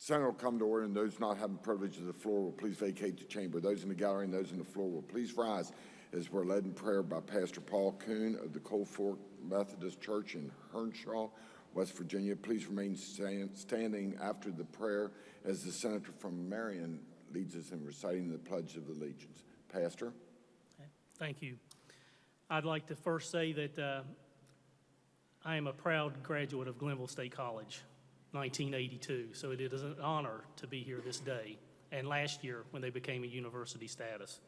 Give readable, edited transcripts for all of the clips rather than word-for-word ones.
Senate will come to order, and those not having privilege of the floor will please vacate the chamber. Those in the gallery and those on the floor will please rise as we're led in prayer by Pastor Paul Kuhn of the Cold Fork Methodist Church in Hernshaw, West Virginia. Please remain standing after the prayer as the senator from Marion leads us in reciting the Pledge of Allegiance. Pastor. Thank you. I'd like to first say that I am a proud graduate of Glenville State College, 1982, so it is an honor to be here this day and last year when they became a university status.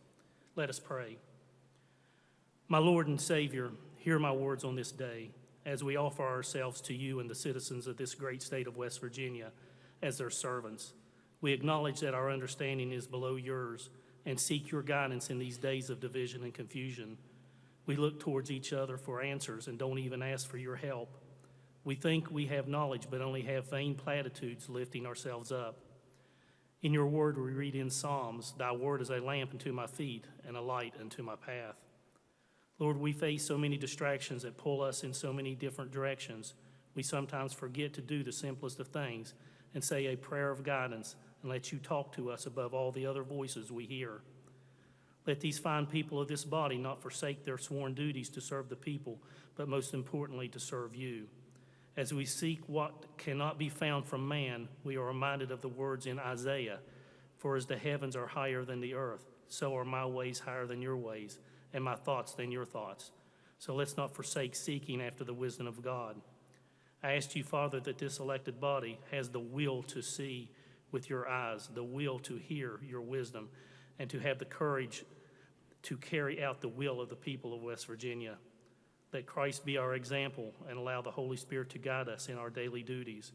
Let us pray. My Lord and Savior, hear my words on this day as we offer ourselves to you and the citizens of this great state of West Virginia as their servants. We acknowledge that our understanding is below yours and seek your guidance in these days of division and confusion. We look towards each other for answers and don't even ask for your help. We think we have knowledge but only have vain platitudes lifting ourselves up. In your word we read in Psalms, thy word is a lamp unto my feet and a light unto my path. Lord, we face so many distractions that pull us in so many different directions. We sometimes forget to do the simplest of things and say a prayer of guidance and let you talk to us above all the other voices we hear. Let these fine people of this body not forsake their sworn duties to serve the people, but most importantly to serve you. As we seek what cannot be found from man, we are reminded of the words in Isaiah, for as the heavens are higher than the earth, so are my ways higher than your ways, and my thoughts than your thoughts. So let's not forsake seeking after the wisdom of God. I ask you, Father, that this elected body has the will to see with your eyes, the will to hear your wisdom, and to have the courage to carry out the will of the people of West Virginia. Let Christ be our example and allow the Holy Spirit to guide us in our daily duties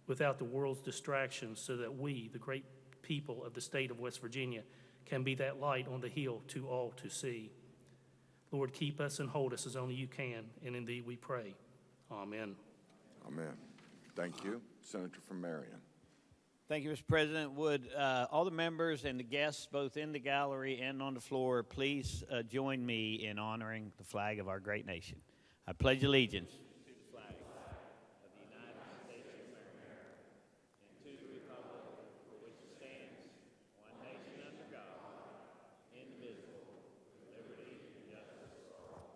without the world's distractions, so that we, the great people of the state of West Virginia, can be that light on the hill to all to see. Lord, keep us and hold us as only you can, and in thee we pray. Amen. Amen. Thank you. Senator from Marion. Thank you, Mr. President. Would all the members and the guests, both in the gallery and on the floor, please join me in honoring the flag of our great nation. I pledge allegiance to the flag of the United States of America and to the republic for which it stands, one nation under God, indivisible, with liberty and justice for all.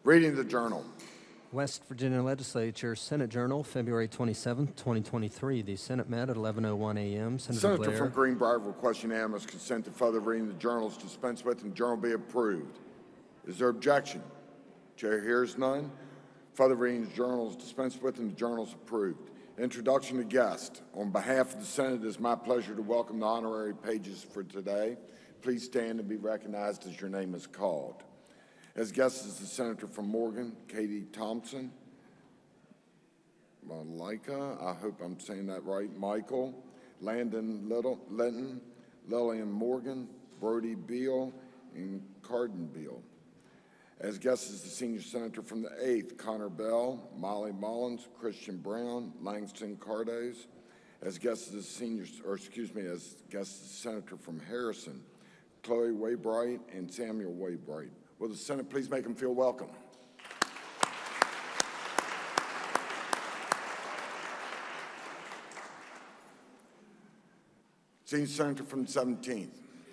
Reading the journal. West Virginia Legislature, Senate Journal, February 27, 2023. The Senate met at 11:01 a.m. Senator from Greenbrier requests unanimous consent to further reading the journals dispensed with and the journal be approved. Is there objection? Chair hears none. Further reading the journals dispensed with and the journals approved. Introduction to guests. On behalf of the Senate, it is my pleasure to welcome the honorary pages for today. Please stand and be recognized as your name is called. As guest is the Senator from Morgan, Katie Thompson, Malika, I hope I'm saying that right, Michael, Landon Linton, Lillian Morgan, Brody Beal, and Carden Beal. As guest is the Senior Senator from the 8th, Connor Bell, Molly Mullins, Christian Brown, Langston Cardos. As guest is the as guest is the Senator from Harrison, Chloe Waybright and Samuel Waybright. Will the Senate please make them feel welcome? Senior Senator from the 17th.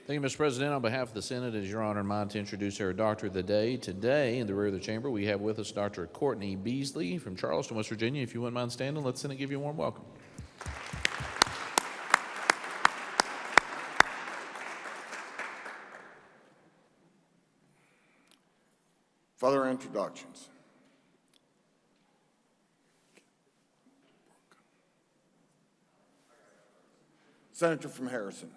Thank you, Mr. President. On behalf of the Senate, it is your honor and mine to introduce our Doctor of the Day. Today, in the rear of the chamber, we have with us Dr. Courtney Beasley from Charleston, West Virginia. If you wouldn't mind standing, let the Senate give you a warm welcome. Further introductions. Senator from Harrison.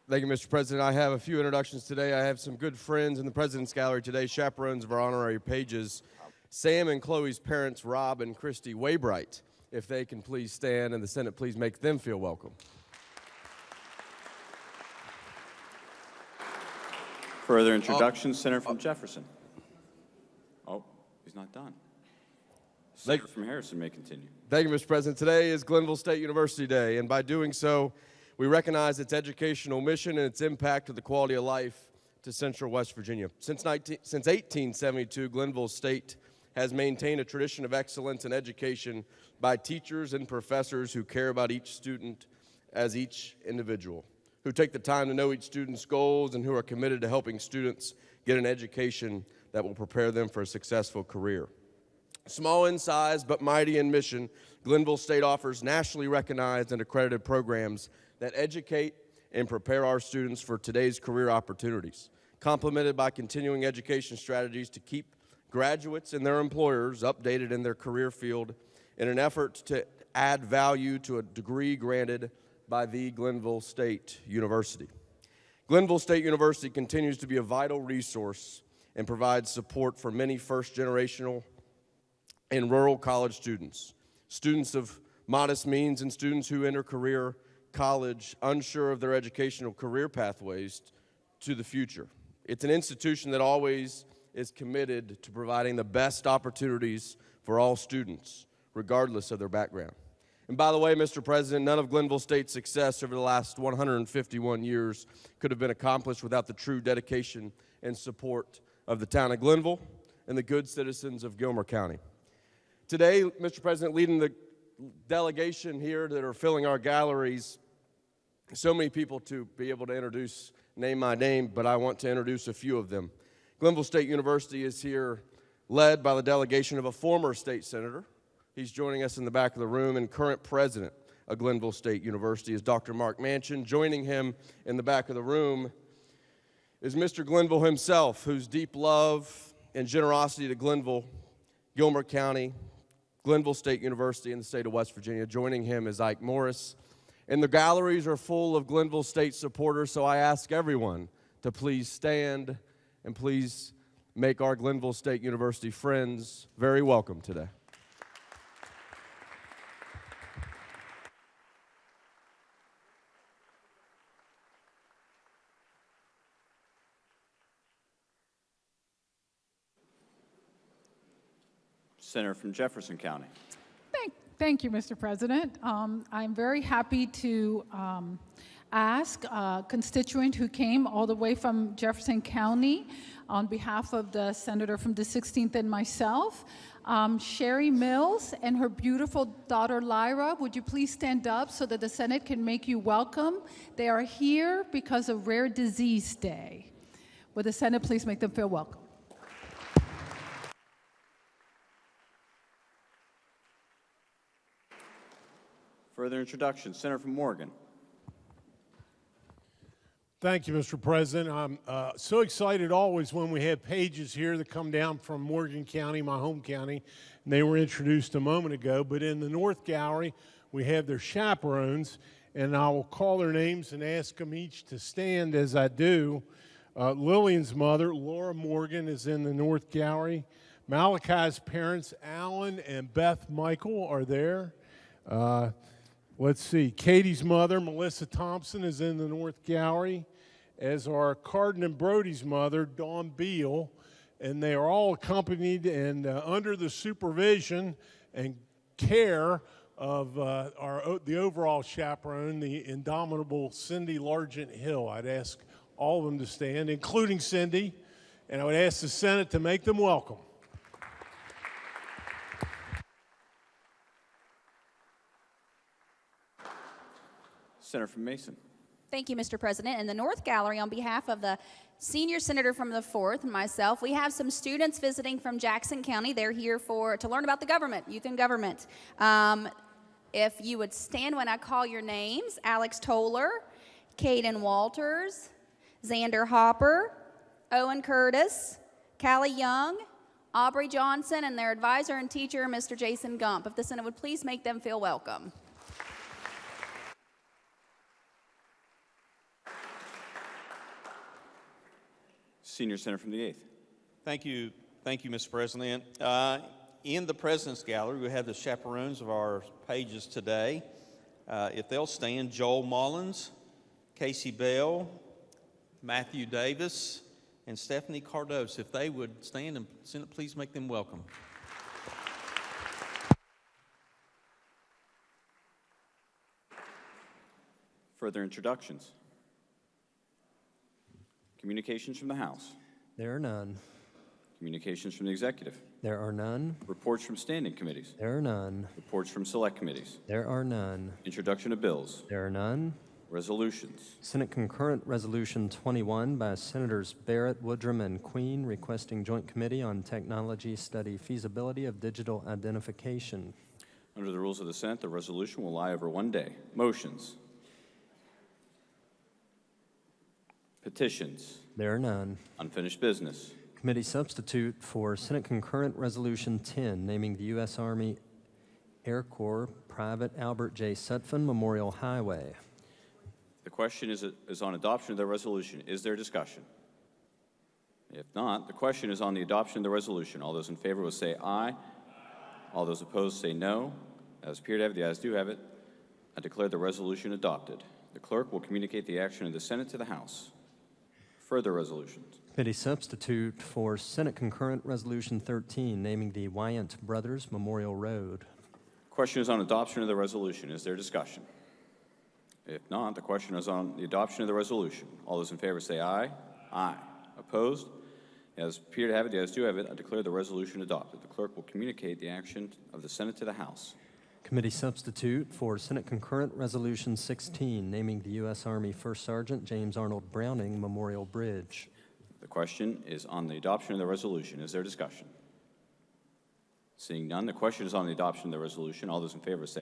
Thank you, Mr. President. I have a few introductions today. I have some good friends in the President's Gallery today, chaperones of our honorary pages. Sam and Chloe's parents, Rob and Christy Waybright. If they can please stand, and the Senate please make them feel welcome. Further introduction, Senator from Jefferson. Oh, he's not done. Senator from Harrison may continue. Thank you, Mr. President. Today is Glenville State University Day, and by doing so, we recognize its educational mission and its impact to the quality of life to Central West Virginia. Since 1872, Glenville State has maintained a tradition of excellence in education by teachers and professors who care about each student as each individual, who take the time to know each student's goals and who are committed to helping students get an education that will prepare them for a successful career. Small in size but mighty in mission, Glenville State offers nationally recognized and accredited programs that educate and prepare our students for today's career opportunities, complemented by continuing education strategies to keep graduates and their employers updated in their career field in an effort to add value to a degree granted by the Glenville State University. Glenville State University continues to be a vital resource and provides support for many first-generational and rural college students, students of modest means, and students who enter career college unsure of their educational career pathways to the future. It's an institution that always is committed to providing the best opportunities for all students, regardless of their background. And by the way, Mr. President, none of Glenville State's success over the last 151 years could have been accomplished without the true dedication and support of the town of Glenville and the good citizens of Gilmer County. Today, Mr. President, leading the delegation here that are filling our galleries, so many people to be able to introduce name my name, but I want to introduce a few of them. Glenville State University is here led by the delegation of a former state senator. He's joining us in the back of the room, and current president of Glenville State University is Dr. Mark Manchin. Joining him in the back of the room is Mr. Glenville himself, whose deep love and generosity to Glenville, Gilmer County, Glenville State University, and the state of West Virginia. Joining him is Ike Morris. And the galleries are full of Glenville State supporters, so I ask everyone to please stand and please make our Glenville State University friends very welcome today. Senator from Jefferson County. Thank you, Mr. President. I'm very happy to ask a constituent who came all the way from Jefferson County on behalf of the senator from the 16th and myself, Sherry Mills and her beautiful daughter Lyra. Would you please stand up so that the Senate can make you welcome? They are here because of Rare Disease Day. Would the Senate please make them feel welcome? Further introduction, Senator from Morgan. Thank you, Mr. President. I'm so excited always when we have pages here that come down from Morgan County, my home county, and they were introduced a moment ago. But in the North Gallery, we have their chaperones, and I will call their names and ask them each to stand as I do. Lillian's mother, Laura Morgan, is in the North Gallery. Malachi's parents, Alan and Beth Michael, are there. Let's see, Katie's mother, Melissa Thompson, is in the North Gallery, as are Carden and Brody's mother, Dawn Beal, and they are all accompanied and under the supervision and care of the overall chaperone, the indomitable Cindy Largent Hill. I'd ask all of them to stand, including Cindy, and I would ask the Senate to make them welcome. Senator from Mason. Thank you, Mr. President. In the North Gallery, on behalf of the senior senator from the 4th and myself, we have some students visiting from Jackson County. They're here to learn about the government, youth and government. If you would stand when I call your names: Alex Toller, Caden Walters, Xander Hopper, Owen Curtis, Callie Young, Aubrey Johnson, and their advisor and teacher, Mr. Jason Gump. If the Senate would please make them feel welcome. Senior Senator from the 8th. Thank you, Thank you, Mr. President. In the President's Gallery, we have the chaperones of our pages today. If they'll stand, Joel Mullins, Casey Bell, Matthew Davis, and Stephanie Cardos. If they would stand and Senate, please make them welcome. Further introductions? Communications from the House. There are none. Communications from the Executive. There are none. Reports from standing committees. There are none. Reports from select committees. There are none. Introduction of bills. There are none. Resolutions. Senate Concurrent Resolution 21 by Senators Barrett, Woodrum, and Queen requesting Joint Committee on Technology study feasibility of digital identification. Under the rules of the Senate, the resolution will lie over 1 day. Motions. Petitions. There are none. Unfinished business. Committee substitute for Senate Concurrent Resolution 10, naming the U.S. Army Air Corps Private Albert J. Sutphen Memorial Highway. The question is on adoption of the resolution. Is there discussion? If not, the question is on the adoption of the resolution. All those in favor will say aye. All those opposed say no. As appear to have, the ayes do have it. I declare the resolution adopted. The clerk will communicate the action of the Senate to the House. Further resolutions. Committee substitute for Senate Concurrent Resolution 13, naming the Wyant Brothers Memorial Road. Question is on adoption of the resolution. Is there discussion? If not, the question is on the adoption of the resolution. All those in favor say aye. Aye. Opposed? As appear to have it, the ayes do have it. I declare the resolution adopted. The clerk will communicate the action of the Senate to the House. Committee substitute for Senate Concurrent Resolution 16, naming the U.S. Army First Sergeant James Arnold Browning Memorial Bridge. The question is on the adoption of the resolution. Is there discussion? Seeing none, the question is on the adoption of the resolution. All those in favor say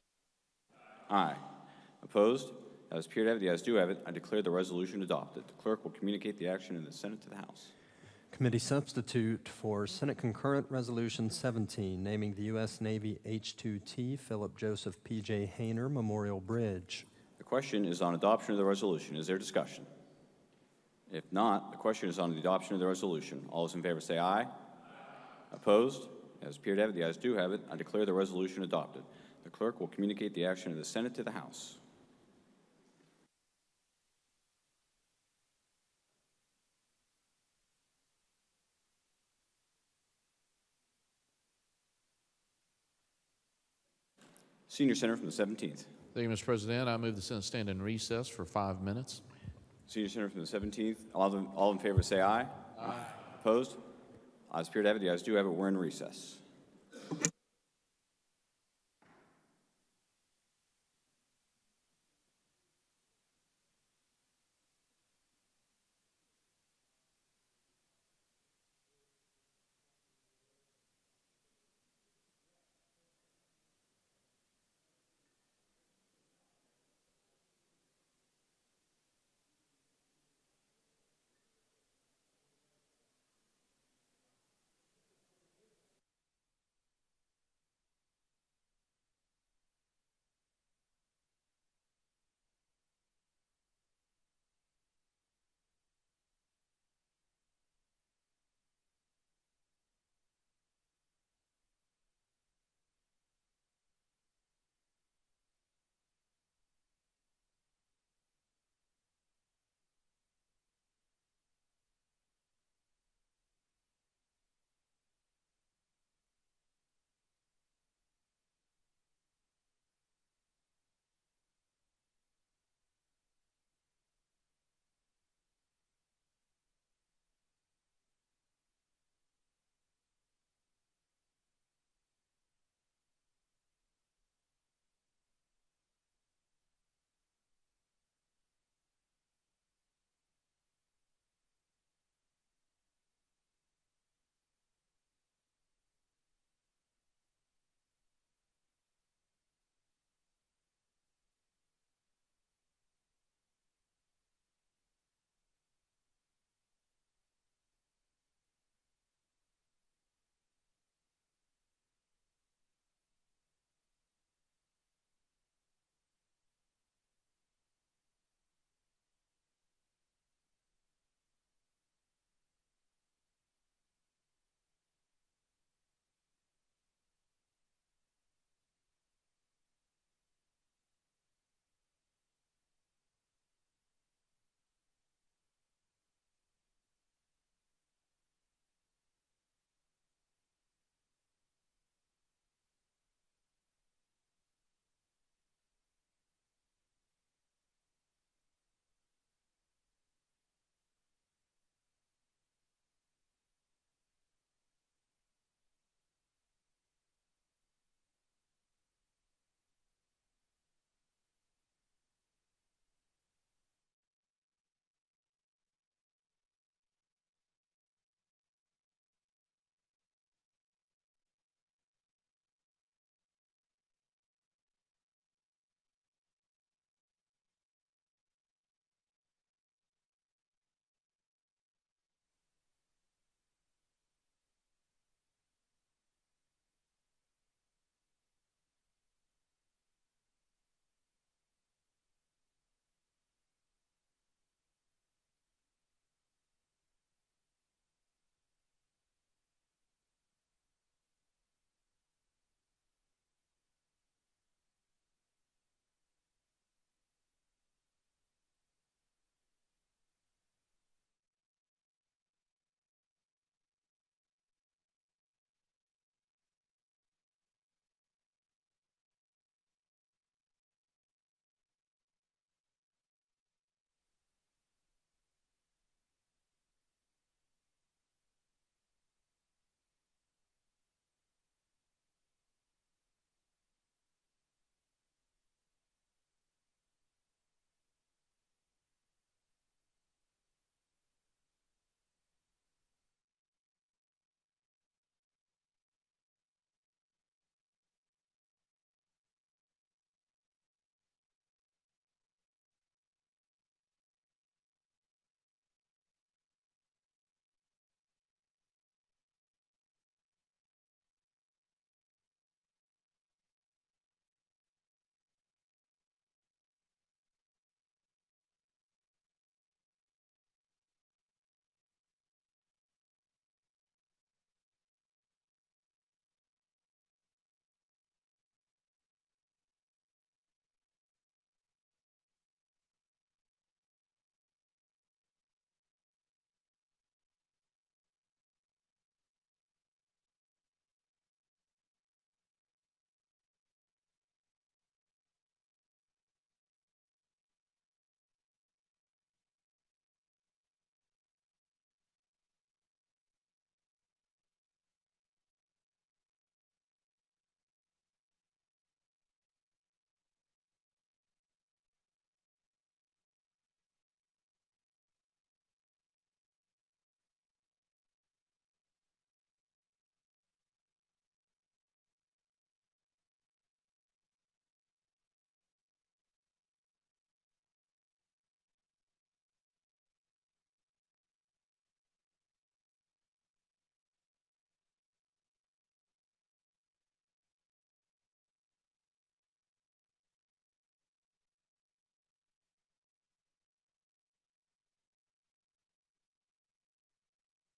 aye. Opposed? As appear to have it, the ayes do have it. I declare the resolution adopted. The clerk will communicate the action of the Senate to the House. Committee substitute for Senate Concurrent Resolution 17, naming the U.S. Navy H-2T Philip Joseph P.J. Hayner Memorial Bridge. The question is on adoption of the resolution. Is there discussion? If not, the question is on the adoption of the resolution. All those in favor say aye. Opposed? As appear to have it, the ayes do have it. I declare the resolution adopted. The clerk will communicate the action of the Senate to the House. Senior Senator from the 17th. Thank you, Mr. President. I move the Senate stand in recess for 5 minutes. Senior Senator from the 17th. All in favor say aye. Aye. Opposed? Ayes appear to have it. The ayes do have it. We're in recess.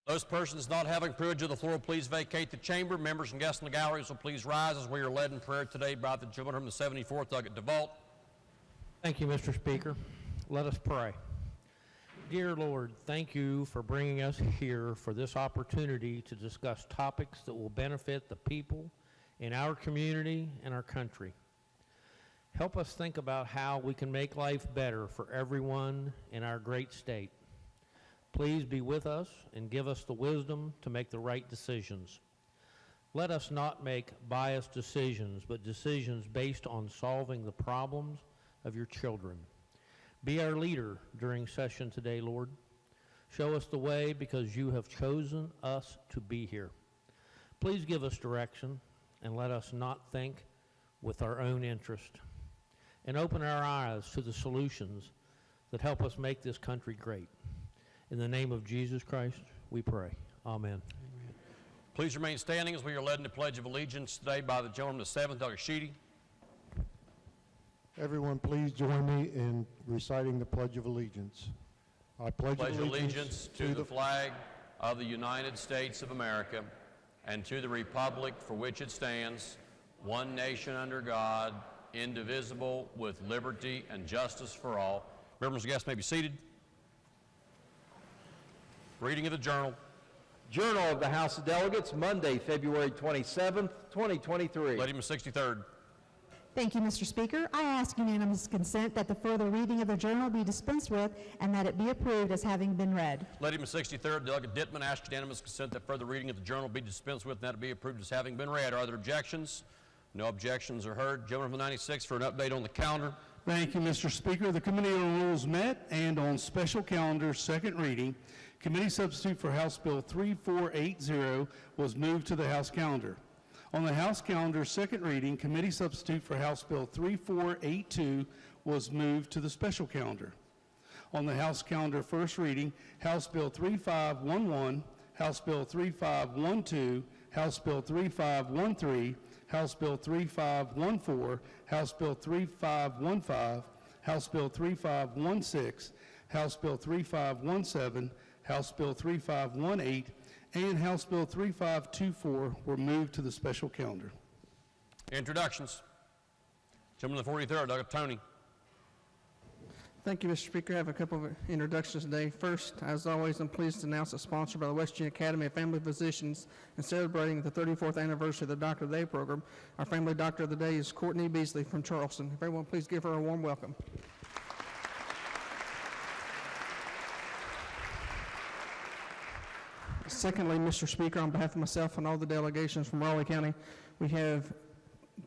Those persons not having privilege of the floor, please vacate the chamber. Members and guests in the galleries will please rise as we are led in prayer today by the gentleman from the 74th Doggett DeVault. Thank you, Mr. Speaker. Let us pray. Dear Lord, thank you for bringing us here for this opportunity to discuss topics that will benefit the people in our community and our country. Help us think about how we can make life better for everyone in our great state. Please be with us and give us the wisdom to make the right decisions. Let us not make biased decisions, but decisions based on solving the problems of your children. Be our leader during session today, Lord. Show us the way because you have chosen us to be here. Please give us direction and let us not think with our own interest. And open our eyes to the solutions that help us make this country great. In the name of Jesus Christ, we pray. Amen. Please remain standing as we are led in the Pledge of Allegiance today by the gentleman from the 7th, Dr. Sheedy. Everyone, please join me in reciting the Pledge of Allegiance. I pledge allegiance to the flag of the United States of America and to the republic for which it stands, one nation under God, indivisible, with liberty and justice for all. Members and guests may be seated. Reading of the Journal. Journal of the House of Delegates, Monday, February 27th, 2023. Lady from 63rd. Thank you, Mr. Speaker. I ask unanimous consent that the further reading of the journal be dispensed with and that it be approved as having been read. Lady from 63rd, Delegate Dittman, asks unanimous consent that further reading of the journal be dispensed with and that it be approved as having been read. Are there objections? No objections are heard. Gentleman from 96 for an update on the calendar. Thank you, Mr. Speaker. The Committee on Rules met, and on special calendar, second reading, committee substitute for House Bill 3480 was moved to the House calendar. On the House calendar, second reading, committee substitute for House Bill 3482 was moved to the special calendar. On the House calendar, first reading, House Bill 3511, House Bill 3512, House Bill 3513, House Bill 3514, House Bill 3515, House Bill 3516, House Bill 3517, House Bill 3518, and House Bill 3524 were moved to the special calendar. Introductions. Gentleman from the 43rd, Doug Tony. Thank you, Mr. Speaker. I have a couple of introductions today. First, as always, I'm pleased to announce a sponsor by the West Virginia Academy of Family Physicians and celebrating the 34th anniversary of the Doctor of the Day program. Our family doctor of the day is Courtney Beasley from Charleston. If everyone please give her a warm welcome. Secondly, Mr. Speaker, on behalf of myself and all the delegations from Raleigh County, we have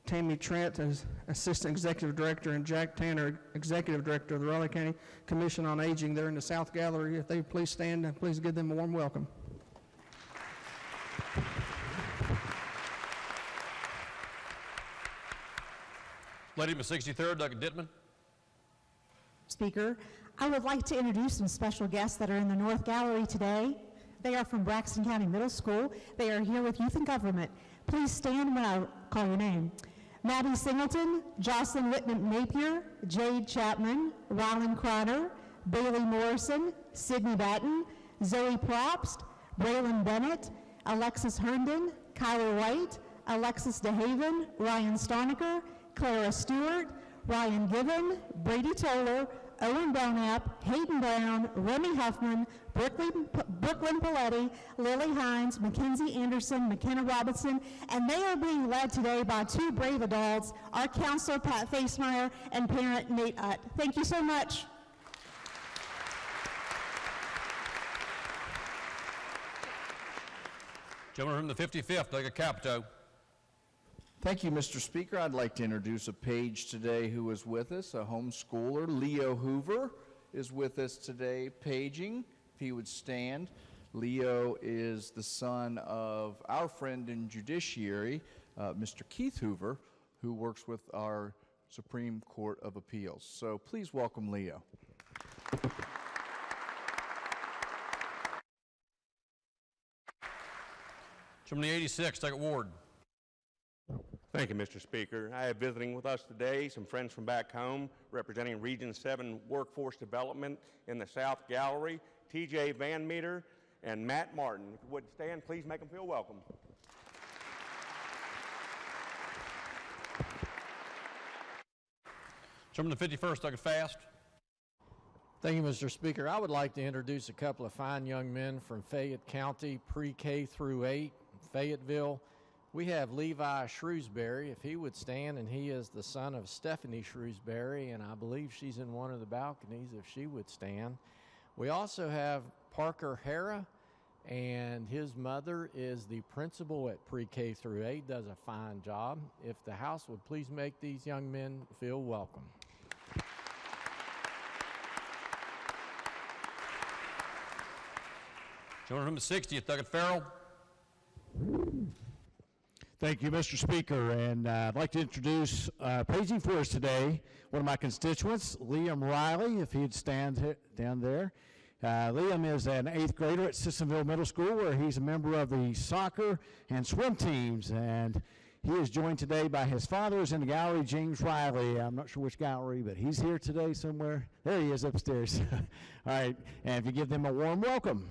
Tammy Trent as Assistant Executive Director and Jack Tanner, Executive Director of the Raleigh County Commission on Aging. They're in the South Gallery. If they would please stand and please give them a warm welcome. Lady from 63rd, Doug Dittman. Speaker, I would like to introduce some special guests that are in the North Gallery today. They are from Braxton County Middle School. They are here with Youth and Government. Please stand when I call your name. Maddie Singleton, Jocelyn Whitman Napier, Jade Chapman, Rylan Croner, Bailey Morrison, Sydney Batten, Zoe Probst, Braylon Bennett, Alexis Herndon, Kyler White, Alexis DeHaven, Ryan Stoniker, Clara Stewart, Ryan Given, Brady Toller, Owen Belknap, Hayden Brown, Remy Huffman, Brooklyn Paletti, Lily Hines, Mackenzie Anderson, McKenna Robinson, and they are being led today by two brave adults, our counselor Pat Facemeyer and parent Nate Utt. Thank you so much. Gentleman from the 55th, Doug Capito. Thank you, Mr. Speaker. I'd like to introduce a page today who is with us, a homeschooler. Leo Hoover is with us today, paging. If he would stand. Leo is the son of our friend in judiciary, Mr. Keith Hoover, who works with our Supreme Court of Appeals. So please welcome Leo. From the 86th, Doug Ward. Thank you, Mr. Speaker. I have visiting with us today some friends from back home representing Region 7 Workforce Development in the South Gallery, TJ Van Meter and Matt Martin. If you would stand, please make them feel welcome. Chairman of the 51st, Doug Fast. Thank you, Mr. Speaker. I would like to introduce a couple of fine young men from Fayette County, pre-K through 8, Fayetteville. We have Levi Shrewsbury, if he would stand, and he is the son of Stephanie Shrewsbury, and I believe she's in one of the balconies, if she would stand. We also have Parker Hara, and his mother is the principal at pre-K through 8, does a fine job. If the House would please make these young men feel welcome. Gentleman from the 60th, Doug Farrell. Thank you, Mr. Speaker, and I'd like to introduce paging for us today one of my constituents, Liam Riley, if he'd stand down there. Liam is an 8th grader at Sissonville Middle School, where he's a member of the soccer and swim teams, and he is joined today by his father, who's in the gallery, James Riley. I'm not sure which gallery, but he's here today somewhere. There he is upstairs. All right, and if you give them a warm welcome.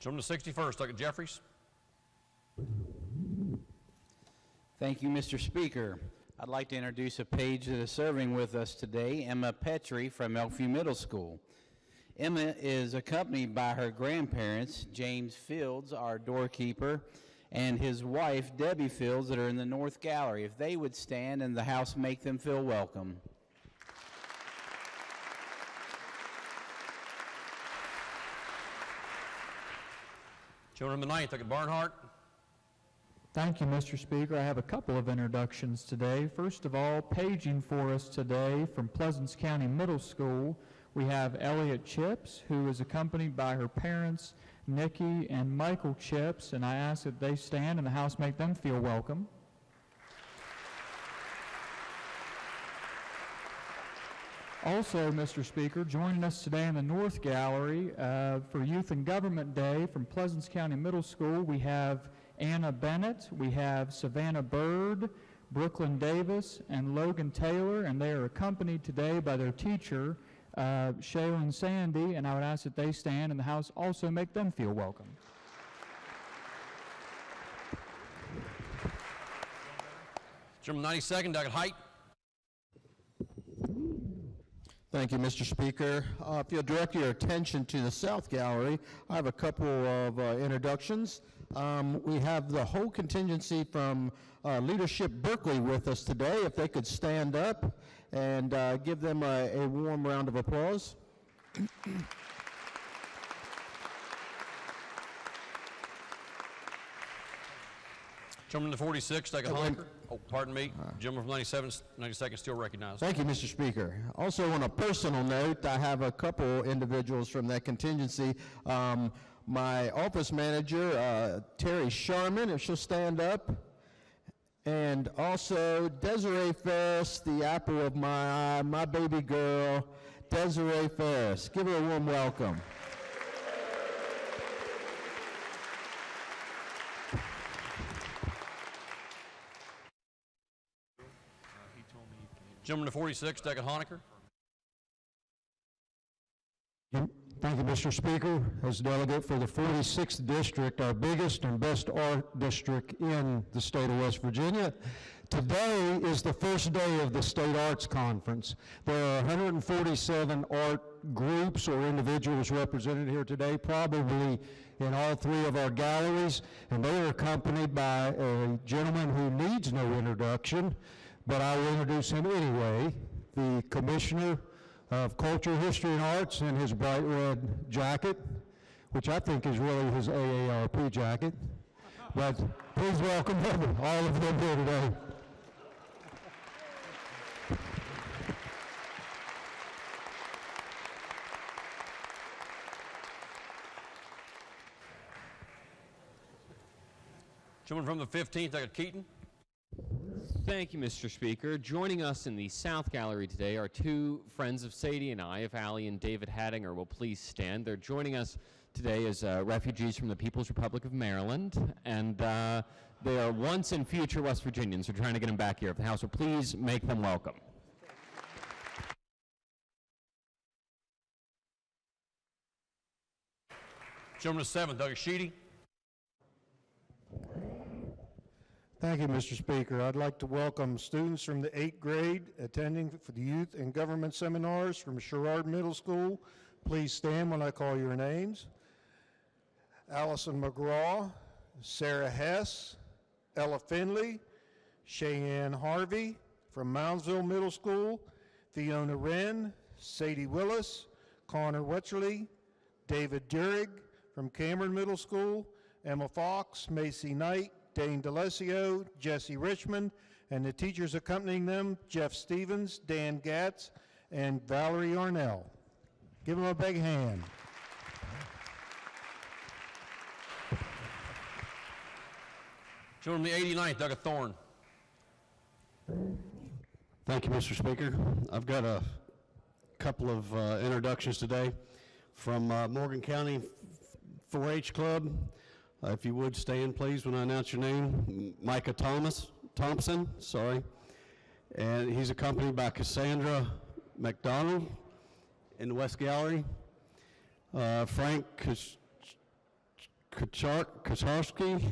Gentleman to 61st, Doug Jeffries. Thank you, Mr. Speaker. I'd like to introduce a page that is serving with us today, Emma Petrie from Elkview Middle School. Emma is accompanied by her grandparents, James Fields, our doorkeeper, and his wife, Debbie Fields, that are in the North Gallery. If they would stand and the House make them feel welcome. Gentleman from the 9th, Doug Barnhart. Thank you, Mr. Speaker. I have a couple of introductions today. First of all, paging for us today from Pleasants County Middle School, we have Elliot Chips, who is accompanied by her parents, Nikki and Michael Chips, and I ask that they stand and the House make them feel welcome. Also, Mr. Speaker, joining us today in the North Gallery for Youth and Government Day from Pleasants County Middle School, we have Anna Bennett, we have Savannah Bird, Brooklyn Davis, and Logan Taylor, and they are accompanied today by their teacher, Shaylin Sandy, and I would ask that they stand and the House also make them feel welcome. Gentleman 92nd, Doug Height. Thank you, Mr. Speaker. If you'll direct your attention to the South Gallery, I have a couple of introductions. We have the whole contingency from Leadership Berkeley with us today. If they could stand up and give them a warm round of applause. Gentleman to 46, Doug Honecker. Oh, pardon me. Gentleman from 92nd still recognized. Thank you, Mr. Speaker. Also, on a personal note, I have a couple individuals from that contingency. My office manager, Terry Sharman, if she'll stand up. And also Desiree Ferris, the apple of my eye, my baby girl, Desiree Ferris. Give her a warm welcome. Gentleman to 46, Doug Honecker. Thank you, Mr. Speaker. As delegate for the 46th District, our biggest and best art district in the state of West Virginia, today is the first day of the State Arts Conference. There are 147 art groups or individuals represented here today, probably in all three of our galleries, and they are accompanied by a gentleman who needs no introduction, but I will introduce him anyway, the Commissioner of Culture, History, and Arts in his bright red jacket, which I think is really his AARP jacket. But please welcome all of them here today. Gentleman from the 15th, Doug Keaton. Thank you, Mr. Speaker. Joining us in the South Gallery today are two friends of Sadie and I. If Allie and David Hattinger will please stand. They're joining us today as refugees from the People's Republic of Maryland. And They are once and future West Virginians. We're trying to get them back here. If the House will please make them welcome. Gentleman to 7, Doug Sheedy. Thank you, Mr. Speaker. I'd like to welcome students from the 8th grade attending for the Youth and Government Seminars from Sherrard Middle School. Please stand when I call your names. Allison McGraw, Sarah Hess, Ella Finley, Cheyenne Harvey from Moundsville Middle School, Fiona Wren, Sadie Willis, Connor Wetcherly, David Durig from Cameron Middle School, Emma Fox, Macy Knight, Dane DeLesio, Jesse Richmond, and the teachers accompanying them, Jeff Stevens, Dan Gatz, and Valerie Arnell. Give them a big hand. Gentleman the 89th, Doug Thorne. Thank you, Mr. Speaker. I've got a couple of introductions today from Morgan County 4-H Club. If you would stand, please, when I announce your name. Micah Thompson, sorry. And he's accompanied by Cassandra McDonald in the West Gallery. Frank Kacharski,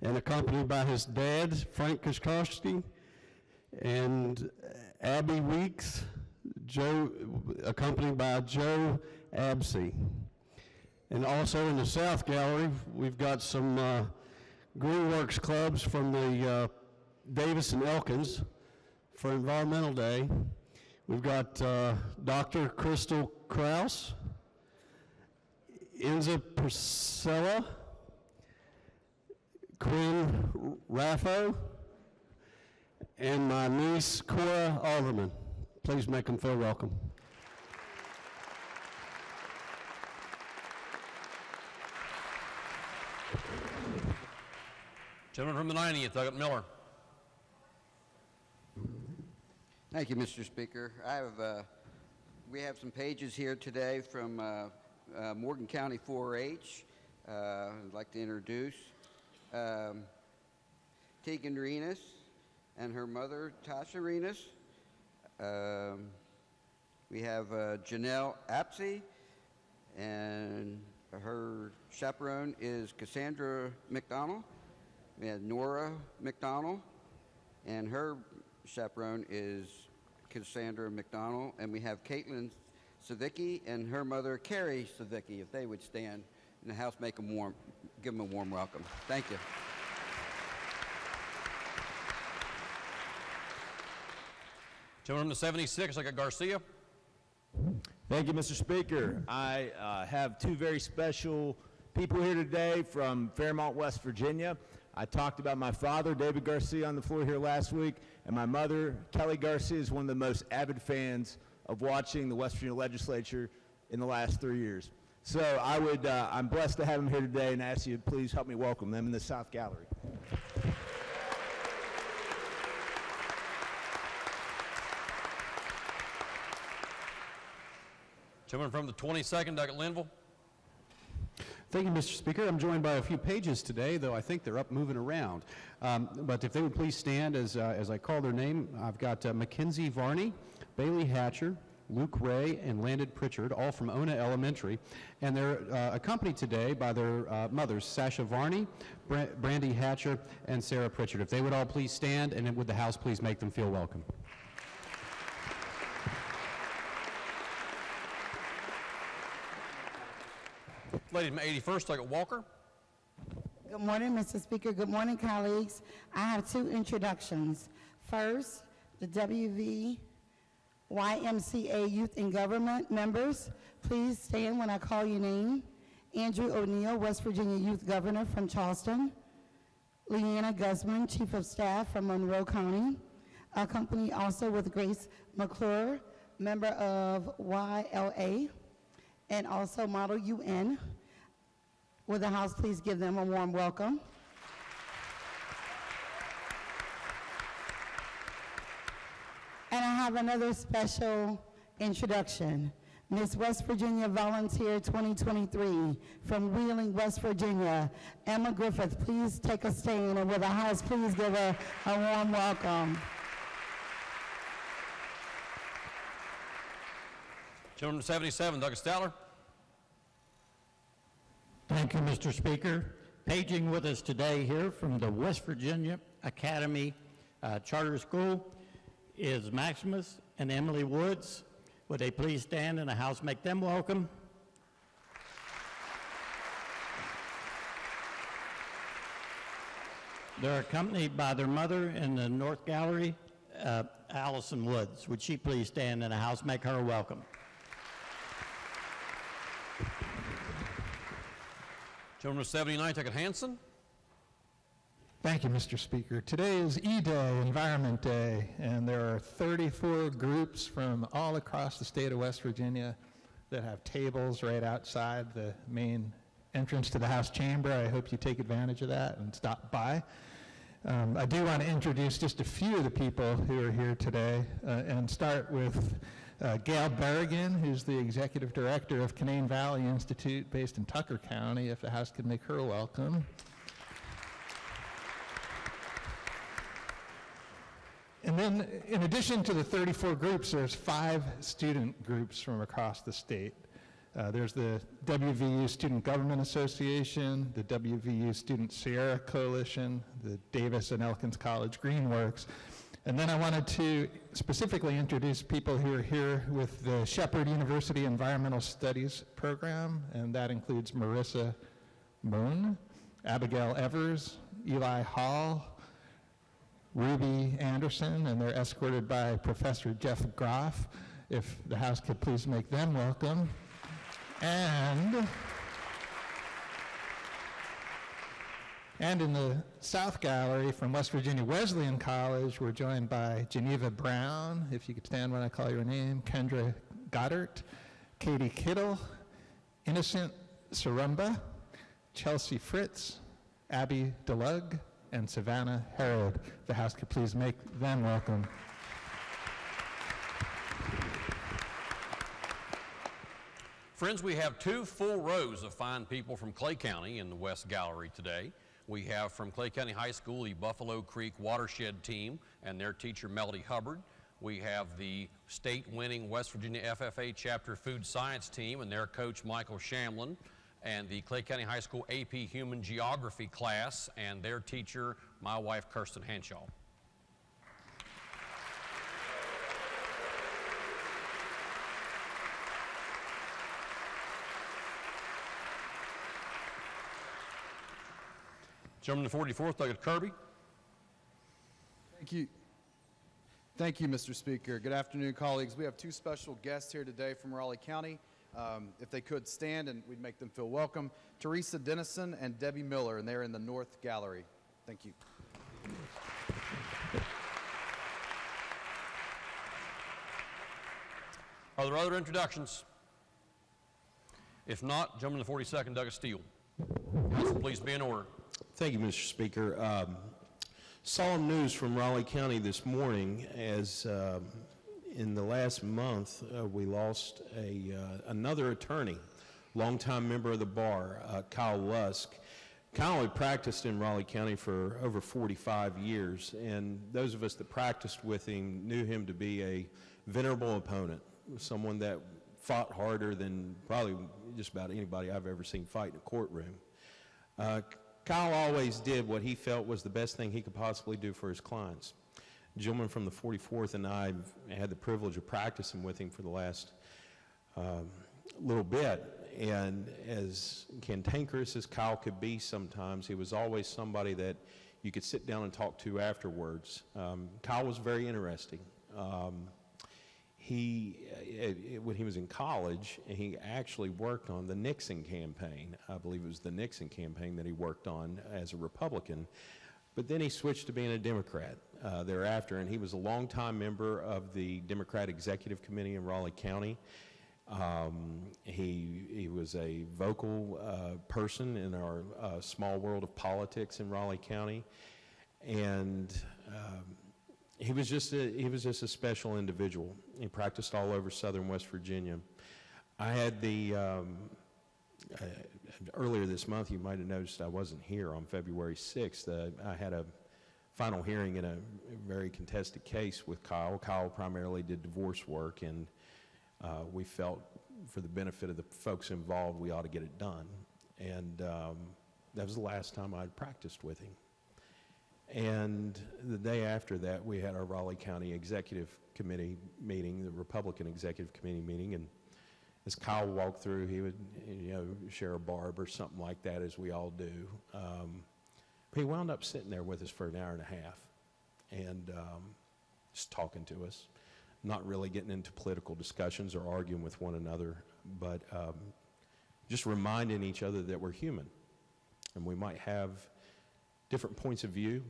and accompanied by his dad, Frank Kacharski, and Abby Weeks, accompanied by Joe Absey. And also in the South Gallery, we've got some Greenworks clubs from the Davis and Elkins for Environmental Day. We've got Dr. Crystal Kraus, Enza Priscilla, Quinn Raffo, and my niece, Cora Alderman. Please make them feel welcome. Gentleman from the 90th, Doug Miller. Thank you, Mr. Speaker. We have some pages here today from Morgan County 4-H. I'd like to introduce Tegan Renas and her mother, Tasha Renas. We have Janelle Apsey, and her chaperone is Cassandra McDonald. We have Nora McDonald, and her chaperone is Cassandra McDonald. And we have Caitlin Savicki and her mother, Carrie Savicki. If they would stand in the house, give them a warm welcome. Thank you. Gentleman to 76, I got Garcia. Thank you, Mr. Speaker. I have two very special people here today from Fairmont, West Virginia. I talked about my father, David Garcia, on the floor here last week, and my mother, Kelly Garcia, is one of the most avid fans of watching the West Virginia Legislature in the last 3 years. So I'm blessed to have them here today, and ask you to please help me welcome them in the South Gallery. Gentleman from the 22nd, Doug Linville. Thank you, Mr. Speaker. I'm joined by a few pages today, though I think they're up moving around. But if they would please stand as I call their name, I've got Mackenzie Varney, Bailey Hatcher, Luke Ray, and Landon Pritchard, all from Ona Elementary. And they're accompanied today by their mothers, Sasha Varney, Brandy Hatcher, and Sarah Pritchard. If they would all please stand, and would the House please make them feel welcome. Lady from 81st, Doug Walker. Good morning, Mr. Speaker. Good morning, colleagues. I have two introductions. First, the YMCA Youth in Government members. Please stand when I call your name. Andrew O'Neill, West Virginia Youth Governor from Charleston. Leanna Guzman, Chief of Staff from Monroe County. Accompanied also with Grace McClure, member of YLA, and also Model UN. Will the House please give them a warm welcome? And I have another special introduction. Miss West Virginia Volunteer 2023 from Wheeling, West Virginia, Emma Griffith. Please take a stand, and with the house, please give her a warm welcome. Gentleman 77, Douglas Steller. Thank you, Mr. Speaker. Paging with us today here from the West Virginia Academy Charter School is Maximus and Emily Woods. Would they please stand and the House make them welcome? They're accompanied by their mother in the North Gallery, Allison Woods. Would she please stand and the House make her welcome? Gentleman 79, Tuckett Hanson. Thank you, Mr. Speaker. Today is E-Day, Environment Day, and there are 34 groups from all across the state of West Virginia that have tables right outside the main entrance to the House chamber. I hope you take advantage of that and stop by. I do want to introduce just a few of the people who are here today and start with Gail Berrigan, who's the Executive Director of Canaan Valley Institute based in Tucker County, if the House could make her welcome. And then, in addition to the 34 groups, there's 5 student groups from across the state. There's the WVU Student Government Association, the WVU Student Sierra Coalition, the Davis and Elkins College Greenworks. And then I wanted to specifically introduce people who are here with the Shepherd University Environmental Studies program, and that includes Marissa Moon, Abigail Evers, Eli Hall, Ruby Anderson, and they're escorted by Professor Jeff Groff. If the House could please make them welcome. And in the South Gallery from West Virginia Wesleyan College, we're joined by Geneva Brown, if you could stand when I call your name, Kendra Goddard, Katie Kittle, Innocent Sarumba, Chelsea Fritz, Abby DeLug, and Savannah Herod. If the House could please make them welcome. Friends, we have 2 full rows of fine people from Clay County in the West Gallery today. We have from Clay County High School the Buffalo Creek Watershed team and their teacher Melody Hubbard. We have the state-winning West Virginia FFA Chapter Food Science team and their coach Michael Shamlin, and the Clay County High School AP Human Geography class and their teacher, my wife Kirsten Henshaw. Gentleman the 44th, Douglas Kirby. Thank you. Thank you, Mr. Speaker. Good afternoon, colleagues. We have 2 special guests here today from Raleigh County. If they could stand and we'd make them feel welcome. Teresa Dennison and Debbie Miller, and they're in the North Gallery. Thank you. Are there other introductions? If not, gentleman the 42nd, Douglas Steele. Council, please be in order. Thank you, Mr. Speaker. Solemn news from Raleigh County this morning as in the last month we lost another attorney, longtime member of the bar, Kyle Lusk. Kyle had practiced in Raleigh County for over 45 years, and those of us that practiced with him knew him to be a venerable opponent, someone that fought harder than probably just about anybody I've ever seen fight in a courtroom. Kyle always did what he felt was the best thing he could possibly do for his clients. A gentleman from the 44th and I had the privilege of practicing with him for the last little bit. And as cantankerous as Kyle could be sometimes, he was always somebody that you could sit down and talk to afterwards. Kyle was very interesting. When he was in college, he actually worked on the Nixon campaign. I believe it was the Nixon campaign that he worked on as a Republican. But then he switched to being a Democrat thereafter, and he was a longtime member of the Democrat Executive Committee in Raleigh County. He was a vocal person in our small world of politics in Raleigh County, and he was just a special individual. He practiced all over southern West Virginia. I had earlier this month, you might have noticed I wasn't here on February 6th. I had a final hearing in a very contested case with Kyle. Kyle primarily did divorce work, and we felt for the benefit of the folks involved, we ought to get it done. And that was the last time I'd practiced with him. And the day after that, we had our Raleigh County Executive Committee meeting, the Republican Executive Committee meeting, and as Kyle walked through, he would, share a barb or something like that, as we all do. But he wound up sitting there with us for an hour and a half and just talking to us, not really getting into political discussions or arguing with one another, but just reminding each other that we're human and we might have different points of view,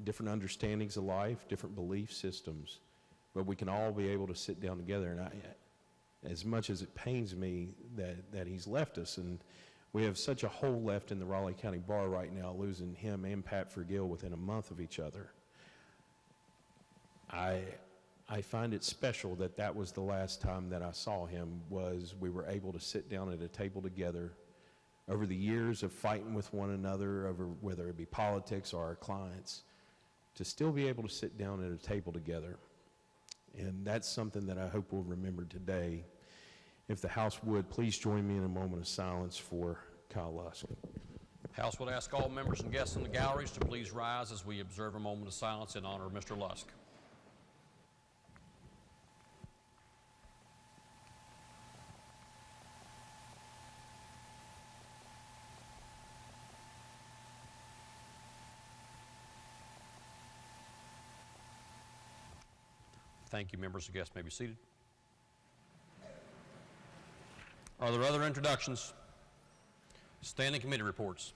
different understandings of life, different belief systems, but we can all be able to sit down together. And as much as it pains me that he's left us, and we have such a hole left in the Raleigh County Bar right now, losing him and Pat Forgill within a month of each other, I find it special that was the last time that I saw him, was we were able to sit down at a table together over the years of fighting with one another, over whether it be politics or our clients, to still be able to sit down at a table together. And that's something that I hope we'll remember today. If the House would, please join me in a moment of silence for Kyle Lusk. House would ask all members and guests in the galleries to please rise as we observe a moment of silence in honor of Mr. Lusk. Thank you. Members and guests may be seated. Are there other introductions? Standing committee reports.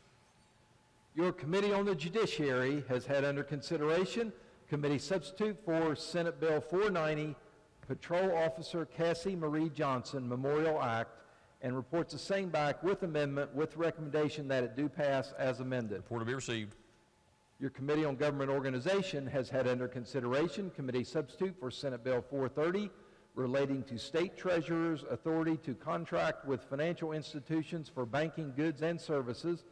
Your Committee on the Judiciary has had under consideration committee substitute for Senate Bill 490, Patrol Officer Cassie Marie Johnson Memorial Act, and reports the same back with amendment with recommendation that it do pass as amended. Report to be received. Your Committee on Government Organization has had under consideration committee substitute for Senate Bill 430 relating to state treasurer's authority to contract with financial institutions for banking goods and services,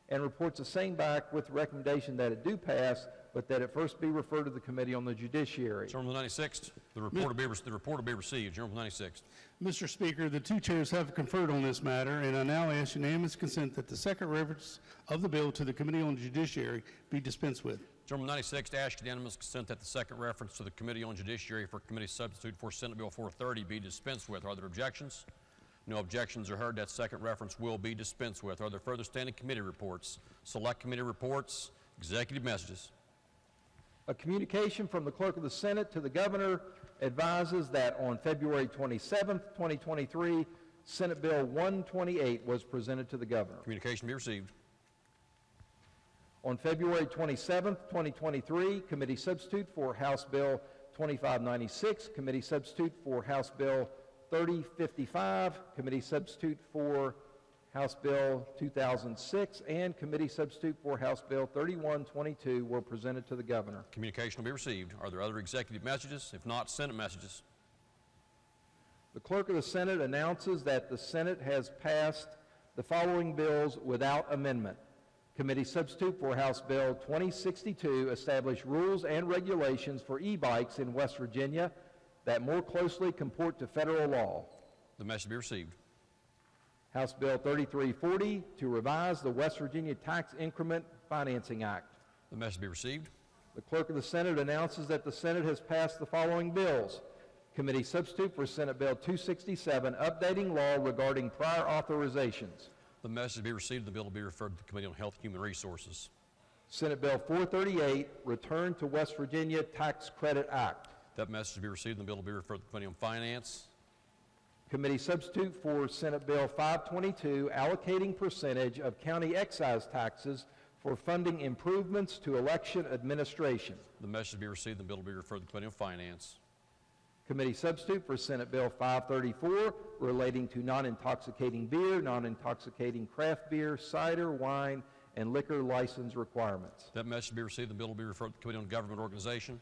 and reports the same back with the recommendation that it do pass, but that it first be referred to the Committee on the Judiciary. Gentleman from the 96th, the report will be received. Gentleman from the 96th. Mr. Speaker, the two chairs have conferred on this matter, and I now ask unanimous consent that the second reference of the bill to the Committee on the Judiciary be dispensed with. Gentleman from the 96th, ask unanimous consent that the second reference to the Committee on Judiciary for committee substitute for Senate Bill 430 be dispensed with. Are there objections? No objections are heard. That second reference will be dispensed with. Are there further standing committee reports, select committee reports, executive messages? A communication from the Clerk of the Senate to the Governor advises that on February 27th, 2023, Senate Bill 128 was presented to the Governor. Communication be received. On February 27th, 2023, committee substitute for House Bill 2596, committee substitute for House Bill 3055, committee substitute for House Bill 2006, and committee substitute for House Bill 3122 were presented to the Governor. Communication will be received. Are there other executive messages? If not, Senate messages. The Clerk of the Senate announces that the Senate has passed the following bills without amendment. Committee substitute for House Bill 2062 establish rules and regulations for e-bikes in West Virginia that more closely comport to federal law. The message be received. House Bill 3340 to revise the West Virginia Tax Increment Financing Act. The message be received. The Clerk of the Senate announces that the Senate has passed the following bills. Committee substitute for Senate Bill 267, updating law regarding prior authorizations. The message be received. The bill will be referred to the Committee on Health and Human Resources. Senate Bill 438, return to West Virginia Tax Credit Act. That message be received. The bill will be referred to the Committee on Finance. Committee substitute for Senate Bill 522, allocating percentage of county excise taxes for funding improvements to election administration. The message be received. The bill will be referred to the Committee on Finance. Committee substitute for Senate Bill 534, relating to non-intoxicating beer, non-intoxicating craft beer, cider, wine, and liquor license requirements. That message be received. The bill will be referred to the Committee on Government Organization.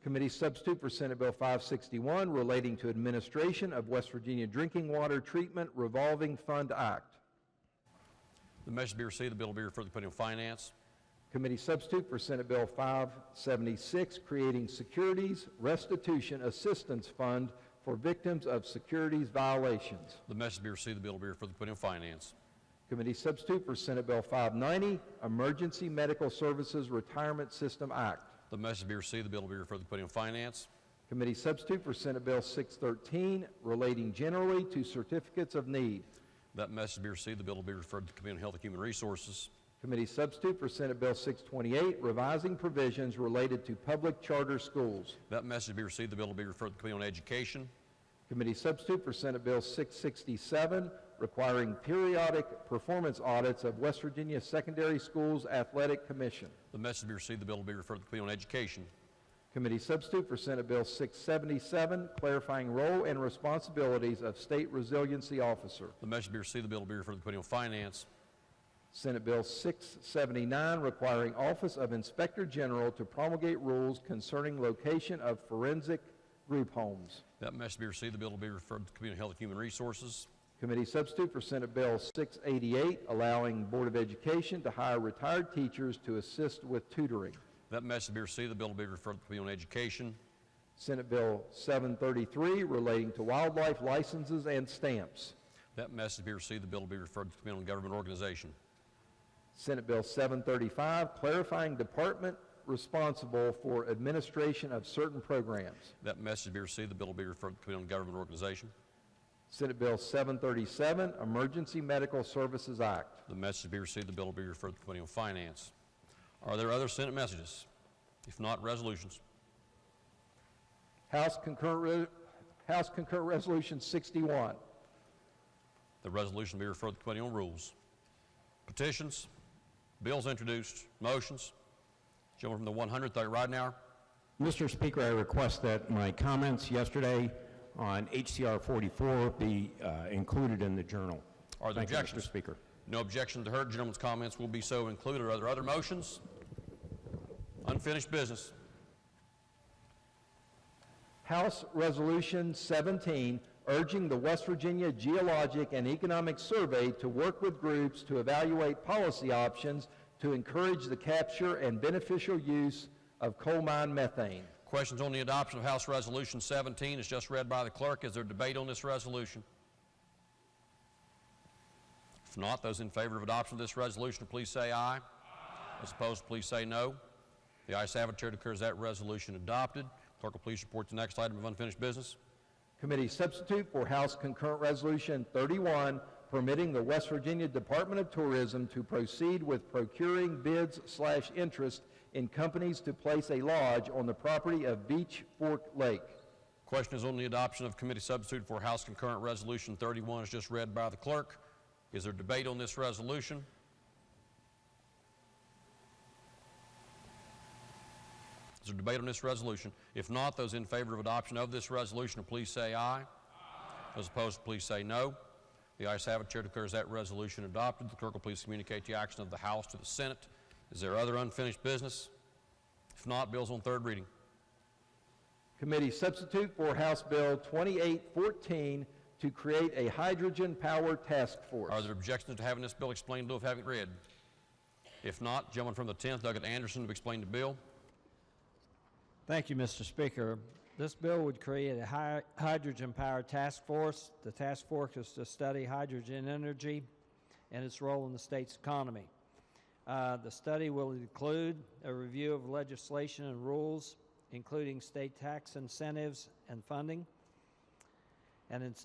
Committee substitute for Senate Bill 561 relating to administration of West Virginia Drinking Water Treatment Revolving Fund Act. The message be received. The bill will be referred to the Committee on Finance. Committee substitute for Senate Bill 576 creating Securities Restitution Assistance Fund for victims of securities violations. The message be received. The bill will be referred to the Committee on Finance. Committee substitute for Senate Bill 590 Emergency Medical Services Retirement System Act. The message be received. The bill will be referred to the Committee on Finance. Committee substitute for Senate Bill 613 relating generally to certificates of need. That message be received. The bill will be referred to the Committee on Health and Human Resources. Committee substitute for Senate Bill 628 revising provisions related to public charter schools. That message be received. The bill will be referred to the Committee on Education. Committee substitute for Senate Bill 667 requiring periodic performance audits of West Virginia Secondary Schools Athletic Commission. The message be received. The bill will be referred to the Committee on Education. Committee substitute for Senate Bill 677 clarifying role and responsibilities of State Resiliency Officer. The message be received. The bill will be referred to the Committee on Finance. Senate Bill 679 requiring Office of Inspector General to promulgate rules concerning location of forensic group homes. That message be received. The bill will be referred to the Committee on Health and Human Resources. Committee substitute for Senate Bill 688 allowing Board of Education to hire retired teachers to assist with tutoring. That message be received. The bill will be referred to the Committee on Education. Senate Bill 733 relating to wildlife licenses and stamps. That message be received. The bill will be referred to the Committee on Government Organization. Senate Bill 735 clarifying department responsible for administration of certain programs. That message be received. The bill will be referred to the Committee on Government Organization. Senate Bill 737 Emergency Medical Services Act. The message be received. The bill will be referred to the Committee on Finance. Are there other Senate messages? If not, resolutions. House Concurrent Resolution 61. The resolution be referred to the Committee on Rules. Petitions, bills introduced, motions. Gentleman from the 100th, Ridenhour. Mr. Speaker, I request that my comments yesterday on HCR 44 be included in the journal. Are there Thank you, objections? Mr. Speaker. No objection to heard. Gentleman's comments will be so included. Are there other motions? Unfinished business. House Resolution 17 urging the West Virginia Geologic and Economic Survey to work with groups to evaluate policy options to encourage the capture and beneficial use of coal mine methane. Questions on the adoption of House Resolution 17 is just read by the clerk. Is there debate on this resolution? If not, those in favor of adoption of this resolution, please say aye. Those opposed, please say no. The ayes have it. Chair declares that resolution adopted. Clerk will please report the next item of unfinished business. Committee substitute for House Concurrent Resolution 31 permitting the West Virginia Department of Tourism to proceed with procuring bids/interest in companies to place a lodge on the property of Beach Fork Lake. Question is on the adoption of committee substitute for House Concurrent Resolution 31 as just read by the clerk. Is there debate on this resolution? Is there debate on this resolution? If not, those in favor of adoption of this resolution, please say aye. Those opposed, please say no. The ayes have it. Chair declares that resolution adopted. The clerk will please communicate the action of the House to the Senate. Is there other unfinished business? If not, bills on third reading. Committee substitute for House Bill 2814 to create a hydrogen power task force. Are there objections to having this bill explained in lieu of having it read? If not, gentleman from the 10th, Douglas Anderson, to explain the bill. Thank you, Mr. Speaker. This bill would create a hydrogen power task force. The task force is to study hydrogen energy and its role in the state's economy. The study will include a review of legislation and rules, including state tax incentives and funding, and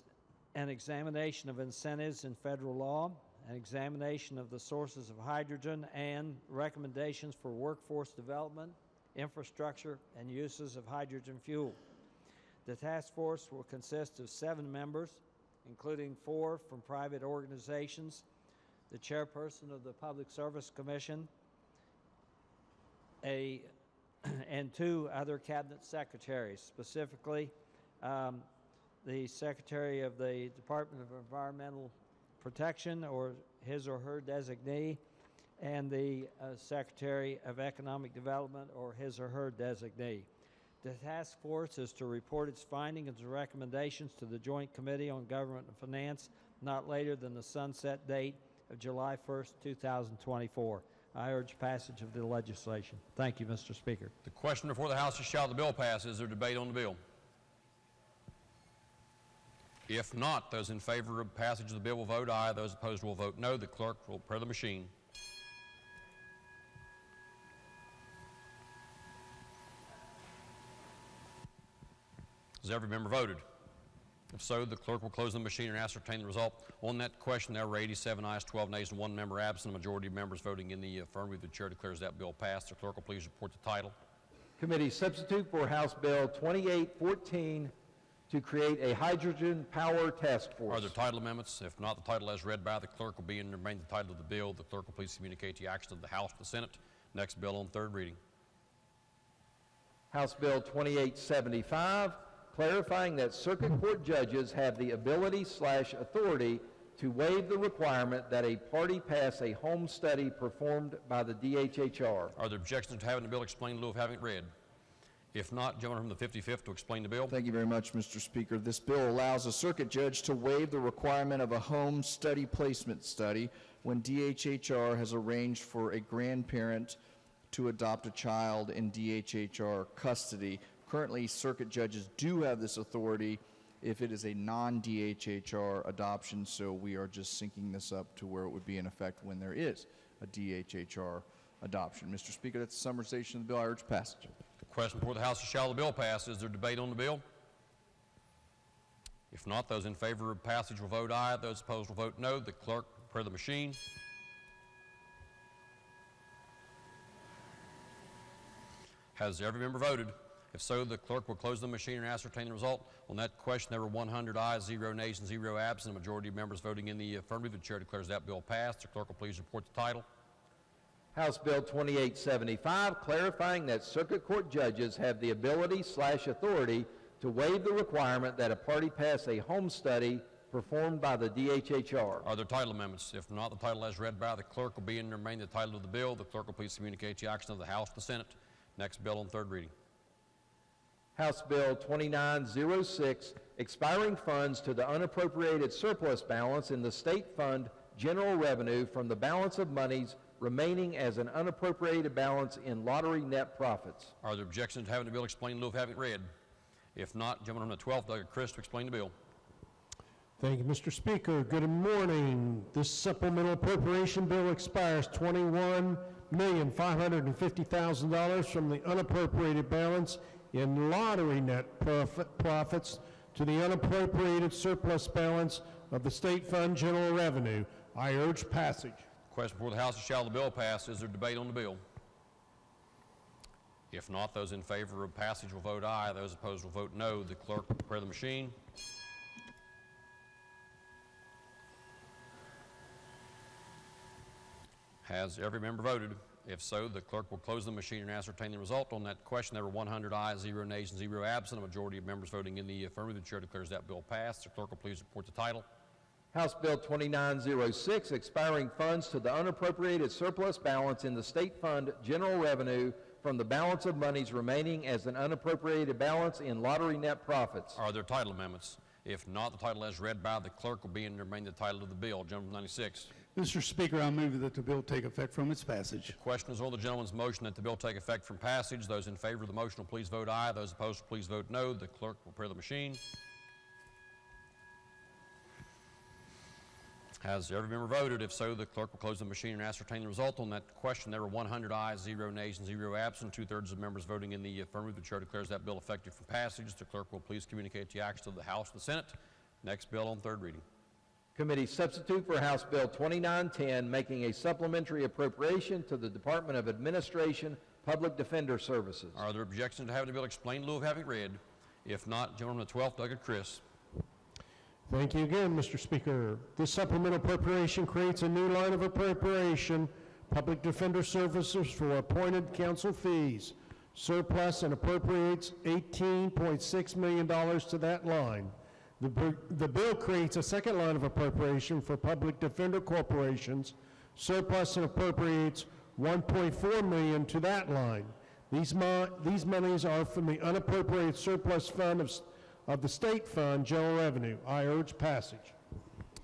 an examination of incentives in federal law, an examination of the sources of hydrogen, and recommendations for workforce development, infrastructure, and uses of hydrogen fuel. The task force will consist of 7 members, including 4 from private organizations, the chairperson of the Public Service Commission, and 2 other cabinet secretaries, specifically the Secretary of the Department of Environmental Protection or his or her designee, and the Secretary of Economic Development or his or her designee. The task force is to report its findings and recommendations to the Joint Committee on Government and Finance not later than the sunset date of July 1st, 2024. I urge passage of the legislation. Thank you, Mr. Speaker. The question before the House is, shall the bill pass? Is there debate on the bill? If not, those in favor of passage of the bill will vote aye. Those opposed will vote no. The clerk will prepare the machine. Has every member voted? If so, the clerk will close the machine and ascertain the result. On that question, there were 87 ayes, 12 nays, and 1 member absent. A majority of members voting in the affirmative. The chair declares that bill passed. The clerk will please report the title. Committee substitute for House Bill 2814 to create a hydrogen power task force. Are there title amendments? If not, the title as read by the clerk will be and remain the title of the bill. The clerk will please communicate the action of the House to the Senate. Next bill on third reading. House Bill 2875, clarifying that circuit court judges have the ability/authority to waive the requirement that a party pass a home study performed by the DHHR. Are there objections to having the bill explained in lieu of having it read? If not, gentleman from the 55th to explain the bill. Thank you very much, Mr. Speaker. This bill allows a circuit judge to waive the requirement of a home study placement study when DHHR has arranged for a grandparent to adopt a child in DHHR custody. Currently, circuit judges do have this authority if it is a non-DHHR adoption, so we are just syncing this up to where it would be in effect when there is a DHHR adoption. Mr. Speaker, that's a summarization of the bill. I urge passage. The question before the House is, shall the bill pass? Is there debate on the bill? If not, those in favor of passage will vote aye. Those opposed will vote no. The clerk will prepare the machine. Has every member voted? If so, the clerk will close the machine and ascertain the result. On that question, there were 100 ayes, 0 nays, and 0 absent. A majority of members voting in the affirmative. The chair declares that bill passed. The clerk will please report the title. House Bill 2875, clarifying that circuit court judges have the ability/authority to waive the requirement that a party pass a home study performed by the DHHR. Are there title amendments? If not, the title as read by the clerk will be and remain the title of the bill. The clerk will please communicate the action of the House to the Senate. Next bill on third reading. House Bill 2906, expiring funds to the unappropriated surplus balance in the state fund general revenue from the balance of monies remaining as an unappropriated balance in lottery net profits. Are there objections to having the bill explained in lieu of having it read? If not, gentleman from the 12th, Doug Chris, to explain the bill. Thank you, Mr. Speaker. Good morning. This supplemental appropriation bill expires $21,550,000 from the unappropriated balance in lottery net profits to the unappropriated surplus balance of the state fund general revenue. I urge passage. Question before the House is, shall the bill pass? Is there debate on the bill? If not, those in favor of passage will vote aye. Those opposed will vote no. The clerk will prepare the machine. Has every member voted? If so, the clerk will close the machine and ascertain the result. On that question, there were 100 ayes, 0 nays, and 0 absent. A majority of members voting in the affirmative. The chair declares that bill passed. The clerk will please report the title. House Bill 2906, expiring funds to the unappropriated surplus balance in the state fund general revenue from the balance of monies remaining as an unappropriated balance in lottery net profits. Are there title amendments? If not, the title as read by the clerk will be and remain the title of the bill. Gentleman 96. Mr. Speaker, I move that the bill take effect from its passage. The question is on the gentleman's motion that the bill take effect from passage. Those in favor of the motion will please vote aye. Those opposed will please vote no. The clerk will prepare the machine. Has every member voted? If so, the clerk will close the machine and ascertain the result. On that question, there were 100 ayes, 0 nays, and 0 absent. 2/3 of members voting in the affirmative. The chair declares that bill effective for passage. The clerk will please communicate the action of the House and the Senate. Next bill on third reading. Committee substitute for House Bill 2910, making a supplementary appropriation to the Department of Administration Public Defender Services. Are there objections to having the bill explained in lieu of having it read? If not, gentleman from the 12th, Doug Chris. Thank you again, Mr. Speaker. This supplemental appropriation creates a new line of appropriation, Public Defender Services, for appointed counsel fees, surplus, and appropriates $18.6 million to that line. The bill creates a second line of appropriation for public defender corporations, surplus, and appropriates $1.4 million to that line. These monies are from the unappropriated surplus fund of the state fund, general revenue. I urge passage.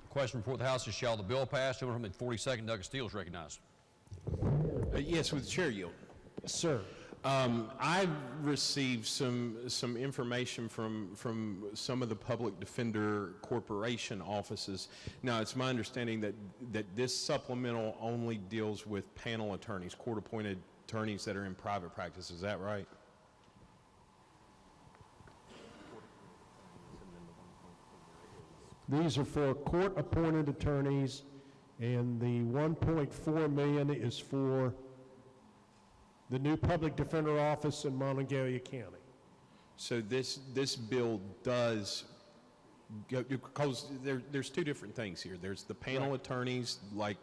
Question before the House is, shall the bill pass? Gentleman from the 42nd, Douglas Steele, is recognized. Yes, with the chair yield. Yes, sir. I've received some information from some of the Public Defender Corporation offices. Now, it's my understanding that this supplemental only deals with panel attorneys, court-appointed attorneys that are in private practice. Is that right? These are for court-appointed attorneys, and the $1.4 million is for the new public defender office in Monongalia County. So this bill does go, because there's two different things here. There's the panel attorneys, like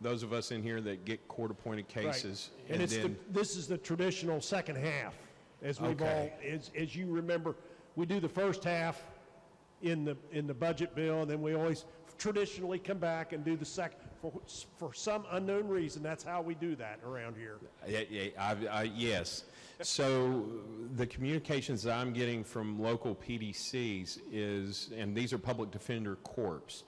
those of us in here that get court-appointed cases, right. And this is the traditional second half, as we've all, as you remember, we do the first half in the budget bill, and then we always traditionally come back and do the second. For some unknown reason, that's how we do that around here. Yes. So the communications that I'm getting from local PDCs is, and these are public defender corps,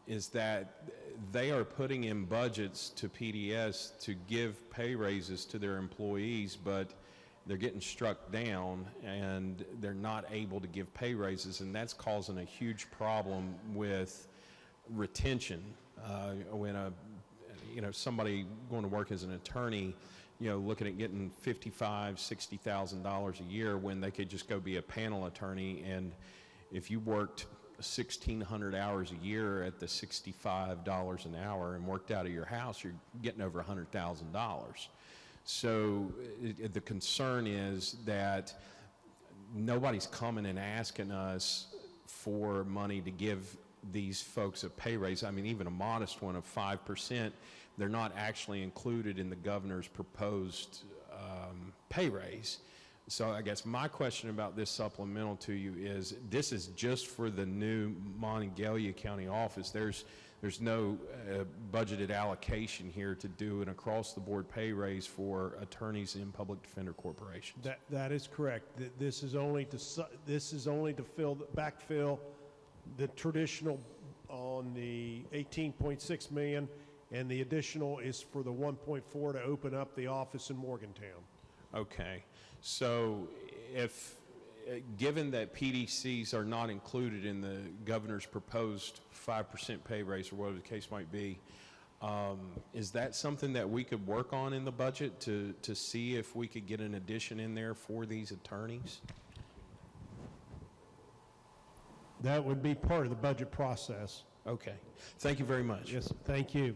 is that they are putting in budgets to PDS to give pay raises to their employees, but they're getting struck down and they're not able to give pay raises, and that's causing a huge problem with retention. When somebody going to work as an attorney, looking at getting $55,000, $60,000 a year when they could just go be a panel attorney, and if you worked 1,600 hours a year at the $65 an hour and worked out of your house, you're getting over $100,000. So the concern is that nobody's coming and asking us for money to give these folks a pay raise. I mean, even a modest one of 5%, they're not actually included in the governor's proposed pay raise. So I guess my question about this supplemental to you is, this is just for the new Monongalia County office. There's no budgeted allocation here to do an across-the-board pay raise for attorneys in public defender corporations. That is correct. This is only to backfill the traditional on the $18.6 million, and the additional is for the 1.4 to open up the office in Morgantown. Okay, so if given that PDCs are not included in the governor's proposed 5% pay raise, or whatever the case might be, is that something that we could work on in the budget to see if we could get an addition in there for these attorneys? That would be part of the budget process. Okay. Thank you very much. Yes, thank you.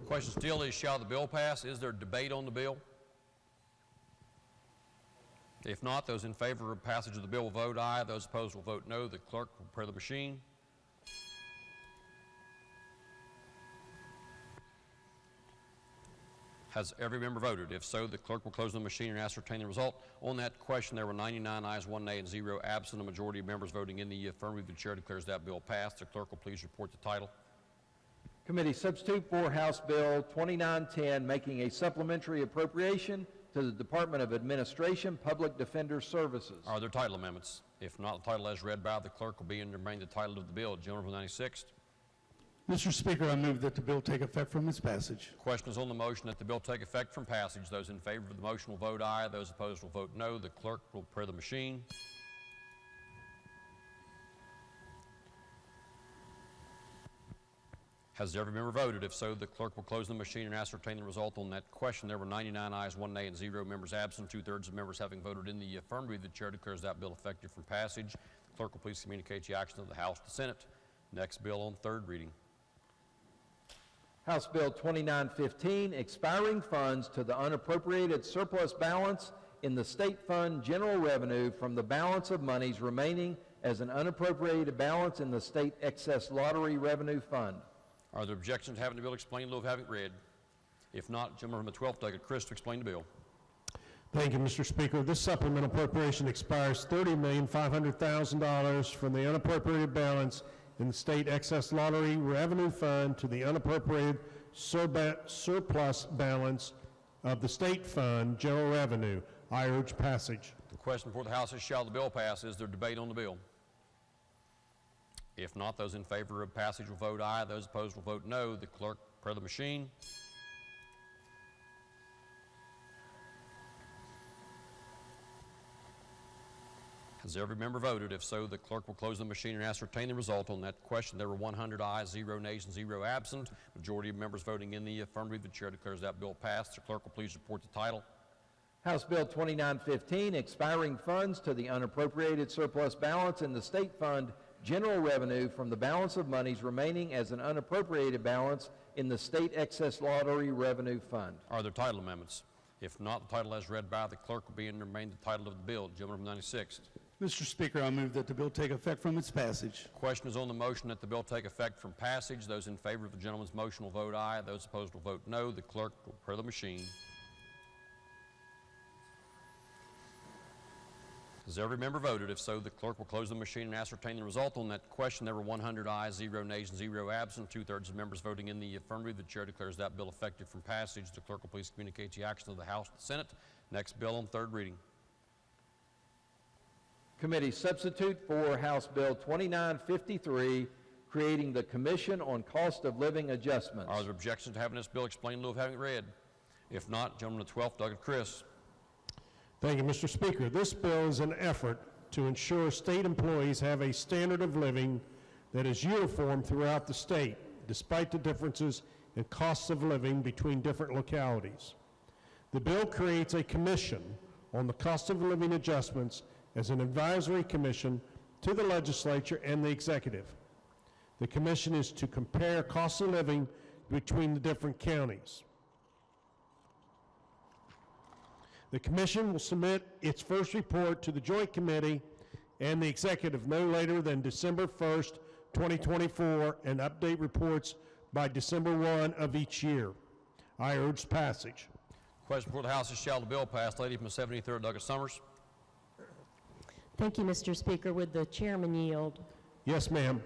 Question still is, shall the bill pass? Is there debate on the bill? If not, those in favor of passage of the bill will vote aye. Those opposed will vote no. The clerk will prepare the machine. Has every member voted? If so, the clerk will close the machine and ascertain the result. On that question, there were 99 ayes, 1 nay, and 0 absent. A majority of members voting in the affirmative. The chair declares that bill passed. The clerk will please report the title. Committee substitute for House Bill 2910, making a supplementary appropriation to the Department of Administration Public Defender Services. Are there title amendments? If not, the title as read by the clerk will be and remain the title of the bill. Gentleman from the 96th. Mr. Speaker, I move that the bill take effect from its passage. Question is on the motion that the bill take effect from passage. Those in favor of the motion will vote aye. Those opposed will vote no. The clerk will prepare the machine. Has every member voted? If so, the clerk will close the machine and ascertain the result on that question. There were 99 ayes, 1 nay, and 0 members absent. 2/3 of members having voted in the affirmative. The chair declares that bill effective from passage. The clerk will please communicate the action of the House to Senate. Next bill on third reading. House Bill 2915, expiring funds to the unappropriated surplus balance in the state fund general revenue from the balance of monies remaining as an unappropriated balance in the state excess lottery revenue fund. Are there objections to having the bill explained in lieu of having it read? If not, gentleman from the 12th, Delegate Chris to explain the bill. Thank you, Mr. Speaker. This supplemental appropriation expires $30,500,000 from the unappropriated balance in the state excess lottery revenue fund to the unappropriated surplus balance of the state fund general revenue. I urge passage. The question before the House is, shall the bill pass? Is there debate on the bill? If not, those in favor of passage will vote aye. Those opposed will vote no. The clerk, per the machine. Has every member voted? If so, the clerk will close the machine and ascertain the result. On that question, there were 100 ayes, 0 nays, and 0 absent. Majority of members voting in the affirmative. The chair declares that bill passed. The clerk will please report the title. House Bill 2915, expiring funds to the unappropriated surplus balance in the state fund general revenue from the balance of monies remaining as an unappropriated balance in the state excess lottery revenue fund. Are there title amendments? If not, the title as read by the clerk will be and remain the title of the bill. Gentleman from 96. Mr. Speaker, I move that the bill take effect from its passage. Question is on the motion that the bill take effect from passage. Those in favor of the gentleman's motion will vote aye. Those opposed will vote no. The clerk will per the machine. Has every member voted? If so, the clerk will close the machine and ascertain the result. On that question, there were 100 ayes, 0 nays, and 0 absent. 2/3 of members voting in the affirmative. The chair declares that bill effective from passage. The clerk will please communicate the action of the House and the Senate. Next bill on third reading. Committee substitute for House Bill 2953, creating the Commission on Cost of Living Adjustments. Are there objections to having this bill explained in lieu of having it read? If not, gentleman of the 12th, Doug and Chris. Thank you, Mr. Speaker. This bill is an effort to ensure state employees have a standard of living that is uniform throughout the state, despite the differences in costs of living between different localities. The bill creates a commission on the cost of living adjustments as an advisory commission to the legislature and the executive. The commission is to compare cost of living between the different counties. The commission will submit its first report to the Joint Committee and the executive no later than December 1st, 2024, and update reports by December 1 of each year. I urge passage. Question before the House is, shall the bill pass? Lady from the 73rd, Douglas Summers. Thank you, Mr. Speaker. Would the chairman yield? Yes, ma'am.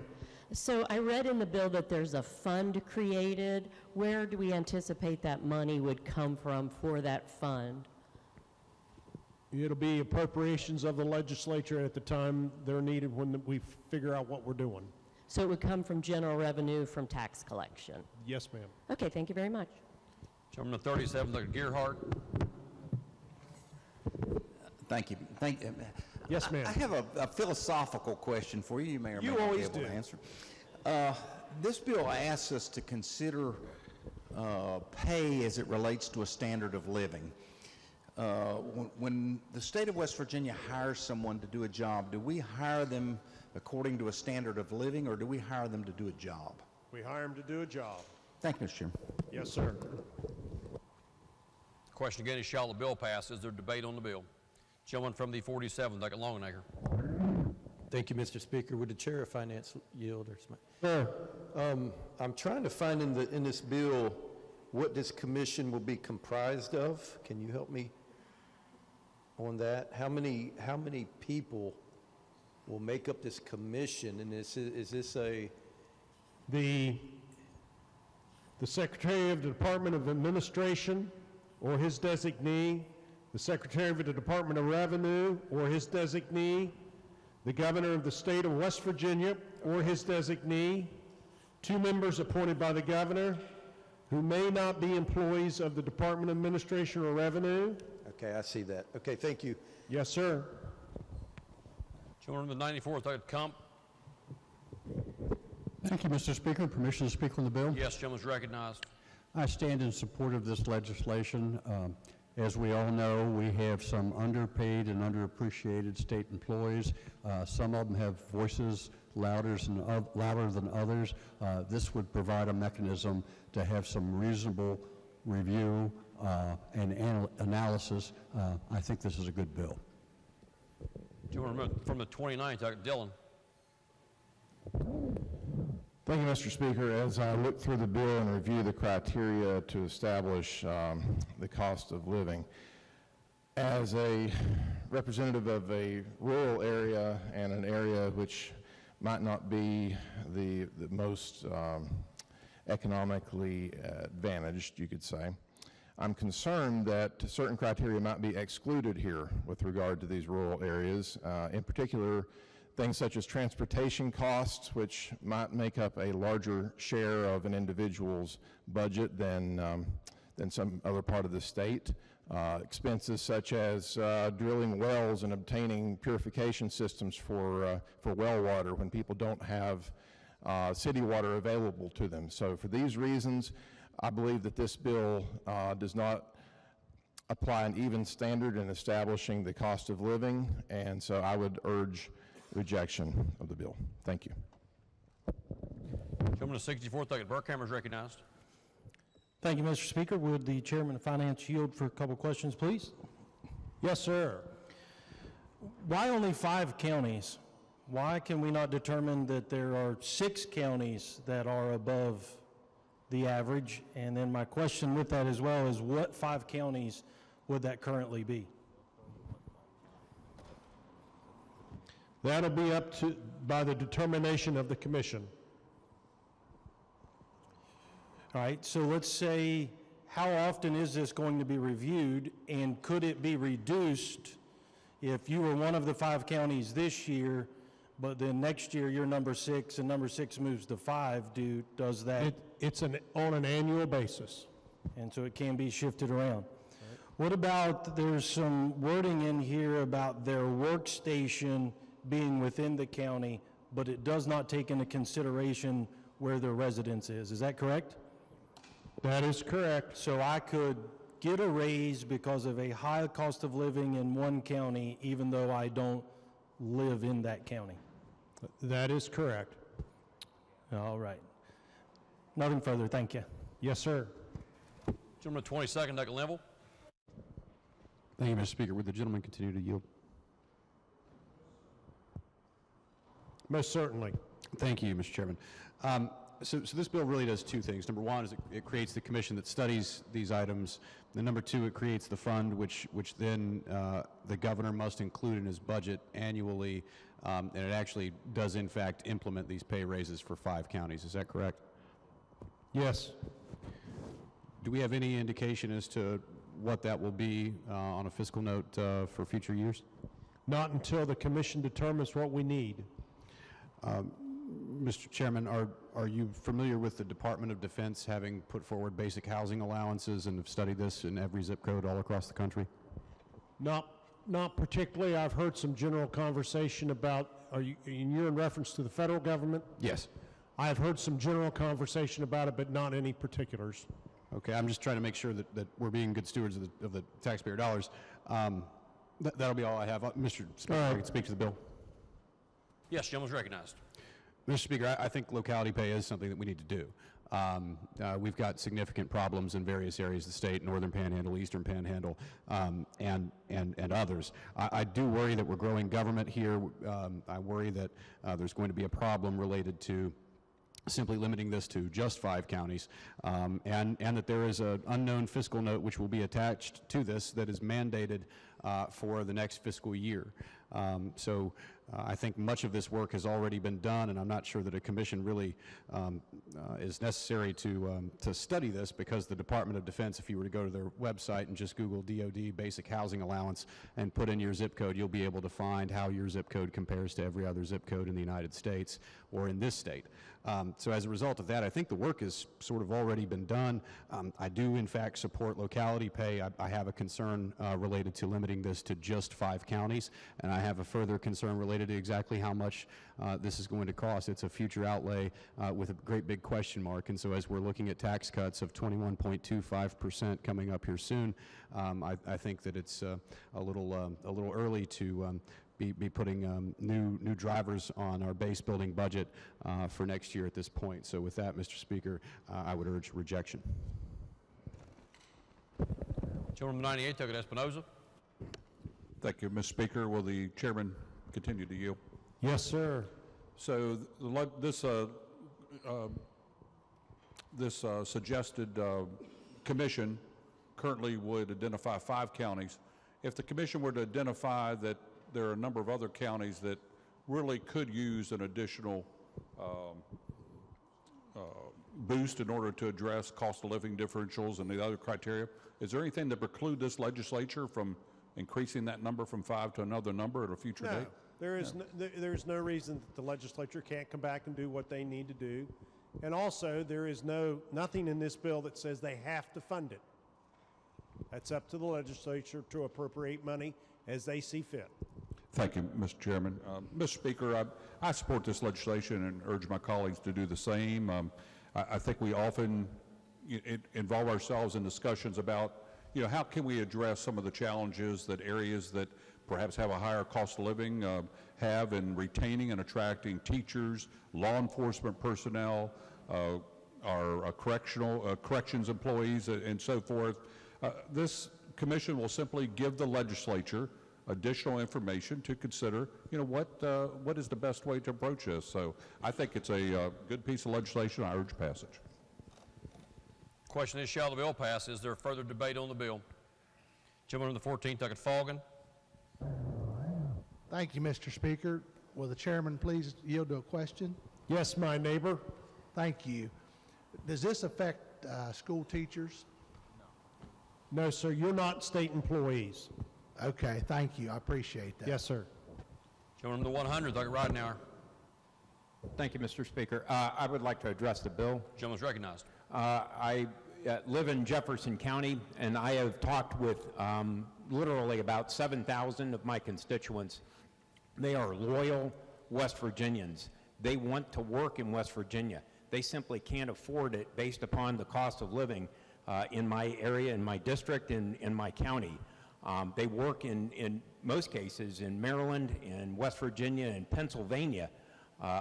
So I read in the bill that there's a fund created. Where do we anticipate that money would come from for that fund? It'll be appropriations of the legislature at the time they're needed when we figure out what we're doing. So it would come from general revenue from tax collection? Yes, ma'am. Okay, thank you very much. Gentleman of the 37th, Dr. Gearhart. Thank you. Yes, ma'am. I have a philosophical question for you. You may or may You not be always able do. to answer. This bill asks us to consider pay as it relates to a standard of living. When the state of West Virginia hires someone to do a job, do we hire them according to a standard of living, or do we hire them to do a job? We hire them to do a job. Thank you, Mr. Chairman. Yes, sir. Question again is, shall the bill pass? Is there debate on the bill? Gentleman from the 47th, Doug Longacre. Thank you, Mr. Speaker. Would the chair of finance yield? Or Sure. I'm trying to find in this bill what this commission will be comprised of. Can you help me on that? How many people will make up this commission? And is this The Secretary of the Department of Administration or his designee, the Secretary of the Department of Revenue or his designee, the Governor of the State of West Virginia or his designee, 2 members appointed by the Governor who may not be employees of the Department of Administration or Revenue? Okay, I see that. Okay, thank you. Yes, sir. Gentleman from the 94th, Doug Kump. Thank you, Mr. Speaker. Permission to speak on the bill? Yes, gentleman's recognized. I stand in support of this legislation. As we all know, we have some underpaid and underappreciated state employees. Some of them have voices louder than others. This would provide a mechanism to have some reasonable review and analysis. I think this is a good bill. Gentleman from the 29th, Doug Dillon. Thank you, Mr. Speaker. As I look through the bill and review the criteria to establish the cost of living, as a representative of a rural area and an area which might not be the most economically advantaged, you could say, I'm concerned that certain criteria might be excluded here with regard to these rural areas, in particular things such as transportation costs, which might make up a larger share of an individual's budget than some other part of the state. Expenses such as drilling wells and obtaining purification systems for well water when people don't have city water available to them. So for these reasons, I believe that this bill does not apply an even standard in establishing the cost of living, and so I would urge rejection of the bill. Thank you. Gentleman of 64th, Douglas Burkhammer is recognized. Thank you, Mr. Speaker. Would the Chairman of Finance yield for a couple questions, please? Yes, sir. Why only 5 counties? Why can we not determine that there are 6 counties that are above the average? And then my question with that as well is, what 5 counties would that currently be? That'll be up to by the determination of the commission. All right, so let's say, how often is this going to be reviewed, and could it be reduced if you were one of the 5 counties this year, but then next year you're number 6 and number 6 moves to 5? Does that? It's on an annual basis. And so it can be shifted around. Right. What about, there's some wording in here about their workstation being within the county, but it does not take into consideration where their residence is. Is that correct? That is correct. So I could get a raise because of a high cost of living in one county, even though I don't live in that county. That is correct. All right. Nothing further. Thank you. Yes, sir. Gentleman 22nd, Douglas Linville. Thank you, Mr. Speaker. Would the gentleman continue to yield? Most certainly. Thank you, Mr. Chairman. So this bill really does 2 things. Number 1 is it creates the commission that studies these items. And number 2, it creates the fund, which then the governor must include in his budget annually, and it actually does in fact implement these pay raises for 5 counties. Is that correct? Yes. Do we have any indication as to what that will be on a fiscal note for future years? Not until the commission determines what we need. Mr. Chairman, are you familiar with the Department of Defense having put forward basic housing allowances and have studied this in every zip code all across the country? Not particularly. I've heard some general conversation about, you're in reference to the federal government? Yes. I've heard some general conversation about it, but not any particulars. Okay, I'm just trying to make sure that we're being good stewards of the taxpayer dollars. That'll be all I have. Mr. Speaker, I can speak to the bill. Yes, gentleman's recognized. Mr. Speaker, I think locality pay is something that we need to do. We've got significant problems in various areas of the state, Northern Panhandle, Eastern Panhandle, and others. I do worry that we're growing government here. I worry that there's going to be a problem related to simply limiting this to just 5 counties, and that there is an unknown fiscal note which will be attached to this that is mandated for the next fiscal year. So I think much of this work has already been done, and I'm not sure that a commission really is necessary to study this, because the Department of Defense, if you were to go to their website and just Google DOD Basic Housing Allowance and put in your zip code, you'll be able to find how your zip code compares to every other zip code in the United States or in this state. So as a result of that, I think the work has sort of already been done. I do, in fact, support locality pay. I have a concern related to limiting this to just 5 counties, and I have a further concern related to exactly how much this is going to cost. It's a future outlay with a great big question mark, and so as we're looking at tax cuts of 21.25% coming up here soon, I think that it's a little early to be putting new drivers on our base building budget for next year at this point. So with that, Mr. Speaker, I would urge rejection. Gentleman 98, Douglas Espinoza. Thank you, Mr. Speaker. Will the chairman continue to yield? Yes, sir. So this suggested commission currently would identify 5 counties. If the commission were to identify that there are a number of other counties that really could use an additional boost in order to address cost of living differentials and the other criteria. Is there anything that preclude this legislature from increasing that number from 5 to another number at a future date? There's no reason that the legislature can't come back and do what they need to do. And also, there is nothing in this bill that says they have to fund it. That's up to the legislature to appropriate money as they see fit. Thank you, Mr. Chairman. Mr. Speaker, I support this legislation and urge my colleagues to do the same. I think we often involve ourselves in discussions about, how can we address some of the challenges that areas that perhaps have a higher cost of living have in retaining and attracting teachers, law enforcement personnel, our corrections employees, and so forth. This commission will simply give the legislature additional information to consider, what is the best way to approach this. So I think it's a good piece of legislation. I urge passage. Question is, shall the bill pass? Is there further debate on the bill? Gentleman on the 14th, Doug Foggin. Thank you, Mr. Speaker. Will the chairman please yield to a question? Yes, my neighbor. Thank you. Does this affect school teachers? No, sir, you're not state employees. Okay, thank you. I appreciate that. Yes, sir. Gentleman on the 100th, Doug Ridenhour. Thank you, Mr. Speaker. I would like to address the bill. Gentleman's recognized. I live in Jefferson County, and I have talked with literally about 7,000 of my constituents. They are loyal West Virginians. They want to work in West Virginia. They simply can't afford it based upon the cost of living in my area, in my district, in my county. They work in most cases in Maryland, in West Virginia, and Pennsylvania,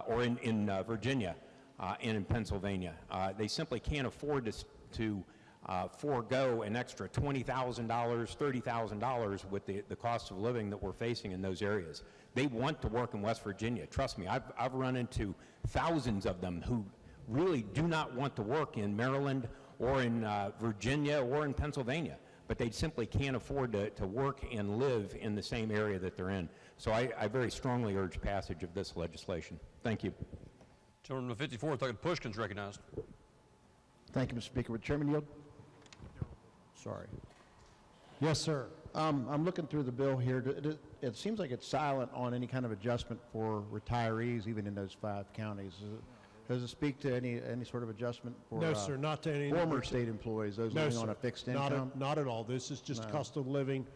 or in Virginia and in Pennsylvania. They simply can't afford to forego an extra $20,000, $30,000 with the cost of living that we're facing in those areas. They want to work in West Virginia. Trust me, I've run into thousands of them who really do not want to work in Maryland or in Virginia or in Pennsylvania, but they simply can't afford to work and live in the same area that they're in. So I very strongly urge passage of this legislation. Thank you. Gentleman on the 54th, Doug Pushkin's recognized. Thank you, Mr. Speaker. Would Chairman yield? Sorry. Yes, sir. I'm looking through the bill here. It seems like it's silent on any kind of adjustment for retirees, even in those 5 counties. Does it speak to any sort of adjustment for no, sir, not to any former state employees, those living on a fixed income? Not at all. This is just cost of living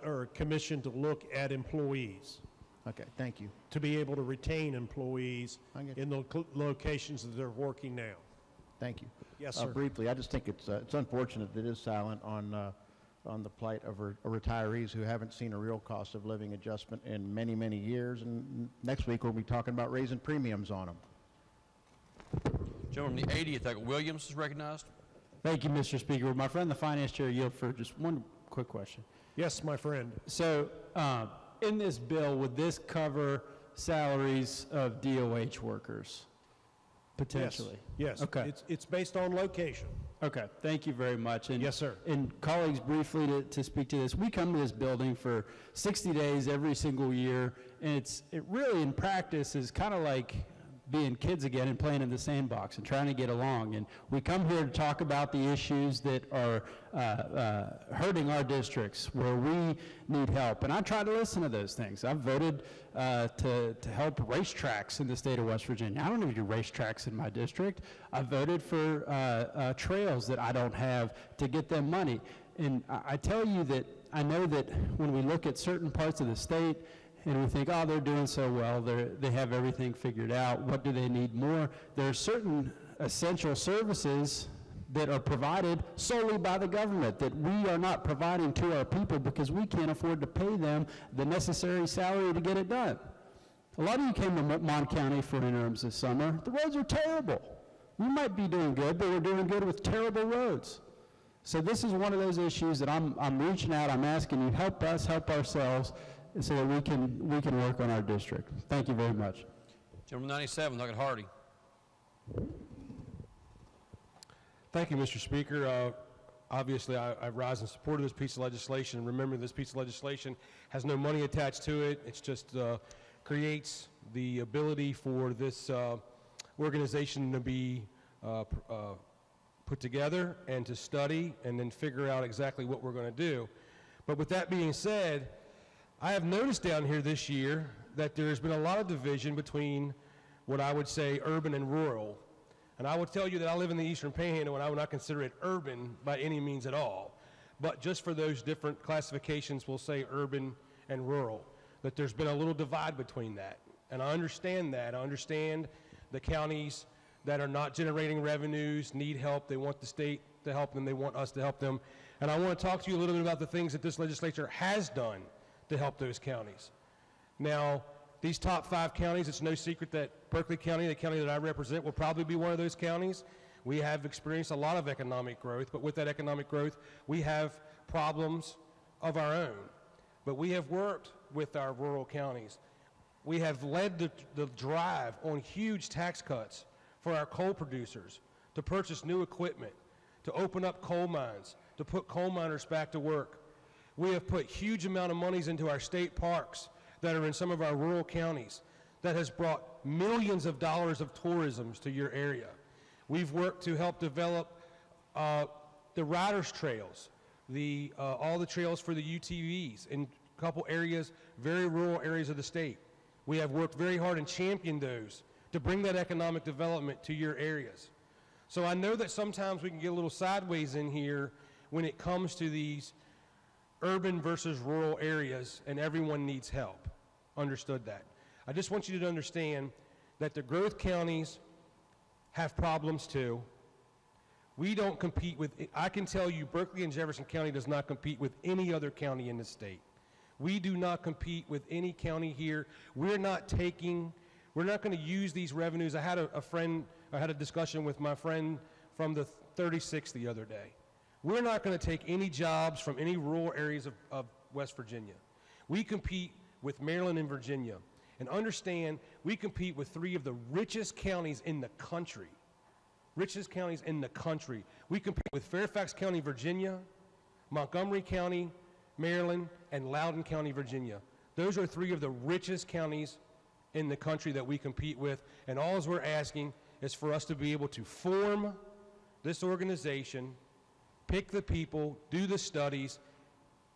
or a commission to look at employees. Okay, thank you. To be able to retain employees in the locations that they're working now. Thank you. Yes, sir. Briefly, I just think it's unfortunate that it is silent on the plight of retirees who haven't seen a real cost of living adjustment in many, many years. And next week we'll be talking about raising premiums on them. Gentleman on the 80th, Doug Williams is recognized. Thank you, Mr. Speaker. Would my friend, the finance chair, yield for just one quick question? Yes, my friend. So, in this bill, would this cover salaries of DOH workers? Potentially. Yes. Okay. It's based on location. Okay. Thank you very much. And, yes, sir. And colleagues, briefly to speak to this, we come to this building for 60 days every single year, and it really, in practice, is kind of like being kids again and playing in the sandbox and trying to get along. And we come here to talk about the issues that are hurting our districts, where we need help. And I try to listen to those things. I've voted to help racetracks in the state of West Virginia. I don't even do racetracks in my district. I voted for trails that I don't have to get them money. And I tell you that I know that when we look at certain parts of the state, and we think, oh, they're doing so well, they have everything figured out, what do they need more? There are certain essential services that are provided solely by the government that we are not providing to our people because we can't afford to pay them the necessary salary to get it done. A lot of you came to Mon County for interims this summer. The roads are terrible. We might be doing good, but we're doing good with terrible roads. So this is one of those issues that I'm reaching out, I'm asking you, help us, help ourselves, so that we can work on our district. Thank you very much. Gentleman 97, Doug Hardy. Thank you, Mr. Speaker. Obviously, I rise in support of this piece of legislation. Remember, this piece of legislation has no money attached to it. It just creates the ability for this organization to be put together and to study and then figure out exactly what we're going to do. But with that being said, I have noticed down here this year that there's been a lot of division between what I would say urban and rural. And I would tell you that I live in the Eastern Panhandle and I would not consider it urban by any means at all. But just for those different classifications, we'll say urban and rural, that there's been a little divide between that. And I understand that. I understand the counties that are not generating revenues need help. They want the state to help them. They want us to help them. And I want to talk to you a little bit about the things that this legislature has done to help those counties. Now, these top 5 counties, it's no secret that Berkeley County, the county that I represent, will probably be one of those counties. We have experienced a lot of economic growth, but with that economic growth, we have problems of our own. But we have worked with our rural counties. We have led the drive on huge tax cuts for our coal producers to purchase new equipment, to open up coal mines, to put coal miners back to work. We have put huge amount of monies into our state parks that are in some of our rural counties that has brought millions of dollars of tourism to your area. We've worked to help develop the riders trails, all the trails for the UTVs in a couple areas, very rural areas of the state. We have worked very hard and championed those to bring that economic development to your areas. So I know that sometimes we can get a little sideways in here when it comes to these urban versus rural areas, and everyone needs help. Understood that. I just want you to understand that the growth counties have problems too. We don't compete with, I can tell you Berkeley and Jefferson County does not compete with any other county in the state. We do not compete with any county here. We're not going to use these revenues. I had a discussion with my friend from the 36th the other day. We're not going to take any jobs from any rural areas of West Virginia. We compete with Maryland and Virginia. And understand, we compete with 3 of the richest counties in the country. Richest counties in the country. We compete with Fairfax County, Virginia, Montgomery County, Maryland, and Loudoun County, Virginia. Those are 3 of the richest counties in the country that we compete with. And all we're asking is for us to be able to form this organization, pick the people, do the studies.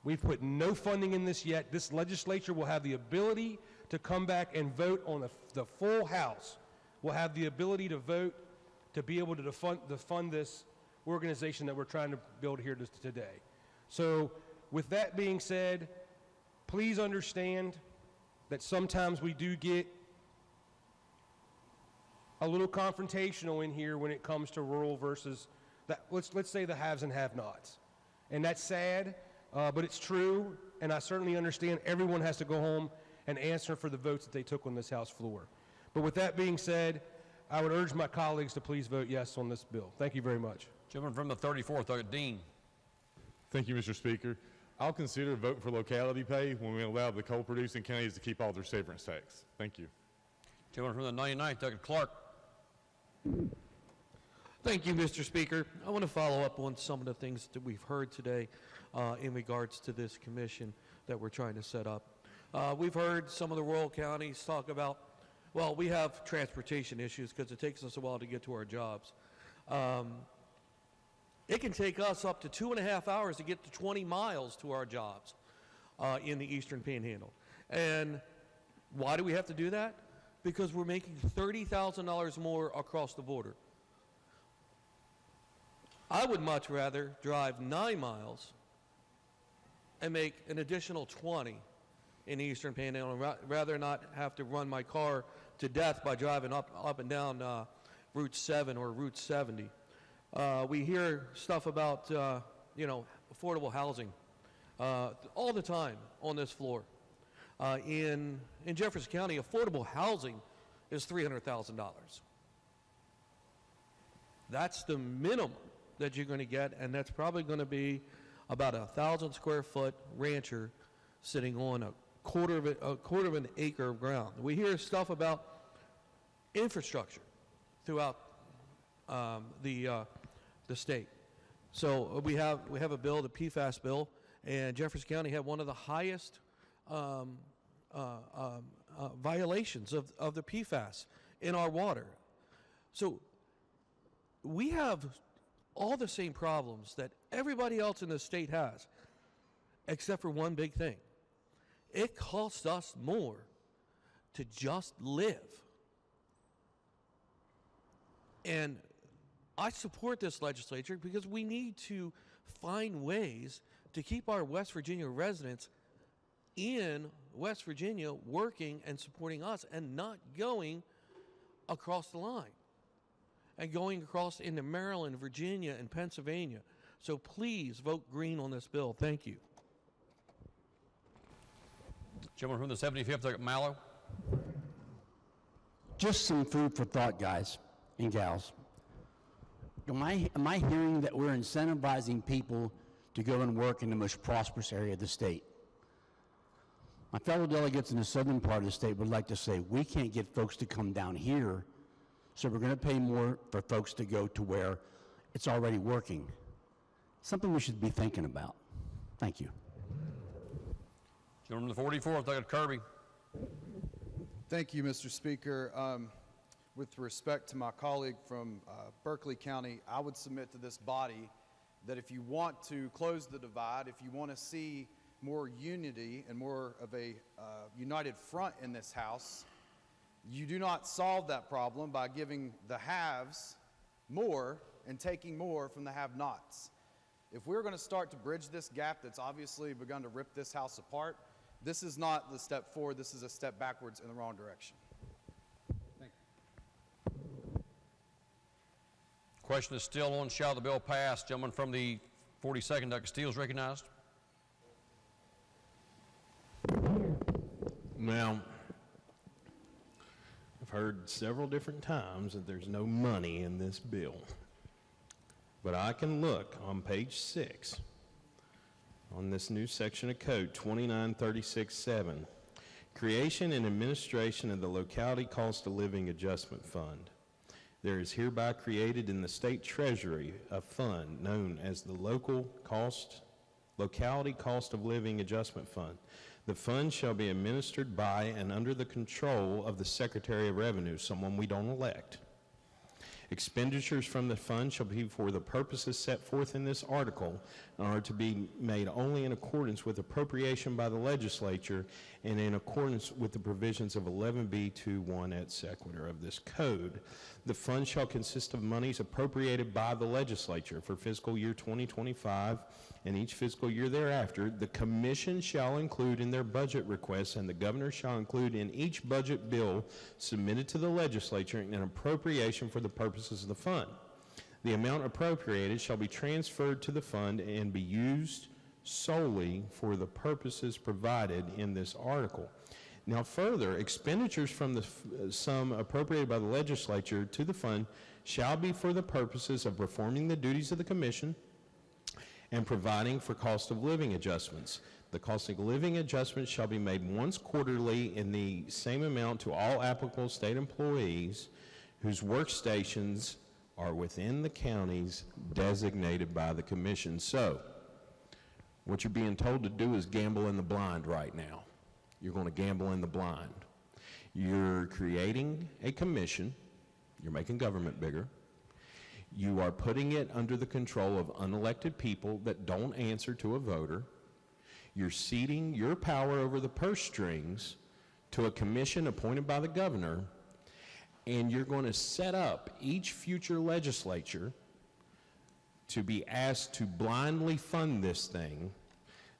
We've put no funding in this yet. This legislature will have the ability to come back and vote on the full House. Will have the ability to vote to be able to fund this organization that we're trying to build here today. So with that being said, please understand that sometimes we do get a little confrontational in here when it comes to rural versus, let's say the haves and have-nots. And that's sad, but it's true, and I certainly understand everyone has to go home and answer for the votes that they took on this House floor. But with that being said, I would urge my colleagues to please vote yes on this bill. Thank you very much. Gentleman from the 34th, Dean. Thank you, Mr. Speaker. I'll consider voting for locality pay when we allow the coal-producing counties to keep all their severance tax. Thank you. Gentleman from the 99th, Doug Clark. Thank you, Mr. Speaker. I want to follow up on some of the things that we've heard today in regards to this commission that we're trying to set up. We've heard some of the rural counties talk about, well, we have transportation issues because it takes us a while to get to our jobs. It can take us up to 2.5 hours to get to 20 miles to our jobs in the Eastern Panhandle. And why do we have to do that? Because we're making $30,000 more across the border. I would much rather drive 9 miles and make an additional 20 in the Eastern Panhandle, rather not have to run my car to death by driving up and down Route 7 or Route 70. We hear stuff about, affordable housing all the time on this floor. In Jefferson County, affordable housing is $300,000. That's the minimum that you're going to get, and that's probably going to be about a 1,000 square foot rancher sitting on a quarter of an acre of ground. We hear stuff about infrastructure throughout the state. So we have a bill, the PFAS bill, and Jefferson County had one of the highest violations of the PFAS in our water. So we have all the same problems that everybody else in the state has, except for one big thing. It costs us more to just live. And I support this legislature because we need to find ways to keep our West Virginia residents in West Virginia working and supporting us and not going across the line and going across into Maryland, Virginia, and Pennsylvania. So please vote green on this bill. Thank you. Gentleman from the 75th, Mallow. Just some food for thought, guys and gals. Am I hearing that we're incentivizing people to go and work in the most prosperous area of the state? My fellow delegates in the southern part of the state would like to say, we can't get folks to come down here, so we're going to pay more for folks to go to where it's already working. Something we should be thinking about. Thank you. Gentleman from the 44th, Dr. Kirby. Thank you, Mr. Speaker. With respect to my colleague from Berkeley County, I would submit to this body that if you want to close the divide, if you want to see more unity and more of a united front in this House, you do not solve that problem by giving the haves more and taking more from the have-nots. If we're going to start to bridge this gap that's obviously begun to rip this House apart, this is not the step forward, this is a step backwards in the wrong direction. Thank you. Question is still on. Shall the bill pass? Gentleman from the 42nd, Dr. Steele, is recognized. Now, I've heard several different times that there's no money in this bill. But I can look on page 6 on this new section of code 2936-7, creation and administration of the Locality Cost of Living Adjustment Fund. There is hereby created in the state treasury a fund known as the Locality Cost of Living Adjustment Fund. The fund shall be administered by and under the control of the Secretary of Revenue, someone we don't elect. Expenditures from the fund shall be for the purposes set forth in this article and are to be made only in accordance with appropriation by the legislature and in accordance with the provisions of 11B21 et sequitur of this code. The fund shall consist of monies appropriated by the legislature for fiscal year 2025 and each fiscal year thereafter. The commission shall include in their budget requests and the governor shall include in each budget bill submitted to the legislature an appropriation for the purposes of the fund. The amount appropriated shall be transferred to the fund and be used solely for the purposes provided in this article. Now further, expenditures from the sum appropriated by the legislature to the fund shall be for the purposes of performing the duties of the commission and providing for cost of living adjustments. The cost of living adjustments shall be made once quarterly in the same amount to all applicable state employees whose workstations are within the counties designated by the commission. So, what you're being told to do is gamble in the blind right now. You're going to gamble in the blind. You're creating a commission. You're making government bigger. You are putting it under the control of unelected people that don't answer to a voter. You're ceding your power over the purse strings to a commission appointed by the governor, and you're going to set up each future legislature to be asked to blindly fund this thing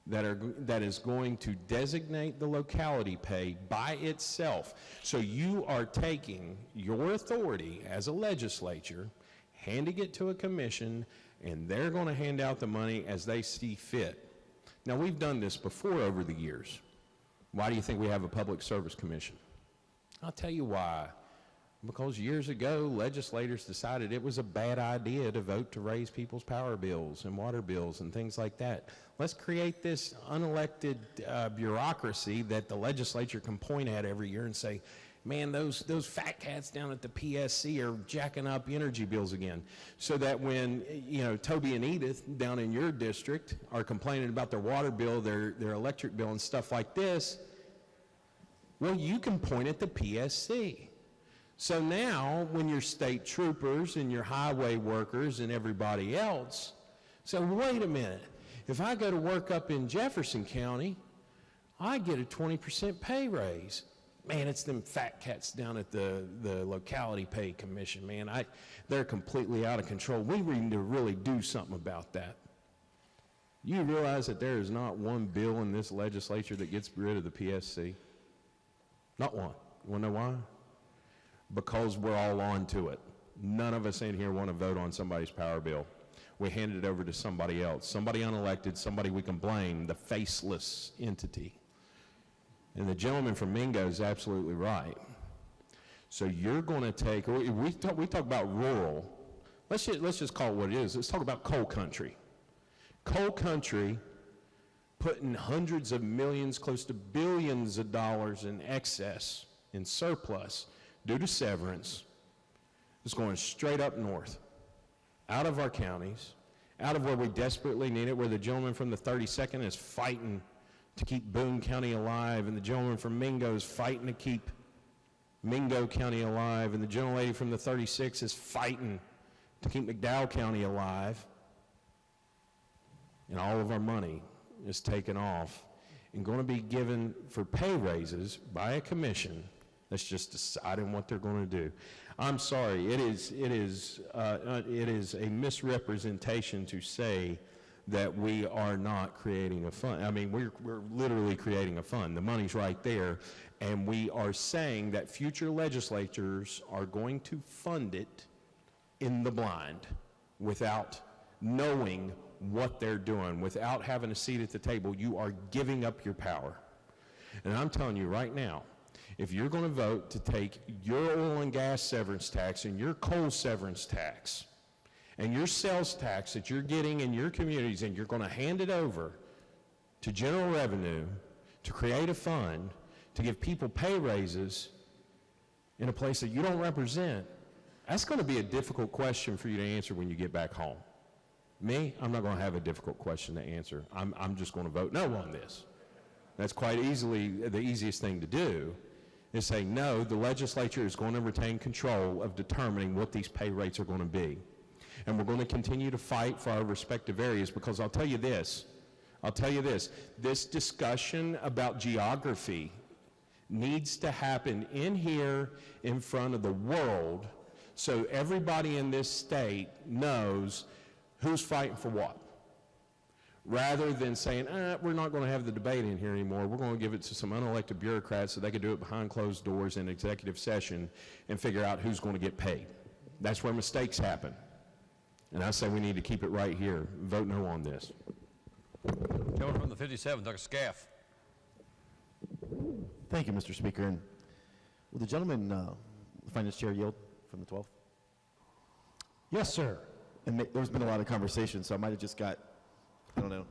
that is going to designate the locality pay by itself. So you are taking your authority as a legislature, handing it to a commission, and they're going to hand out the money as they see fit. Now, we've done this before over the years. Why do you think we have a public service commission? I'll tell you why. Because years ago, legislators decided it was a bad idea to vote to raise people's power bills and water bills and things like that. Let's create this unelected bureaucracy that the legislature can point at every year and say, man, those fat cats down at the PSC are jacking up energy bills again. So that when, Toby and Edith down in your district are complaining about their water bill, their electric bill and stuff like this, well, you can point at the PSC. So now, when your state troopers and your highway workers and everybody else say, wait a minute, if I go to work up in Jefferson County, I get a 20% pay raise. Man, it's them fat cats down at the Locality Pay Commission, man. They're completely out of control. We need to really do something about that. You realize that there is not one bill in this legislature that gets rid of the PSC? Not one. You want to know why? Because we're all on to it. None of us in here want to vote on somebody's power bill. We hand it over to somebody else, somebody unelected, somebody we can blame, the faceless entity. And the gentleman from Mingo is absolutely right. So you're going to take, we talk about rural. Let's just call it what it is. Let's talk about coal country. Coal country putting hundreds of millions, close to billions of dollars in excess, in surplus, due to severance, is going straight up north, out of our counties, out of where we desperately need it, where the gentleman from the 32nd is fighting to keep Boone County alive, and the gentleman from Mingo is fighting to keep Mingo County alive, and the gentlelady from the 36 is fighting to keep McDowell County alive. And all of our money is taken off and going to be given for pay raises by a commission that's just deciding what they're going to do. I'm sorry, it is a misrepresentation to say that we are not creating a fund. I mean, we're literally creating a fund. The money's right there, and we are saying that future legislatures are going to fund it in the blind without knowing what they're doing, without having a seat at the table. You are giving up your power. And I'm telling you right now, if you're going to vote to take your oil and gas severance tax and your coal severance tax and your sales tax that you're getting in your communities, and you're going to hand it over to general revenue to create a fund to give people pay raises in a place that you don't represent, that's going to be a difficult question for you to answer when you get back home. Me, I'm not going to have a difficult question to answer. I'm just going to vote no on this. That's quite easily the easiest thing to do, is say, no, the legislature is going to retain control of determining what these pay rates are going to be. And we're going to continue to fight for our respective areas, because I'll tell you this, this discussion about geography needs to happen in here in front of the world, so everybody in this state knows who's fighting for what, rather than saying, we're not going to have the debate in here anymore. We're going to give it to some unelected bureaucrats so they can do it behind closed doors in executive session and figure out who's going to get paid. That's where mistakes happen. And I say we need to keep it right here. Vote no on this. Gentleman from the 57th, Dr. Scaff. Thank you, Mr. Speaker. And will the gentleman, the Finance Chair, yield from the 12th? Yes, sir. And there's been a lot of conversation, so I might have just got, I don't know,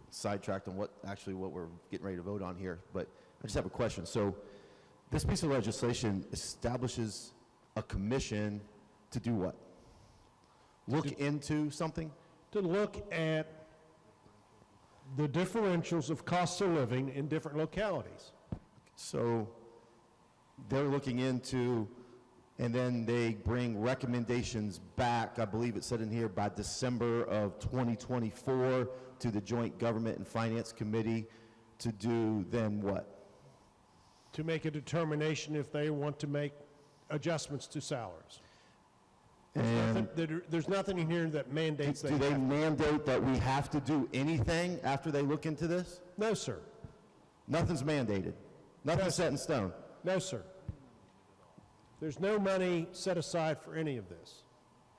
sidetracked on what we're getting ready to vote on here. But I just have a question. So this piece of legislation establishes a commission to do what? Look into something? To look at the differentials of cost of living in different localities. So they're looking into, and then they bring recommendations back, I believe it said in here, by December of 2024 to the Joint Government and Finance Committee to do then what? To make a determination if they want to make adjustments to salaries. There's nothing in here that mandates do they mandate that we have to do anything after they look into this? No, sir. Nothing's mandated. Nothing's set in stone. No, sir. There's no money set aside for any of this.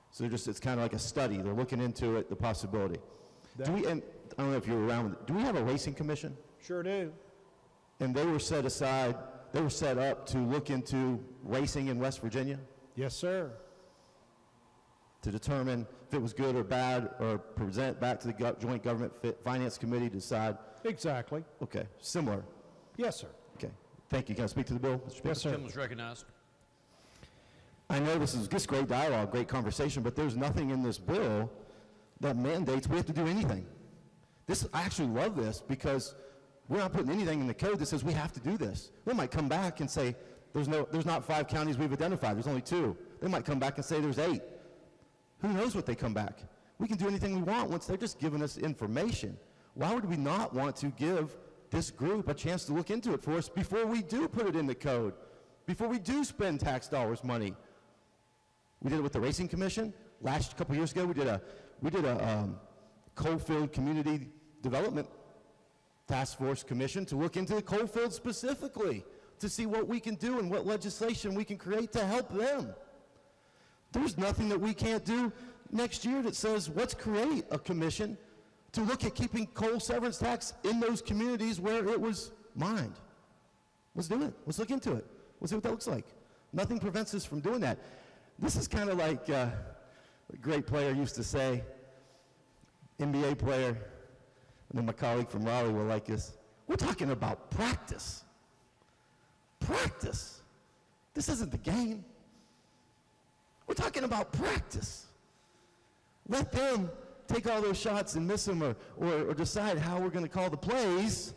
So it's kind of like a study. They're looking into it, the possibility. And I don't know if you were around, do we have a racing commission? Sure do. And they were set up to look into racing in West Virginia? Yes, sir. To determine if it was good or bad, or present back to the Joint Government Finance Committee to decide? Exactly. Okay, similar? Yes, sir. Okay, thank you. Can I speak to the bill, Mr. Speaker? Yes, sir. Gentleman is recognized. I know this is just great dialogue, great conversation, but there's nothing in this bill that mandates we have to do anything. I actually love this, because we're not putting anything in the code that says we have to do this. We might come back and say, There's not 5 counties we've identified. There's only 2. They might come back and say there's 8. Who knows what they come back? We can do anything we want once they're just giving us information. Why would we not want to give this group a chance to look into it for us before we do put it in the code, before we do spend tax dollars money? We did it with the Racing Commission. Couple years ago, we did a Coalfield Community Development Task Force Commission to look into the coalfield specifically to see what we can do and what legislation we can create to help them. There's nothing that we can't do next year that says, let's create a commission to look at keeping coal severance tax in those communities where it was mined. Let's do it. Let's look into it. Let's see what that looks like. Nothing prevents us from doing that. This is kind of like a great player used to say, NBA player, and then my colleague from Raleigh will like this. We're talking about practice. Practice. This isn't the game. We're talking about practice. Let them take all those shots and miss them or decide how we're going to call the plays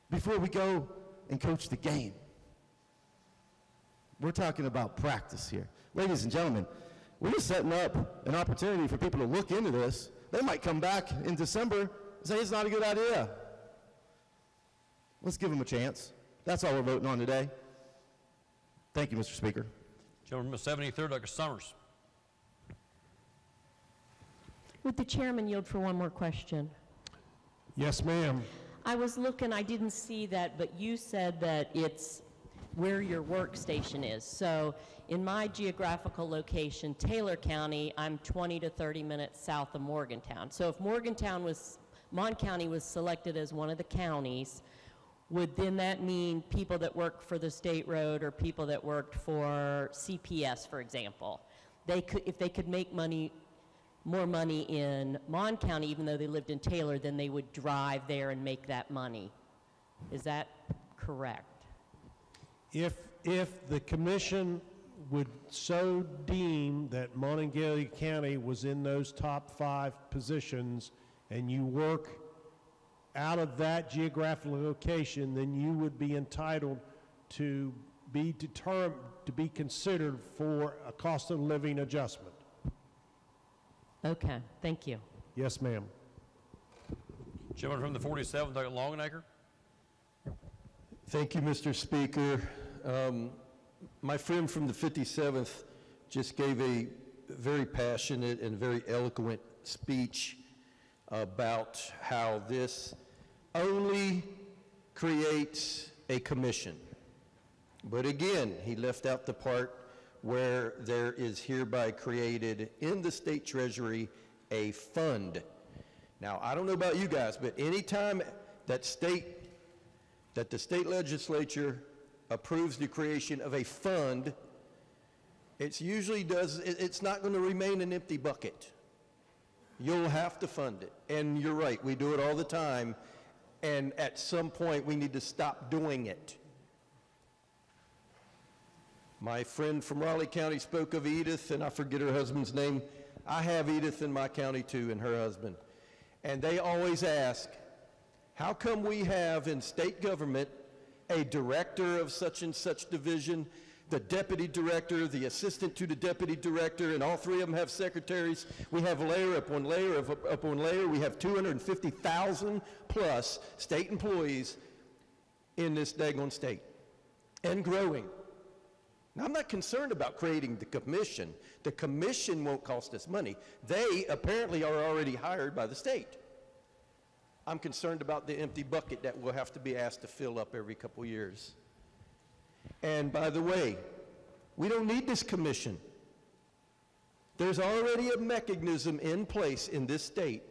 before we go and coach the game. We're talking about practice here. Ladies and gentlemen, we're just setting up an opportunity for people to look into this. They might come back in December and say it's not a good idea. Let's give them a chance. That's all we're voting on today. Thank you, Mr. Speaker. Gentleman from 73rd, Dr. Summers. Would the chairman yield for one more question? Yes, ma'am. I was looking, I didn't see that, but you said that it's where your workstation is. So in my geographical location, Taylor County, I'm 20 to 30 minutes south of Morgantown. So if Mon County was selected as one of the counties, would then that mean people that work for the state road or people that worked for CPS, for example, if they could make more money in Mon County, even though they lived in Taylor, then they would drive there and make that money? Is that correct? If the commission would so deem that Monongalia County was in those top 5 positions and you work out of that geographical location, then you would be entitled to be considered for a cost of living adjustment. Okay, thank you. Yes, ma'am. Gentleman from the 47th, Dr. Longenecker. Thank you, Mr. Speaker. My friend from the 57th just gave a very passionate and very eloquent speech about how this only creates a commission. But again, he left out the part where there is hereby created in the state treasury a fund. Now, I don't know about you guys, but anytime that the state legislature approves the creation of a fund, it's not going to remain an empty bucket. You'll have to fund it. And you're right, we do it all the time, and at some point we need to stop doing it. My friend from Raleigh County spoke of Edith, and I forget her husband's name. I have Edith in my county too, and her husband. And they always ask, how come we have in state government a director of such and such division, the deputy director, the assistant to the deputy director, and all 3 of them have secretaries. We have layer upon layer upon layer. We have 250,000 plus state employees in this daggone state, and growing. Now, I'm not concerned about creating the commission. The commission won't cost us money. They apparently are already hired by the state. I'm concerned about the empty bucket that we'll have to be asked to fill up every couple years. And by the way, we don't need this commission. There's already a mechanism in place in this state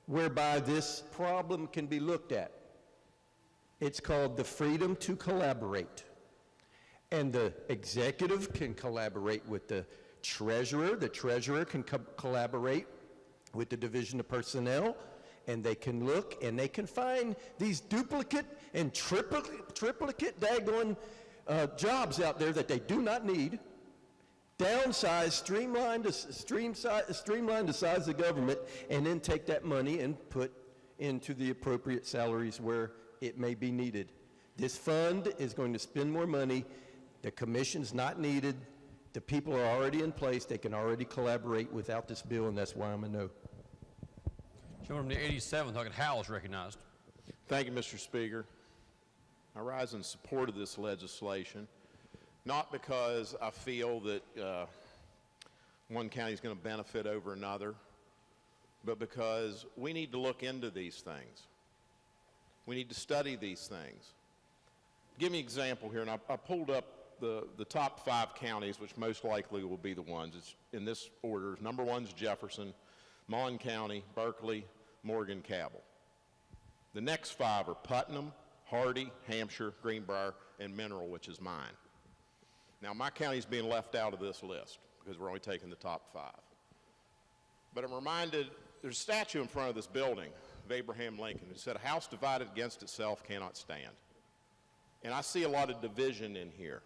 whereby this problem can be looked at. It's called the freedom to collaborate. And the executive can collaborate with the treasurer. The treasurer can collaborate with the division of personnel. And they can look and they can find these duplicate and triplicate daggone jobs out there that they do not need, downsize, streamline the size of government, and then take that money and put into the appropriate salaries where it may be needed. This fund is going to spend more money. The commission's not needed. The people are already in place. They can already collaborate without this bill, and that's why I'm a no. Gentleman from the 87th, Huckett Howell is recognized. Thank you, Mr. Speaker. I rise in support of this legislation, not because I feel that one county is going to benefit over another, but because we need to look into these things. We need to study these things. Give me an example here, and I pulled up the top 5 counties, which most likely will be the ones. It's in this order. Number 1 is Jefferson, Mon County, Berkeley, Morgan, Cabell. The next 5 are Putnam, Hardy, Hampshire, Greenbrier, and Mineral, which is mine. Now, my county is being left out of this list because we're only taking the top 5. But I'm reminded, there's a statue in front of this building of Abraham Lincoln who said, "A house divided against itself cannot stand." And I see a lot of division in here.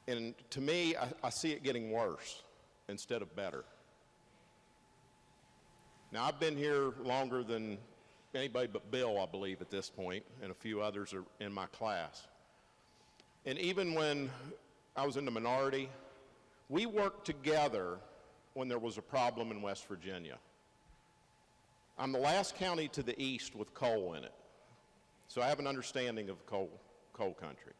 And to me, I see it getting worse instead of better. Now, I've been here longer than anybody but Bill, I believe, at this point, and a few others are in my class. And even when I was in the minority, we worked together when there was a problem in West Virginia. I'm the last county to the east with coal in it, so I have an understanding of coal country.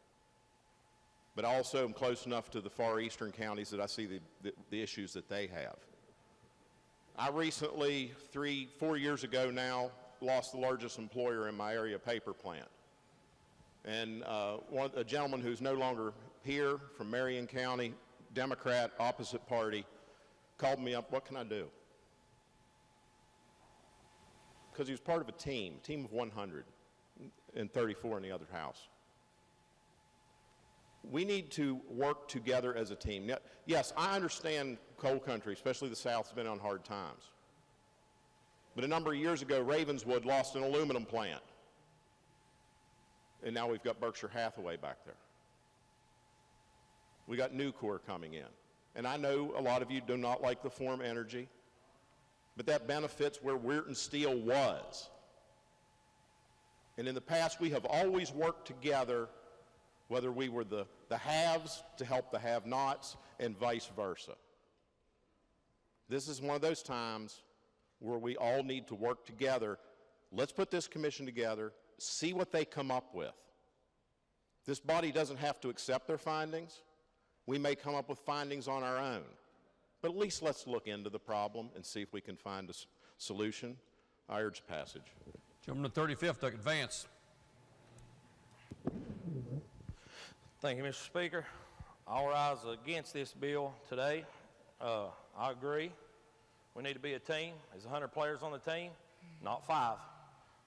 But I also am close enough to the far eastern counties that I see the issues that they have. I recently, 4 years ago now, lost the largest employer in my area, paper plant. And a gentleman who's no longer here from Marion County, Democrat, opposite party, called me up, "What can I do?" Because he was part of a team of 100 and 34 in the other house. We need to work together as a team. Now, yes, I understand coal country, especially the South's been on hard times. But a number of years ago, Ravenswood lost an aluminum plant. And now we've got Berkshire Hathaway back there. We got Nucor coming in. And I know a lot of you do not like the form energy, but that benefits where Weirton Steel was. And in the past, we have always worked together, whether we were the haves to help the have-nots and vice versa. This is one of those times where we all need to work together. Let's put this commission together, see what they come up with. This body doesn't have to accept their findings. We may come up with findings on our own. But at least let's look into the problem and see if we can find a solution. I urge passage. Gentleman to 35th, Duck Advance. Thank you, Mr. Speaker. I'll rise against this bill today. I agree. We need to be a team. There's 100 players on the team, not 5.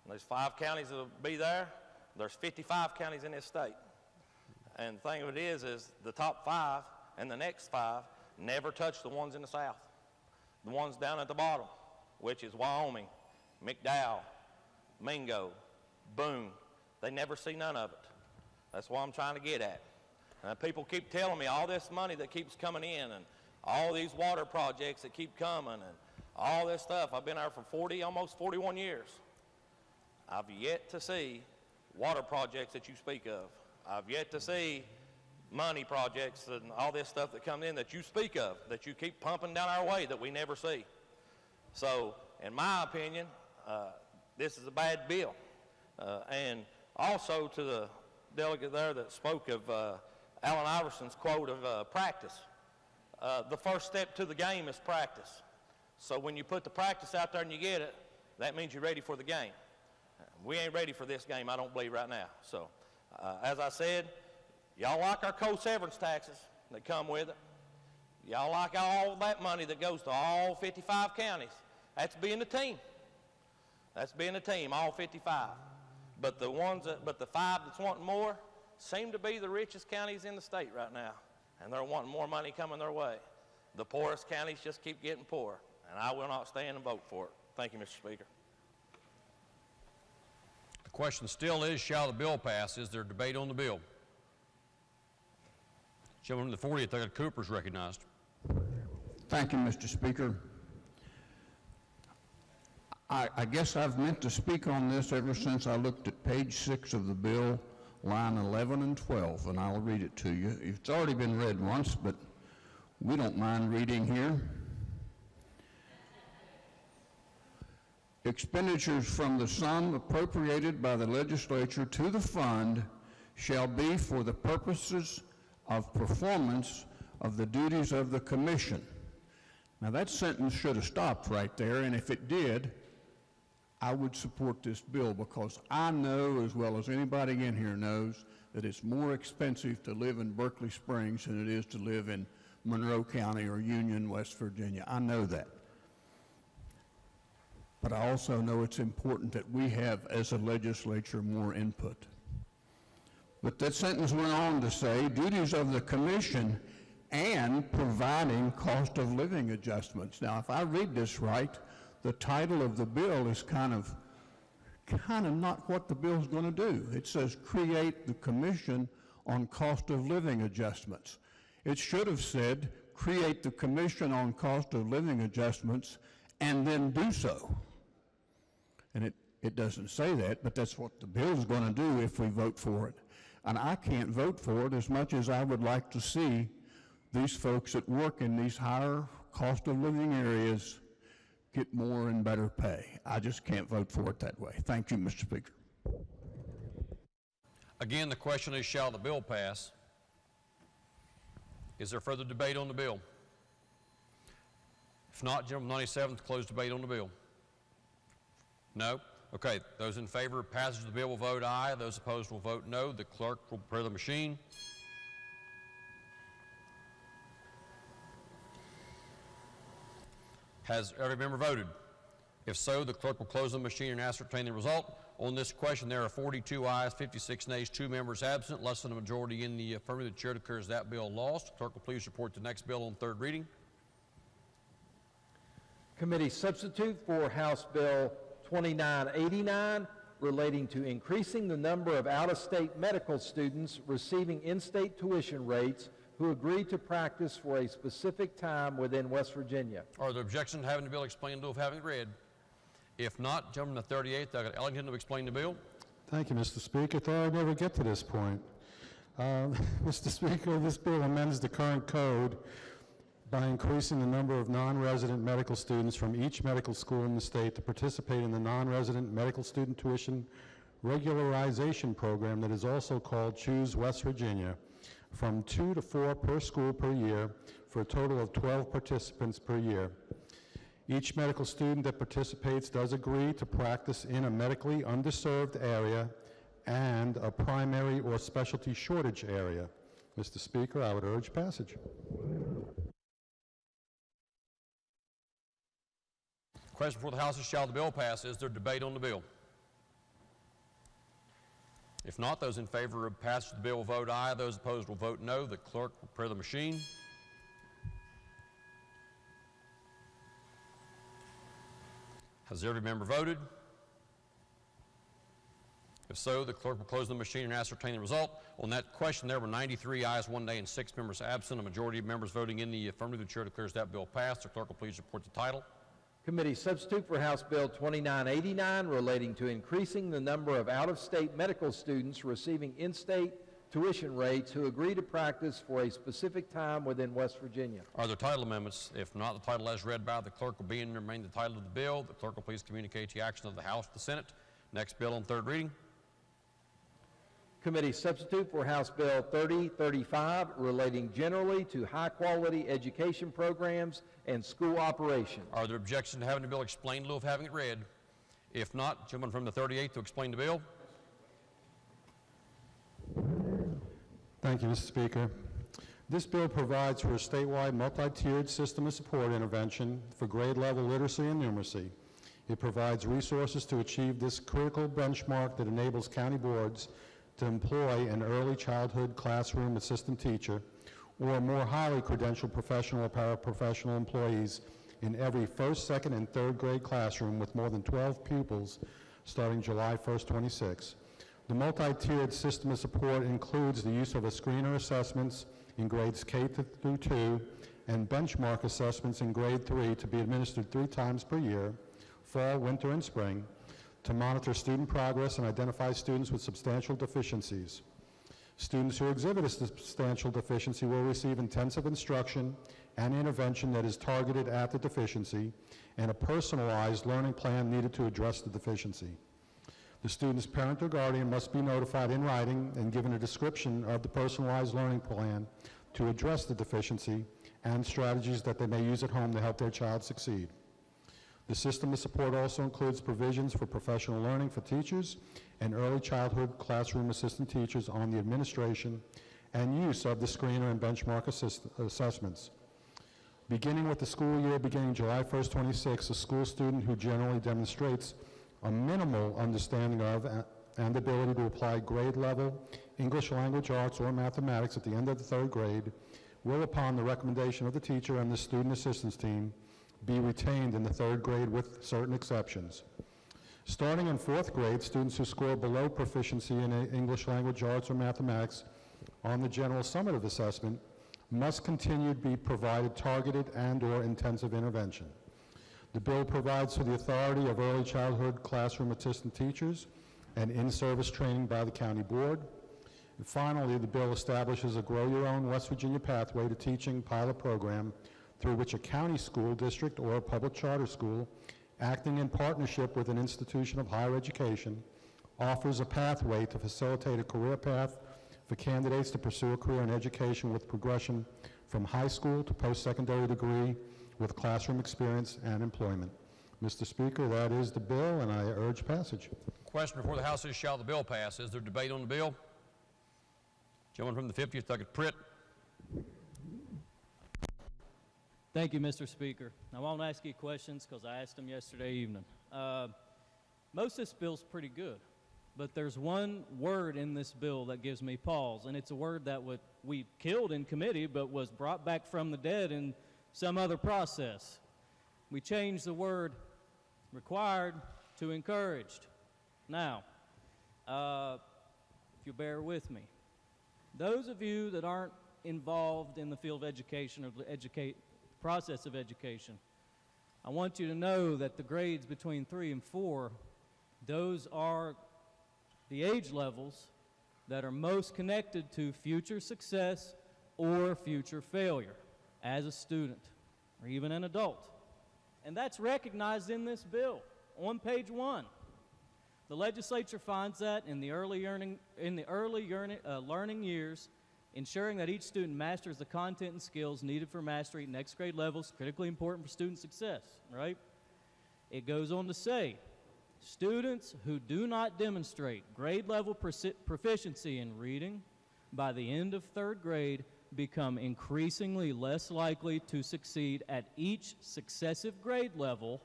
And there's 5 counties that will be there. There's 55 counties in this state. And the thing of it is the top 5 and the next 5 never touch the ones in the south. The ones down at the bottom, which is Wyoming, McDowell, Mingo, Boone. They never see none of it. That's what I'm trying to get at. And people keep telling me all this money that keeps coming in and all these water projects that keep coming and all this stuff. I've been there for almost 41 years. I've yet to see water projects that you speak of. I've yet to see money projects and all this stuff that comes in that you speak of, that you keep pumping down our way that we never see. So, in my opinion, this is a bad bill. And also to the delegate there that spoke of Allen Iverson's quote of practice. The first step to the game is practice. So when you put the practice out there and you get it, that means you're ready for the game. We ain't ready for this game, I don't believe, right now. So, as I said, y'all like our coal severance taxes that come with it. Y'all like all that money that goes to all 55 counties. That's being a team. That's being a team, all 55. But the 5 that's wanting more seem to be the richest counties in the state right now. And they're wanting more money coming their way. The poorest counties just keep getting poorer. And I will not stand and vote for it. Thank you, Mr. Speaker. The question still is, shall the bill pass? Is there debate on the bill? Gentleman from the 40th, I got Cooper's recognized. Thank you, Mr. Speaker. I guess I've meant to speak on this ever since I looked at page 6 of the bill, line 11 and 12, and I'll read it to you. It's already been read once, but we don't mind reading here. Expenditures from the sum appropriated by the legislature to the fund shall be for the purposes of performance of the duties of the commission. Now that sentence should have stopped right there, and if it did, I would support this bill, because I know, as well as anybody in here knows, that it's more expensive to live in Berkeley Springs than it is to live in Monroe County or Union, West Virginia. I know that. But I also know it's important that we have, as a legislature, more input. But that sentence went on to say, duties of the commission and providing cost of living adjustments. Now, if I read this right, the title of the bill is kind of not what the bill's going to do. It says create the commission on cost of living adjustments. It should have said create the commission on cost of living adjustments and then do so. And it doesn't say that, but that's what the bill's going to do if we vote for it. And I can't vote for it as much as I would like to see these folks that work in these higher cost of living areas get more and better pay. I just can't vote for it that way. Thank you, Mr. Speaker. Again, the question is, shall the bill pass? Is there further debate on the bill? If not, Gentleman 97th, close debate on the bill. No? Okay. Those in favor of passage of the bill will vote aye. Those opposed will vote no. The clerk will prepare the machine. Has every member voted? If so, the clerk will close the machine and ascertain the result. On this question, there are 42 ayes, 56 nays, 2 members absent, less than a majority in the affirmative. The chair declares that bill lost. Clerk will please report the next bill on third reading. Committee substitute for House Bill 2989, relating to increasing the number of out-of-state medical students receiving in-state tuition rates who agree to practice for a specific time within West Virginia. Are there objections to having the bill explained in lieu of having it read? If not, gentleman the 38th, I've got Ellington to explain the bill. Thank you, Mr. Speaker. Thought I'd never get to this point. Mr. Speaker, this bill amends the current code by increasing the number of non-resident medical students from each medical school in the state to participate in the non-resident medical student tuition regularization program that is also called Choose West Virginia, from 2 to 4 per school per year, for a total of 12 participants per year. Each medical student that participates does agree to practice in a medically underserved area and a primary or specialty shortage area. Mr. Speaker, I would urge passage. Question before the House is, shall the bill pass? Is there debate on the bill? If not, those in favor of passage of the bill will vote aye. Those opposed will vote no. The clerk will prepare the machine. Has every member voted? If so, the clerk will close the machine and ascertain the result. On that question, there were 93 ayes, 1 nay, and 6 members absent. A majority of members voting in the affirmative. The chair declares that bill passed. The clerk will please report the title. Committee substitute for House Bill 2989, relating to increasing the number of out-of-state medical students receiving in-state tuition rates who agree to practice for a specific time within West Virginia. Are there title amendments? If not, the title as read by the clerk will be and remain the title of the bill. The clerk will please communicate the action of the House to the Senate. Next bill on third reading. Committee substitute for House Bill 3035, relating generally to high-quality education programs and school operation. Are there objections to having the bill explained in lieu of having it read? If not, gentleman from the 38th to explain the bill. Thank you, Mr. Speaker. This bill provides for a statewide multi-tiered system of support intervention for grade-level literacy and numeracy. It provides resources to achieve this critical benchmark that enables county boards to employ an early childhood classroom assistant teacher or more highly credentialed professional or paraprofessional employees in every first, second, and third grade classroom with more than 12 pupils starting July 1st, 26. The multi-tiered system of support includes the use of a screener assessments in grades K through 2 and benchmark assessments in grade 3 to be administered 3 times per year, fall, winter, and spring, to monitor student progress and identify students with substantial deficiencies. Students who exhibit a substantial deficiency will receive intensive instruction and intervention that is targeted at the deficiency and a personalized learning plan needed to address the deficiency. The student's parent or guardian must be notified in writing and given a description of the personalized learning plan to address the deficiency and strategies that they may use at home to help their child succeed. The system of support also includes provisions for professional learning for teachers and early childhood classroom assistant teachers on the administration and use of the screener and benchmark assessments. Beginning with the school year beginning July 1st, 26, a school student who generally demonstrates a minimal understanding of and ability to apply grade level English language arts or mathematics at the end of the third grade will, upon the recommendation of the teacher and the student assistance team, be retained in the third grade with certain exceptions. Starting in fourth grade, students who score below proficiency in English language arts or mathematics on the general summative assessment must continue to be provided targeted and/or intensive intervention. The bill provides for the authority of early childhood classroom assistant teachers and in-service training by the county board. And finally, the bill establishes a Grow Your Own West Virginia Pathway to Teaching pilot program through which a county school district or a public charter school, acting in partnership with an institution of higher education, offers a pathway to facilitate a career path for candidates to pursue a career in education with progression from high school to post-secondary degree with classroom experience and employment. Mr. Speaker, that is the bill, and I urge passage. Question before the House is, shall the bill pass? Is there debate on the bill? Gentleman from the 50th, Doug Pritt. Thank you, Mr. Speaker. I won't ask you questions because I asked them yesterday evening. Most of this bill's pretty good, but there's one word in this bill that gives me pause, and it's a word that we killed in committee but was brought back from the dead in some other process. We changed the word required to encouraged. Now, if you bear with me, those of you that aren't involved in the field of education or the process of education, I want you to know that the grades between 3 and 4, those are the age levels that are most connected to future success or future failure as a student or even an adult. And that's recognized in this bill on page 1. The legislature finds that in the early learning years, ensuring that each student masters the content and skills needed for mastery at next grade level is critically important for student success, right? It goes on to say, students who do not demonstrate grade level proficiency in reading by the end of third grade become increasingly less likely to succeed at each successive grade level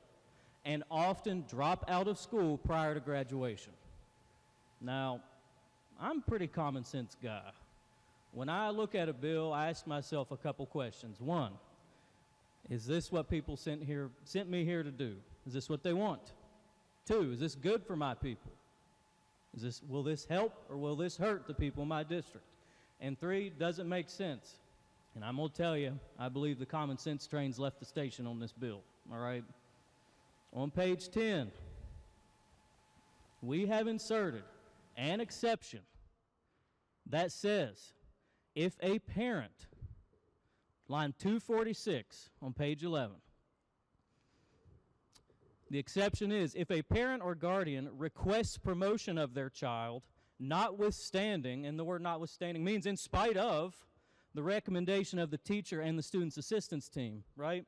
and often drop out of school prior to graduation. Now, I'm a pretty common sense guy. When I look at a bill, I ask myself a couple questions. One, is this what people sent me here to do? Is this what they want? 2, is this good for my people? Will this help or will this hurt the people in my district? And 3, does it make sense? And I'm going to tell you, I believe the common sense train's left the station on this bill, all right? On page 10, we have inserted an exception that says, if a parent, line 246 on page 11, the exception is, if a parent or guardian requests promotion of their child, notwithstanding, and the word notwithstanding means in spite of, the recommendation of the teacher and the student's assistance team, right?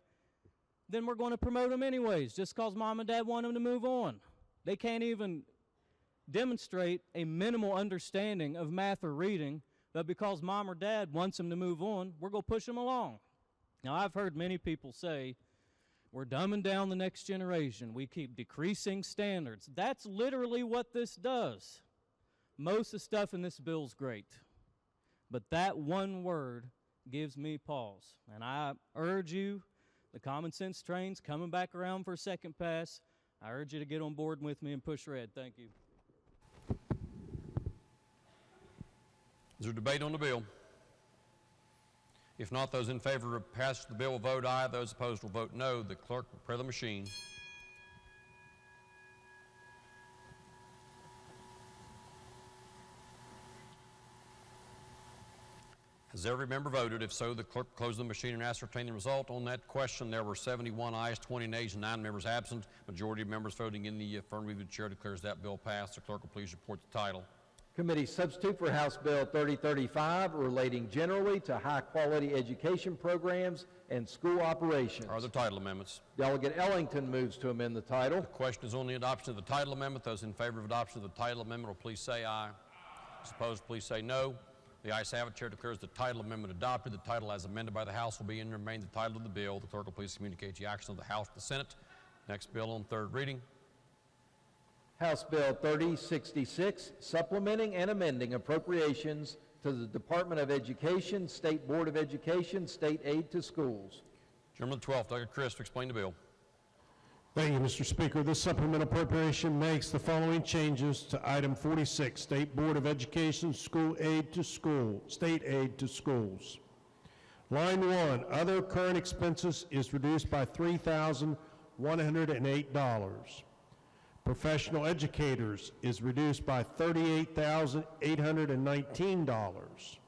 Then we're going to promote them anyways, just because mom and dad want them to move on. They can't even demonstrate a minimal understanding of math or reading, but because mom or dad wants them to move on, we're going to push them along. Now, I've heard many people say, we're dumbing down the next generation. We keep decreasing standards. That's literally what this does. Most of the stuff in this bill is great, but that one word gives me pause. And I urge you, the common sense train's coming back around for a second pass. I urge you to get on board with me and push red. Thank you. Is there debate on the bill? If not, those in favor of passage of the bill will vote aye. Those opposed will vote no. The clerk will prepare the machine. Has every member voted? If so, the clerk will close the machine and ascertain the result. On that question, there were 71 ayes, 20 nays, and 9 members absent. Majority of members voting in the affirmative. The chair declares that bill passed. The clerk will please report the title. Committee substitute for House Bill 3035 relating generally to high-quality education programs and school operations. Are there title amendments? Delegate Ellington moves to amend the title. The question is on the adoption of the title amendment. Those in favor of adoption of the title amendment will please say aye. Those opposed, please say no. The ayes have it. Chair declares the title amendment adopted. The title as amended by the House will be and remain the title of the bill. The clerk will please communicate the action of the House to the Senate. Next bill on third reading. House Bill 3066, supplementing and amending appropriations to the Department of Education, State Board of Education, state aid to schools. Chairman of the 12th, Delegate Chris, to explain the bill. Thank you, Mr. Speaker. This supplement appropriation makes the following changes to item 46, State Board of Education, School Aid to School, State Aid to Schools. Line 1, other current expenses is reduced by $3,108. Professional educators is reduced by $38,819.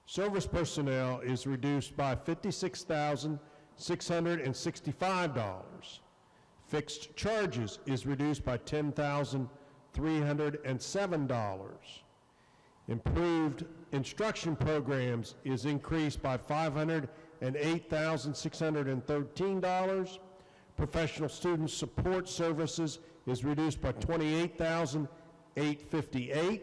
Service personnel is reduced by $56,665. Fixed charges is reduced by $10,307. Improved instruction programs is increased by $508,613. Professional student support services is reduced by $28,858.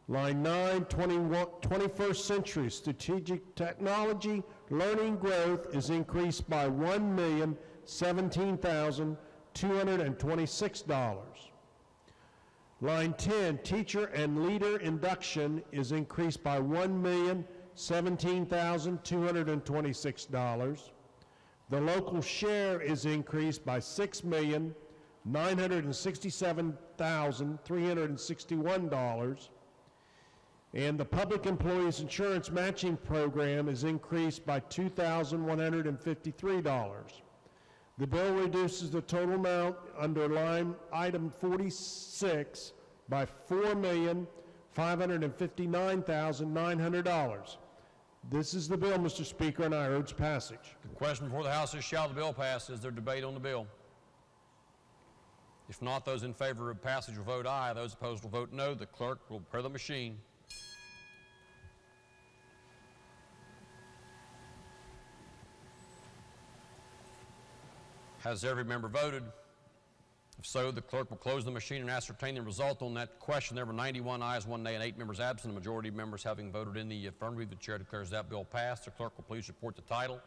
Line 9, 21st century strategic technology learning growth is increased by $1,017,226. Line 10, teacher and leader induction is increased by $1,017,226. The local share is increased by $6,967,361. And the Public Employees Insurance Matching Program is increased by $2,153. The bill reduces the total amount under line item 46 by $4,559,900. This is the bill, Mr. Speaker, and I urge passage. The question before the House is, shall the bill pass? Is there debate on the bill? If not, those in favor of passage will vote aye. Those opposed will vote no. The clerk will prepare the machine. Has every member voted? If so, the clerk will close the machine and ascertain the result on that question. There were 91 ayes, 1 nay, and 8 members absent. The majority of members having voted in the affirmative, the chair declares that bill passed. The clerk will please report the title.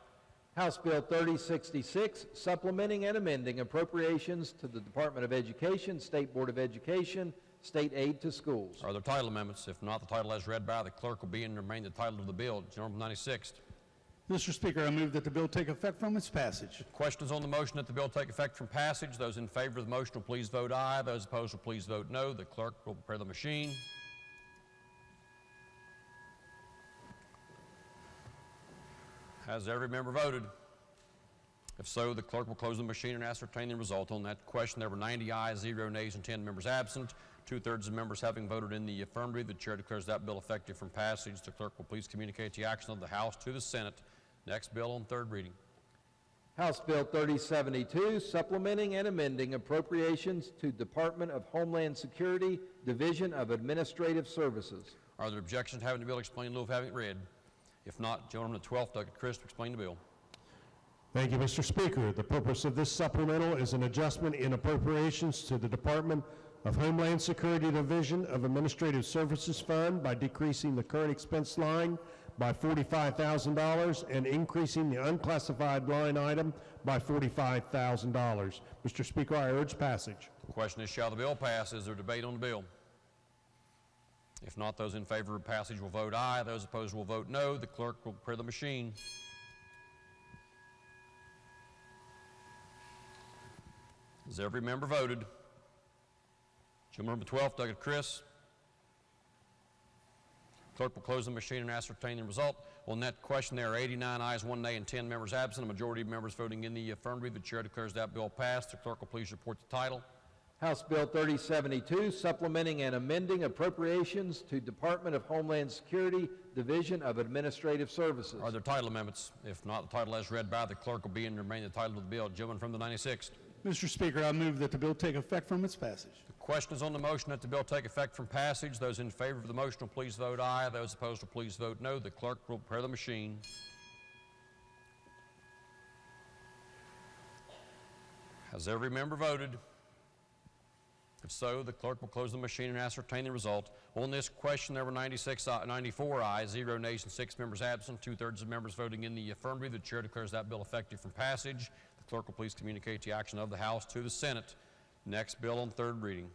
House Bill 3066, supplementing and amending appropriations to the Department of Education, State Board of Education, state aid to schools. Are there title amendments? If not, the title as read by the clerk will be and remain the title of the bill. General 96th. Mr. Speaker, I move that the bill take effect from its passage. Questions on the motion that the bill take effect from passage? Those in favor of the motion will please vote aye. Those opposed will please vote no. The clerk will prepare the machine. Has every member voted? If so, the clerk will close the machine and ascertain the result on that question. There were 90 ayes, 0 nays, and 10 members absent. 2/3 of members having voted in the affirmative, the chair declares that bill effective from passage. The clerk will please communicate the action of the House to the Senate. Next bill on third reading. House Bill 3072, supplementing and amending appropriations to Department of Homeland Security, Division of Administrative Services. Are there objections to having the bill explained in lieu of having it read? If not, Gentleman the 12th, Delegate Chris, to explain the bill. Thank you, Mr. Speaker. The purpose of this supplemental is an adjustment in appropriations to the Department of Homeland Security Division of Administrative Services Fund by decreasing the current expense line by $45,000 and increasing the unclassified line item by $45,000. Mr. Speaker, I urge passage. The question is, shall the bill pass? Is there debate on the bill? If not, those in favor of passage will vote aye. Those opposed will vote no. The clerk will prepare the machine. Has every member voted? Gentleman number 12, Delegate Chris. Clerk will close the machine and ascertain the result. On that question, there are 89 ayes, 1 nay, and 10 members absent. A majority of members voting in the affirmative. The chair declares that bill passed. The clerk will please report the title. House Bill 3072, supplementing and amending appropriations to Department of Homeland Security, Division of Administrative Services. Are there title amendments? If not, the title as read by the clerk will be and remain the title of the bill. Gentleman from the 96th. Mr. Speaker, I move that the bill take effect from its passage. The question is on the motion that the bill take effect from passage. Those in favor of the motion will please vote aye. Those opposed will please vote no. The clerk will prepare the machine. Has every member voted? If so, the clerk will close the machine and ascertain the result. On this question, there were 94 ayes, 0 nays, and 6 members absent, 2/3 of members voting in the affirmative. The chair declares that bill effective from passage. The clerk will please communicate the action of the House to the Senate. Next bill on third reading.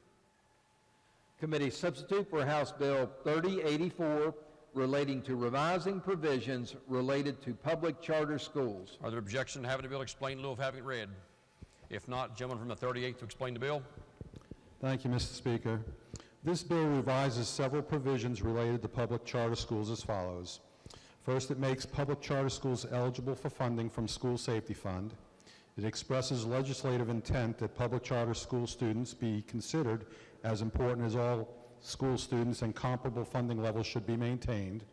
Committee substitute for House Bill 3084 relating to revising provisions related to public charter schools. Are there objections to having the bill explained in lieu of having it read? If not, gentleman from the 38th to explain the bill. Thank you, Mr. Speaker. This bill revises several provisions related to public charter schools as follows. First, it makes public charter schools eligible for funding from School Safety Fund. It expresses legislative intent that public charter school students be considered as important as all school students and comparable funding levels should be maintained.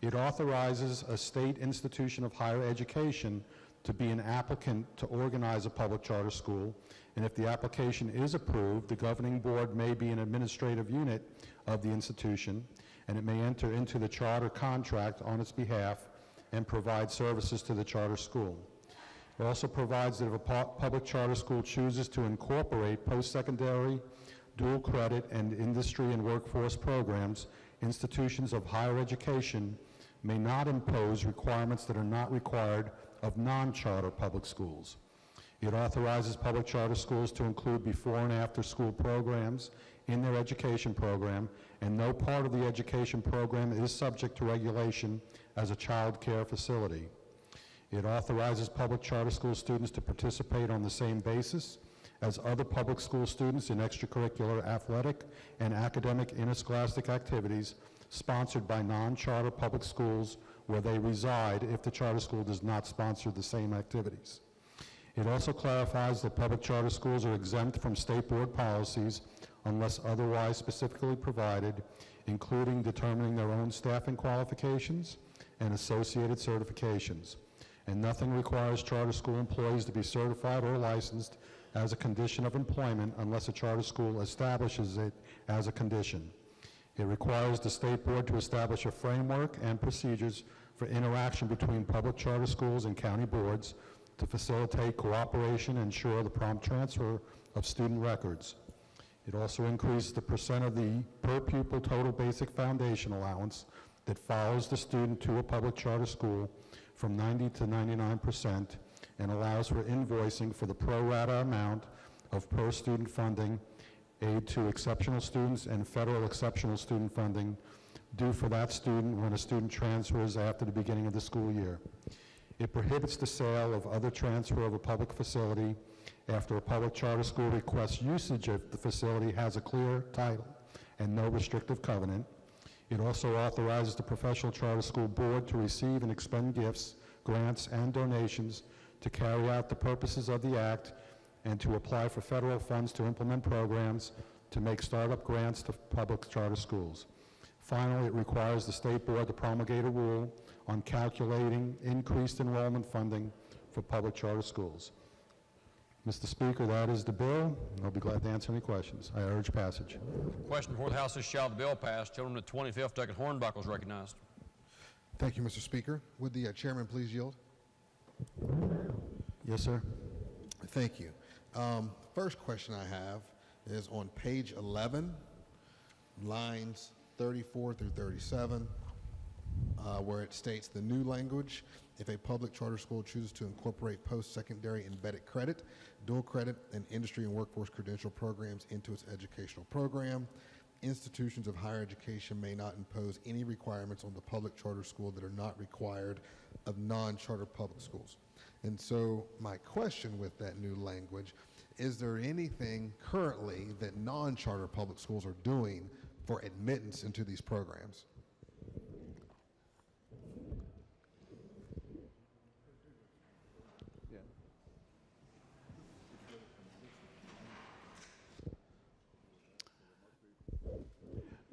It authorizes a state institution of higher education to be an applicant to organize a public charter school, and if the application is approved, the governing board may be an administrative unit of the institution, and it may enter into the charter contract on its behalf and provide services to the charter school. It also provides that if a public charter school chooses to incorporate post-secondary, dual credit, and industry and workforce programs, institutions of higher education may not impose requirements that are not required of non-charter public schools. It authorizes public charter schools to include before and after school programs in their education program, and no part of the education program is subject to regulation as a child care facility. It authorizes public charter school students to participate on the same basis as other public school students in extracurricular, athletic, and academic interscholastic activities sponsored by non-charter public schools where they reside if the charter school does not sponsor the same activities. It also clarifies that public charter schools are exempt from state board policies unless otherwise specifically provided, including determining their own staffing qualifications and associated certifications. And nothing requires charter school employees to be certified or licensed as a condition of employment unless a charter school establishes it as a condition. It requires the state board to establish a framework and procedures for interaction between public charter schools and county boards to facilitate cooperation and ensure the prompt transfer of student records. It also increases the percent of the per pupil total basic foundation allowance that follows the student to a public charter school from 90 to 99% and allows for invoicing for the pro rata amount of per student funding, aid to exceptional students, and federal exceptional student funding due for that student when a student transfers after the beginning of the school year. It prohibits the sale of other transfer of a public facility after a public charter school requests usage of the facility has a clear title and no restrictive covenant. It also authorizes the professional charter school board to receive and expend gifts, grants, and donations to carry out the purposes of the Act and to apply for federal funds to implement programs to make startup grants to public charter schools. Finally, it requires the state board to promulgate a rule on calculating increased enrollment funding for public charter schools. Mr. Speaker, that is the bill. I'll be glad to answer any questions. I urge passage. Question before the House is shall the bill pass. Gentleman at 25th, Douglas Hornbuckle is recognized. Thank you, Mr. Speaker. Would the chairman please yield? Yes, sir. Thank you. First question I have is on page 11, lines 34 through 37, where it states the new language: if a public charter school chooses to incorporate post-secondary embedded credit, dual credit, and industry and workforce credential programs into its educational program, institutions of higher education may not impose any requirements on the public charter school that are not required of non-charter public schools. And so my question with that new language, is there anything currently that non-charter public schools are doing for admittance into these programs?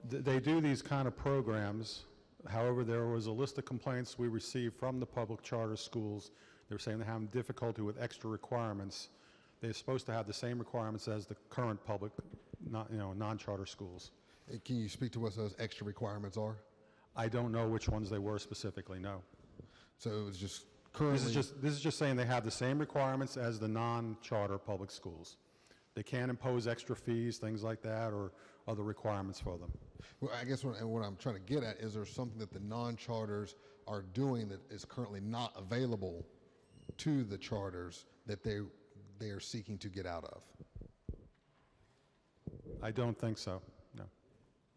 They do these kind of programs. However, there was a list of complaints we received from the public charter schools. They were saying they're having difficulty with extra requirements. They're supposed to have the same requirements as the current public, non-charter schools. Can you speak to what those extra requirements are? I don't know which ones they were specifically, no. So it was just currently... This is just saying they have the same requirements as the non-charter public schools. They can't impose extra fees, things like that, or other requirements for them. Well, I guess what I'm trying to get at is there something that the non-charters are doing that is currently not available to the charters that they are seeking to get out of? I don't think so, no.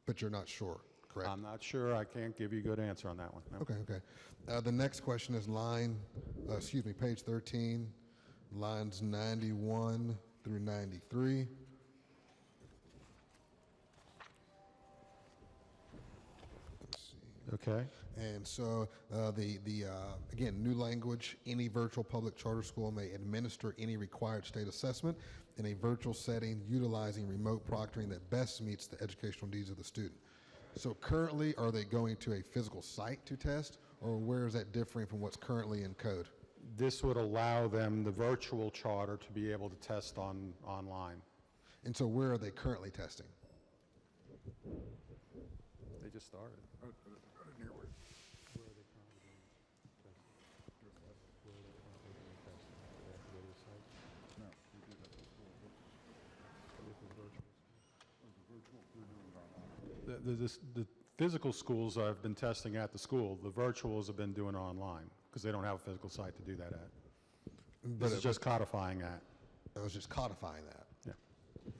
But you're not sure, correct? I'm not sure. I can't give you a good answer on that one. No. Okay. The next question is page 13, lines 91 through 93. Okay. And so again, new language, any virtual public charter school may administer any required state assessment in a virtual setting utilizing remote proctoring that best meets the educational needs of the student. So currently, are they going to a physical site to test, or where is that differing from what's currently in code? This would allow them, the virtual charter, to be able to test online. And so where are they currently testing? They just started. The physical schools I've been testing at the school. The virtuals have been doing online because they don't have a physical site to do that at. This is just codifying that. It was just codifying that? Yeah.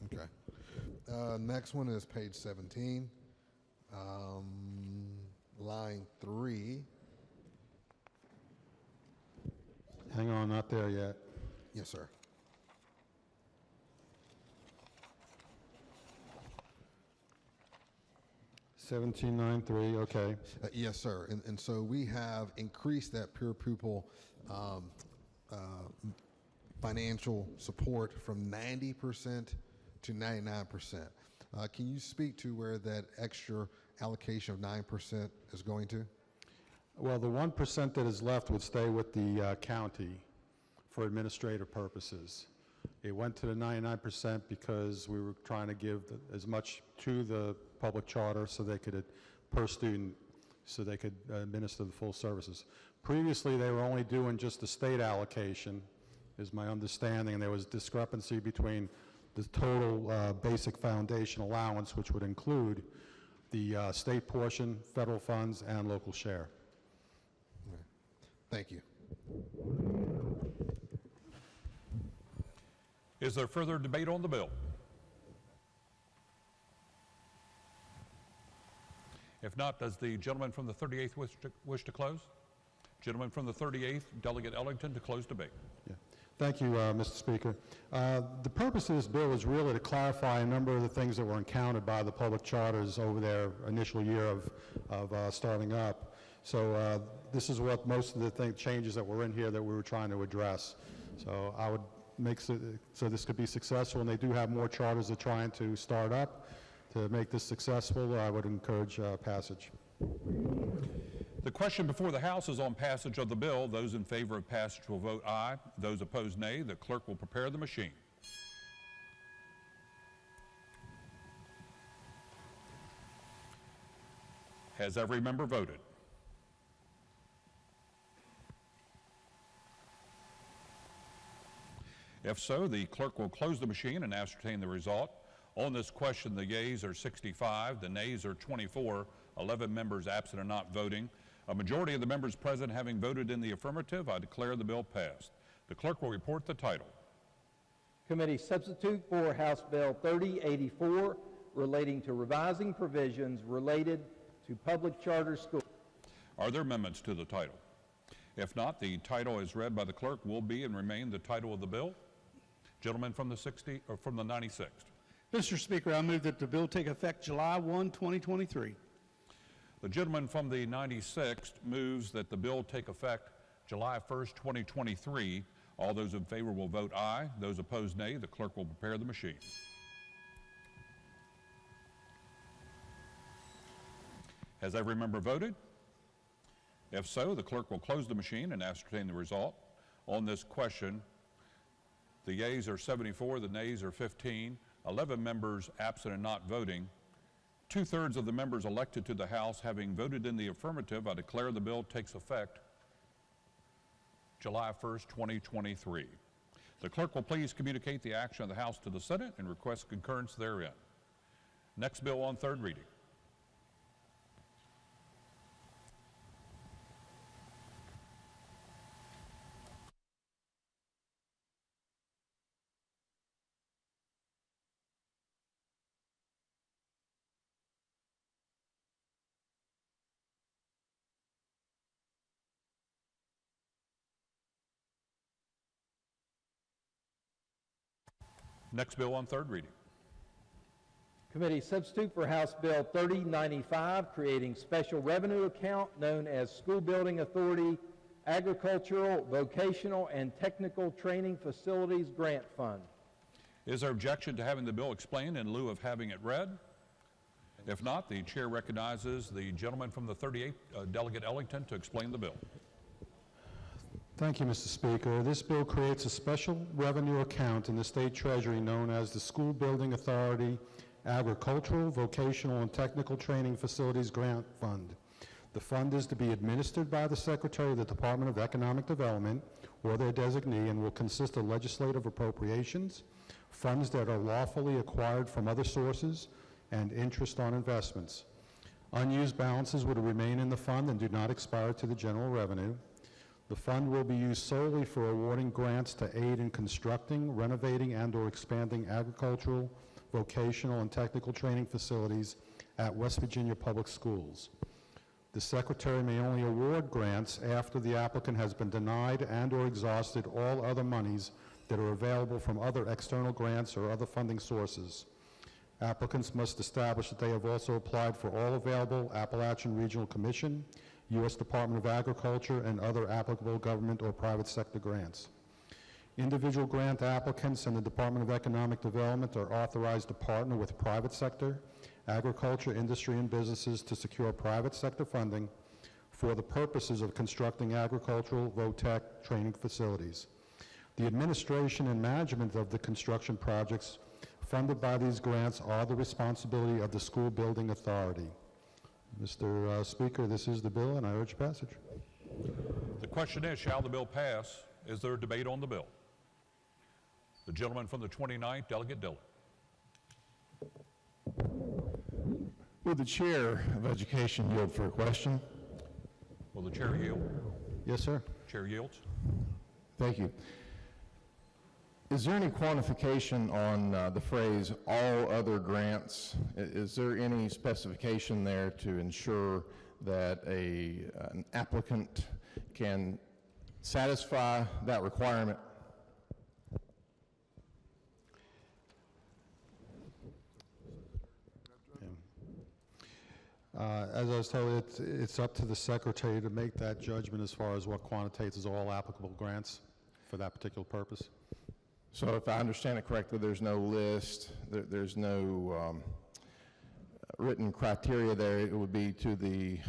Okay. Next one is page 17, line 3. Hang on, not there yet. Yes, sir. $17.93, okay. Yes, sir. And so we have increased that peer pupil financial support from 90% to 99%. Can you speak to where that extra allocation of 9% is going to? Well, the 1% that is left would stay with the county for administrative purposes. It went to the 99% because we were trying to give as much to the public charter so they could, per student, so they could administer the full services. Previously, they were only doing just the state allocation, is my understanding, and there was discrepancy between the total basic foundation allowance, which would include the state portion, federal funds, and local share. Thank you. Is there further debate on the bill? If not, does the gentleman from the 38th wish to close? Gentleman from the 38th, Delegate Ellington, to close debate. Yeah. Thank you, Mr. Speaker. The purpose of this bill is really to clarify a number of the things that were encountered by the public charters over their initial year of starting up. So this is what most of the changes that were in here that we were trying to address. So I would make so this could be successful, and they do have more charters they're trying to start up. To make this successful, I would encourage passage. The question before the House is on passage of the bill. Those in favor of passage will vote aye. Those opposed, nay. The clerk will prepare the machine. Has every member voted? If so, the clerk will close the machine and ascertain the result. On this question, the yeas are 65, the nays are 24, 11 members absent and not voting. A majority of the members present having voted in the affirmative, I declare the bill passed. The clerk will report the title. Committee substitute for House Bill 3084 relating to revising provisions related to public charter schools. Are there amendments to the title? If not, the title as read by the clerk will be and remain the title of the bill. Gentleman from the 96th. Mr. Speaker, I move that the bill take effect July 1, 2023. The gentleman from the 96th moves that the bill take effect July 1st, 2023. All those in favor will vote aye. Those opposed, nay. The clerk will prepare the machine. Has every member voted? If so, the clerk will close the machine and ascertain the result. On this question, the yeas are 74, the nays are 15, 11 members absent and not voting. 2/3 of the members elected to the House having voted in the affirmative, I declare the bill takes effect July 1st, 2023. The clerk will please communicate the action of the House to the Senate and request concurrence therein. Next bill on third reading. Next bill on third reading. Committee substitute for House Bill 3095, creating special revenue account known as School Building Authority Agricultural, Vocational, and Technical Training Facilities Grant Fund. Is there objection to having the bill explained in lieu of having it read? If not, the chair recognizes the gentleman from the 38th, Delegate Ellington, to explain the bill. Thank you, Mr. Speaker. This bill creates a special revenue account in the State Treasury known as the School Building Authority Agricultural, Vocational, and Technical Training Facilities Grant Fund. The fund is to be administered by the Secretary of the Department of Economic Development or their designee and will consist of legislative appropriations, funds that are lawfully acquired from other sources, and interest on investments. Unused balances would remain in the fund and do not expire to the general revenue. The fund will be used solely for awarding grants to aid in constructing, renovating, and/or expanding agricultural, vocational, and technical training facilities at West Virginia Public Schools. The Secretary may only award grants after the applicant has been denied and/or exhausted all other monies that are available from other external grants or other funding sources. Applicants must establish that they have also applied for all available Appalachian Regional Commission, U.S. Department of Agriculture, and other applicable government or private sector grants. Individual grant applicants and the Department of Economic Development are authorized to partner with private sector, agriculture, industry, and businesses to secure private sector funding for the purposes of constructing agricultural, VOTEC training facilities. The administration and management of the construction projects funded by these grants are the responsibility of the School Building Authority. Mr. Speaker, this is the bill, and I urge passage. The question is, shall the bill pass? Is there a debate on the bill? The gentleman from the 29th, Delegate Dillon. Will the Chair of Education yield for a question? Will the chair yield? Yes, sir. Chair yields. Thank you. Is there any quantification on the phrase all other grants? Is there any specification there to ensure that an applicant can satisfy that requirement? As I was told, it's up to the Secretary to make that judgment as far as what quantitates as all applicable grants for that particular purpose. So if I understand it correctly, there's no list, there's no written criteria there. It would be to the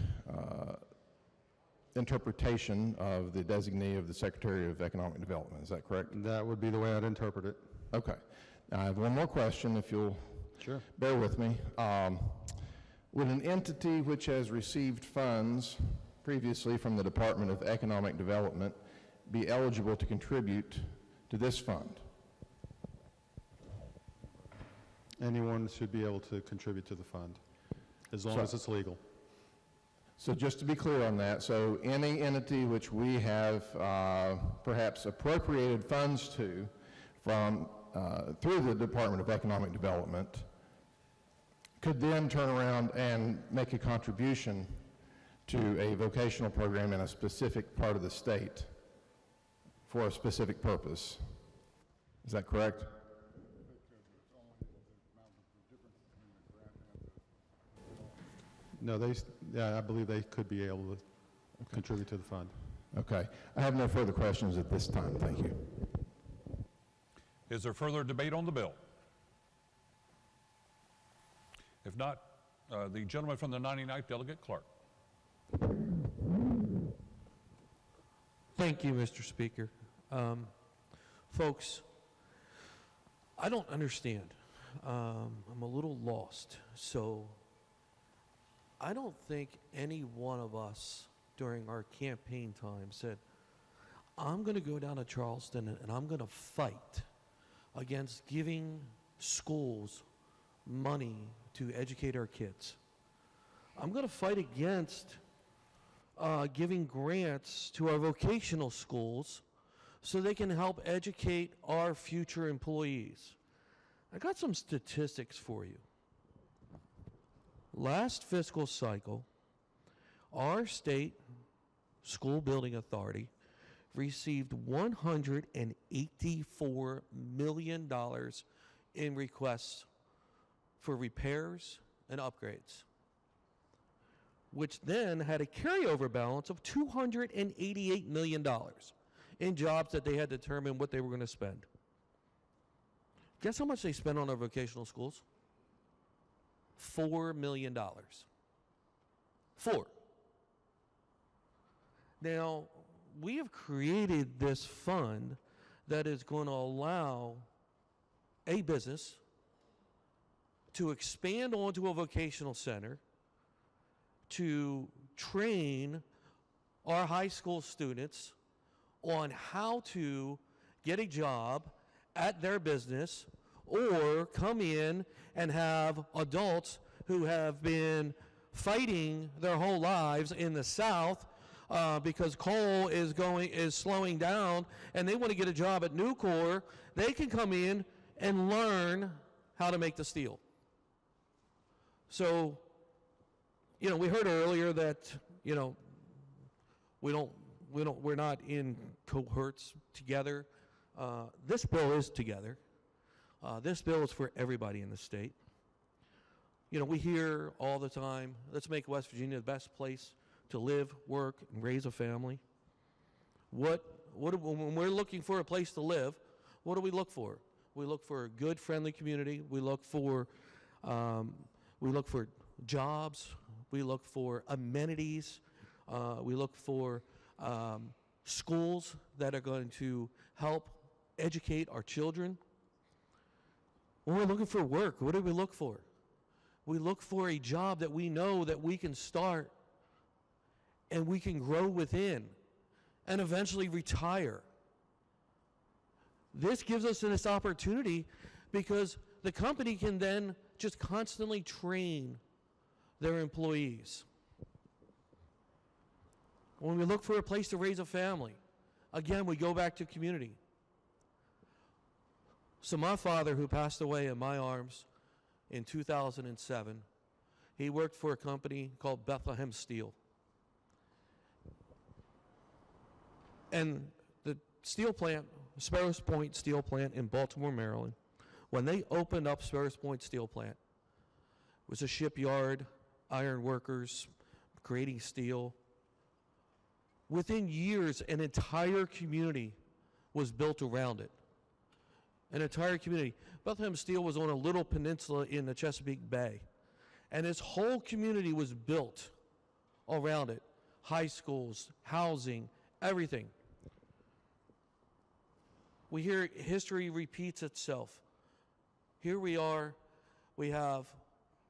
interpretation of the designee of the Secretary of Economic Development. Is that correct? That would be the way I'd interpret it. Okay. Now, I have one more question, if you'll bear with me. Would an entity which has received funds previously from the Department of Economic Development be eligible to contribute to this fund? Anyone should be able to contribute to the fund, as long as it's legal. So just to be clear on that, so any entity which we have perhaps appropriated funds to from through the Department of Economic Development could then turn around and make a contribution to a vocational program in a specific part of the state for a specific purpose. Is that correct? No, I believe they could be able to contribute to the fund. Okay. I have no further questions at this time. Thank you. Is there further debate on the bill? If not, the gentleman from the 99th, Delegate Clark. Thank you, Mr. Speaker. Folks, I don't understand. I'm a little lost. So I don't think any one of us during our campaign time said, I'm going to go down to Charleston and I'm going to fight against giving schools money to educate our kids. I'm going to fight against giving grants to our vocational schools so they can help educate our future employees. I got some statistics for you. Last fiscal cycle, our state school building authority received $184 million in requests for repairs and upgrades, which then had a carryover balance of $288 million in jobs that they had determined what they were going to spend. Guess how much they spent on our vocational schools? $4 million. 4. Now, we have created this fund that is going to allow a business to expand onto a vocational center to train our high school students on how to get a job at their business or come in and have adults who have been fighting their whole lives in the South because coal is slowing down and they want to get a job at Nucor. They can come in and learn how to make the steel. So, we heard earlier that, we're not in cohorts together. This bill is together. This bill is for everybody in the state. We hear all the time, let's make West Virginia the best place to live, work, and raise a family. When we're looking for a place to live, what do we look for? We look for a good, friendly community. We look for jobs. We look for amenities. We look for schools that are going to help educate our children. When we're looking for work, what do we look for? We look for a job that we know that we can start and we can grow within and eventually retire. This gives us this opportunity because the company can then just constantly train their employees. When we look for a place to raise a family, again, we go back to community. So my father, who passed away in my arms in 2007, he worked for a company called Bethlehem Steel. And the steel plant, Sparrows Point Steel Plant in Baltimore, Maryland, when they opened up Sparrows Point Steel Plant, it was a shipyard, iron workers, creating steel. Within years, an entire community was built around it. An entire community. Bethlehem Steel was on a little peninsula in the Chesapeake Bay. And this whole community was built around it. High schools, housing, everything. We hear history repeats itself. Here we are, we have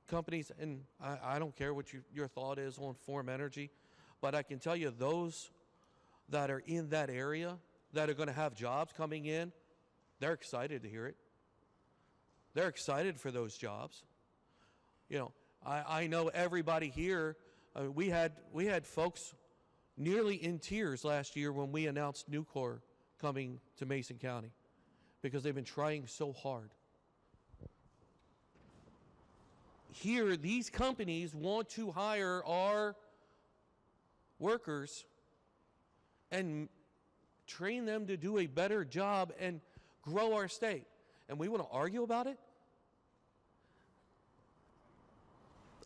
companies, and I don't care what your thought is on Form Energy, but I can tell you those that are in that area that are going to have jobs coming in, they're excited to hear it. They're excited for those jobs. I know everybody here, we had folks nearly in tears last year when we announced Nucor coming to Mason County because they've been trying so hard. Here, these companies want to hire our workers and train them to do a better job and grow our state. And we want to argue about it?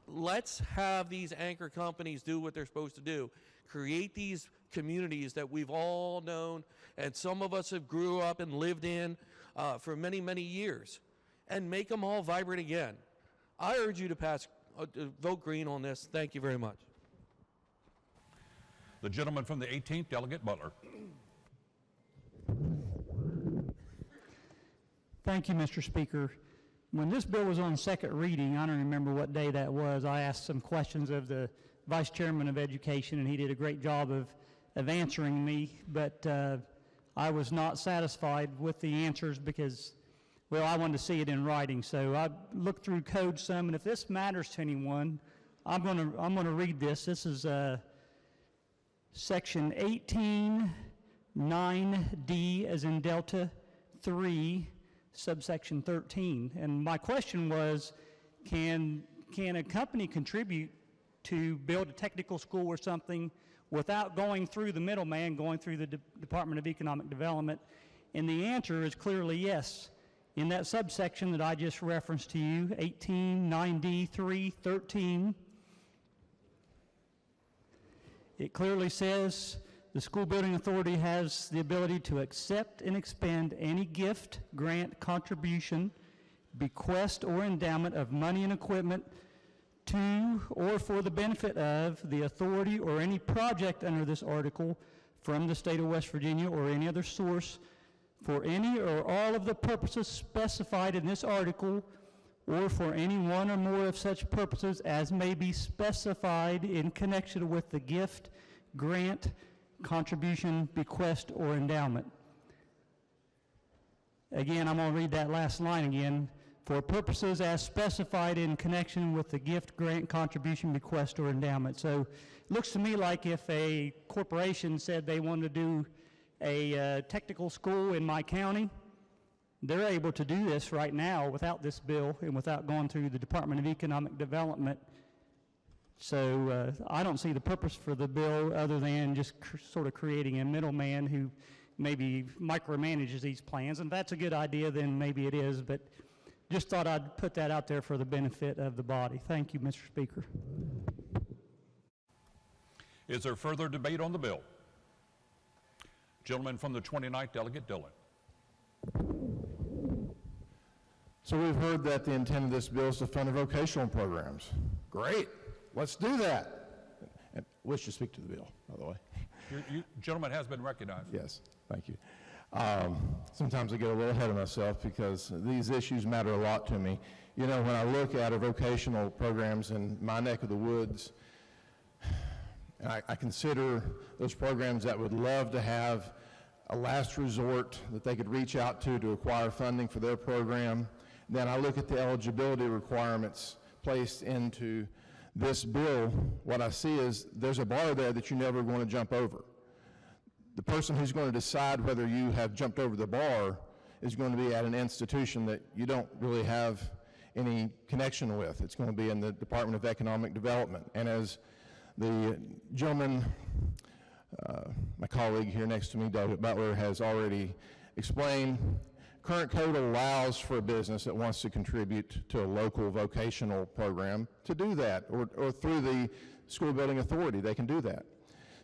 Let's have these anchor companies do what they're supposed to do. Create these communities that we've all known and some of us have grew up and lived in for many, many years, and make them all vibrant again. I urge you to vote green on this. Thank you very much. The gentleman from the 18th, Delegate Butler. Thank you, Mr. Speaker. When this bill was on second reading, I don't remember what day that was, I asked some questions of the Vice Chairman of Education, and he did a great job of answering me, but I was not satisfied with the answers because, well, I wanted to see it in writing. So I looked through code some, and if this matters to anyone, I'm going to read this. This is Section 18(9)D as in Delta 3, subsection 13. And my question was, can a company contribute to build a technical school or something without going through the middleman, going through the Department of Economic Development? And the answer is clearly yes. In that subsection that I just referenced to you, 18(9)D(3)(13), it clearly says the school building authority has the ability to accept and expend any gift, grant, contribution, bequest, or endowment of money and equipment to or for the benefit of the authority or any project under this article from the state of West Virginia or any other source for any or all of the purposes specified in this article or for any one or more of such purposes as may be specified in connection with the gift, grant, contribution, bequest, or endowment. Again, I'm going to read that last line again. For purposes as specified in connection with the gift, grant, contribution, bequest, or endowment. So it looks to me like if a corporation said they wanted to do a technical school in my county, they're able to do this right now without this bill and without going through the Department of Economic Development. So I don't see the purpose for the bill other than just sort of creating a middleman who maybe micromanages these plans. And if that's a good idea, then maybe it is. But just thought I'd put that out there for the benefit of the body. Thank you, Mr. Speaker. Is there further debate on the bill? Gentleman from the 29th, Delegate Dillon. So we've heard that the intent of this bill is to fund vocational programs. Great. Let's do that. And wish to speak to the bill, by the way. Gentleman has been recognized. Yes, thank you. Sometimes I get a little ahead of myself because these issues matter a lot to me. You know, when I look at our vocational programs in my neck of the woods, I consider those programs that would love to have a last resort that they could reach out to acquire funding for their program. Then I look at the eligibility requirements placed into this bill. What I see is there's a bar there that you're never going to jump over. The person who's going to decide whether you have jumped over the bar is going to be at an institution that you don't really have any connection with. It's going to be in the Department of Economic Development. And as the gentleman, my colleague here next to me, David Butler, has already explained, current code allows for a business that wants to contribute to a local vocational program to do that, or through the school building authority, they can do that.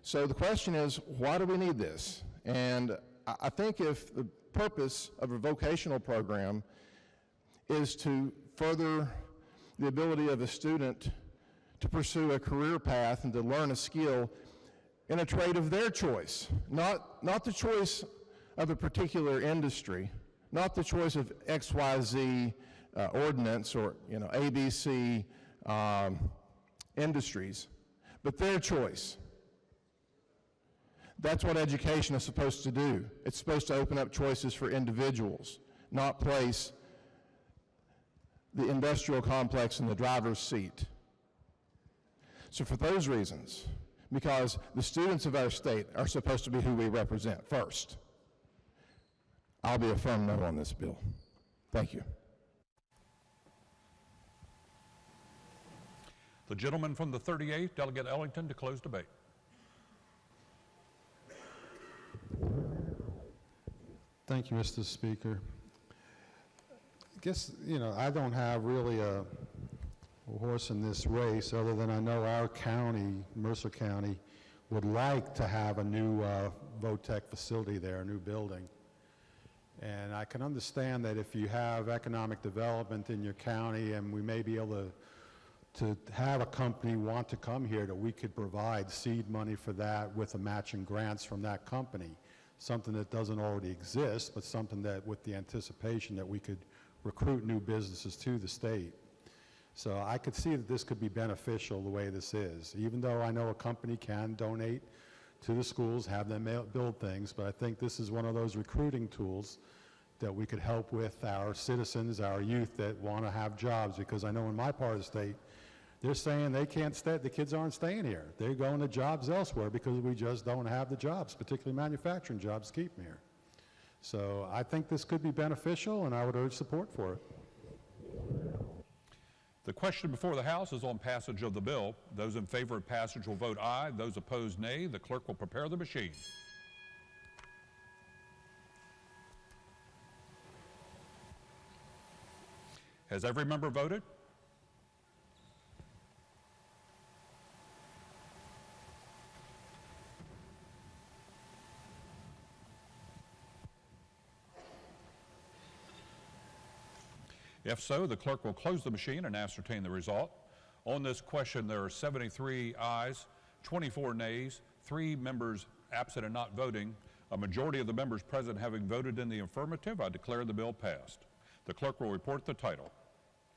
So the question is, why do we need this? And I think if the purpose of a vocational program is to further the ability of a student to pursue a career path and to learn a skill in a trade of their choice, not the choice of a particular industry, not the choice of XYZ ordinance or ABC industries, but their choice. That's what education is supposed to do. It's supposed to open up choices for individuals, not place the industrial complex in the driver's seat. So for those reasons, because the students of our state are supposed to be who we represent first, I'll be a firm no on this bill. Thank you. The gentleman from the 38th, Delegate Ellington, to close debate. Thank you, Mr. Speaker. I guess, I don't have really a horse in this race other than I know our county, Mercer County, would like to have a new VOTEC facility there, a new building. And I can understand that if you have economic development in your county and we may be able to have a company want to come here, that we could provide seed money for that with the matching grants from that company. Something that doesn't already exist, but something that with the anticipation that we could recruit new businesses to the state. So I could see that this could be beneficial the way this is, even though I know a company can donate to the schools, have them build things, but I think this is one of those recruiting tools that we could help with our citizens, our youth that want to have jobs, because I know in my part of the state, they're saying they can't stay, the kids aren't staying here. They're going to jobs elsewhere because we just don't have the jobs, particularly manufacturing jobs, to keep them here. So I think this could be beneficial, and I would urge support for it. The question before the House is on passage of the bill. Those in favor of passage will vote aye. Those opposed, nay. The clerk will prepare the machine. Has every member voted? If so, the clerk will close the machine and ascertain the result. On this question, there are 73 ayes, 24 nays, 3 members absent and not voting. A majority of the members present having voted in the affirmative, I declare the bill passed. The clerk will report the title.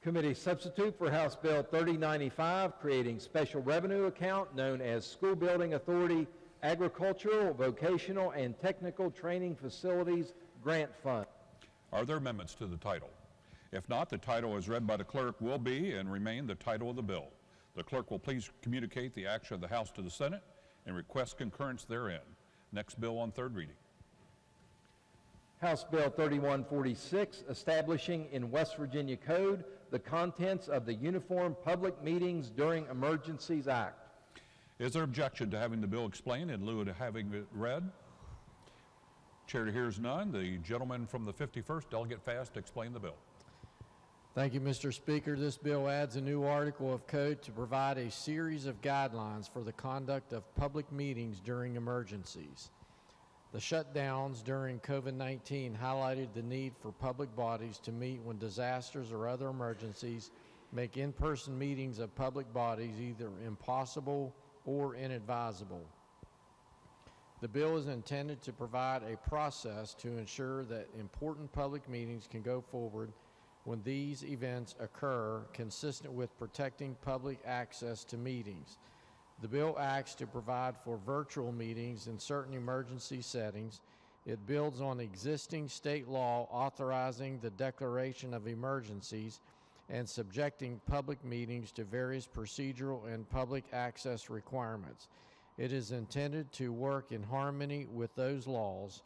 Committee substitute for House Bill 3095, creating special revenue account known as School Building Authority Agricultural, Vocational, and Technical Training Facilities Grant Fund. Are there amendments to the title? If not, the title as read by the clerk will be and remain the title of the bill. The clerk will please communicate the action of the House to the Senate and request concurrence therein. Next bill on third reading. House Bill 3146, establishing in West Virginia Code the contents of the Uniform Public Meetings During Emergencies Act. Is there objection to having the bill explained in lieu of having it read? Chair hears none. The gentleman from the 51st, Delegate Fast, to explain the bill. Thank you, Mr. Speaker. This bill adds a new article of code to provide a series of guidelines for the conduct of public meetings during emergencies. The shutdowns during COVID-19 highlighted the need for public bodies to meet when disasters or other emergencies make in-person meetings of public bodies either impossible or inadvisable. The bill is intended to provide a process to ensure that important public meetings can go forward when these events occur, consistent with protecting public access to meetings. The bill acts to provide for virtual meetings in certain emergency settings. It builds on existing state law authorizing the declaration of emergencies and subjecting public meetings to various procedural and public access requirements. It is intended to work in harmony with those laws,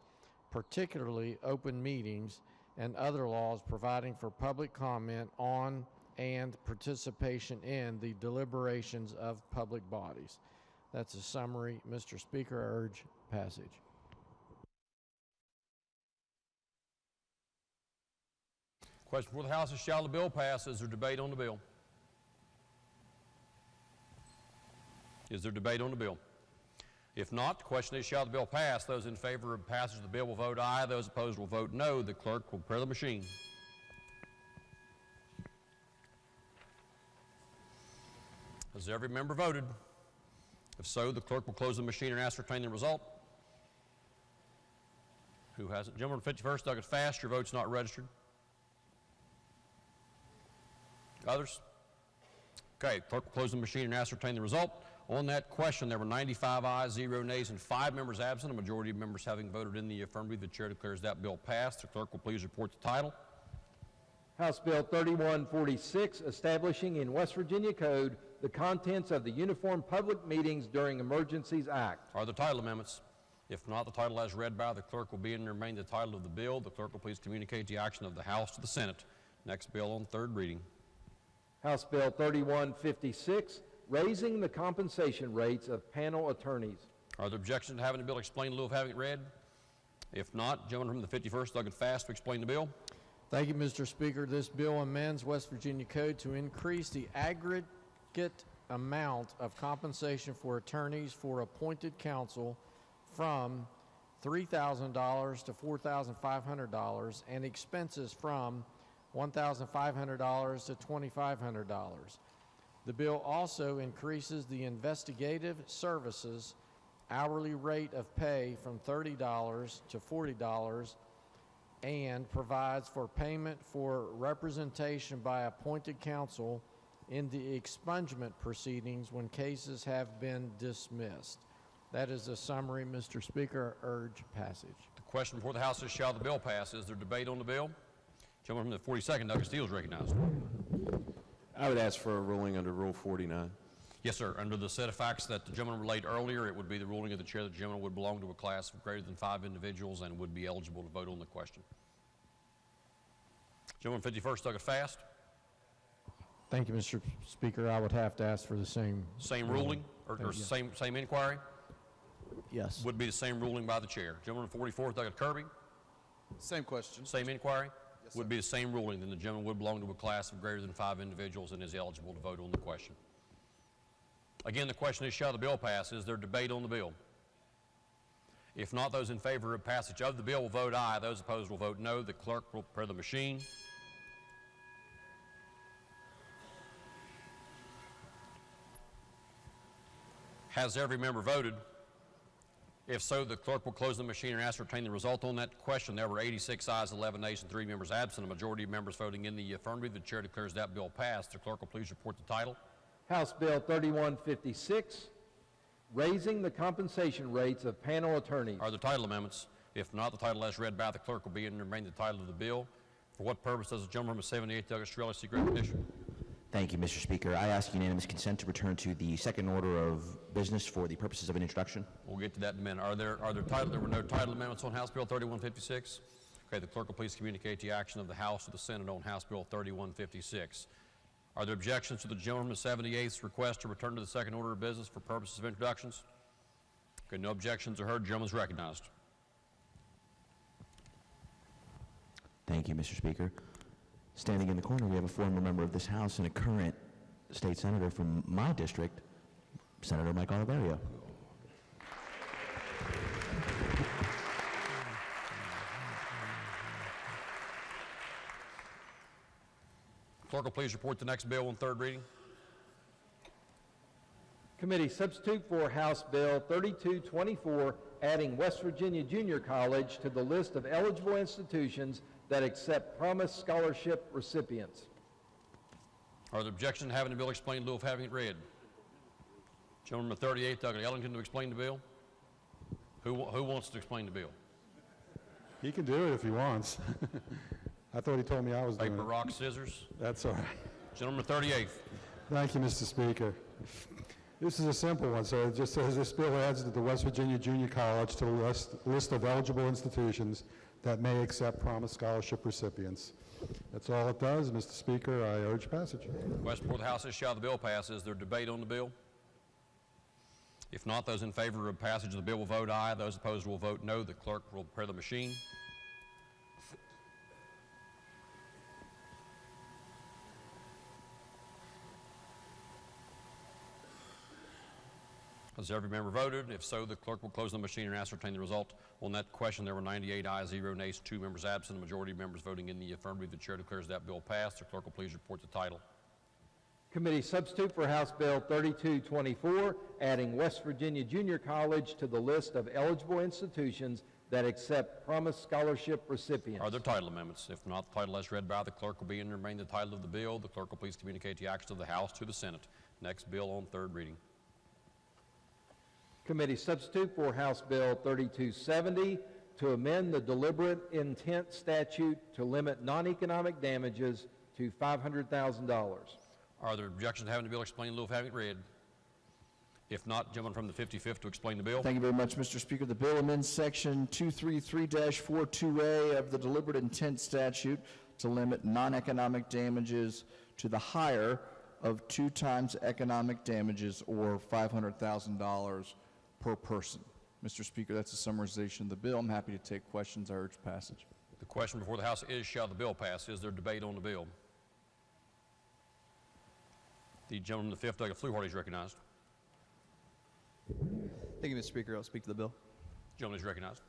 particularly open meetings and other laws providing for public comment on and participation in the deliberations of public bodies. That's a summary. Mr. Speaker, I urge passage. Question before the House is, shall the bill pass? Is there debate on the bill? Is there debate on the bill? If not, the question is, shall the bill pass? Those in favor of passage of the bill will vote aye. Those opposed will vote no. The clerk will prepare the machine. Has every member voted? If so, the clerk will close the machine and ascertain the result. Who hasn't? Gentleman from 51st, Douglas Fast, your vote's not registered. Others? Okay, clerk will close the machine and ascertain the result. On that question, there were 95 ayes, 0 nays, and 5 members absent. A majority of members having voted in the affirmative, the chair declares that bill passed. The clerk will please report the title. House Bill 3146, establishing in West Virginia Code the contents of the Uniform Public Meetings During Emergencies Act. Are the title amendments? If not, the title as read by the clerk will be and remain the title of the bill. The clerk will please communicate the action of the House to the Senate. Next bill on third reading. House Bill 3156, raising the compensation rates of panel attorneys. Are there objections to having the bill explained in lieu of having it read? If not, gentleman from the 51st, Douglas Fast, to explain the bill. Thank you, Mr. Speaker. This bill amends West Virginia Code to increase the aggregate amount of compensation for attorneys for appointed counsel from $3,000 to $4,500 and expenses from $1,500 to $2,500. The bill also increases the investigative services hourly rate of pay from $30 to $40 and provides for payment for representation by appointed counsel in the expungement proceedings when cases have been dismissed. That is a summary, Mr. Speaker. I urge passage. The question before the House is, shall the bill pass? Is there debate on the bill? Gentleman from the 42nd, Douglas Steele, is recognized. I would ask for a ruling under Rule 49. Yes, sir. Under the set of facts that the gentleman relayed earlier, it would be the ruling of the chair that the gentleman would belong to a class of greater than 5 individuals and would be eligible to vote on the question. Gentleman 51st, Douglas Fast. Thank you, Mr. Speaker. I would have to ask for the same ruling or yes. same inquiry? Yes. Would be the same ruling by the chair. Gentleman 44th, Douglas Kirby. Same question. Same inquiry? Yes, would be the same ruling. Then the gentleman would belong to a class of greater than 5 individuals and is eligible to vote on the question. Again, the question is, shall the bill pass? Is there debate on the bill? If not, those in favor of passage of the bill will vote aye. Those opposed will vote no. The clerk will prepare the machine. Has every member voted? If so, the clerk will close the machine and ascertain the result on that question. There were 86 ayes, 11 nays, and 3 members absent. A majority of members voting in the affirmative. The chair declares that bill passed. The clerk will please report the title. House Bill 3156, raising the compensation rates of panel attorneys. Are there title amendments? If not, the title as read by the clerk will be and remain the title of the bill. For what purpose does the gentleman from 78 Douglas Strelly seek recognition? Thank you, Mr. Speaker. I ask unanimous consent to return to the second order of business for the purposes of an introduction. We'll get to that in a minute. There were no title amendments on House Bill 3156? Okay, the clerk will please communicate the action of the House to the Senate on House Bill 3156. Are there objections to the gentleman from 78's request to return to the second order of business for purposes of introductions? Okay, no objections are heard. The gentleman is recognized. Thank you, Mr. Speaker. Standing in the corner, we have a former member of this House and a current state senator from my district, Senator Mike Oliverio. Clerk will please report the next bill on third reading. Committee substitute for House Bill 3224, adding West Virginia Junior College to the list of eligible institutions that accept Promise Scholarship recipients. Are there objections to having the bill explained in lieu of having it read? Gentleman from 38th, Douglas Ellington, to explain the bill. Who wants to explain the bill? He can do it if he wants. I thought he told me I was doing it. Paper, rock, scissors. That's all right. Gentleman from 38th. Thank you, Mr. Speaker. This is a simple one. So it just says this bill adds the West Virginia Junior College to the list of eligible institutions that may accept Promise Scholarship recipients. That's all it does, Mr. Speaker. I urge passage. Question before the House is, shall the bill pass? Is there debate on the bill? If not, those in favor of passage of the bill will vote aye. Those opposed will vote no. The clerk will prepare the machine. Has every member voted? If so, the clerk will close the machine and ascertain the result. On that question, there were 98 ayes, 0 nays, 2 members absent. A majority of members voting in the affirmative. The chair declares that bill passed. The clerk will please report the title. Committee substitute for House Bill 3224, adding West Virginia Junior College to the list of eligible institutions that accept Promise Scholarship recipients. Are there title amendments? If not, the title as read by the clerk will be and remain the title of the bill. The clerk will please communicate the action of the House to the Senate. Next bill on third reading. Committee substitute for House Bill 3270 to amend the deliberate intent statute to limit non-economic damages to $500,000. Are there objections to having the bill explained in lieu of having it read? If not, gentleman from the 55th to explain the bill. Thank you very much, Mr. Speaker. The bill amends Section 233-42A of the deliberate intent statute to limit non-economic damages to the higher of 2 times economic damages or $500,000 per person. Mr. Speaker, that's a summarization of the bill. I'm happy to take questions. I urge passage. The question before the House is, shall the bill pass? Is there debate on the bill? The gentleman from the 5th, Douglas Fluharty, is recognized. Thank you, Mr. Speaker. I'll speak to the bill. Gentleman is recognized.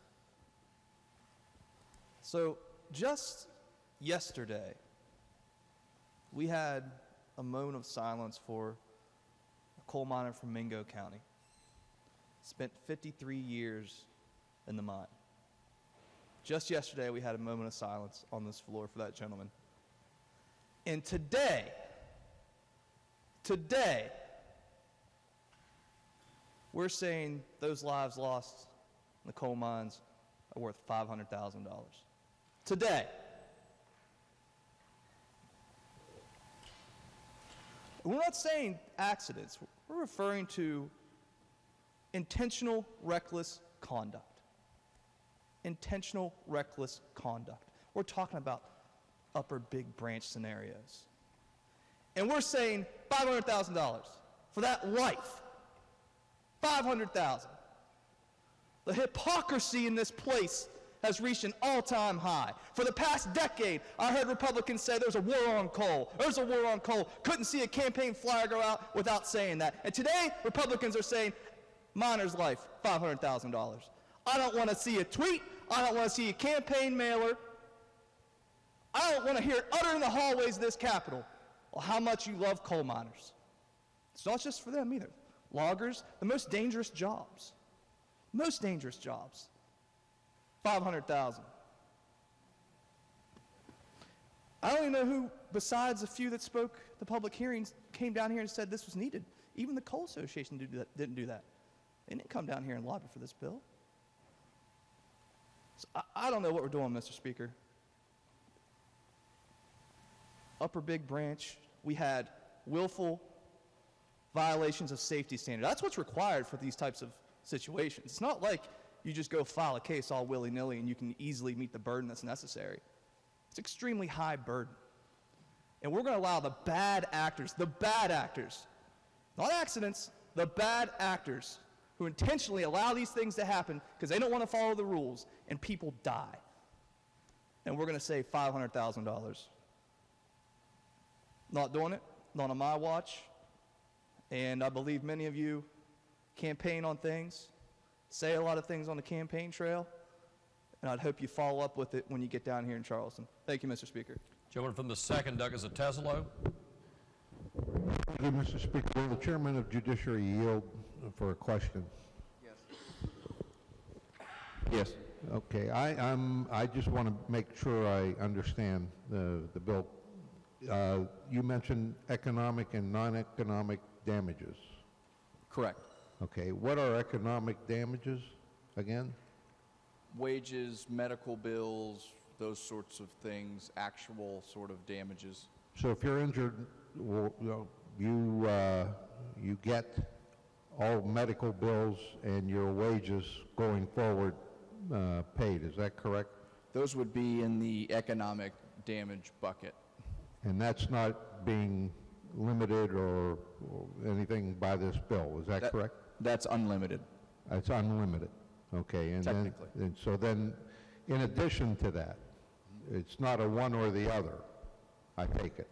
So just yesterday, we had a moment of silence for coal miner from Mingo County. Spent 53 years in the mine. Just yesterday, we had a moment of silence on this floor for that gentleman. And today, we're saying those lives lost in the coal mines are worth $500,000. Today. We're not saying accidents. We're referring to intentional reckless conduct. Intentional reckless conduct. We're talking about upper big branch scenarios. And we're saying $500,000 for that life. $500,000. The hypocrisy in this place has reached an all-time high. For the past decade, I heard Republicans say there's a war on coal. There's a war on coal. Couldn't see a campaign flyer go out without saying that. And today, Republicans are saying, miner's life, $500,000. I don't want to see a tweet. I don't want to see a campaign mailer. I don't want to hear it uttered in the hallways of this Capitol. Well, how much you love coal miners. It's not just for them either. Loggers, the most dangerous jobs. Most dangerous jobs. $500,000. I don't even know who, besides a few that spoke at the public hearings, came down here and said this was needed. Even the Coal Association didn't do that. They didn't come down here and lobby for this bill. So I don't know what we're doing, Mr. Speaker. Upper Big Branch, we had willful violations of safety standards. That's what's required for these types of situations. It's not like you just go file a case all willy-nilly and you can easily meet the burden that's necessary. It's extremely high burden. And we're going to allow the bad actors, not accidents, the bad actors who intentionally allow these things to happen because they don't want to follow the rules, and people die. And we're going to save $500,000. Not doing it, not on my watch. And I believe many of you campaign on things, say a lot of things on the campaign trail, and I'd hope you follow up with it when you get down here in Charleston. Thank you, Mr. Speaker. Gentleman from the 2nd, Douglas Teslo. Thank you, Mr. Speaker. Will the chairman of Judiciary yield for a question? Yes. Okay. I just want to make sure I understand the bill. You mentioned economic and non-economic damages. Correct. Okay. What are economic damages again? Wages, medical bills, those sorts of things, actual sort of damages. So if you're injured, you get all medical bills and your wages going forward paid. Is that correct? Those would be in the economic damage bucket. And that's not being limited or anything by this bill. Is that correct? That's unlimited. It's unlimited. Okay. And technically. So then, in addition to that, it's not a one or the other, I take it.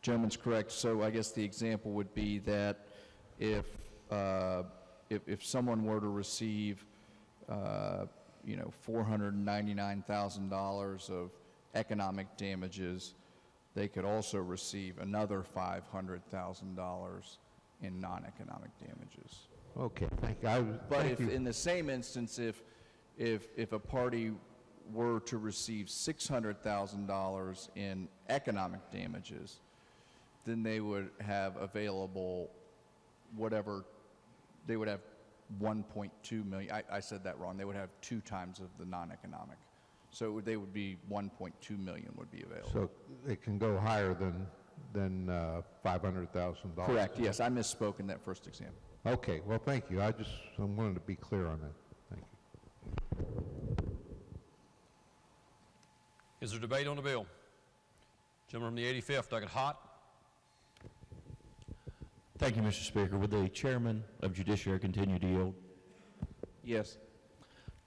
Gentleman's correct. So I guess the example would be that if someone were to receive, $499,000 of economic damages, they could also receive another $500,000 in non-economic damages. Okay, thank you. But if in the same instance, if a party were to receive $600,000 in economic damages, then they would have available whatever, they would have 1.2 million. I said that wrong. They would have 2 times of the non-economic. So they would be 1.2 million would be available. So it can go higher than $500,000. Correct. Yes, I misspoke in that first example. Okay. Well, thank you. I wanted to be clear on that. Thank you. Is there debate on the bill? Gentleman from the 85th, Douglas Hott. Thank you, Mr. Speaker. Would the chairman of Judiciary continue to yield? Yes.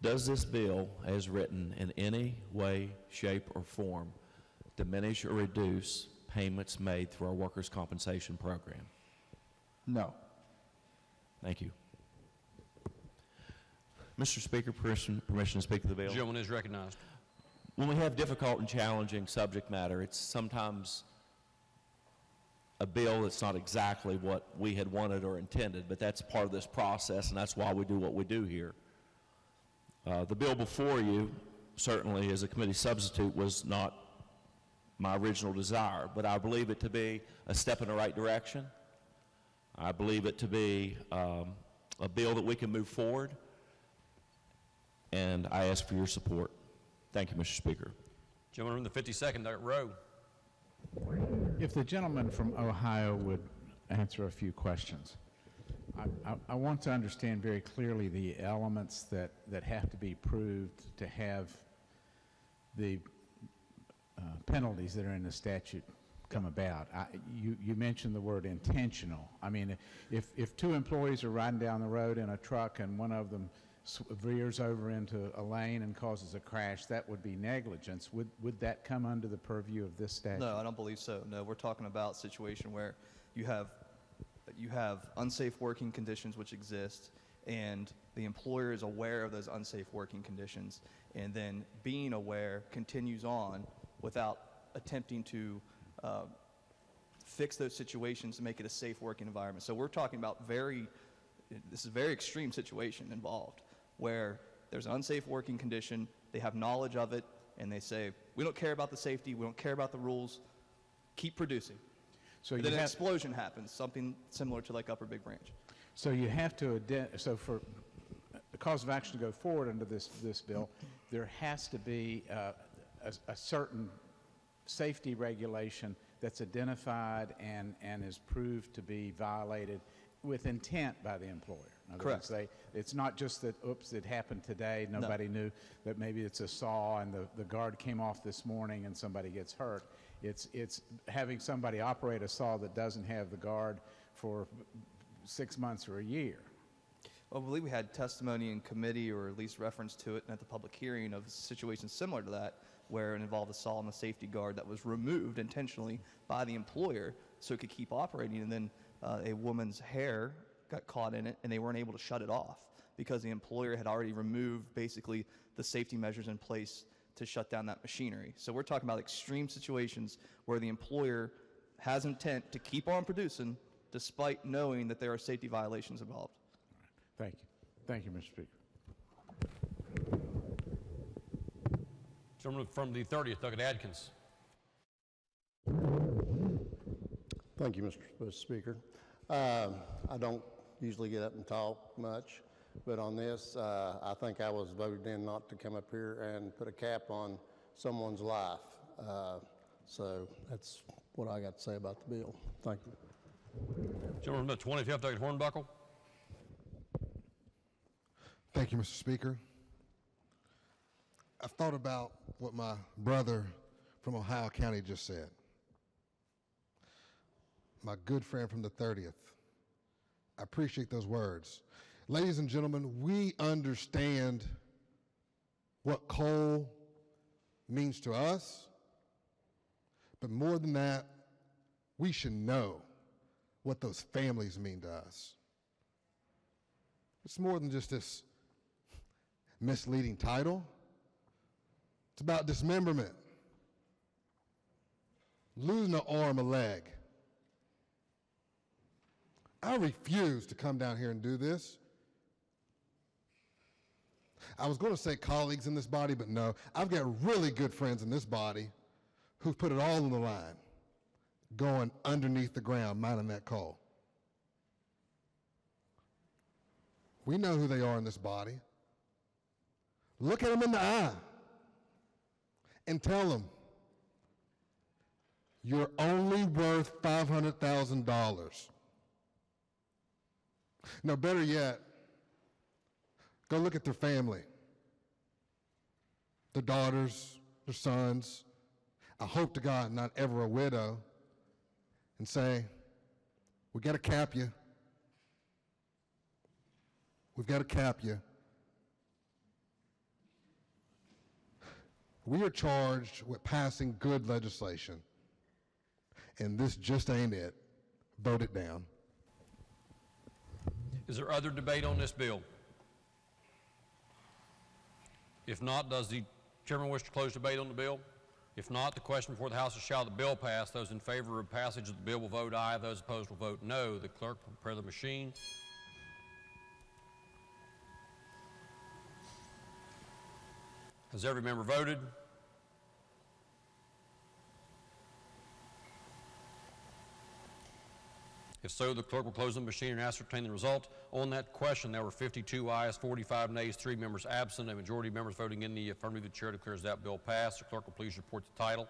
Does this bill, as written, in any way, shape, or form, diminish or reduce payments made through our workers' compensation program? No. Thank you. Mr. Speaker, permission to speak to the bill? Gentleman is recognized. When we have difficult and challenging subject matter, it's sometimes a bill that's not exactly what we had wanted or intended, but that's part of this process, and that's why we do what we do here. The bill before you, certainly as a committee substitute, was not my original desire, but I believe it to be a step in the right direction. I believe it to be a bill that we can move forward, and I ask for your support. Thank you, Mr. Speaker. Gentleman from the 52nd row. If the gentleman from Ohio would answer a few questions. I want to understand very clearly the elements that have to be proved to have the penalties that are in the statute come about. You mentioned the word intentional. I mean, if two employees are riding down the road in a truck and one of them veers over into a lane and causes a crash, that would be negligence. Would that come under the purview of this statute? No, I don't believe so. No, we're talking about a situation where you have unsafe working conditions which exist, and the employer is aware of those unsafe working conditions, and then being aware continues on without attempting to fix those situations to make it a safe working environment. So we're talking about this is a very extreme situation involved, where there's an unsafe working condition, they have knowledge of it, and they say, we don't care about the safety, we don't care about the rules, keep producing. So then an explosion happens, something similar to like Upper Big Branch. So you have to, so for the cause of action to go forward under this bill, there has to be a certain safety regulation that's identified and is proved to be violated with intent by the employer. Correct. It's not just that, oops, it happened today, nobody knew, that maybe it's a saw and the guard came off this morning and somebody gets hurt. It's having somebody operate a saw that doesn't have the guard for 6 months or a year. Well, I believe we had testimony in committee, or at least reference to it at the public hearing, of situations similar to that, where it involved a saw and a safety guard that was removed intentionally by the employer so it could keep operating, and then a woman's hair got caught in it and they weren't able to shut it off because the employer had already removed basically the safety measures in place to shut down that machinery. So we're talking about extreme situations where the employer has intent to keep on producing despite knowing that there are safety violations involved. Thank you. Thank you, Mr. Speaker. Gentleman from the 30th, Douglas Adkins. Thank you, Mr. Speaker. I don't usually get up and talk much, but on this, I think I was voted in not to come up here and put a cap on someone's life. So that's what I got to say about the bill. Thank you. Gentleman from the 25th, Douglas Hornbuckle. Thank you, Mr. Speaker. I've thought about what my brother from Ohio County just said. My good friend from the 30th. I appreciate those words. Ladies and gentlemen, we understand what coal means to us, but more than that, we should know what those families mean to us. It's more than just this misleading title. It's about dismemberment, losing an arm, a leg. I refuse to come down here and do this. I was going to say colleagues in this body, but no. I've got really good friends in this body who've put it all on the line, going underneath the ground, mining that coal. We know who they are in this body. Look at them in the eye and tell them, you're only worth $500,000. No, better yet, go look at their family, their daughters, their sons. I hope to God not ever a widow, and say, we got to cap you. We've got to cap you. We are charged with passing good legislation, and this just ain't it. Vote it down. Is there other debate on this bill? If not, does the chairman wish to close debate on the bill? If not, the question before the House is, shall the bill pass? Those in favor of passage of the bill will vote aye. Those opposed will vote no. The clerk will prepare the machine. Has every member voted? If so, the clerk will close the machine and ascertain the result. On that question, there were 52 ayes, 45 nays, 3 members absent. A majority of members voting in the affirmative. The chair declares that bill passed. The clerk will please report the title.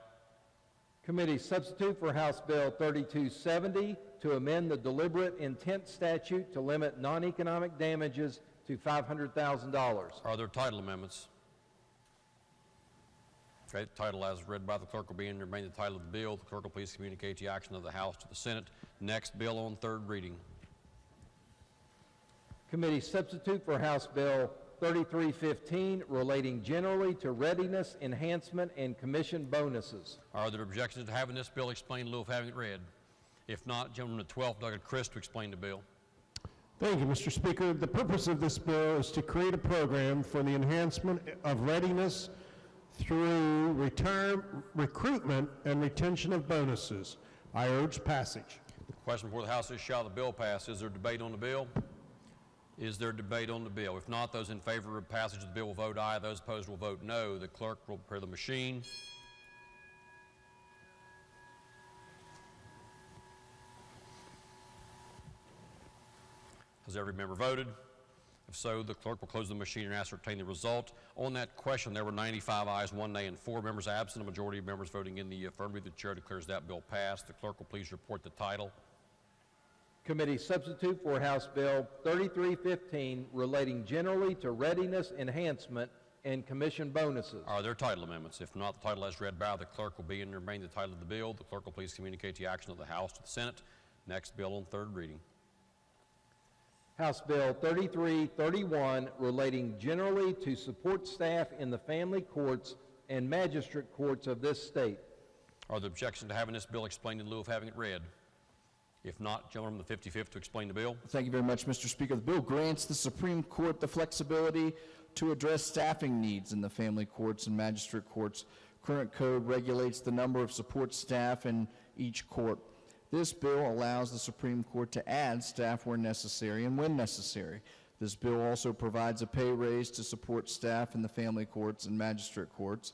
Committee substitute for House Bill 3270 to amend the deliberate intent statute to limit non-economic damages to $500,000. Are there title amendments? Okay, the title as read by the clerk will be and remain the title of the bill. The clerk will please communicate the action of the House to the Senate. Next bill on third reading. Committee substitute for House Bill 3315 relating generally to readiness enhancement and commission bonuses. Are there objections to having this bill explained in lieu of having it read? If not, Gentleman the 12th, Douglas Christ, to explain the bill. Thank you, Mr. Speaker. The purpose of this bill is to create a program for the enhancement of readiness through recruitment and retention of bonuses. I urge passage. The question before the House is, shall the bill pass? Is there debate on the bill? Is there debate on the bill? If not, those in favor of passage of the bill will vote aye. Those opposed will vote no. The clerk will prepare the machine. Has every member voted? If so, the clerk will close the machine and ascertain the result. On that question, there were 95 ayes, 1 nay, and 4 members absent. A majority of members voting in the affirmative. The chair declares that bill passed. The clerk will please report the title. Committee substitute for House Bill 3315 relating generally to readiness enhancement and commission bonuses. Are there title amendments? If not, the title as read by the clerk will be and remain the title of the bill. The clerk will please communicate the action of the House to the Senate. Next bill on third reading. House Bill 3331 relating generally to support staff in the family courts and magistrate courts of this state. Are there objections to having this bill explained in lieu of having it read? If not, gentleman the 55th to explain the bill. Thank you very much, Mr. Speaker. The bill grants the Supreme Court the flexibility to address staffing needs in the family courts and magistrate courts. Current code regulates the number of support staff in each court. This bill allows the Supreme Court to add staff where necessary and when necessary. This bill also provides a pay raise to support staff in the family courts and magistrate courts,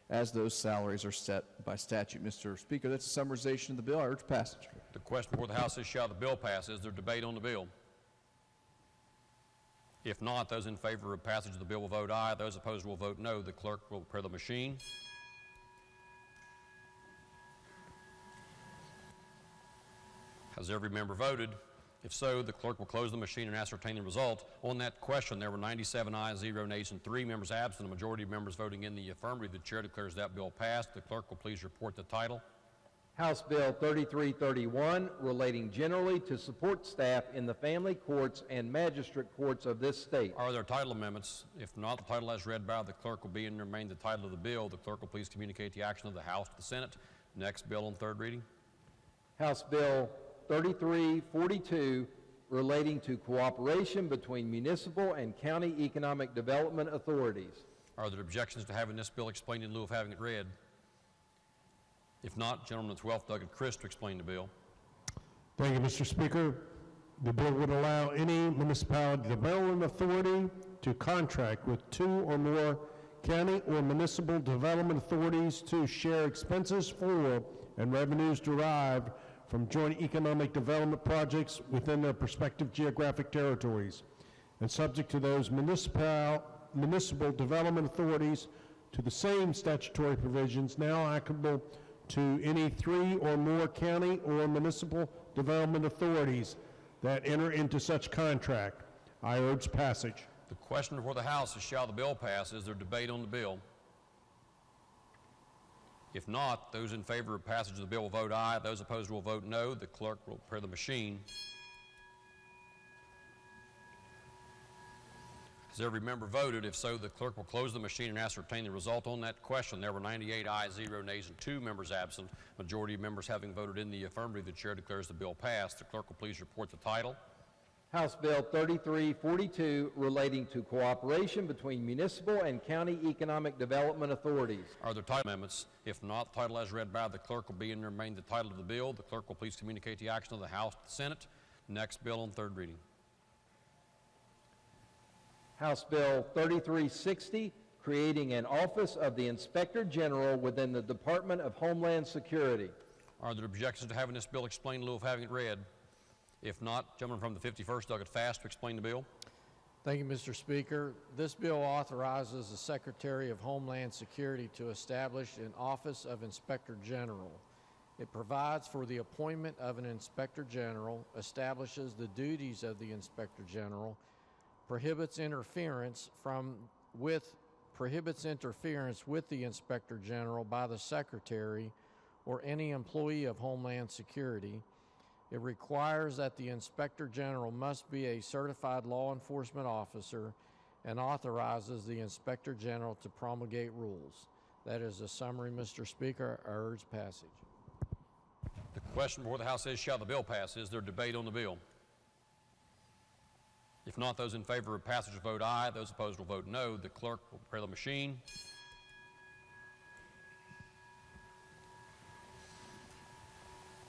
as those salaries are set by statute. Mr. Speaker, that's a summarization of the bill. I urge passage. The question before the House is, shall the bill pass? Is there debate on the bill? If not, those in favor of passage of the bill will vote aye. Those opposed will vote no. The clerk will prepare the machine. Has every member voted? If so, the clerk will close the machine and ascertain the result. On that question, there were 97 ayes, 0 nays, and 3 members absent. A majority of members voting in the affirmative. The chair declares that bill passed. The clerk will please report the title. House Bill 3331 relating generally to support staff in the family courts and magistrate courts of this state. Are there title amendments? If not, the title as read by the clerk will be and remain the title of the bill. The clerk will please communicate the action of the House to the Senate. Next bill on third reading. House Bill 3342 relating to cooperation between municipal and county economic development authorities. Are there objections to having this bill explained in lieu of having it read? If not, gentleman the 12th, Douglas Christ, to explain the bill. Thank you, Mr. Speaker. The bill would allow any municipality development authority to contract with 2 or more county or municipal development authorities to share expenses for and revenues derived from joint economic development projects within their respective geographic territories, and subject to those municipal development authorities to the same statutory provisions now applicable to any 3 or more county or municipal development authorities that enter into such contract. I urge passage. The question before the House is, shall the bill pass? Is there debate on the bill? If not, those in favor of passage of the bill will vote aye. Those opposed will vote no. The clerk will prepare the machine. Has every member voted? If so, the clerk will close the machine and ascertain the result on that question. There were 98 ayes, 0 nays, and 2 members absent. Majority of members having voted in the affirmative, the chair declares the bill passed. The clerk will please report the title. House Bill 3342 relating to cooperation between municipal and county economic development authorities. Are there title amendments? If not, the title as read by the clerk will be and remain the title of the bill. The clerk will please communicate the action of the House to the Senate. Next bill on third reading. House Bill 3360, creating an Office of the Inspector General within the Department of Homeland Security. Are there objections to having this bill explained in lieu of having it read? If not, gentleman from the 51st, Doggett Fast, to explain the bill. Thank you, Mr. Speaker. This bill authorizes the Secretary of Homeland Security to establish an Office of Inspector General. It provides for the appointment of an Inspector General, establishes the duties of the Inspector General, prohibits interference with the Inspector General by the Secretary or any employee of Homeland Security. It requires that the Inspector General must be a certified law enforcement officer and authorizes the Inspector General to promulgate rules. That is a summary, Mr. Speaker. I urge passage. The question before the House is, shall the bill pass? Is there debate on the bill? If not, those in favor of passage will vote aye. Those opposed will vote no. The clerk will prepare the machine.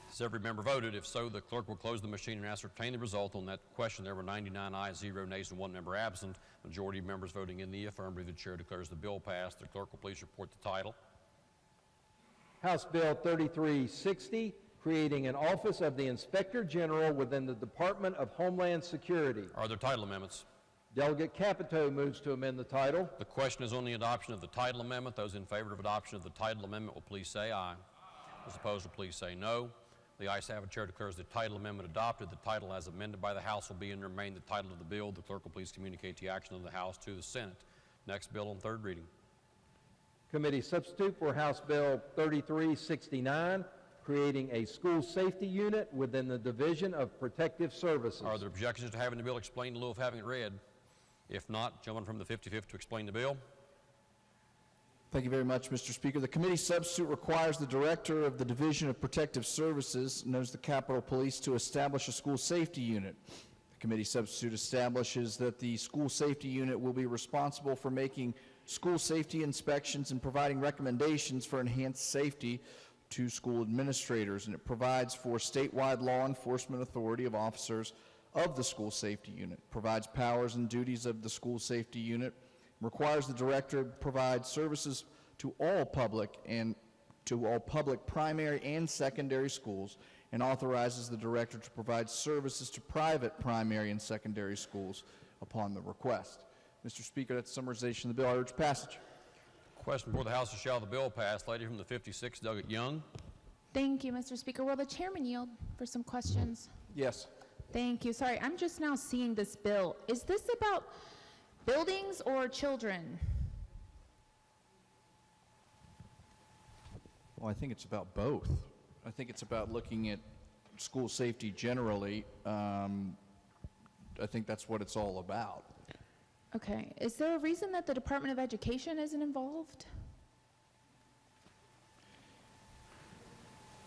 Has every member voted? If so, the clerk will close the machine and ascertain the result on that question. There were 99 ayes, 0 nays, and 1 member absent. Majority of members voting in the affirmative. The chair declares the bill passed. The clerk will please report the title. House Bill 3360, creating an Office of the Inspector General within the Department of Homeland Security. Are there title amendments? Delegate Capito moves to amend the title. The question is on the adoption of the title amendment. Those in favor of adoption of the title amendment will please say aye. Those opposed will please say no. The ayes have it. Chair declares the title amendment adopted. The title as amended by the House will be and remain the title of the bill. The clerk will please communicate the action of the House to the Senate. Next bill on third reading. Committee substitute for House Bill 3369, creating a school safety unit within the Division of Protective Services. Are there objections to having the bill explained in lieu of having it read? If not, gentleman from the 55th to explain the bill. Thank you very much, Mr. Speaker. The committee substitute requires the Director of the Division of Protective Services, known as the Capitol Police, to establish a school safety unit. The committee substitute establishes that the school safety unit will be responsible for making school safety inspections and providing recommendations for enhanced safety to school administrators, and it provides for statewide law enforcement authority of officers of the school safety unit, provides powers and duties of the school safety unit, requires the director to provide services to all public primary and secondary schools, and authorizes the director to provide services to private primary and secondary schools upon the request. Mr. Speaker, that's summarization of the bill. I urge passage. Question before the House is, shall the bill pass? Lady from the 56th, Doggett Young. Thank you, Mr. Speaker. Will the chairman yield for some questions? Yes. Thank you. Sorry, I'm just now seeing this bill. Is this about buildings or children? Well, I think it's about both. I think it's about looking at school safety generally. I think that's what it's all about. Okay. Is there a reason that the Department of Education isn't involved?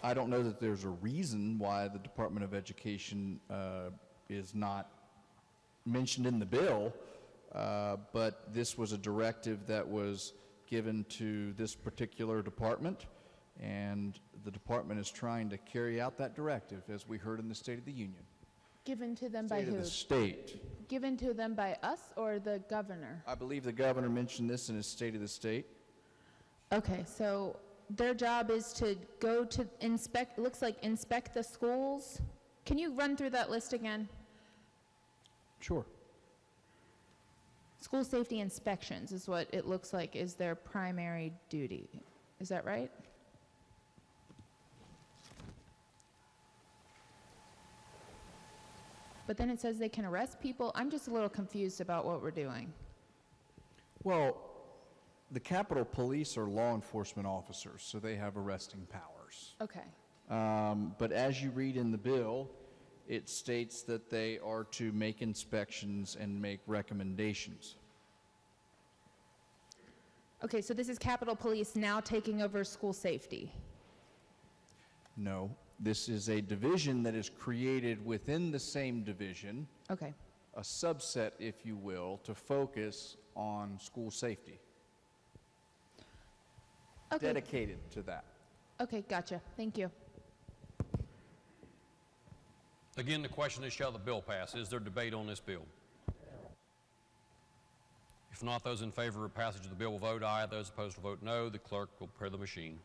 I don't know that there's a reason why the Department of Education is not mentioned in the bill, but this was a directive that was given to this particular department, and the department is trying to carry out that directive, as we heard in the State of the Union. Given to them by State who? of the state. Given to them by us or the governor? I believe the governor mentioned this in his State of the State. Okay, so their job is to go to inspect, looks like inspect the schools. Can you run through that list again? Sure. School safety inspections is what it looks like is their primary duty. Is that right? But then it says they can arrest people. I'm just a little confused about what we're doing. Well, the Capitol Police are law enforcement officers, so they have arresting powers. Okay. But as you read in the bill, it states that they are to make inspections and make recommendations. Okay, so this is Capitol Police now taking over school safety. No. This is a division that is created within the same division, Okay. a subset, if you will, to focus on school safety. Okay. Dedicated to that. Okay, gotcha. Thank you. Again, the question is, shall the bill pass? Is there debate on this bill? If not, those in favor of passage of the bill will vote aye. Those opposed will vote no. The clerk will prepare the machine.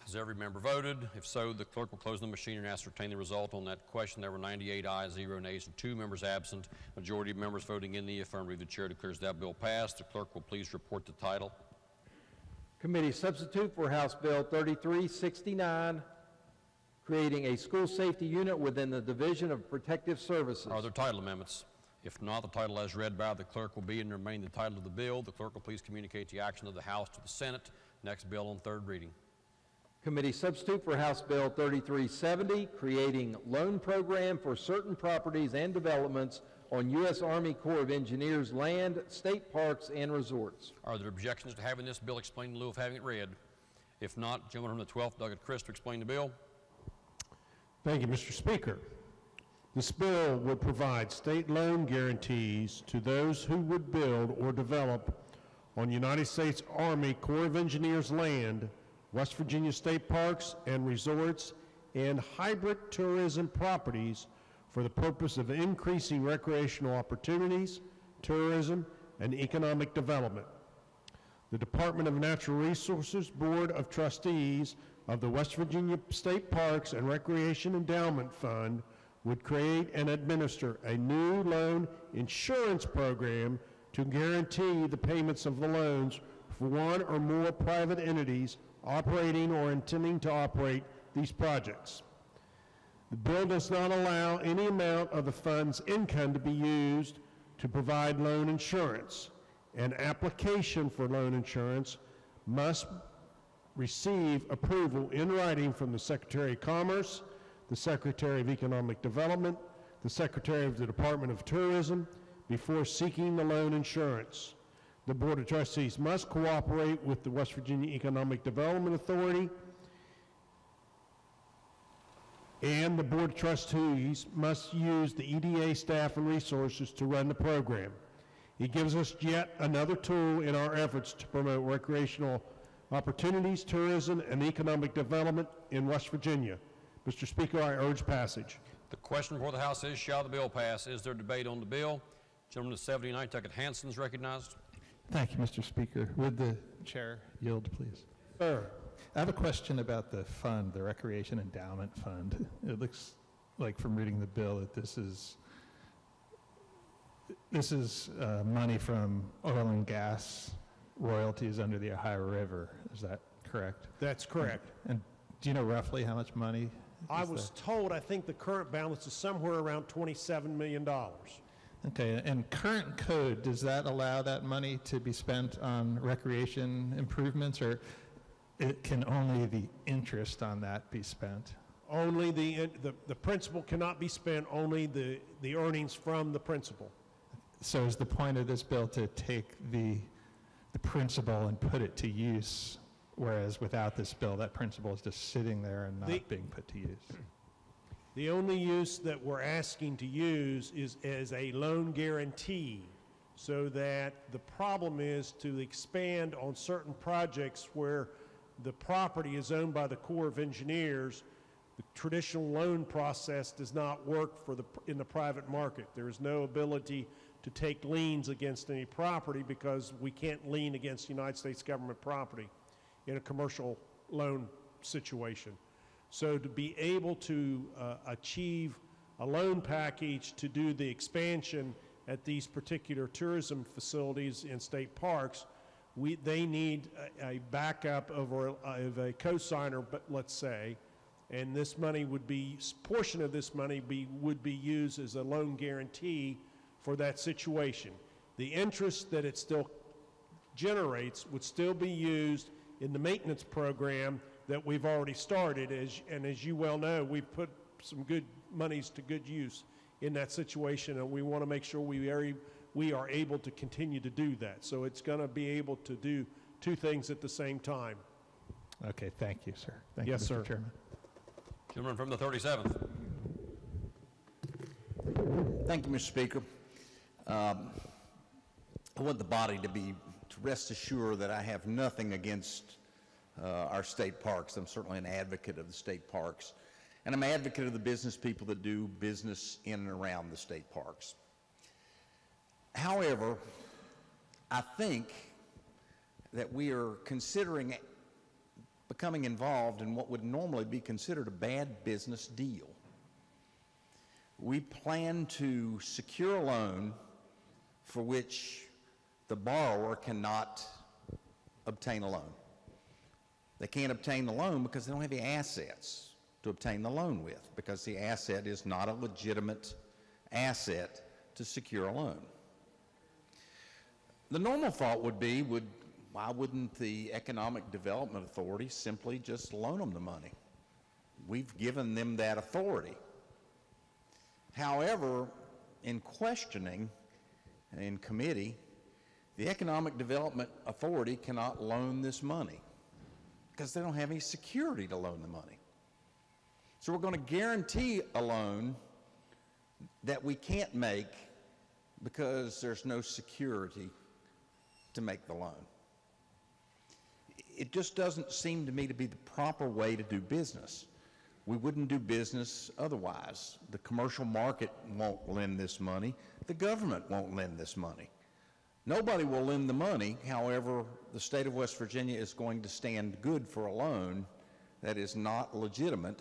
Has every member voted? If so, the clerk will close the machine and ascertain the result on that question. There were 98 ayes, 0 nays, and 2 members absent. Majority of members voting in the affirmative. The chair declares that bill passed. The clerk will please report the title. Committee substitute for House Bill 3369, creating a school safety unit within the Division of Protective Services. Are there title amendments? If not, the title as read by the clerk will be and remain the title of the bill. The clerk will please communicate the action of the House to the Senate. Next bill on third reading. Committee substitute for House Bill 3370, creating loan program for certain properties and developments on U.S. Army Corps of Engineers land, state parks, and resorts. Are there objections to having this bill explained in lieu of having it read? If not, gentleman from the 12th, Douglas Chris, to explain the bill. Thank you, Mr. Speaker. This bill would provide state loan guarantees to those who would build or develop on United States Army Corps of Engineers land, West Virginia state parks and resorts, and hybrid tourism properties for the purpose of increasing recreational opportunities, tourism, and economic development. The Department of Natural Resources Board of Trustees of the West Virginia State Parks and Recreation Endowment Fund would create and administer a new loan insurance program to guarantee the payments of the loans for one or more private entities operating or intending to operate these projects. The bill does not allow any amount of the fund's income to be used to provide loan insurance. An application for loan insurance must receive approval in writing from the Secretary of Commerce, the Secretary of Economic Development, the Secretary of the Department of Tourism before seeking the loan insurance. The Board of Trustees must cooperate with the West Virginia Economic Development Authority, and the Board of Trustees must use the EDA staff and resources to run the program. It gives us yet another tool in our efforts to promote recreational opportunities, tourism, and economic development in West Virginia. Mr. Speaker, I urge passage. The question before the House is, shall the bill pass? Is there debate on the bill? Gentleman to 79, Tuckett Hanson is recognized. Thank you, Mr. Speaker. Would the chair yield, please? Sir. I have a question about the fund, the Recreation Endowment Fund. It looks like from reading the bill that this is money from oil and gas royalties under the Ohio River. Is that correct? That's correct. And do you know roughly how much money? I was told, I think the current balance is somewhere around $27 million. Okay, and current code, does that allow that money to be spent on recreation improvements, or can only the interest on that be spent? Only the principal cannot be spent, only the earnings from the principal. So is the point of this bill to take the principal and put it to use, whereas without this bill, that principal is just sitting there and not being put to use? The only use that we're asking to use is as a loan guarantee, so that the problem is to expand on certain projects where the property is owned by the Corps of Engineers. The traditional loan process does not work in the private market. There is no ability to take liens against any property because we can't lien against United States government property in a commercial loan situation. So to be able to achieve a loan package to do the expansion at these particular tourism facilities in state parks, they need a backup of a cosigner, but let's say, and this money would be, portion of this money would be used as a loan guarantee for that situation. The interest that it still generates would still be used in the maintenance program that we've already started, and as you well know, we've put some good monies to good use in that situation, and we want to make sure we are able to continue to do that. So it's going to be able to two things at the same time. Okay, thank you, sir. Thank Yes, you, sir. Mr. Chairman. Gentleman from the 37th. Thank you, Mr. Speaker. I want the body to rest assured that I have nothing against our state parks. I'm certainly an advocate of the state parks. And I'm an advocate of the business people that do business in and around the state parks. However, I think that we are considering becoming involved in what would normally be considered a bad business deal. We plan to secure a loan for which the borrower cannot obtain a loan. They can't obtain the loan because they don't have the assets to obtain the loan with, because the asset is not a legitimate asset to secure a loan. The normal thought would be, why wouldn't the Economic Development Authority simply just loan them the money? We've given them that authority. However, in questioning in committee, the Economic Development Authority cannot loan this money because they don't have any security to loan the money. So we're going to guarantee a loan that we can't make because there's no security to make the loan. It just doesn't seem to me to be the proper way to do business. We wouldn't do business otherwise. The commercial market won't lend this money. The government won't lend this money. Nobody will lend the money. However, the state of West Virginia is going to stand good for a loan that is not legitimate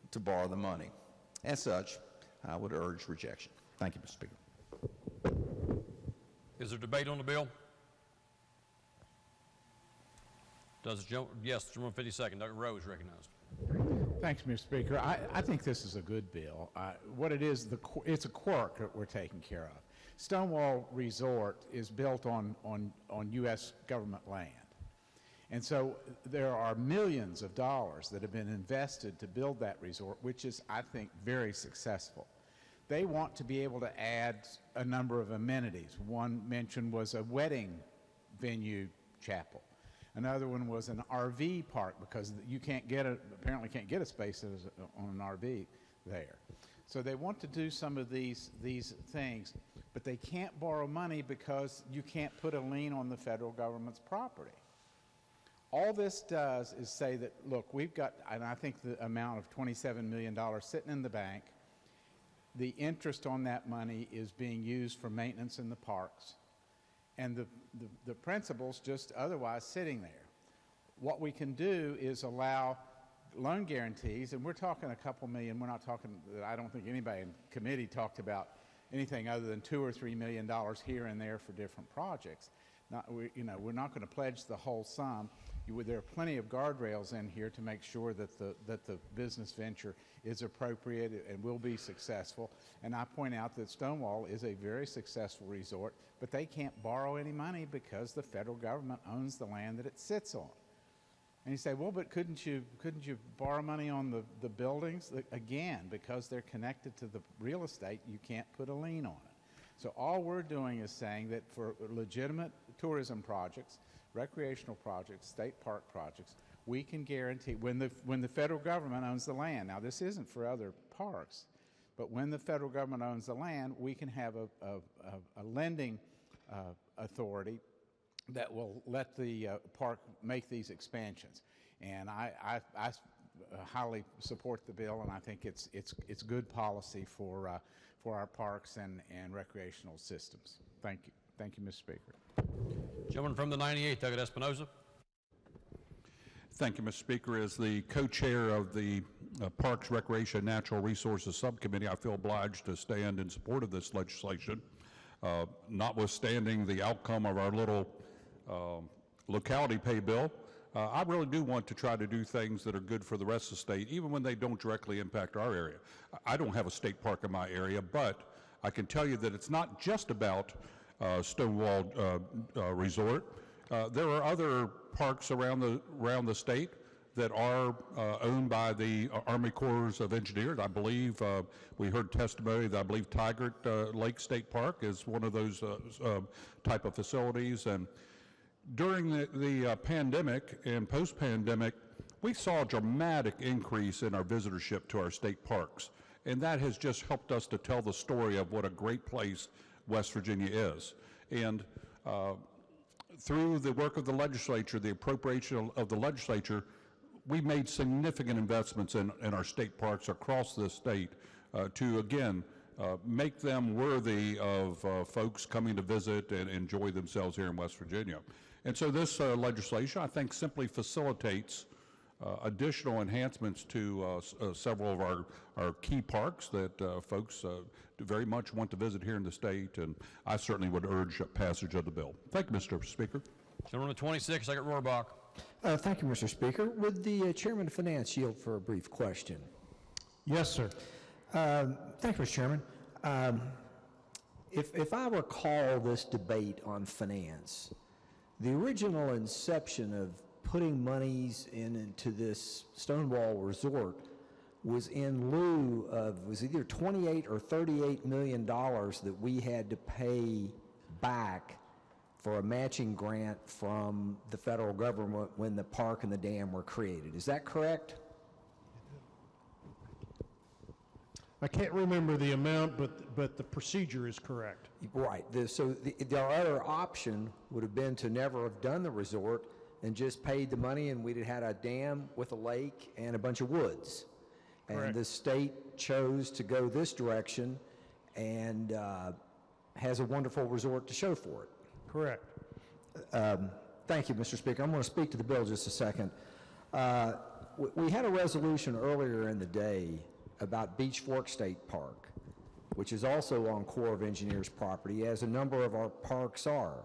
to borrow the money. As such, I would urge rejection. Thank you, Mr. Speaker. Is there debate on the bill? Yes, gentleman 52nd. Dr. Rowe is recognized. Thanks, Mr. Speaker. I think this is a good bill. What it is, it's a quirk that we're taking care of. Stonewall Resort is built on U.S. government land. And so there are millions of dollars that have been invested to build that resort, which is, I think, very successful. They want to be able to add a number of amenities. One mentioned was a wedding venue chapel. Another one was an RV park, because you apparently can't get a space on an RV there. So they want to do some of these things, but they can't borrow money because you can't put a lien on the federal government's property. All this does is say that, look, we've got, and I think the amount of $27 million sitting in the bank, the interest on that money is being used for maintenance in the parks, and the principal's just otherwise sitting there. What we can do is allow loan guarantees, and we're talking a couple million. We're not talking, I don't think anybody in committee talked about anything other than $2 or $3 million here and there for different projects. We're not going to pledge the whole sum. There are plenty of guardrails in here to make sure that the business venture is appropriate and will be successful. And I point out that Stonewall is a very successful resort, but they can't borrow any money because the federal government owns the land that it sits on. And you say, well, but couldn't you borrow money on the buildings? Again, because they're connected to the real estate, you can't put a lien on it. So all we're doing is saying that for legitimate tourism projects, recreational projects, state park projects, we can guarantee when the federal government owns the land. Now, this isn't for other parks, but when the federal government owns the land, we can have a lending authority that will let the park make these expansions. And I highly support the bill, and I think it's good policy for our parks and recreational systems. Thank you. Thank you, Mr. Speaker. Gentleman from the 98th, Doug Espinoza. Thank you, Mr. Speaker. As the co-chair of the Parks, Recreation, and Natural Resources Subcommittee, I feel obliged to stand in support of this legislation, notwithstanding the outcome of our little locality pay bill. I really do want to try to do things that are good for the rest of the state, even when they don't directly impact our area. I don't have a state park in my area, but I can tell you that it's not just about Stonewall Resort. There are other parks around the state that are owned by the Army Corps of Engineers. I believe we heard testimony that I believe Tigert Lake State Park is one of those type of facilities. And During the pandemic and post-pandemic, we saw a dramatic increase in our visitorship to our state parks, and that has just helped us to tell the story of what a great place West Virginia is. And through the work of the legislature, the appropriation of the legislature, we made significant investments in our state parks across the state to, again, make them worthy of folks coming to visit and enjoy themselves here in West Virginia. And so this legislation, I think, simply facilitates additional enhancements to several of our key parks that folks very much want to visit here in the state, and I certainly would urge passage of the bill. Thank you, Mr. Speaker. Gentleman 26, Second Rohrbach. Thank you, Mr. Speaker. Would the Chairman of Finance yield for a brief question? Yes, sir. Thank you, Mr. Chairman. If I recall this debate on finance, the original inception of putting monies into this Stonewall Resort was in lieu of, was either $28 or $38 million that we had to pay back for a matching grant from the federal government when the park and the dam were created. Is that correct? I can't remember the amount, but the procedure is correct. Right. So the other option would have been to never have done the resort and just paid the money, and we'd have had a dam with a lake and a bunch of woods. Correct. And the state chose to go this direction and has a wonderful resort to show for it. Correct. Thank you, Mr. Speaker. I'm going to speak to the bill just a second. We had a resolution earlier in the day about Beach Fork State Park, which is also on Corps of Engineers property, as a number of our parks are.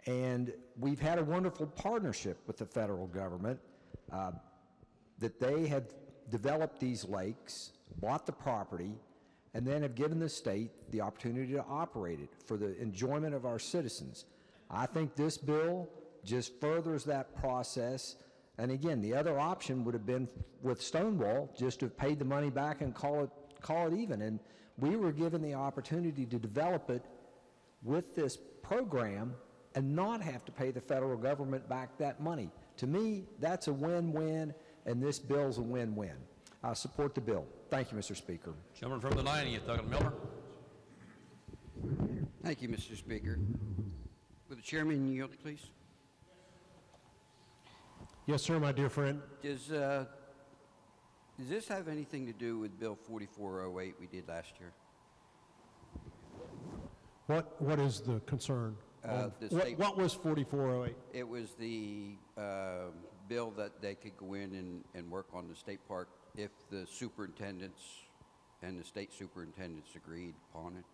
And we've had a wonderful partnership with the federal government that they have developed these lakes, bought the property, and then have given the state the opportunity to operate it for the enjoyment of our citizens. I think this bill just furthers that process. And again, the other option would have been with Stonewall, just to have paid the money back and call it even. And we were given the opportunity to develop it with this program and not have to pay the federal government back that money. To me, that's a win-win, and this bill's a win-win. I support the bill. Thank you, Mr. Speaker. Gentleman from the 90th, Douglas Miller. Thank you, Mr. Speaker. Would the chairman yield, please? Yes, sir, my dear friend. Does this have anything to do with Bill 4408 we did last year? What is the concern? What was 4408? It was the bill that they could go in and work on the state park if the superintendents and the state superintendents agreed upon it.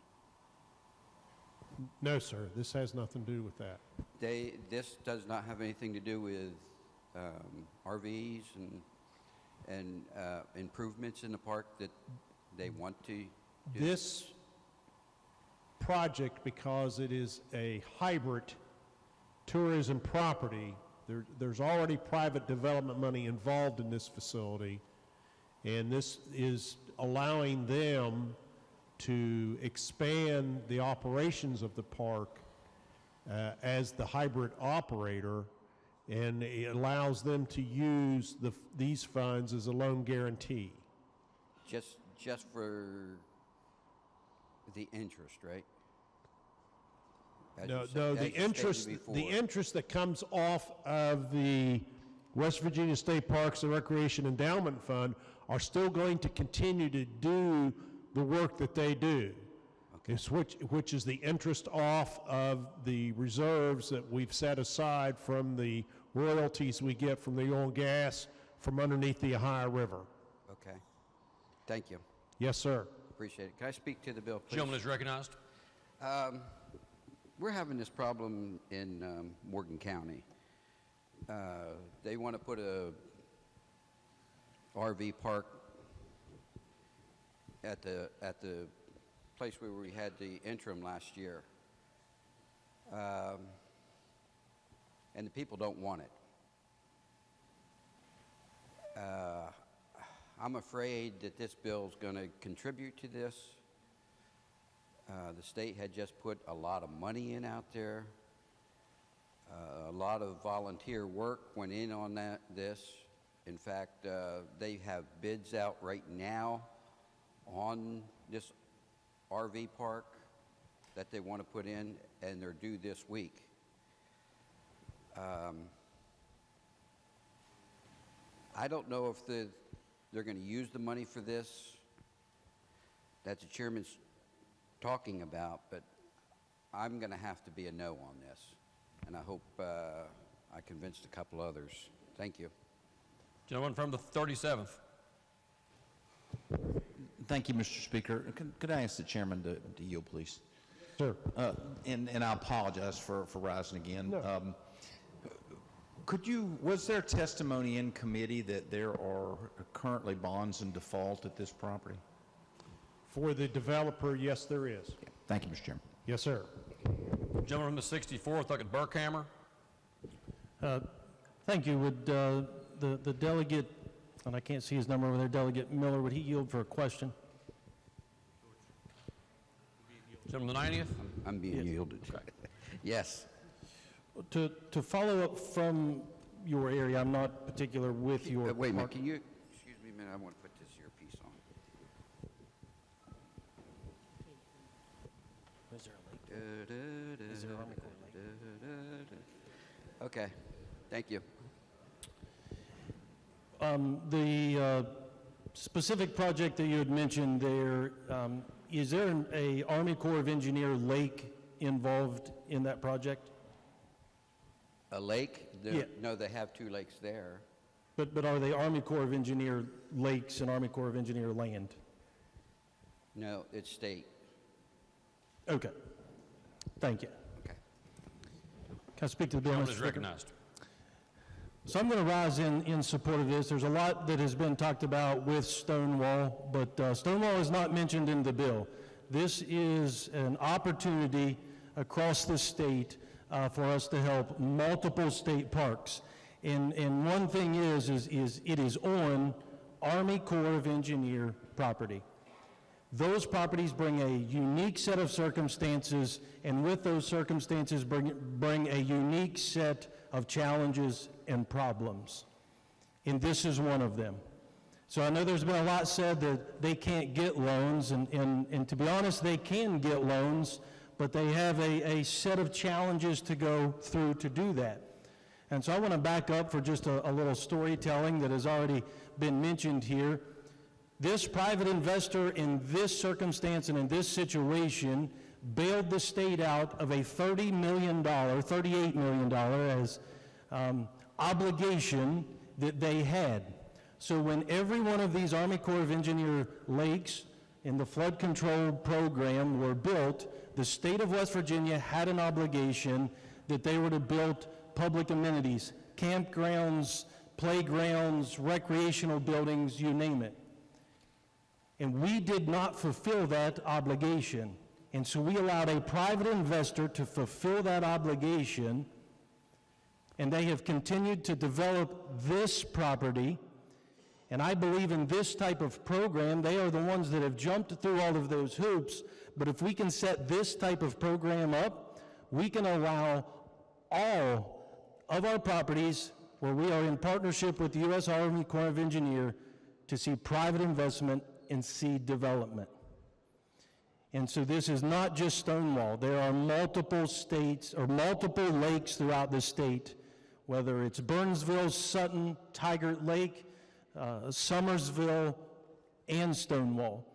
No, sir. This has nothing to do with that. This does not have anything to do with RVs and improvements in the park that they want to do? This project, because it is a hybrid tourism property, there's already private development money involved in this facility, and this is allowing them to expand the operations of the park as the hybrid operator, and it allows them to use these funds as a loan guarantee. Just for the interest, right? No, the interest that comes off of the West Virginia State Parks and Recreation Endowment Fund are still going to continue to do the work that they do. Okay. Which is the interest off of the reserves that we've set aside from the royalties we get from the oil and gas from underneath the Ohio River. Okay. Thank you. Yes, sir. Appreciate it. Can I speak to the bill, please? Gentleman is recognized. We're having this problem in Morgan County. They want to put a RV park at the place where we had the interim last year, and the people don't want it. I'm afraid that this bill is going to contribute to this. The state had just put a lot of money in out there. A lot of volunteer work went in on this. In fact, they have bids out right now on this RV park that they want to put in, and they're due this week. I don't know if they're going to use the money for this that the chairman's talking about, but I'm going to have to be a no on this, and I hope I convinced a couple others. Thank you. Gentleman from the 37th. Thank you, Mr. Speaker. Could I ask the chairman to yield, please? Sure. And I apologize for rising again. No. Was there testimony in committee that there are currently bonds in default at this property? For the developer, yes, there is. Thank you, Mr. Chairman. Yes, sir. Gentleman from the 64th, look at Burkhammer. Thank you. Would the delegate, and I can't see his number over there, Delegate Miller, would he yield for a question? Gentleman the 90th? I'm being yielded to. Yes. To follow up from your area, I'm not particular with your... wait a minute, can you, excuse me a minute, I want to put this earpiece on. Is there a lake? Is there Army Corps lake? Okay, thank you. The specific project that you had mentioned there, is there an Army Corps of Engineer lake involved in that project? A lake? Yeah. No, they have 2 lakes there. But are they Army Corps of Engineer lakes and Army Corps of Engineer land? No, it's state. Okay. Thank you. Okay. Can I speak to the bill, Mr. Gentleman is Speaker? recognized. So I'm going to rise in support of this. There's a lot that has been talked about with Stonewall, but Stonewall is not mentioned in the bill. This is an opportunity across the state for us to help multiple state parks. And one thing is it is on Army Corps of Engineer property. Those properties bring a unique set of circumstances, and with those circumstances bring a unique set of challenges and problems. And this is one of them. So I know there's been a lot said that they can't get loans, and to be honest, they can get loans, but they have a set of challenges to go through to do that. And so I want to back up for just a little storytelling that has already been mentioned here. This private investor in this circumstance and in this situation bailed the state out of a $38 million as obligation that they had. So when every one of these Army Corps of Engineer lakes in the flood control program were built, the state of West Virginia had an obligation that they were to build public amenities, campgrounds, playgrounds, recreational buildings, you name it. And we did not fulfill that obligation. And so we allowed a private investor to fulfill that obligation, and they have continued to develop this property. And I believe in this type of program, they are the ones that have jumped through all of those hoops. But if we can set this type of program up, we can allow all of our properties where we are in partnership with the U.S. Army Corps of Engineers to see private investment and seed development. And so this is not just Stonewall. There are multiple states or multiple lakes throughout the state, whether it's Burnsville, Sutton, Tigert Lake, Summersville, and Stonewall.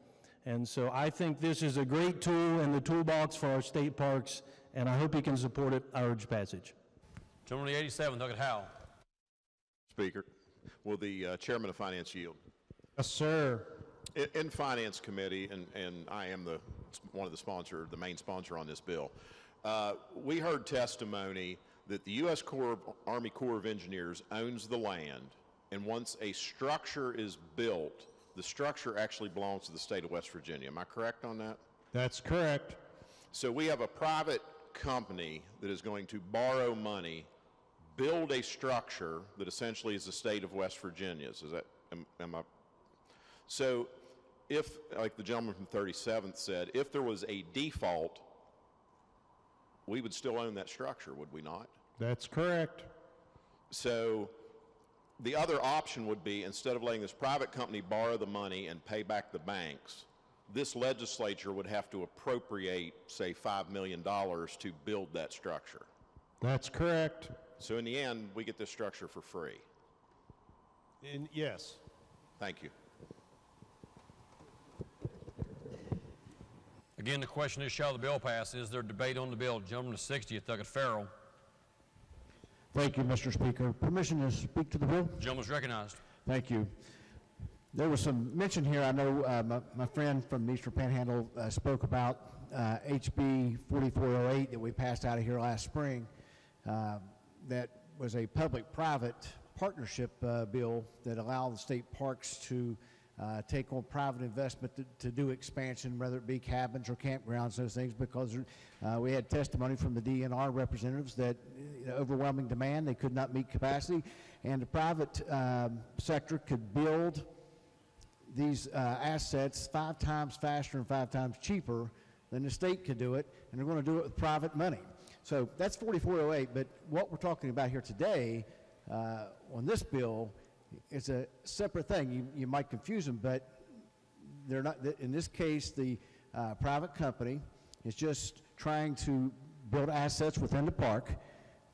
And so I think this is a great tool in the toolbox for our state parks, and I hope you can support it. I urge passage. Gentleman the 87th, look at Howell. Speaker, will the chairman of finance yield? Yes, sir. In Finance Committee, and I am one of the main sponsor on this bill, we heard testimony that the U.S. Army Corps of Engineers owns the land, and once a structure is built, the structure actually belongs to the state of West Virginia. Am I correct on that? That's correct. So we have a private company that is going to borrow money, build a structure that essentially is the state of West Virginia's. Is that, am I? So if, like the gentleman from 37th said, if there was a default, we would still own that structure, would we not? That's correct. So the other option would be, instead of letting this private company borrow the money and pay back the banks, this legislature would have to appropriate, say, $5 million to build that structure. That's correct. So in the end, we get this structure for free. And yes. Thank you. Again, the question is, shall the bill pass? Is there debate on the bill? Gentleman to 60th, Douglas Farrell. Thank you, Mr. Speaker. Permission to speak to the bill? Gentleman's recognized. Thank you. There was some mention here, I know my friend from the Eastern Panhandle spoke about HB 4408 that we passed out of here last spring. That was a public-private partnership bill that allowed the state parks to take on private investment to do expansion, whether it be cabins or campgrounds, those things, because we had testimony from the DNR representatives that overwhelming demand, they could not meet capacity, and the private sector could build these assets 5 times faster and 5 times cheaper than the state could do it, and they're going to do it with private money. So that's 4408, but what we're talking about here today on this bill is a separate thing. You might confuse them, but they're not. In this case, the private company is just trying to build assets within the park,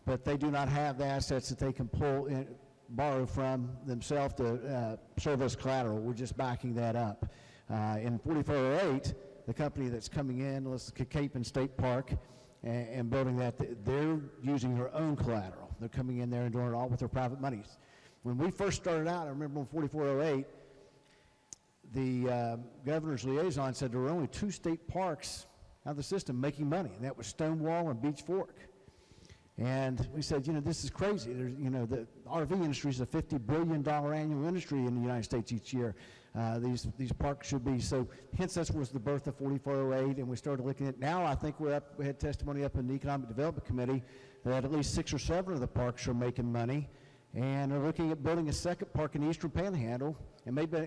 but they do not have the assets that they can pull in, borrow from themselves to serve as collateral. We're just backing that up. In 4408, the company that's coming in, let's Cape and State Park, and building that, they're using their own collateral. They're coming in there and doing it all with their private monies. When we first started out, I remember in 4408, the governor's liaison said there were only 2 state parks out of the system making money, and that was Stonewall and Beach Fork. And we said, this is crazy. There's, the RV industry is a $50 billion annual industry in the United States each year. These parks should be, so hence that was the birth of 4408, and we started looking at, now I think we had testimony up in the Economic Development Committee that at least 6 or 7 of the parks are making money, and they're looking at building a second park in the Eastern Panhandle, and maybe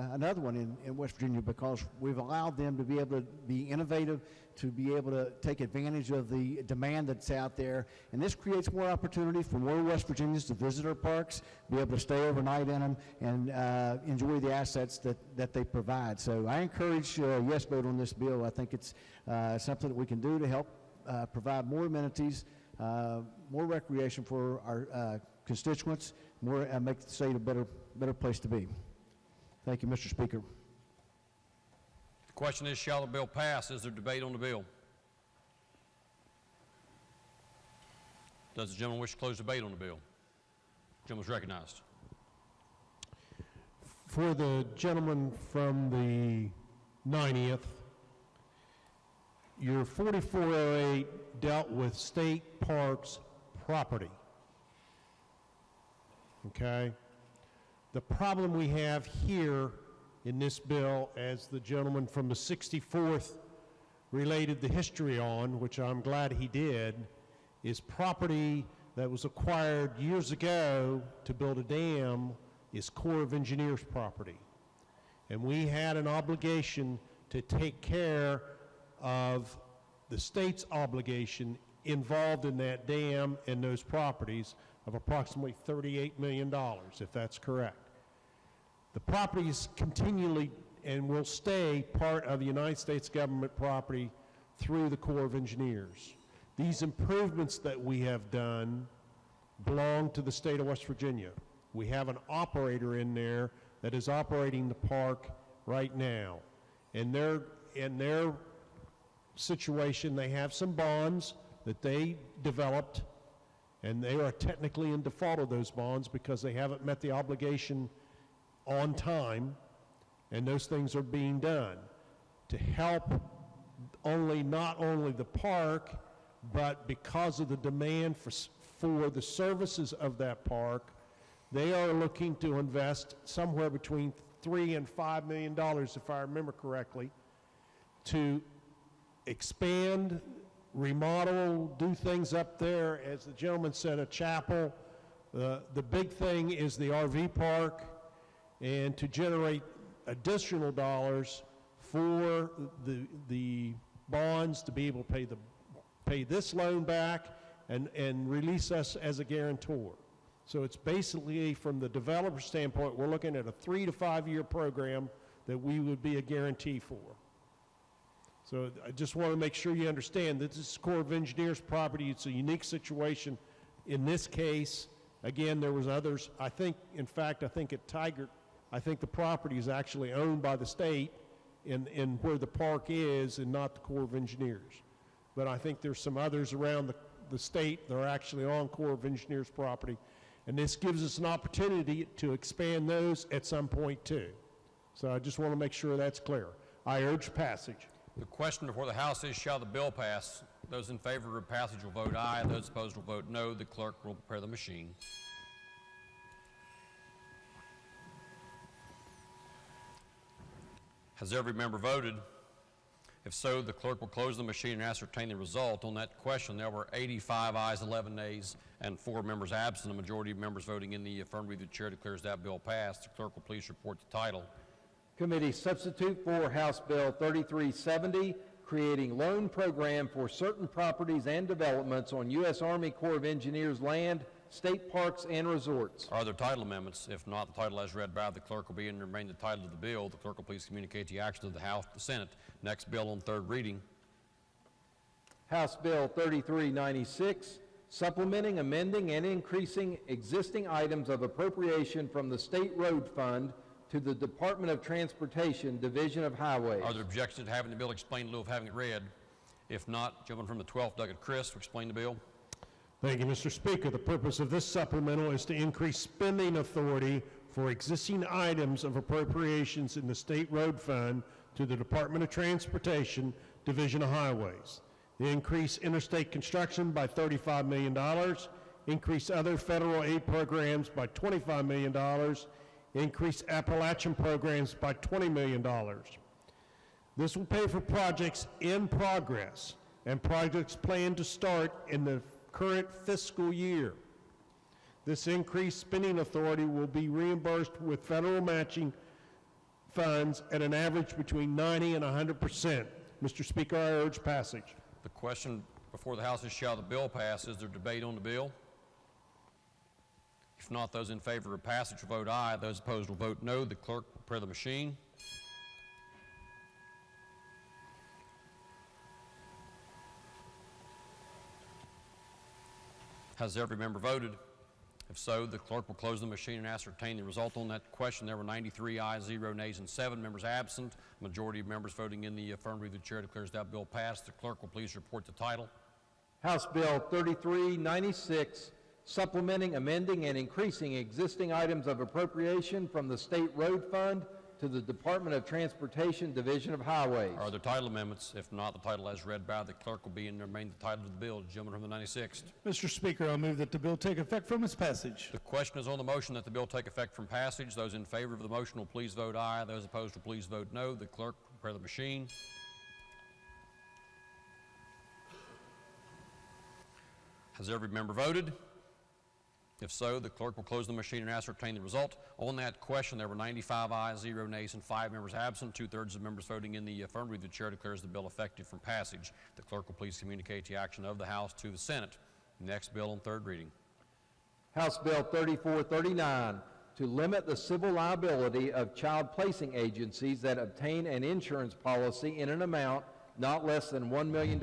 another one in West Virginia, because we've allowed them to be able to be innovative, to be able to take advantage of the demand that's out there. And this creates more opportunity for more West Virginians to visit our parks, be able to stay overnight in them, and enjoy the assets that they provide. So I encourage a yes vote on this bill. I think it's something that we can do to help provide more amenities, more recreation for our constituents, more make the state a better place to be. Thank you, Mr. Speaker. The question is, shall the bill pass? Is there debate on the bill? Does the gentleman wish to close debate on the bill? The gentleman is recognized. For the gentleman from the 90th, your 4408 dealt with state parks property. Okay? The problem we have here in this bill, as the gentleman from the 64th related the history on, which I'm glad he did, is property that was acquired years ago to build a dam is Corps of Engineers property. And we had an obligation to take care of the state's obligation involved in that dam and those properties of approximately $38 million, if that's correct. The property is continually and will stay part of the United States government property through the Corps of Engineers. These improvements that we have done belong to the state of West Virginia. We have an operator in there that is operating the park right now. In their situation, they have some bonds that they developed, and they are technically in default of those bonds because they haven't met the obligation on time, and those things are being done to help not only the park, but because of the demand for the services of that park, they are looking to invest somewhere between $3 and $5 million, if I remember correctly, to expand, remodel, do things up there. As the gentleman said, a chapel. The big thing is the RV park, and to generate additional dollars for the bonds to be able to pay this loan back and release us as a guarantor. So it's basically, from the developer standpoint, we're looking at a 3 to 5 year program that we would be a guarantee for. So I just want to make sure you understand that this is Corps of Engineers property. It's a unique situation. In this case, again, there was others. I think, in fact, I think at Tigert, I think the property is actually owned by the state in where the park is and not the Corps of Engineers. But I think there's some others around the state that are actually on Corps of Engineers property. And this gives us an opportunity to expand those at some point too. So I just want to make sure that's clear. I urge passage. The question before the House is, shall the bill pass? Those in favor of passage will vote aye. Those opposed will vote no. The clerk will prepare the machine. Has every member voted? If so, the clerk will close the machine and ascertain the result. On that question, there were 85 ayes, 11 nays, and 4 members absent. A majority of members voting in the affirmative, the chair declares that bill passed. The clerk will please report the title. Committee substitute for House Bill 3370, creating loan program for certain properties and developments on U.S. Army Corps of Engineers land, state parks, and resorts. Are there title amendments? If not, the title as read by the clerk will be and remain the title of the bill. The clerk will please communicate the action of the House to the Senate. Next bill on third reading. House Bill 3396, supplementing, amending, and increasing existing items of appropriation from the State Road Fund to the Department of Transportation, Division of Highways. Are there objections to having the bill explained in lieu of having it read? If not, gentleman from the 12th, Douglas Chris, to explain the bill. Thank you, Mr. Speaker. The purpose of this supplemental is to increase spending authority for existing items of appropriations in the State Road Fund to the Department of Transportation, Division of Highways. The increase interstate construction by $35 million, increase other federal aid programs by $25 million, increase Appalachian programs by $20 million. This will pay for projects in progress and projects planned to start in the current fiscal year. This increased spending authority will be reimbursed with federal matching funds at an average between 90 and 100%. Mr. Speaker, I urge passage. The question before the House is, shall the bill pass? Is there debate on the bill? If not, those in favor of passage will vote aye. Those opposed will vote no. The clerk will prepare the machine. Has every member voted? If so, the clerk will close the machine and ascertain the result on that question. There were 93 ayes, 0 nays, and 7 members absent. Majority of members voting in the affirmative, the chair declares that bill passed. The clerk will please report the title. House Bill 3396, supplementing, amending, and increasing existing items of appropriation from the State Road Fund to the Department of Transportation, Division of Highways. Are there title amendments? If not, the title as read by the clerk will be and remain the title of the bill. Gentleman from the 96th. Mr. Speaker, I move that the bill take effect from its passage. The question is on the motion that the bill take effect from passage. Those in favor of the motion will please vote aye. Those opposed will please vote no. The clerk will prepare the machine. Has every member voted? If so, the clerk will close the machine and ascertain the result. On that question, there were 95 ayes, 0 nays, and 5 members absent. 2/3 of members voting in the affirmative. The chair declares the bill effective from passage. The clerk will please communicate the action of the House to the Senate. Next bill on third reading. House Bill 3439, to limit the civil liability of child placing agencies that obtain an insurance policy in an amount not less than $1 million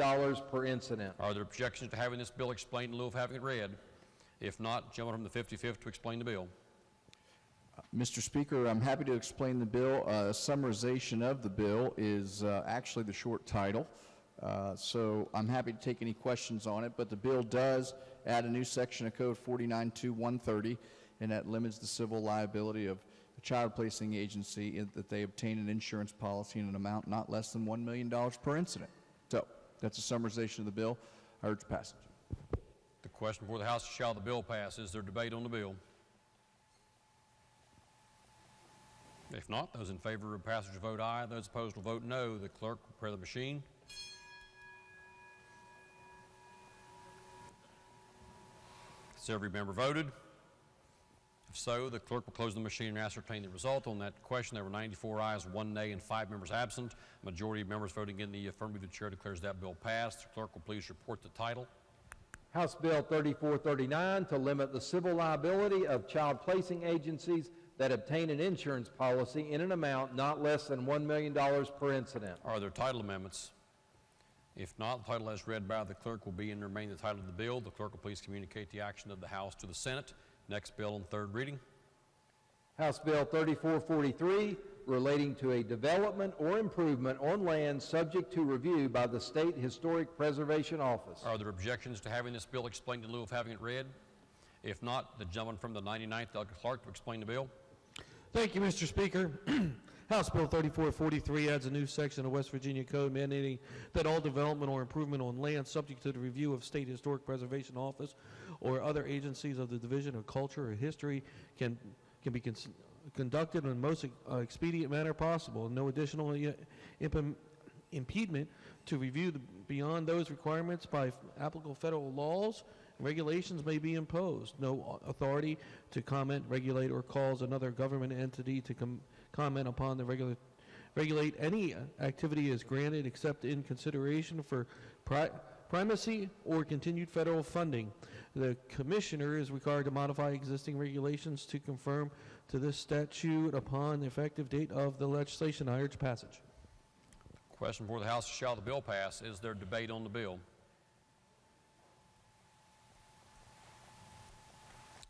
per incident. Are there objections to having this bill explained in lieu of having it read? If not, gentleman from the 55th to explain the bill. Mr. Speaker, I'm happy to explain the bill. A summarization of the bill is actually the short title. So I'm happy to take any questions on it, but the bill does add a new section of Code 492130, and that limits the civil liability of a child placing agency that they obtain an insurance policy in an amount not less than $1 million per incident. So that's a summarization of the bill. I urge passage. The question before the House is, shall the bill pass? Is there debate on the bill? If not, those in favor of passage will vote aye. Those opposed will vote no. The clerk will prepare the machine. Has every member voted? If so, the clerk will close the machine and ascertain the result. On that question, there were 94 ayes, 1 nay, and 5 members absent. Majority of members voting in the affirmative, the chair declares that bill passed. The clerk will please report the title. House Bill 3439 to limit the civil liability of child placing agencies that obtain an insurance policy in an amount not less than $1 million per incident. Are there title amendments? If not, the title as read by the clerk will be and remain the title of the bill. The clerk will please communicate the action of the House to the Senate. Next bill on third reading. House Bill 3443 relating to a development or improvement on land subject to review by the State Historic Preservation Office. Are there objections to having this bill explained in lieu of having it read? If not, the gentleman from the 99th, Doug Clark, to explain the bill. Thank you, Mr. Speaker. House Bill 3443 adds a new section of West Virginia Code mandating that all development or improvement on land subject to the review of State Historic Preservation Office or other agencies of the Division of Culture or History can be conducted in the most expedient manner possible. No additional impediment to review beyond those requirements by applicable federal laws and regulations may be imposed. No authority to comment, regulate, or cause another government entity to comment upon the regulate any activity is granted except in consideration for primacy or continued federal funding. The Commissioner is required to modify existing regulations to conform to this statute upon the effective date of the legislation. I urge passage. Question before the House: shall the bill pass? Is there debate on the bill?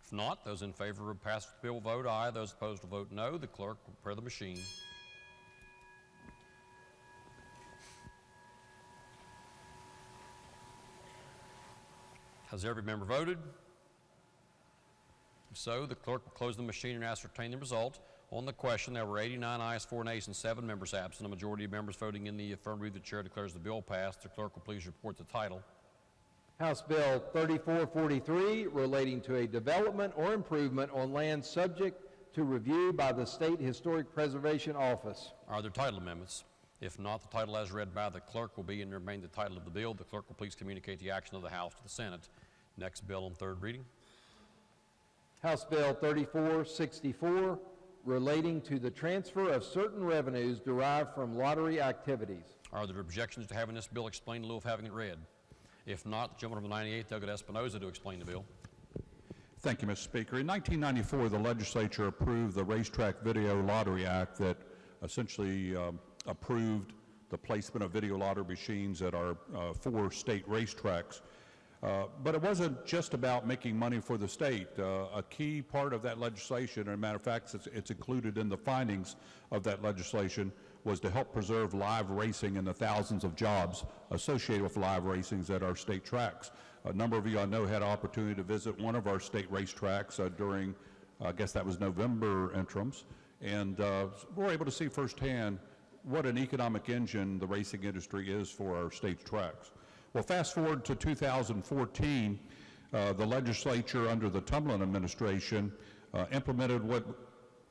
If not, those in favor of passing the bill will vote aye. Those opposed will vote no. The clerk will prepare the machine. Has every member voted? If so, the clerk will close the machine and ascertain the result. On the question, there were 89 ayes, 4 nays, and 7 members absent. A majority of members voting in the affirmative. The chair declares the bill passed. The clerk will please report the title. House Bill 3443 relating to a development or improvement on land subject to review by the State Historic Preservation Office. Are there title amendments? If not, the title as read by the clerk will be and remain the title of the bill. The clerk will please communicate the action of the House to the Senate. Next bill on third reading. House Bill 3464 relating to the transfer of certain revenues derived from lottery activities. Are there objections to having this bill explained in lieu of having it read? If not, the gentleman from the 98th, Doug Espinoza, to explain the bill. Thank you, Mr. Speaker. In 1994, the legislature approved the Racetrack Video Lottery Act that essentially approved the placement of video lottery machines at our 4 state racetracks. But it wasn't just about making money for the state. A key part of that legislation, and a matter of fact, it's included in the findings of that legislation, was to help preserve live racing and the thousands of jobs associated with live racings at our state tracks. A number of you I know had an opportunity to visit one of our state racetracks during, I guess that was November interims, and we're able to see firsthand what an economic engine the racing industry is for our state tracks. Well, fast forward to 2014, the legislature under the Tumlin administration implemented what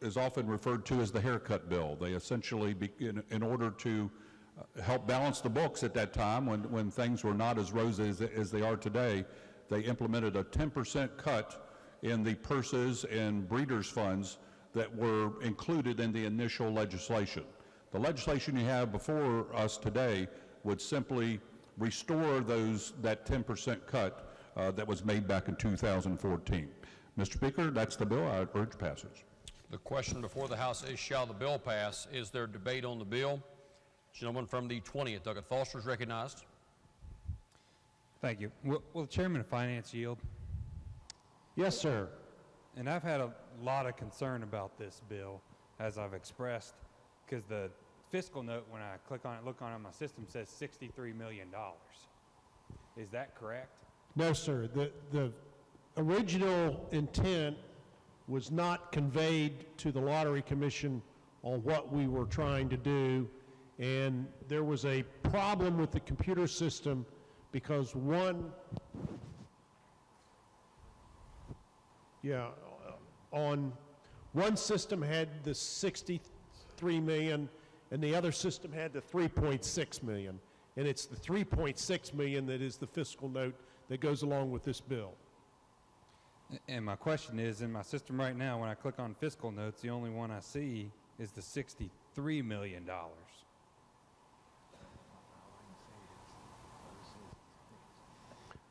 is often referred to as the haircut bill. They essentially, in order to help balance the books at that time when things were not as rosy as they are today, they implemented a 10% cut in the purses and breeders' funds that were included in the initial legislation. The legislation you have before us today would simply restore that 10% cut that was made back in 2014. Mr. Speaker, that's the bill. I urge passage. The question before the House is, shall the bill pass? Is there debate on the bill? Gentleman from the 20th, Doug Foster, is recognized. Thank you. Will the Chairman of Finance yield? Yes, sir. And I've had a lot of concern about this bill, as I've expressed, because the fiscal note, when I click on it, look on it, my system says $63 million. Is that correct? No, sir. The original intent was not conveyed to the Lottery Commission on what we were trying to do, and there was a problem with the computer system because one system had the 63 million and the other system had the 3.6 million, and it's the 3.6 million that is the fiscal note that goes along with this bill. And my question is, in my system right now, when I click on fiscal notes, the only one I see is the $63 million.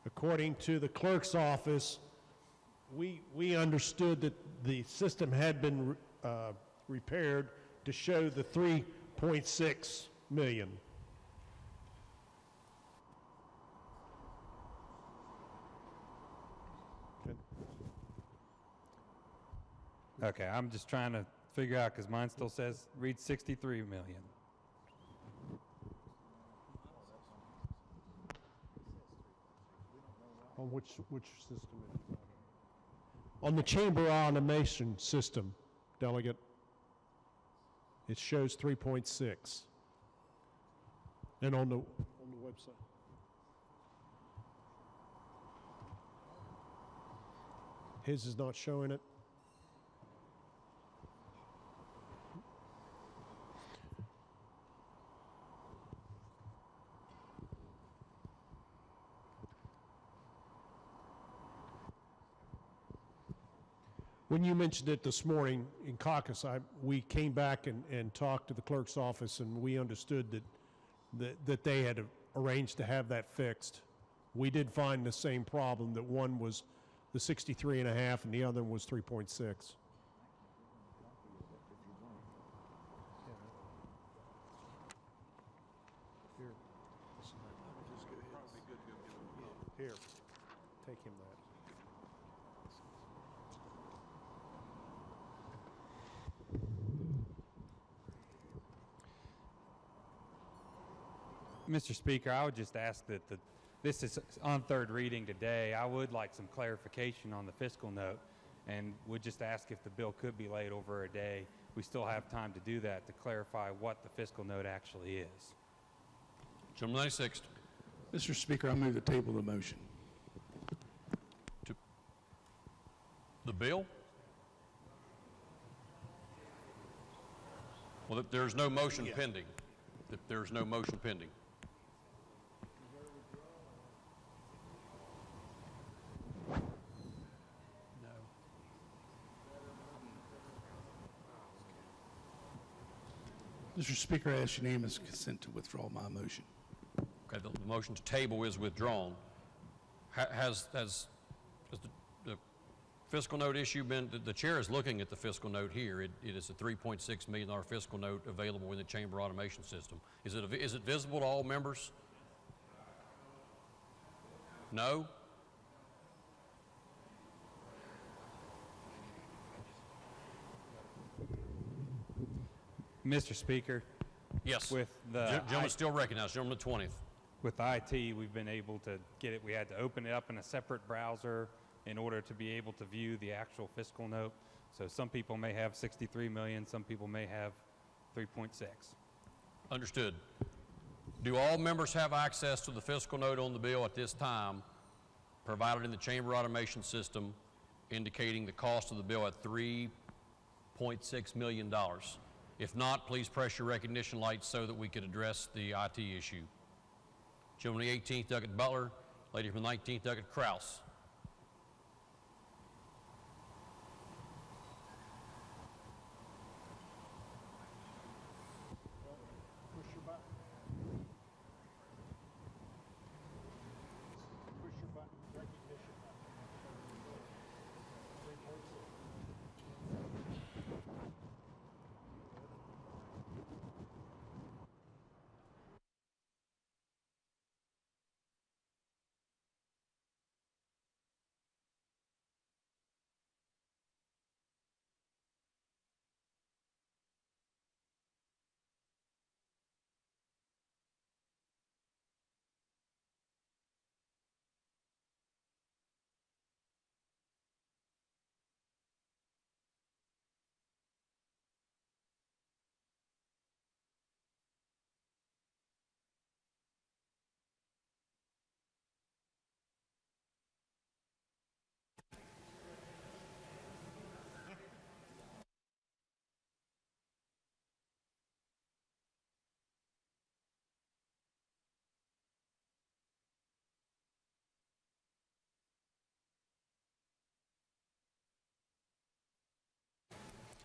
According to the clerk's office, we understood that the system had been repaired to show the 3.6 million. Okay, I'm just trying to figure out because mine still says read 63 million. On which system is it? On the chamber automation system, Delegate, it shows 3.6. And on the website. His is not showing it. When you mentioned it this morning in caucus, we came back and talked to the clerk's office, and we understood that they had arranged to have that fixed. We did find the same problem, that one was the 63.5 and the other was 3.6. Here, take him that. Mr. Speaker, I would just ask that this is on third reading today. I would like some clarification on the fiscal note and would just ask if the bill could be laid over a day. We still have time to do that, to clarify what the fiscal note actually is. Gentleman 96th. Mr. Speaker, I move the table of the motion. The bill? Well, there's no motion pending. There's no motion pending. Mr. Speaker, I ask unanimous consent to withdraw my motion. Okay, the motion to table is withdrawn. Has the fiscal note issue been, the chair is looking at the fiscal note here. It is a $3.6 million fiscal note available in the chamber automation system. Is it visible to all members? No? Mr. Speaker. Yes. With the gentleman still recognized. Gentleman the 20th. With IT, we've been able to get it. We had to open it up in a separate browser in order to be able to view the actual fiscal note. So some people may have 63 million, some people may have 3.6. Understood. Do all members have access to the fiscal note on the bill at this time, provided in the chamber automation system, indicating the cost of the bill at $3.6 million? If not, please press your recognition lights so that we could address the IT issue. Gentleman the 18th, Douglas Butler. Lady from the 19th, Douglas Kraus.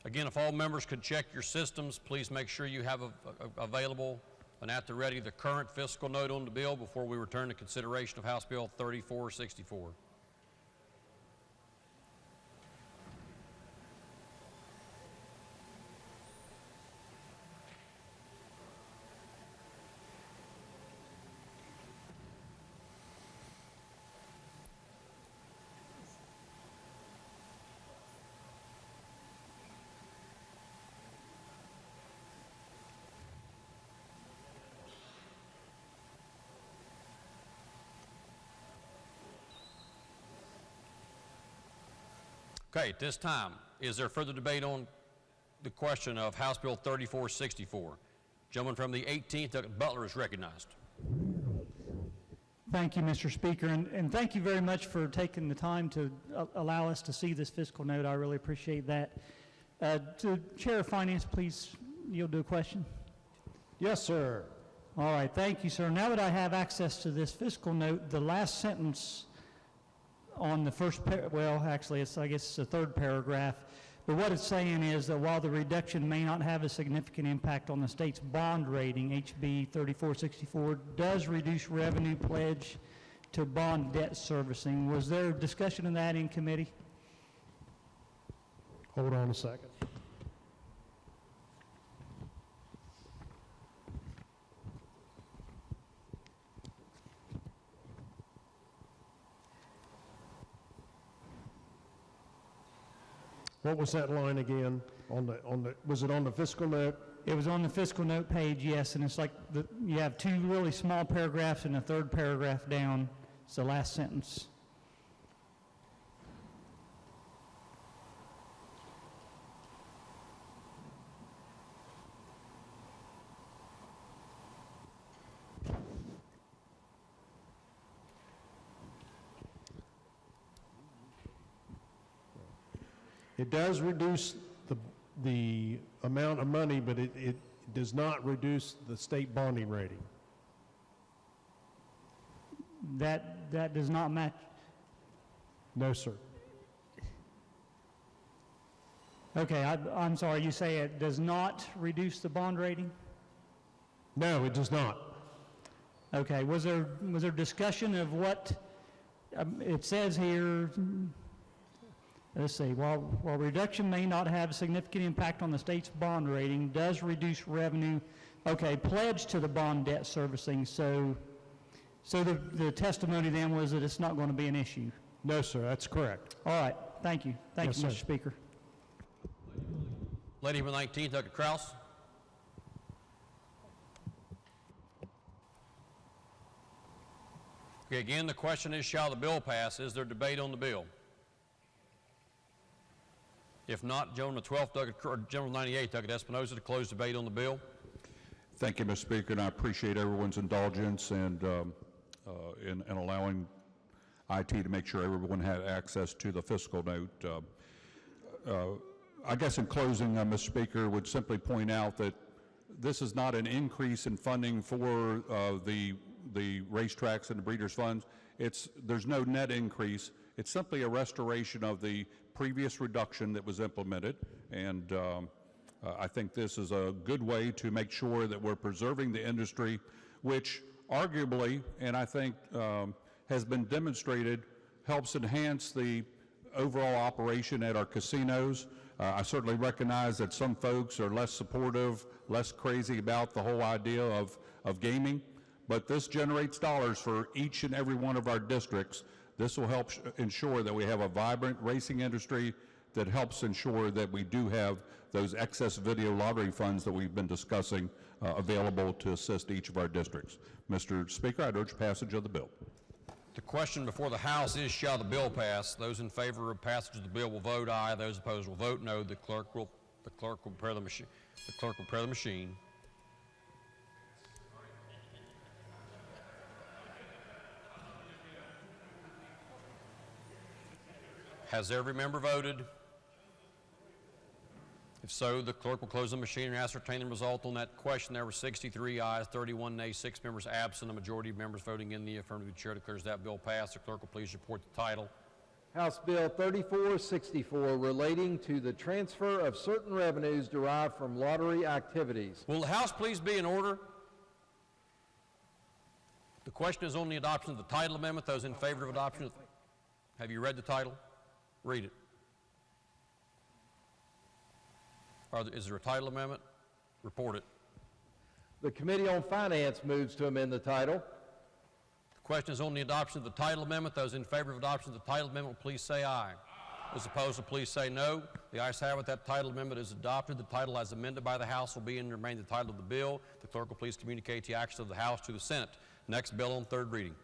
Again, if all members could check your systems, please make sure you have available and at the ready the current fiscal note on the bill before we return to consideration of House Bill 3464. Okay, at this time, is there further debate on the question of House Bill 3464? Gentleman from the 18th, Doug Butler, is recognized. Thank you, Mr. Speaker, and thank you very much for taking the time to allow us to see this fiscal note. I really appreciate that. To Chair of Finance, please yield to a question. Yes, sir. All right, thank you, sir. Now that I have access to this fiscal note, the last sentence on the first, well, actually, I guess it's the third paragraph, but what it's saying is that while the reduction may not have a significant impact on the state's bond rating, HB 3464 does reduce revenue pledge to bond debt servicing. Was there discussion of that in committee? Hold on a second. What was that line again? Was it on the fiscal note? It was on the fiscal note page, yes, and it's like you have two really small paragraphs and a third paragraph down. It's the last sentence. It does reduce the amount of money, but it does not reduce the state bonding rating. That does not match. No, sir. Okay, I'm sorry, you say it does not reduce the bond rating? No, it does not. Okay, was there discussion of what it says here? Let's see, while reduction may not have a significant impact on the state's bond rating, does reduce revenue, okay, pledge to the bond debt servicing, so the testimony then was that it's not going to be an issue? No, sir, that's correct. All right, thank you. Thank Yes, you, Mr. sir. Speaker. Lady from the 19th, Dr. Kraus. Okay, again, the question is, shall the bill pass? Is there debate on the bill? If not, gentleman 12th, gentleman 98th, Doug Espinoza, to close debate on the bill. Thank you, Mr. Speaker, and I appreciate everyone's indulgence and in allowing IT to make sure everyone had access to the fiscal note. I guess in closing, Mr. Speaker, would simply point out that this is not an increase in funding for the racetracks and the breeders' funds. There's no net increase. It's simply a restoration of the previous reduction that was implemented, and I think this is a good way to make sure that we're preserving the industry, which arguably, and I think has been demonstrated, helps enhance the overall operation at our casinos. I certainly recognize that some folks are less supportive, less crazy about the whole idea of gaming, but this generates dollars for each and every one of our districts. This will help ensure that we have a vibrant racing industry that helps ensure that we do have those excess video lottery funds that we've been discussing available to assist each of our districts. Mr. Speaker, I'd urge passage of the bill. The question before the House is, shall the bill pass? Those in favor of passage of the bill will vote aye. Those opposed will vote no. The clerk will prepare the machine. The clerk will prepare the machine. Has every member voted? If so, the clerk will close the machine and ascertain the result on that question. There were 63 ayes, 31 nays, 6 members absent. A majority of members voting in the affirmative. The chair declares that bill passed. The clerk will please report the title. House Bill 3464 relating to the transfer of certain revenues derived from lottery activities. Will the House please be in order? The question is on the adoption of the title amendment. Those in favor of adoption, have you read the title? Read it. Is there a title amendment? Report it. The Committee on Finance moves to amend the title. The question is on the adoption of the title amendment. Those in favor of adoption of the title amendment, please say aye. Those opposed, please say no. The ayes have it. That title amendment is adopted. The title as amended by the House will be and remain the title of the bill. The clerk will please communicate the action of the House to the Senate. Next bill on third reading.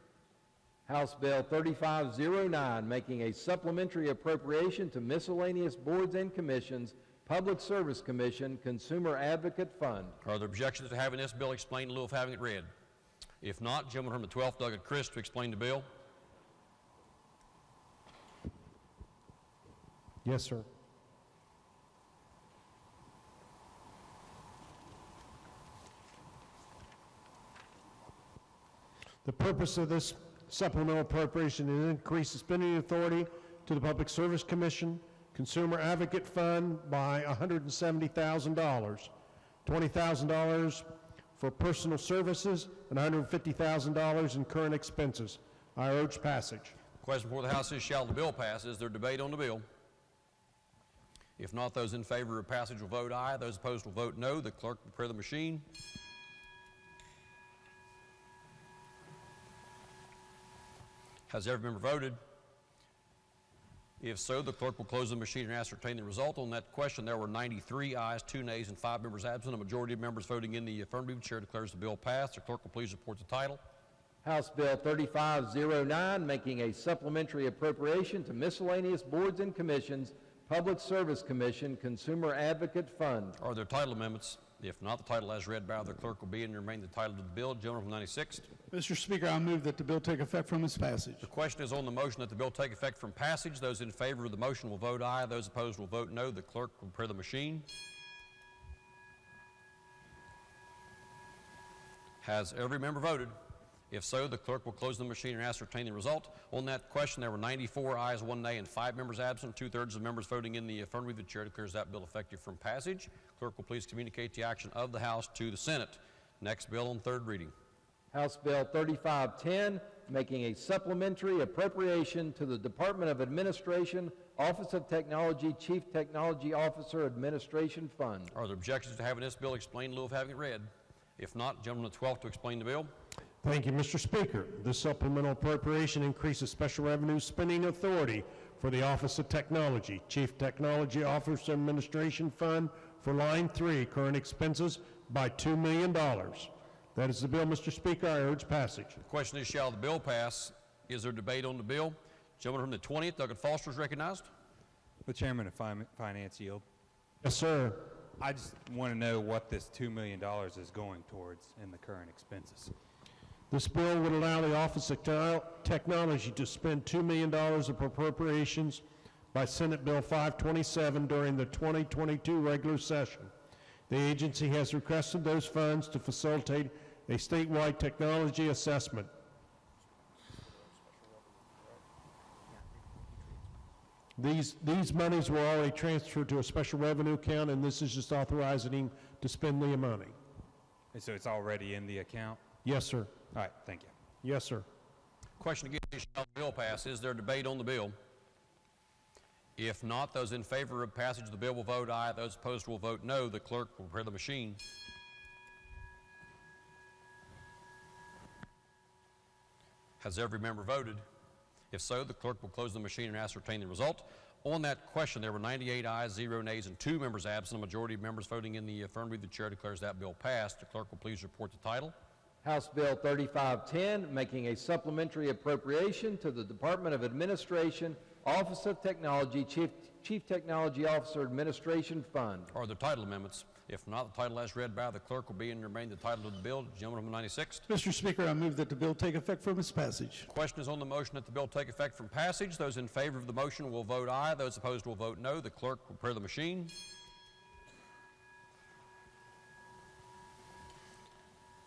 House Bill 3509, making a supplementary appropriation to miscellaneous boards and commissions, Public Service Commission, Consumer Advocate Fund. Are there objections to having this bill explained in lieu of having it read? If not, gentleman from the 12th, Doug Chris, to explain the bill. Yes, sir. The purpose of this supplemental appropriation is to increase the spending authority to the Public Service Commission, Consumer Advocate Fund by $170,000, $20,000 for personal services, and $150,000 in current expenses. I urge passage. Question before the House is, shall the bill pass? Is there debate on the bill? If not, those in favor of passage will vote aye. Those opposed will vote no. The clerk will prepare the machine. Has every member voted? If so, the clerk will close the machine and ascertain the result. On that question, there were 93 ayes, 2 nays, and 5 members absent. A majority of members voting in the affirmative. The chair declares the bill passed. The clerk will please report the title. House Bill 3509, making a supplementary appropriation to miscellaneous boards and commissions, Public Service Commission, Consumer Advocate Fund. Are there title amendments? If not, the title as read by the clerk will be and remain the title of the bill. Gentleman from 96th. Mr. Speaker, I move that the bill take effect from its passage. The question is on the motion that the bill take effect from passage. Those in favor of the motion will vote aye. Those opposed will vote no. The clerk will prepare the machine. Has every member voted? If so, the clerk will close the machine and ascertain the result. On that question, there were 94 ayes, 1 nay, and 5 members absent. 2/3 of members voting in the affirmative. The chair declares that bill effective from passage. Clerk will please communicate the action of the House to the Senate. Next bill on third reading. House Bill 3510, making a supplementary appropriation to the Department of Administration, Office of Technology, Chief Technology Officer, Administration Fund. Are there objections to having this bill explained in lieu of having it read? If not, gentleman from the 12th to explain the bill. Thank you, Mr. Speaker. This supplemental appropriation increases special revenue spending authority for the Office of Technology, Chief Technology Officer Administration Fund for Line 3, current expenses by $2 million. That is the bill, Mr. Speaker. I urge passage. The question is, shall the bill pass? Is there debate on the bill? Gentleman from the 20th, Doug Foster, is recognized. The Chairman of Finance yield. Yes, sir. I just want to know what this $2 million is going towards in the current expenses. This bill would allow the Office of Technology to spend $2 million of appropriations by Senate Bill 527 during the 2022 regular session. The agency has requested those funds to facilitate a statewide technology assessment. These monies were already transferred to a special revenue account, and this is just authorizing to spend the money. And so it's already in the account? Yes, sir. All right, thank you. Yes, sir. Question again, shall the bill pass? Is there debate on the bill? If not, those in favor of passage of the bill will vote aye. Those opposed will vote no. The clerk will prepare the machine. Has every member voted? If so, the clerk will close the machine and ascertain the result. On that question, there were 98 ayes, 0 nays, and 2 members absent. A majority of members voting in the affirmative. The chair declares that bill passed. The clerk will please report the title. House Bill 3510, making a supplementary appropriation to the Department of Administration, Office of Technology, Chief Technology Officer, Administration Fund. Are there title amendments? If not, the title as read by the clerk will be and remain the title of the bill. Gentleman from 96th. Mr. Speaker, I move that the bill take effect from its passage. Question is on the motion that the bill take effect from passage. Those in favor of the motion will vote aye. Those opposed will vote no. The clerk will prepare the machine.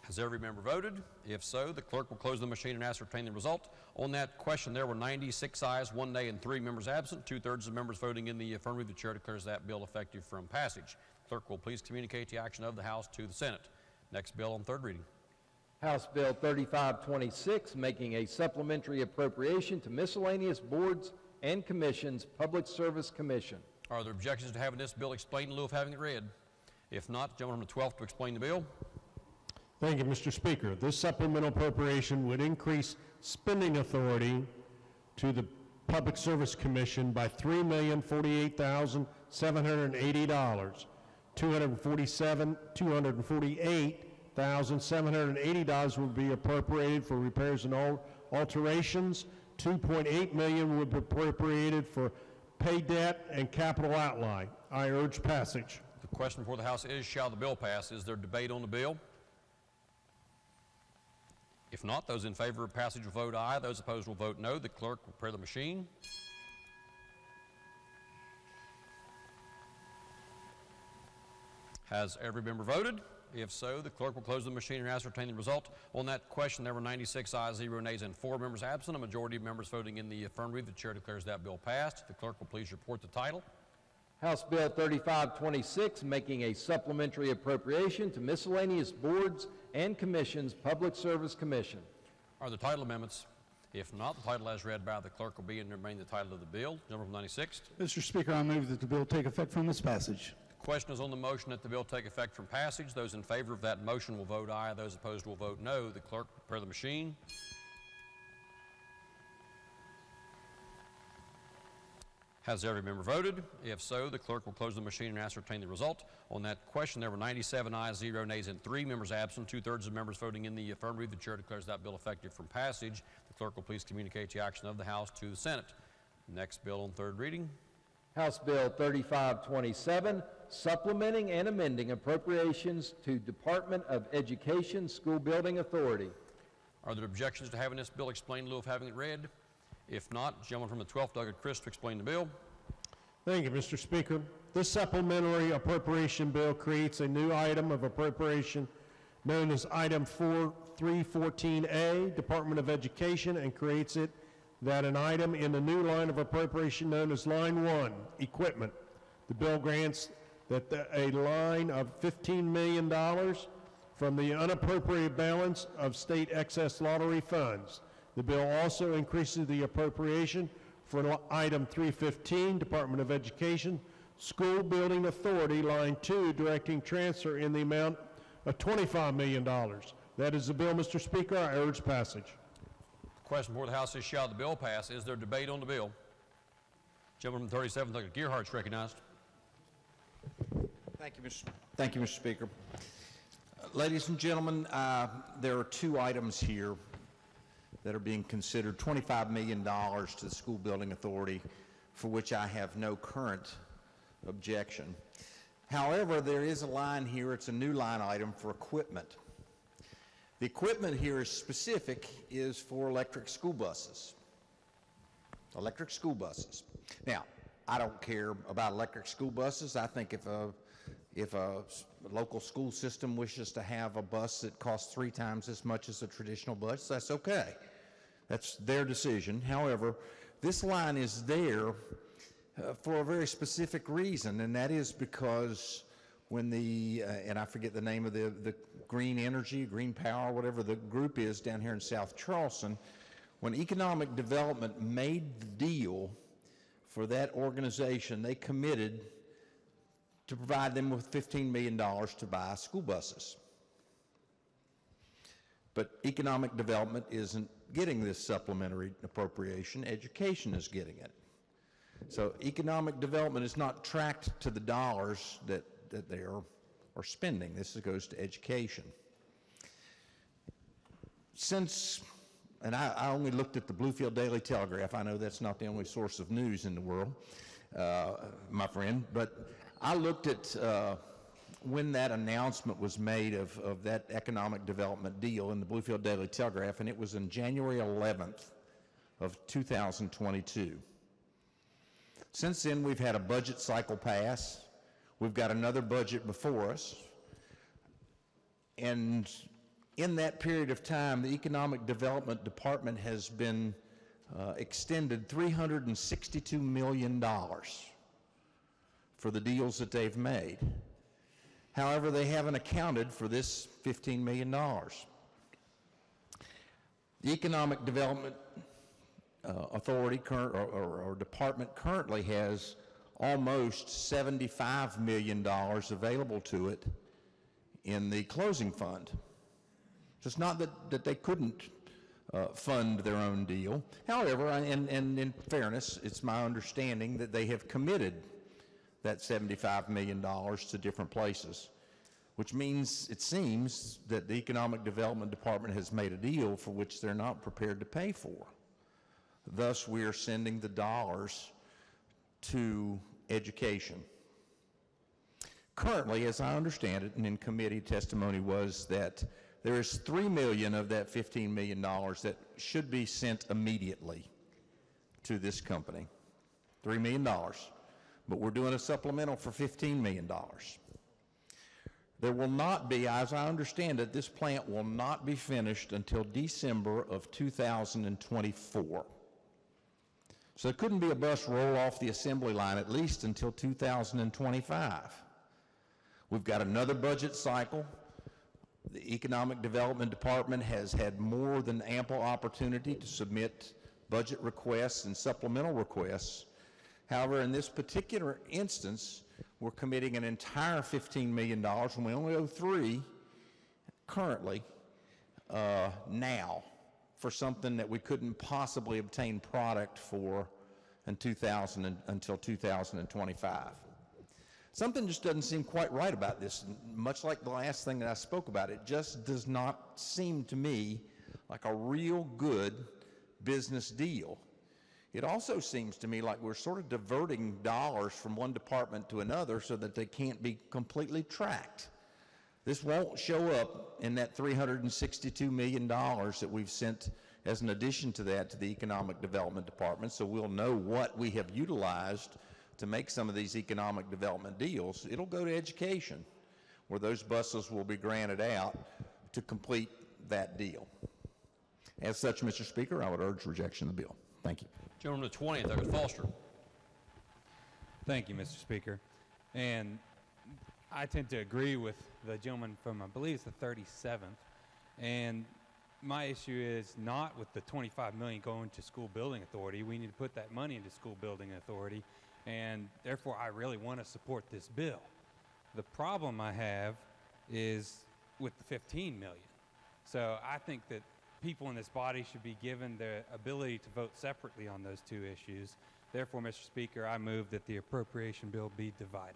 Has every member voted? If so, the clerk will close the machine and ascertain the result. On that question, there were 96 ayes, 1 nay, and 3 members absent. 2/3 of members voting in the affirmative. The chair declares that bill effective from passage. Clerk will please communicate the action of the House to the Senate. Next bill on third reading. House Bill 3526, making a supplementary appropriation to miscellaneous boards and commissions, Public Service Commission. Are there objections to having this bill explained in lieu of having it read? If not, gentleman from the 12th to explain the bill. Thank you, Mr. Speaker. This supplemental appropriation would increase spending authority to the Public Service Commission by $3,048,780. $248,780 would be appropriated for repairs and alterations. $2.8 million would be appropriated for pay debt and capital outlay. I urge passage. The question before the House is, shall the bill pass? Is there debate on the bill? If not, those in favor of passage will vote aye. Those opposed will vote no. The clerk will prepare the machine. Has every member voted? If so, the clerk will close the machine and ascertain the result. On that question, there were 96 ayes, 0 nays, and 4 members absent. A majority of members voting in the affirmative. The chair declares that bill passed. The clerk will please report the title. House Bill 3526, making a supplementary appropriation to miscellaneous boards and commissions, Public Service Commission. Are there title amendments? If not, the title as read by the clerk will be and remain the title of the bill. Gentleman from 96th. Mr. Speaker, I move that the bill take effect from its passage. The question is on the motion that the bill take effect from passage. Those in favor of that motion will vote aye. Those opposed will vote no. The clerk will prepare the machine. Has every member voted? If so, the clerk will close the machine and ascertain the result. On that question, there were 97 ayes, 0 nays, and 3 members absent. 2/3 of members voting in the affirmative. The chair declares that bill effective from passage. The clerk will please communicate the action of the House to the Senate. Next bill on third reading. House Bill 3527, supplementing and amending appropriations to Department of Education School Building Authority. Are there objections to having this bill explained in lieu of having it read? If not, gentleman from the 12th, Doug Chris, to explain the bill. Thank you, Mr. Speaker. This supplementary appropriation bill creates a new item of appropriation known as Item 4314A, Department of Education, and creates it that an item in the new line of appropriation known as Line 1, Equipment. The bill grants that a line of $15 million from the unappropriated balance of state excess lottery funds. The bill also increases the appropriation for Item 315, Department of Education, School Building Authority, Line 2, directing transfer in the amount of $25 million. That is the bill, Mr. Speaker. I urge passage. The question before the House is, shall the bill pass? Is there debate on the bill? Gentleman from 37th, Doug Gearhart's recognized. Thank you, Mr. Speaker. Ladies and gentlemen, there are 2 items here that are being considered, $25 million to the School Building Authority, for which I have no current objection. However, there is a line here, it's a new line item for equipment. The equipment here is specific, is for electric school buses. Electric school buses. Now, I don't care about electric school buses. I think if a local school system wishes to have a bus that costs 3 times as much as a traditional bus, that's okay. That's their decision. However, this line is there for a very specific reason, and that is because when the, and I forget the name of the Green Energy, Green Power, whatever the group is down here in South Charleston, when economic development made the deal for that organization, they committed to provide them with $15 million to buy school buses. But economic development isn't getting this supplementary appropriation, education is getting it. So economic development is not tracked to the dollars that they are spending. This goes to education. Since, and I only looked at the Bluefield Daily Telegraph, I know that's not the only source of news in the world, my friend, but I looked at when that announcement was made of that economic development deal in the Bluefield Daily Telegraph, and it was on January 11th of 2022. Since then, we've had a budget cycle pass. We've got another budget before us. And in that period of time, the Economic Development Department has been extended $362 million for the deals that they've made. However, they haven't accounted for this $15 million. The Economic Development Authority or department currently has almost $75 million available to it in the closing fund. So it's not that they couldn't fund their own deal. However, and in fairness, it's my understanding that they have committed that $75 million to different places, which means it seems that the Economic Development Department has made a deal for which they're not prepared to pay for. Thus, we are sending the dollars to education. Currently, as I understand it, and in committee testimony was that there is $3 million of that $15 million that should be sent immediately to this company. $3 million. But we're doing a supplemental for $15 million. There will not be, as I understand it, this plant will not be finished until December of 2024. So it couldn't be a bus roll off the assembly line at least until 2025. We've got another budget cycle. The Economic Development Department has had more than ample opportunity to submit budget requests and supplemental requests. However, in this particular instance, we're committing an entire $15 million, and we only owe $3 million currently now for something that we couldn't possibly obtain product for until 2025. Something just doesn't seem quite right about this. Much like the last thing that I spoke about, it just does not seem to me like a real good business deal. It also seems to me like we're sort of diverting dollars from one department to another so that they can't be completely tracked. This won't show up in that $362 million that we've sent as an addition to that to the Economic Development Department, so we'll know what we have utilized to make some of these economic development deals. It'll go to education, where those buses will be granted out to complete that deal. As such, Mr. Speaker, I would urge rejection of the bill. Thank you. Gentleman to the 20th, Douglas Foster. Thank you, Mr. Speaker. And I tend to agree with the gentleman from, I believe it's the 37th. And my issue is not with the $25 million going to school building authority. We need to put that money into school building authority. And therefore, I really want to support this bill. The problem I have is with the $15 million. So I think that people in this body should be given the ability to vote separately on those two issues. Therefore, Mr. Speaker, I move that the appropriation bill be divided.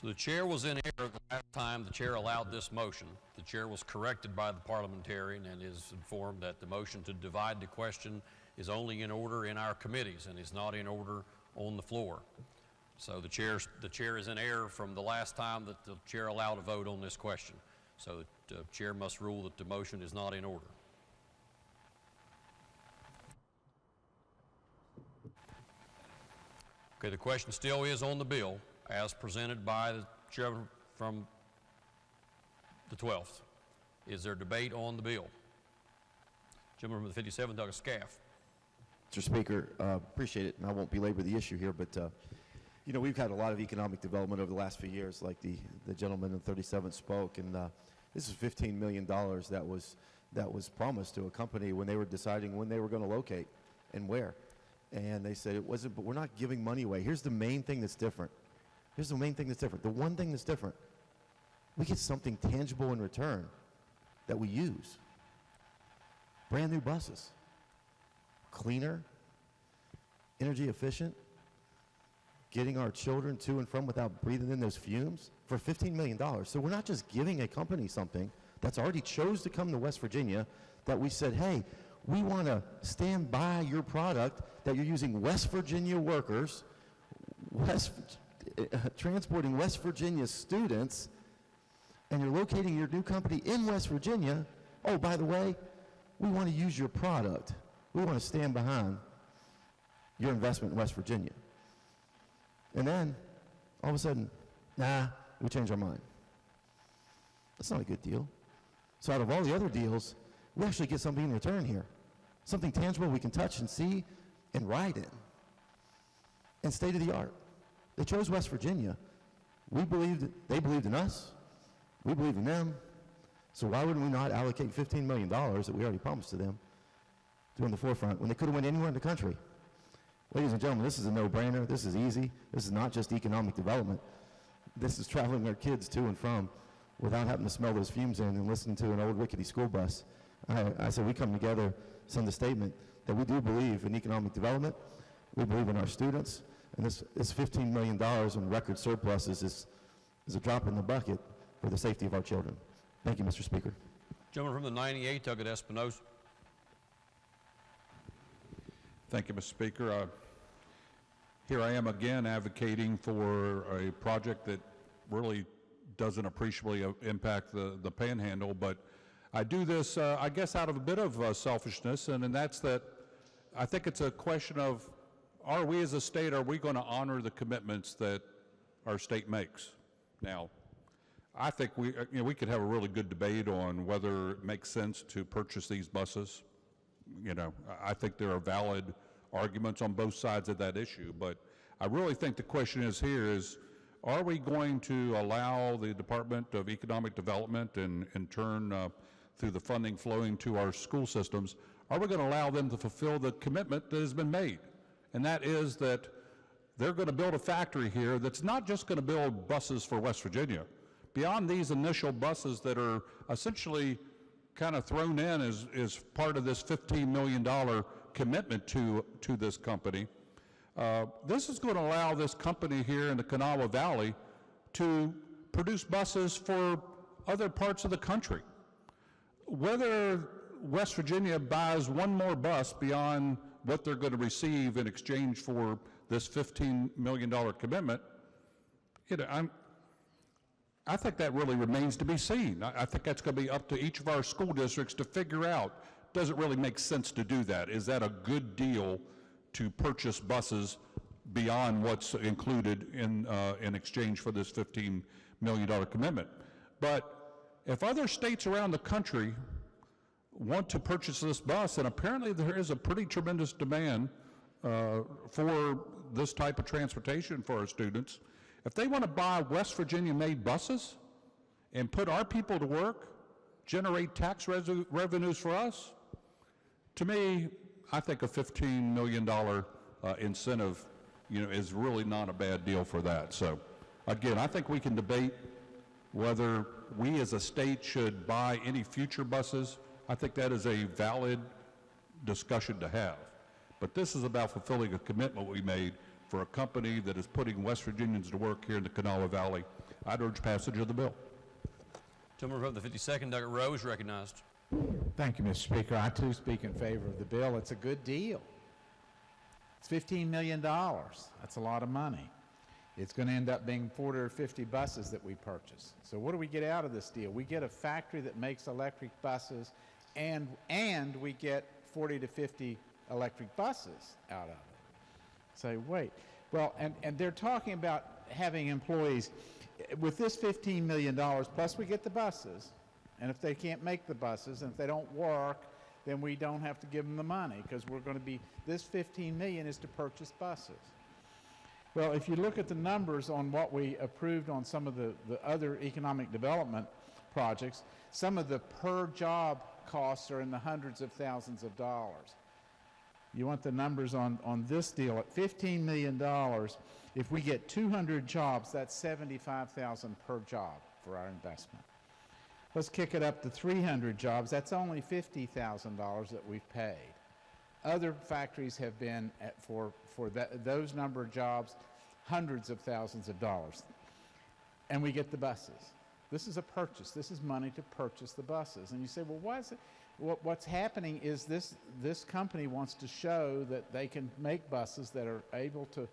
So the chair was in error the last time the chair allowed this motion. The chair was corrected by the parliamentarian and is informed that the motion to divide the question is only in order in our committees and is not in order on the floor. So the chair is in error from the last time that the chair allowed a vote on this question. So the chair must rule that the motion is not in order. Okay, the question still is on the bill as presented by the chairman from the 12th. Is there debate on the bill? Gentleman from the 57th, Douglas Scaff. Mr. Speaker, appreciate it, and I won't belabor the issue here, but you know, we've had a lot of economic development over the last few years, like the gentleman in the 37th spoke, and this is $15 million that was promised to a company when they were deciding when they were going to locate and where. And they said it wasn't, but we're not giving money away. Here's the main thing that's different. Here's the main thing that's different. The one thing that's different, we get something tangible in return that we use. Brand new buses. Cleaner, energy efficient, getting our children to and from without breathing in those fumes for $15 million. So we're not just giving a company something that's already chose to come to West Virginia, that we said, hey, we want to stand by your product, that you're using West Virginia workers, transporting West Virginia students, and you're locating your new company in West Virginia. Oh, by the way, we want to use your product. We want to stand behind your investment in West Virginia. And then, all of a sudden, nah, we change our mind. That's not a good deal. So out of all the other deals, we actually get something in return here. Something tangible we can touch and see and ride in. And state of the art. They chose West Virginia. They believed in us. We believed in them. So why would we not allocate $15 million that we already promised to them to on the forefront when they could have went anywhere in the country? Ladies and gentlemen, this is a no-brainer. This is easy. This is not just economic development. This is traveling our kids to and from without having to smell those fumes in and listen to an old rickety school bus. I said we come together, send a statement that we do believe in economic development. We believe in our students. And this $15 million in record surpluses is a drop in the bucket for the safety of our children. Thank you, Mr. Speaker. Gentleman from the 98, Tuggett Espinosa. Thank you, Mr. Speaker. Here I am again advocating for a project that really doesn't appreciably impact the Panhandle, but I do this, I guess, out of a bit of selfishness, and that's that I think it's a question of, are we as a state, are we going to honor the commitments that our state makes? Now, I think we could have a really good debate on whether it makes sense to purchase these buses. I think there are valid arguments on both sides of that issue, but I really think the question is, are we going to allow the Department of Economic Development and in turn through the funding flowing to our school systems, are we going to allow them to fulfill the commitment that has been made? And that is that they're going to build a factory here that's not just going to build buses for West Virginia. Beyond these initial buses that are essentially kind of thrown in as part of this $15 million commitment to this company, this is going to allow this company here in the Kanawha Valley to produce buses for other parts of the country. Whether West Virginia buys one more bus beyond what they're going to receive in exchange for this $15 million commitment, I think that really remains to be seen. I think that's going to be up to each of our school districts to figure out, does it really make sense to do that? Is that a good deal to purchase buses beyond what's included in exchange for this $15 million commitment? But if other states around the country want to purchase this bus, and apparently there is a pretty tremendous demand for this type of transportation for our students, if they want to buy West Virginia-made buses and put our people to work, generate tax revenues for us, to me, I think a $15 million incentive, is really not a bad deal for that. So, again, I think we can debate whether we as a state should buy any future buses. I think that is a valid discussion to have. But this is about fulfilling a commitment we made for a company that is putting West Virginians to work here in the Kanawha Valley. I'd urge passage of the bill. Gentleman from the 52nd, Douglas Rowe, is recognized. Thank you, Mr. Speaker. I, too, speak in favor of the bill. It's a good deal. It's $15 million. That's a lot of money. It's going to end up being 40 or 50 buses that we purchase. So what do we get out of this deal? We get a factory that makes electric buses, and we get 40 to 50 electric buses out of it. Say, wait. Well, and they're talking about having employees. With this $15 million, plus we get the buses, and if they can't make the buses, and if they don't work, then we don't have to give them the money, because we're going to be, this $15 million is to purchase buses. Well, if you look at the numbers on what we approved on some of the other economic development projects, some of the per job costs are in the hundreds of thousands of dollars. You want the numbers on this deal at $15 million. If we get 200 jobs, that's $75,000 per job for our investment. Let's kick it up to 300 jobs. That's only $50,000 that we've paid. Other factories have been for those number of jobs, hundreds of thousands of dollars. And we get the buses. This is a purchase. This is money to purchase the buses. And you say, well, why is it? What's happening is this company wants to show that they can make buses that are able to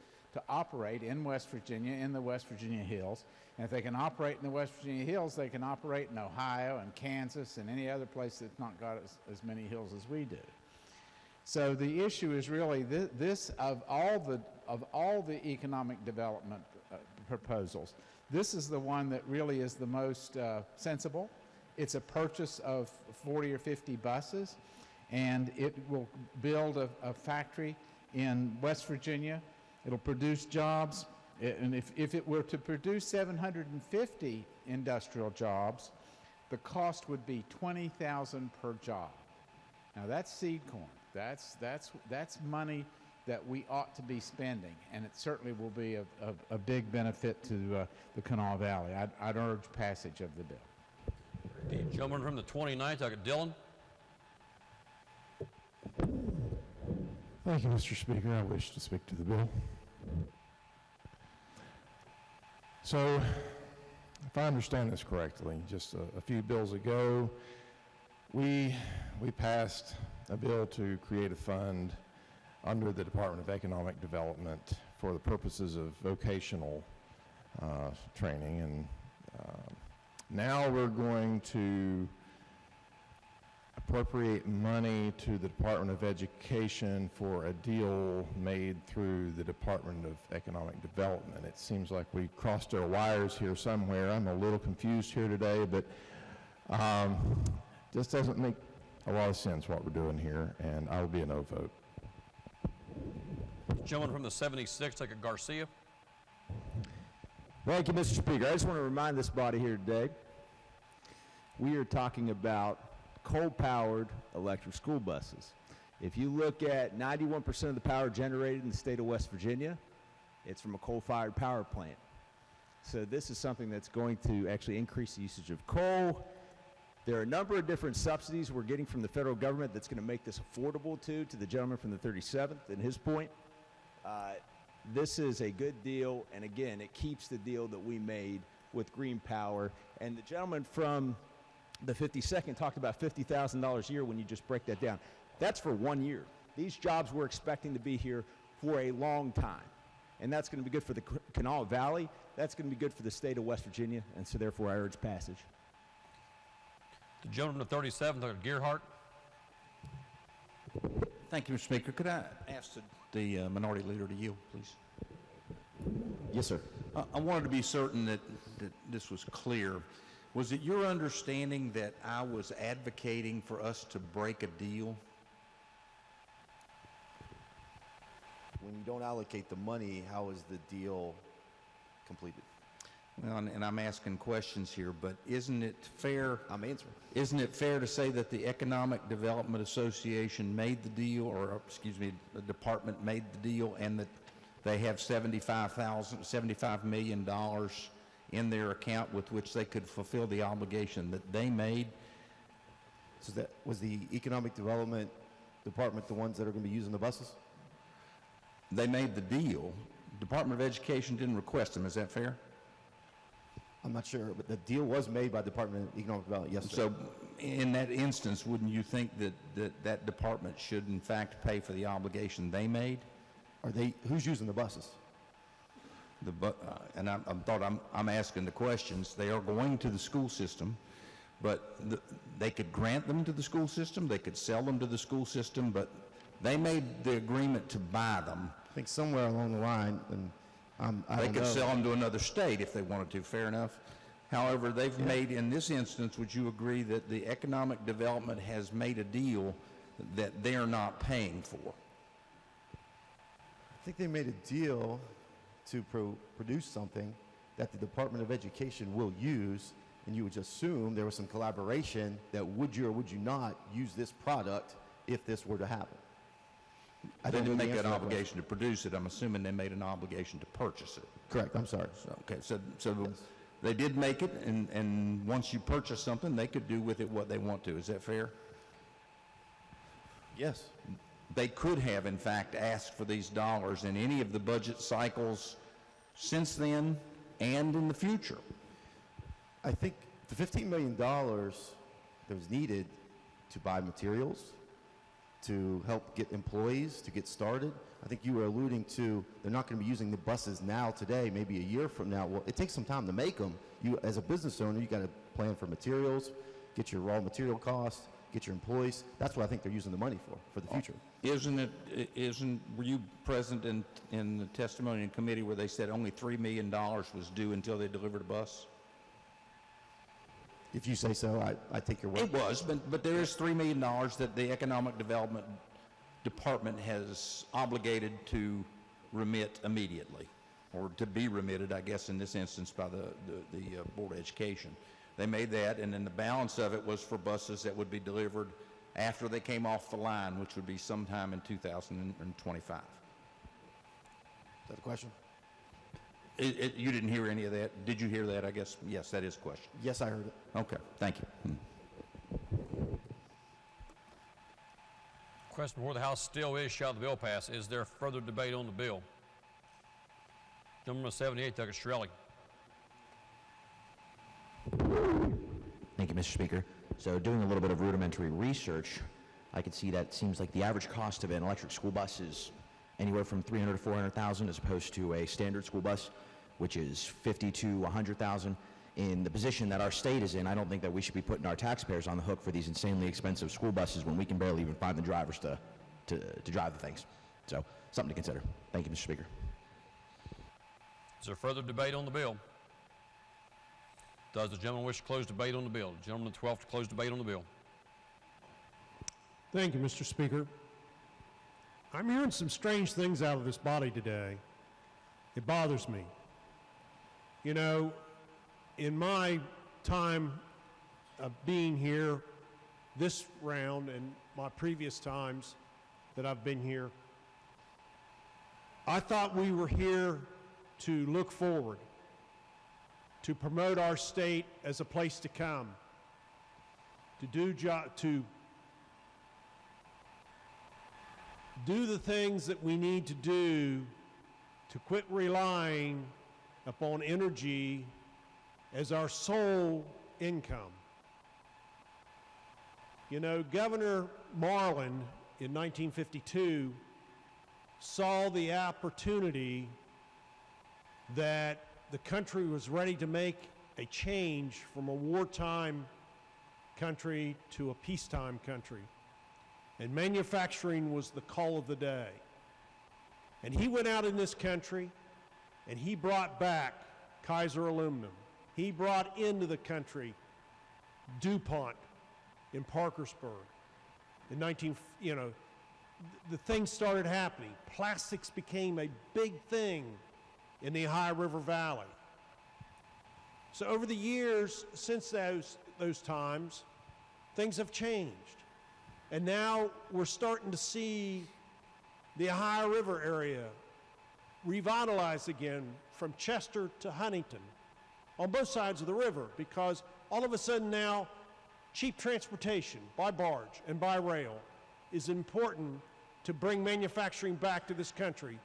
operate in West Virginia, in the West Virginia Hills. And if they can operate in the West Virginia Hills, they can operate in Ohio and Kansas and any other place that's not got as many hills as we do. So the issue is really this of all the economic development proposals, this is the one that really is the most sensible. It's a purchase of 40 or 50 buses, and it will build a factory in West Virginia. It'll produce jobs, and if it were to produce 750 industrial jobs, the cost would be $20,000 per job. Now that's seed corn. That's money that we ought to be spending, and it certainly will be a big benefit to the Kanawha Valley. I'd urge passage of the bill. The gentleman from the 29th, Dylan. Thank you, Mr. Speaker. I wish to speak to the bill. So, if I understand this correctly, just a few bills ago, we passed a bill to create a fund under the Department of Economic Development for the purposes of vocational training, and now we're going to appropriate money to the Department of Education for a deal made through the Department of Economic Development. It seems like we crossed our wires here somewhere. I'm a little confused here today, but just doesn't make a lot of sense what we're doing here, and I will be a no vote. Gentleman from the 76th, Garcia. Thank you, Mr. Speaker. I just want to remind this body here today, we are talking about coal-powered electric school buses. If you look at 91% of the power generated in the state of West Virginia, it's from a coal-fired power plant. So this is something that's going to actually increase the usage of coal. There are a number of different subsidies we're getting from the federal government that's going to make this affordable to the gentleman from the 37th and his point. This is a good deal, and again, it keeps the deal that we made with green power. And the gentleman from the 52nd talked about $50,000 a year when you just break that down. That's for 1 year. These jobs we're expecting to be here for a long time. And that's going to be good for the Kanawha Valley. That's going to be good for the state of West Virginia, and so therefore I urge passage. The gentleman from the 37th, Gearhart. Thank you, Mr. Speaker. Could I ask the minority leader to yield, please? Yes, sir. I wanted to be certain that this was clear. Was it your understanding that I was advocating for us to break a deal? When you don't allocate the money, how is the deal completed? Well, and I'm asking questions here, but isn't it fair? I'm answering. Isn't it fair to say that the Economic Development Association made the deal, or excuse me, the department made the deal, and that they have $75 million in their account with which they could fulfill the obligation that they made? So that was the Economic Development Department the ones that are going to be using the buses? They made the deal. Department of Education didn't request them. Is that fair? I'm not sure, but the deal was made by the Department of Economic Development, yes, sir. So in that instance, wouldn't you think that department should in fact pay for the obligation they made? Who's using the buses? And I'm asking the questions. They are going to the school system, but they could grant them to the school system, they could sell them to the school system, but they made the agreement to buy them. I think somewhere along the line, and they could sell them to another state if they wanted to, fair enough. However, they've made, in this instance, would you agree that the economic development has made a deal that they're not paying for? I think they made a deal to produce something that the Department of Education will use, and you would assume there was some collaboration that would you or would you not use this product if this were to happen. They didn't make that obligation to produce it. I'm assuming they made an obligation to purchase it. Correct. I'm sorry. So yes. They did make it, and once you purchase something, they could do with it what they want to. Is that fair? Yes. They could have, in fact, asked for these dollars in any of the budget cycles since then and in the future. I think the $15 million that was needed to buy materials, to help get employees to get started. I think you were alluding to they're not going to be using the buses now, today, maybe a year from now. Well, it takes some time to make them. You, as a business owner, you got to plan for materials, get your raw material costs, get your employees. That's what I think they're using the money for the future. Were you present in the testimony in committee where they said only $3 million was due until they delivered a bus? If you say so, I take your word. It was, but there is $3 million that the Economic Development Department has obligated to remit immediately, or to be remitted, I guess, in this instance by the Board of Education. They made that, and then the balance of it was for buses that would be delivered after they came off the line, which would be sometime in 2025. Is that a question? You didn't hear any of that? Did you hear that, I guess? Yes, that is a question. Yes, I heard it. Okay, thank you. Question before the House still is, shall the bill pass? Is there further debate on the bill? Number 78, Douglas Shirelli. Thank you, Mr. Speaker. So doing a little bit of rudimentary research, I could see that it seems like the average cost of an electric school bus is anywhere from $300,000 to $400,000 as opposed to a standard school bus, which is $50,000 to $100,000. In the position that our state is in, I don't think that we should be putting our taxpayers on the hook for these insanely expensive school buses when we can barely even find the drivers to drive the things. So something to consider. Thank you, Mr. Speaker. Is there further debate on the bill? Does the gentleman wish to close debate on the bill? The gentleman at 12 to close debate on the bill. Thank you, Mr. Speaker. I'm hearing some strange things out of this body today. It bothers me. You know, in my time of being here this round and my previous times that I've been here, I thought we were here to look forward, to promote our state as a place to come, to do the things that we need to do to quit relying upon energy as our sole income. You know, Governor Marlin in 1952 saw the opportunity that the country was ready to make a change from a wartime country to a peacetime country. And manufacturing was the call of the day. And he went out in this country and he brought back Kaiser Aluminum. He brought into the country DuPont in Parkersburg. In the things started happening. Plastics became a big thing in the Ohio River Valley. So over the years, since those times, things have changed. And now we're starting to see the Ohio River area revitalized again from Chester to Huntington on both sides of the river, because all of a sudden now cheap transportation by barge and by rail is important to bring manufacturing back to this country.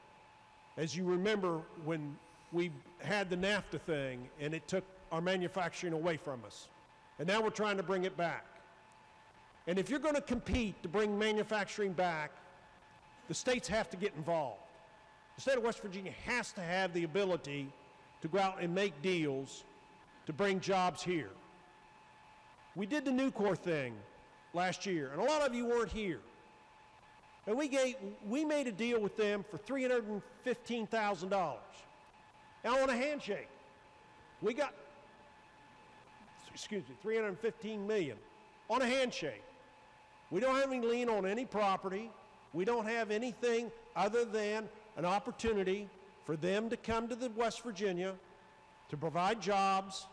As you remember, when we had the NAFTA thing and it took our manufacturing away from us, and now we're trying to bring it back. And if you're going to compete to bring manufacturing back, the states have to get involved. The state of West Virginia has to have the ability to go out and make deals to bring jobs here. We did the Nucor thing last year, and a lot of you weren't here. And we made a deal with them for $315,000. And I want a handshake. We got, $315 million on a handshake. We don't have any lien on any property. We don't have anything other than an opportunity for them to come to the West Virginia to provide jobs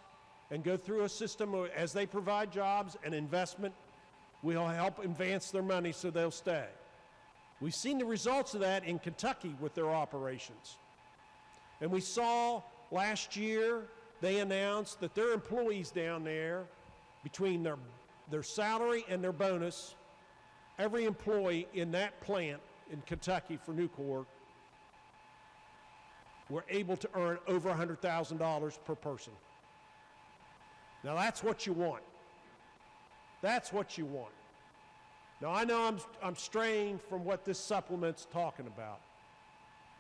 and go through a system as they provide jobs and investment. We'll help advance their money so they'll stay. We've seen the results of that in Kentucky with their operations. And we saw last year they announced that their employees down there, between their salary and their bonus, every employee in that plant in Kentucky for Nucor were able to earn over $100,000 per person. Now that's what you want. That's what you want. Now I know I'm straying from what this supplement's talking about,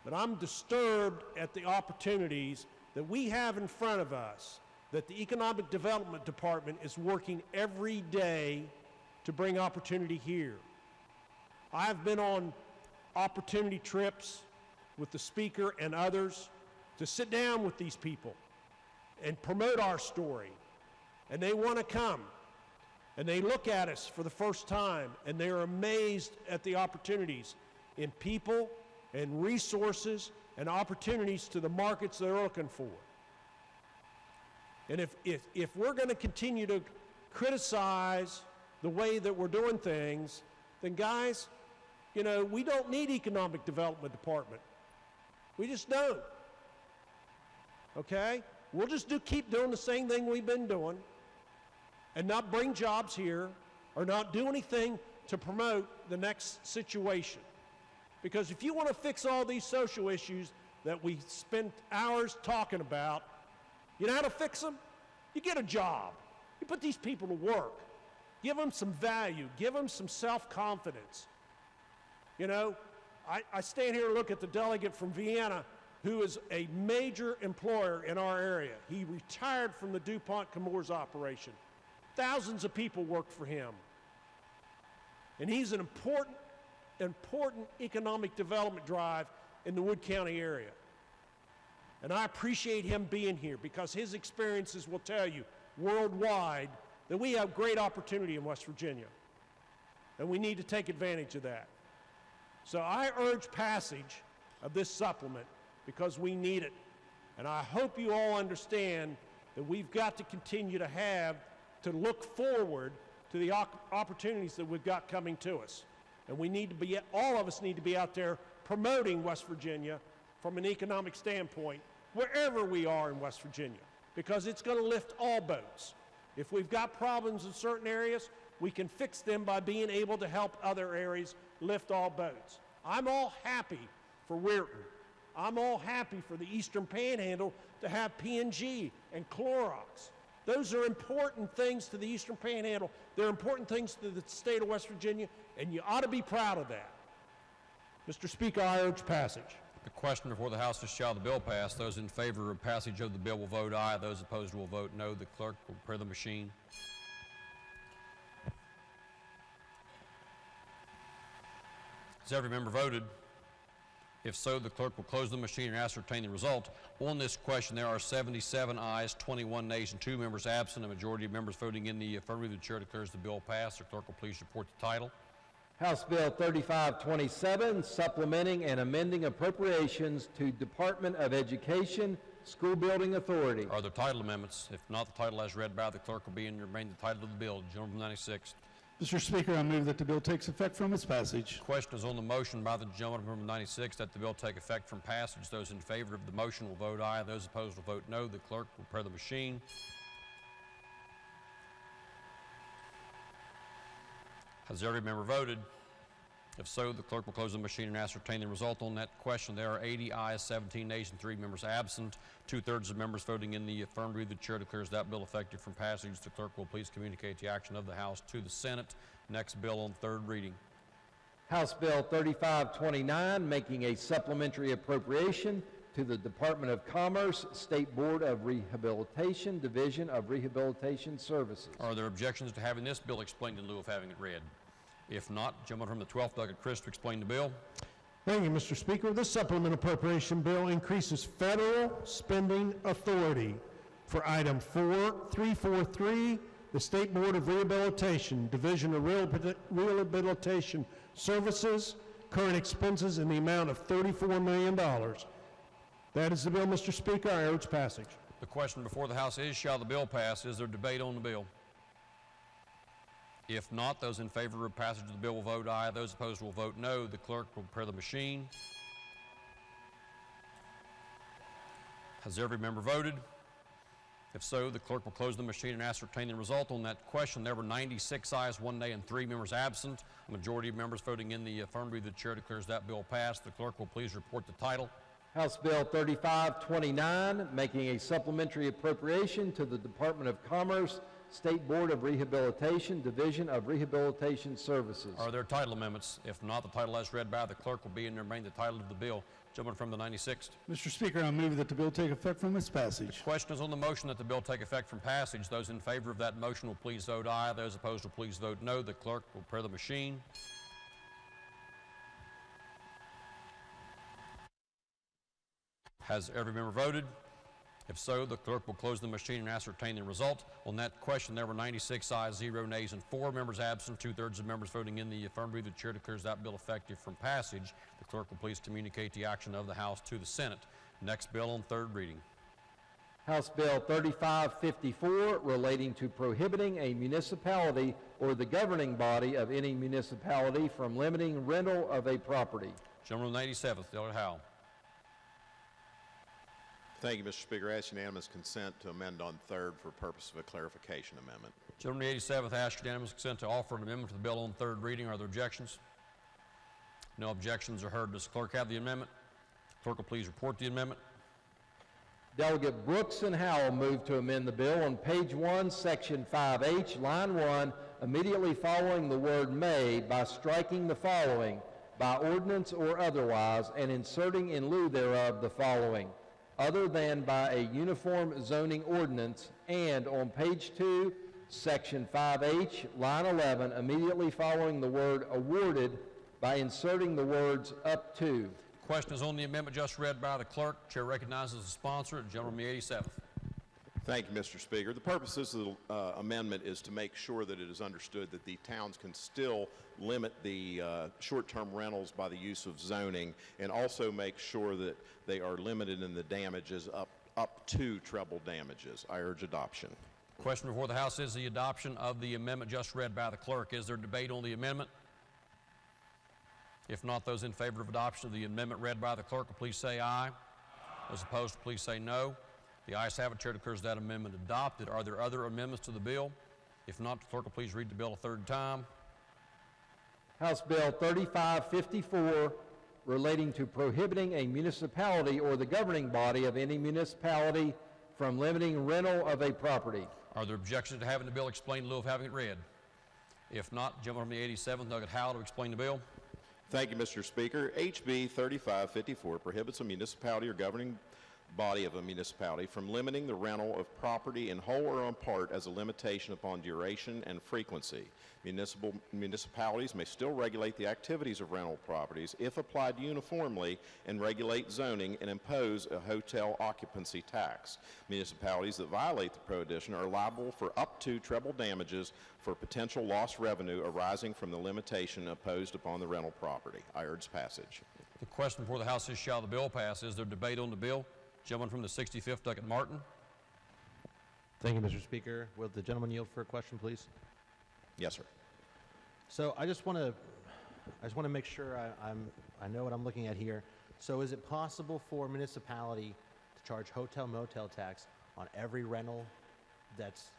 but I'm disturbed at the opportunities that we have in front of us, that the Economic Development Department is working every day to bring opportunity here. I've been on opportunity trips with the Speaker and others to sit down with these people and promote our story. And they want to come. And they look at us for the first time, and they're amazed at the opportunities in people and resources and opportunities to the markets they're looking for. And if we're going to continue to criticize the way that we're doing things, then guys, you know, we don't need economic development department. We just don't. Okay? We'll just keep doing the same thing we've been doing and not bring jobs here or not do anything to promote the next situation. Because if you want to fix all these social issues that we spend hours talking about, you know how to fix them? You get a job. You put these people to work. Give them some value. Give them some self-confidence. You know, I stand here and look at the delegate from Vienna who is a major employer in our area. He retired from the DuPont Chemours operation. Thousands of people work for him. And he's an important economic development drive in the Wood County area. And I appreciate him being here because his experiences will tell you worldwide that we have great opportunity in West Virginia. And we need to take advantage of that. So I urge passage of this supplement because we need it. And I hope you all understand that we've got to continue to look forward to the opportunities that we've got coming to us. And we need to be, all of us need to be out there promoting West Virginia from an economic standpoint, wherever we are in West Virginia, because it's going to lift all boats. If we've got problems in certain areas, we can fix them by being able to help other areas lift all boats. I'm all happy for Weirton. I'm all happy for the Eastern Panhandle to have P&G and Clorox. Those are important things to the Eastern Panhandle. They're important things to the state of West Virginia, and you ought to be proud of that. Mr. Speaker, I urge passage. The question before the House is, shall the bill pass? Those in favor of passage of the bill will vote aye. Those opposed will vote no. The clerk will prepare the machine. Has every member voted? If so, the clerk will close the machine and ascertain the result. On this question, there are 77 ayes, 21 nays, and 2 members absent. A majority of members voting in the affirmative. The chair declares the bill passed. The clerk will please report the title. House Bill 3527, supplementing and amending appropriations to Department of Education School Building Authority. Are there title amendments? If not, the title as read by the clerk will be and remain the title of the bill. Gentleman from 96th. Mr. Speaker, I move that the bill takes effect from its passage. Question is on the motion by the gentleman from 96 that the bill take effect from passage. Those in favor of the motion will vote aye. Those opposed will vote no. The clerk will prepare the machine. Has every member voted? If so, the clerk will close the machine and ascertain the result on that question. There are 80 ayes, 17 nays, and 3 members absent. 2/3 of members voting in the affirmative. The chair declares that bill effective from passage. The clerk will please communicate the action of the House to the Senate. Next bill on third reading. House Bill 3529, making a supplementary appropriation to the Department of Commerce State Board of Rehabilitation, Division of Rehabilitation Services. Are there objections to having this bill explained in lieu of having it read? If not, gentleman from the 12th, Douglas Chris, to explain the bill. Thank you, Mr. Speaker. This supplement appropriation bill increases federal spending authority for item 4343, the State Board of Rehabilitation, Division of Rehabilitation Services, current expenses in the amount of $34 million. That is the bill, Mr. Speaker. I urge passage. The question before the House is, shall the bill pass? Is there debate on the bill? If not, those in favor of passage of the bill will vote aye. Those opposed will vote no. The clerk will prepare the machine. Has every member voted? If so, the clerk will close the machine and ascertain the result on that question. There were 96 ayes, 1 nay, and 3 members absent. A majority of members voting in the affirmative. The chair declares that bill passed. The clerk will please report the title. House Bill 3529, making a supplementary appropriation to the Department of Commerce State Board of Rehabilitation, Division of Rehabilitation Services. Are there title amendments? If not, the title as read by the clerk will be and remain the title of the bill. Gentleman from the 96th. Mr. Speaker, I move that the bill take effect from its passage. The question is on the motion that the bill take effect from passage. Those in favor of that motion will please vote aye. Those opposed will please vote no. The clerk will prepare the machine. Has every member voted? If so, the clerk will close the machine and ascertain the result. On that question, there were 96 ayes, 0 nays, and 4 members absent. 2/3 of members voting in the affirmative. The chair declares that bill effective from passage. The clerk will please communicate the action of the House to the Senate. Next bill on third reading. House Bill 3554, relating to prohibiting a municipality or the governing body of any municipality from limiting rental of a property. Gentleman from the 87th, Delegate Howell. Thank you, Mr. Speaker. I ask unanimous consent to amend on third for purpose of a clarification amendment. Gentleman from the 87th asks unanimous consent to offer an amendment to the bill on third reading. Are there objections? No objections are heard. Does the clerk have the amendment? Clerk will please report the amendment. Delegate Brooks and Howell move to amend the bill on page 1, section 5H, line 1, immediately following the word may by striking the following, by ordinance or otherwise, and inserting in lieu thereof the following, other than by a uniform zoning ordinance, and on page 2, section 5H, line 11, immediately following the word awarded by inserting the words up to. Question is on the amendment just read by the clerk. Chair recognizes the sponsor, Gentleman from the 87th. Thank you, Mr. Speaker. The purpose of the amendment is to make sure that it is understood that the towns can still limit the short-term rentals by the use of zoning, and also make sure that they are limited in the damages up to treble damages. I urge adoption. Question before the House is the adoption of the amendment just read by the clerk. Is there debate on the amendment? If not, those in favor of adoption of the amendment read by the clerk will please say aye. Those opposed, please say no. The ayes have it. Chair declares that amendment adopted. Are there other amendments to the bill? If not, the clerk will please read the bill a third time. House Bill 3554, relating to prohibiting a municipality or the governing body of any municipality from limiting rental of a property. Are there objections to having the bill explained in lieu of having it read? If not, gentleman from the 87th, Delegate Howell, to explain the bill. Thank you, Mr. Speaker. HB 3554 prohibits a municipality or governing body of a municipality from limiting the rental of property in whole or in part as a limitation upon duration and frequency. Municipalities may still regulate the activities of rental properties if applied uniformly, and regulate zoning and impose a hotel occupancy tax. Municipalities that violate the prohibition are liable for up to treble damages for potential lost revenue arising from the limitation imposed upon the rental property. I urge passage. The question before the House is, shall the bill pass? Is there debate on the bill? Gentleman from the 65th, Delegate Martin. Thank you, Mr. Speaker. Will the gentleman yield for a question, please? Yes, sir. So I just want to make sure I know what I'm looking at here. So is it possible for a municipality to charge hotel motel tax on every rental that's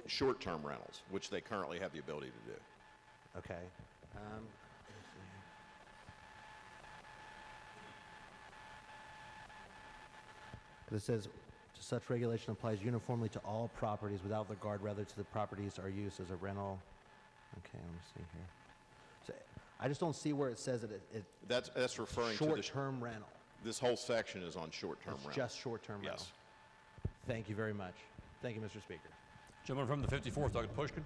short-term rentals, which they currently have the ability to do? Okay. It says, such regulation applies uniformly to all properties without regard rather to the properties are used as a rental. Okay, let me see here. So I just don't see where it says that that's referring to short-term rental. This whole section is on short-term rental. Just short-term rental. Yes. Thank you very much. Thank you, Mr. Speaker. Gentleman from the 54th, Delegate Pushkin.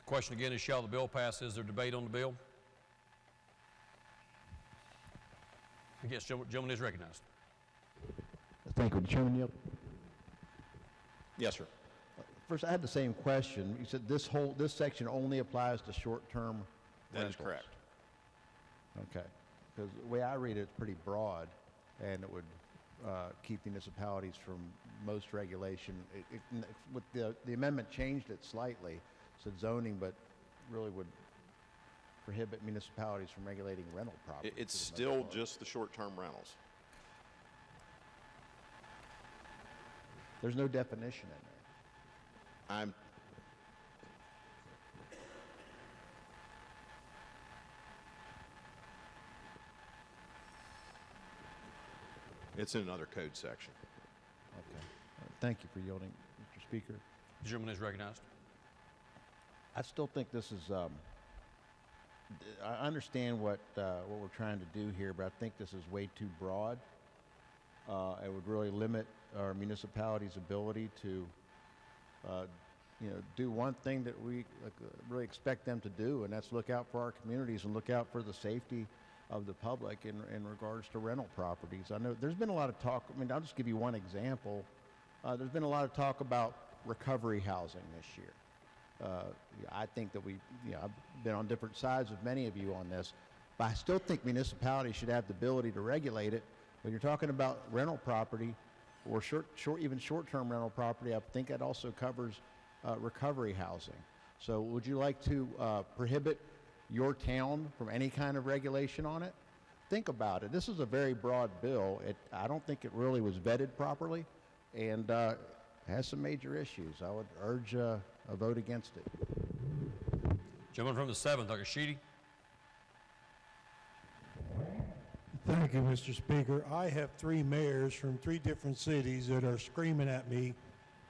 Question again is, shall the bill pass? Is there debate on the bill? Yes, gentleman is recognized. Thank you. Would the chairman yield? Yes, sir. First, I had the same question. You said this section only applies to short-term rentals. That is correct. Okay. Because the way I read it, it's pretty broad, and it would keep municipalities from most regulation. With the amendment changed it slightly, said zoning, but really would prohibit municipalities from regulating rental property. It's still just the short-term rentals. There's no definition in there. It's in another code section. Okay. Thank you for yielding, Mr. Speaker. The gentleman is recognized. I still think this is, I understand what we're trying to do here, but I think this is way too broad. It would really limit our municipalities' ability to, do one thing that we really expect them to do, and that's look out for our communities and look out for the safety of the public in regards to rental properties. I know there's been a lot of talk. I mean, I'll just give you one example. There's been a lot of talk about recovery housing this year. I think that I've been on different sides of many of you on this. But I still think municipalities should have the ability to regulate it. When you're talking about rental property or even short-term rental property, I think that also covers recovery housing. So would you like to prohibit your town from any kind of regulation on it? Think about it. This is a very broad bill. I don't think it really was vetted properly, and has some major issues. I would urge a vote against it. Gentleman from the 7th, Dr. Sheedy. Thank you, Mr. Speaker. I have 3 mayors from 3 different cities that are screaming at me,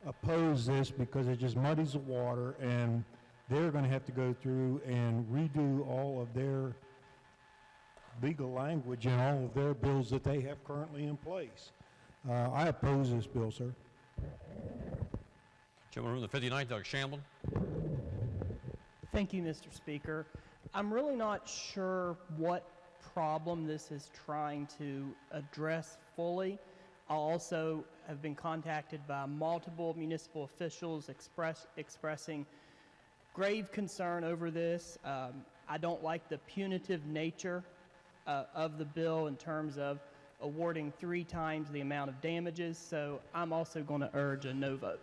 oppose this because it just muddies the water, and they're going to have to go through and redo all of their legal language and all of their bills that they have currently in place. I oppose this bill, sir. Gentleman from the 59th, Dr. Shamblin. Thank you, Mr. Speaker. I'm really not sure what problem this is trying to address fully. I also have been contacted by multiple municipal officials expressing grave concern over this. I don't like the punitive nature of the bill in terms of awarding 3 times the amount of damages, so I'm also going to urge a no vote.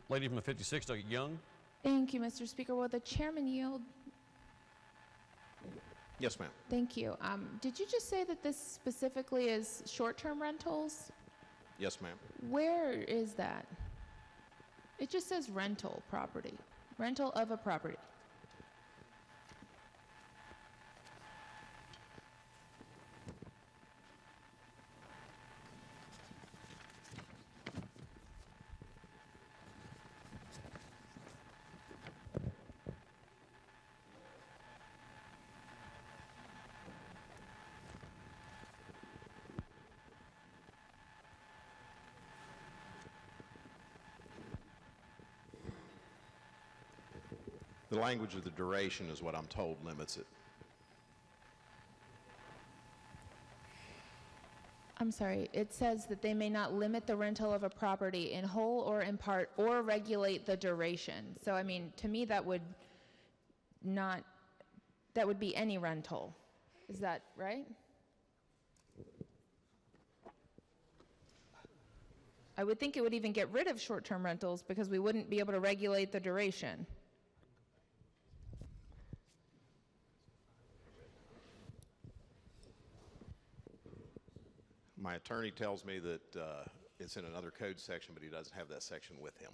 Lady from the 56th, Dr. Young. Thank you, Mr. Speaker. Will the chairman yield? Yes, ma'am. Thank you. Did you just say that this specifically is short-term rentals? Yes, ma'am. Where is that? It just says rental property, rental of a property. The language of the duration is what I'm told limits it. I'm sorry, it says that they may not limit the rental of a property in whole or in part or regulate the duration. So, I mean, to me that would be any rental. Is that right? I would think it would even get rid of short-term rentals because we wouldn't be able to regulate the duration. My attorney tells me that it's in another code section, but he doesn't have that section with him.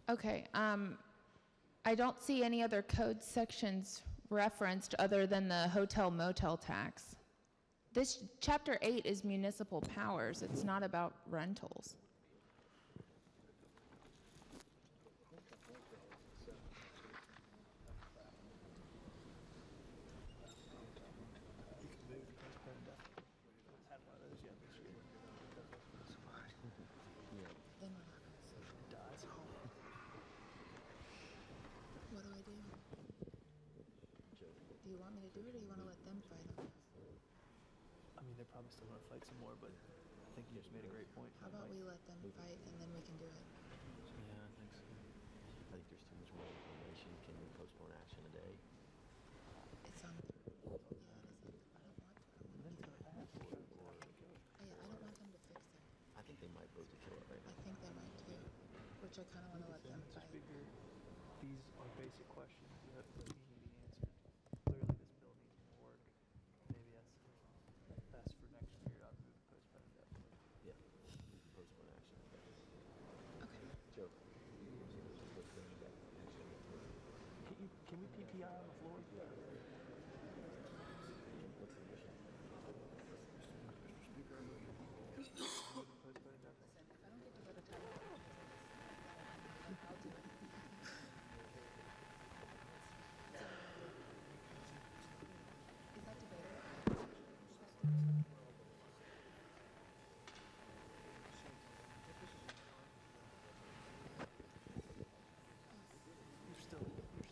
Okay, I don't see any other code sections referenced other than the hotel motel tax. This chapter 8 is municipal powers. It's not about rentals. Do you want me to do it, or you want to let them fight on this? I mean, they're probably still going to fight some more, but I think you just made a great point. How about we let them fight, and then we can do it? Yeah, I think so. I think there's too much more information. Can we postpone action a day? It's on. Yeah, it is. I don't want to. Yeah, I don't want them to fix it. I think they might vote to kill it right now. I think they might too, which I kind of want to let them fight. These are basic questions that need to be answered. Clearly, this bill needs more work. Maybe that's best for next year. I'd move to postpone that. Yeah, we can postpone action. Okay. Joe, Can we PPI on the floor? what's the mission?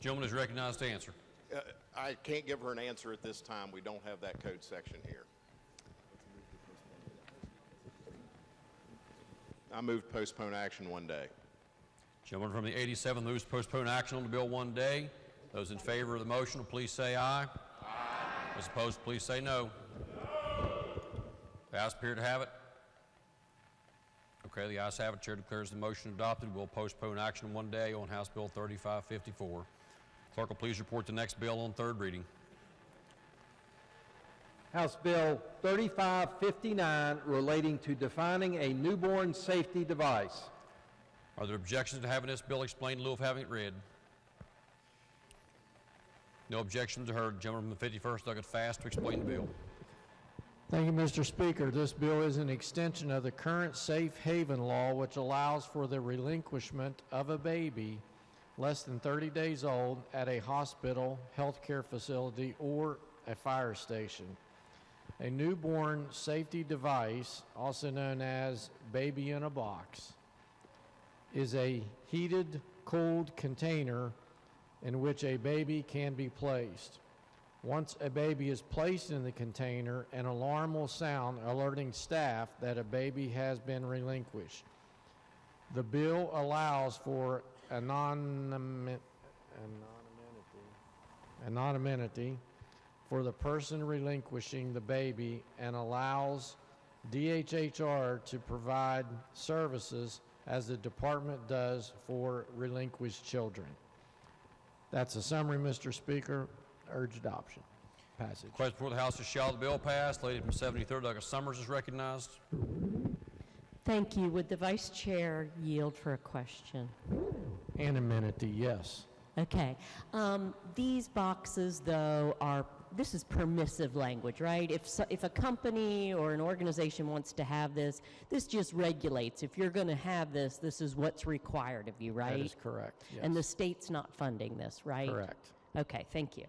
Gentleman is recognized to answer. I can't give her an answer at this time. We don't have that code section here. I moved postpone action one day. Gentleman from the 87th moves to postpone action on the bill one day. Those in favor of the motion will please say aye. Aye. Those opposed, please say no. The ayes appear to have it. Okay, the ayes have it. Chair declares the motion adopted. We'll postpone action one day on House Bill 3554. Clerk will please report the next bill on third reading. House Bill 3559 relating to defining a newborn safety device. Are there objections to having this bill explained in lieu of having it read? No objections are heard. Gentleman from the 51st, Douglas Fast, to explain the bill. Thank you, Mr. Speaker. This bill is an extension of the current safe haven law, which allows for the relinquishment of a baby less than 30 days old at a hospital, healthcare facility, or a fire station. A newborn safety device, also known as baby in a box, is a heated, cooled container in which a baby can be placed. Once a baby is placed in the container, an alarm will sound alerting staff that a baby has been relinquished. The bill allows for anonymity for the person relinquishing the baby and allows DHHR to provide services as the department does for relinquished children. That's a summary, Mr. Speaker. Urge adoption. Passage. Question before the House is shall the bill pass. Lady from 73rd, Douglas Summers, is recognized. Thank you. Would the Vice Chair yield for a question? Anonymity, yes. Okay. These boxes, though, this is permissive language, right? If a company or an organization wants to have this just regulates. If you're going to have this is what's required of you, right? That is correct, yes. And the state's not funding this, right? Correct. Okay, thank you.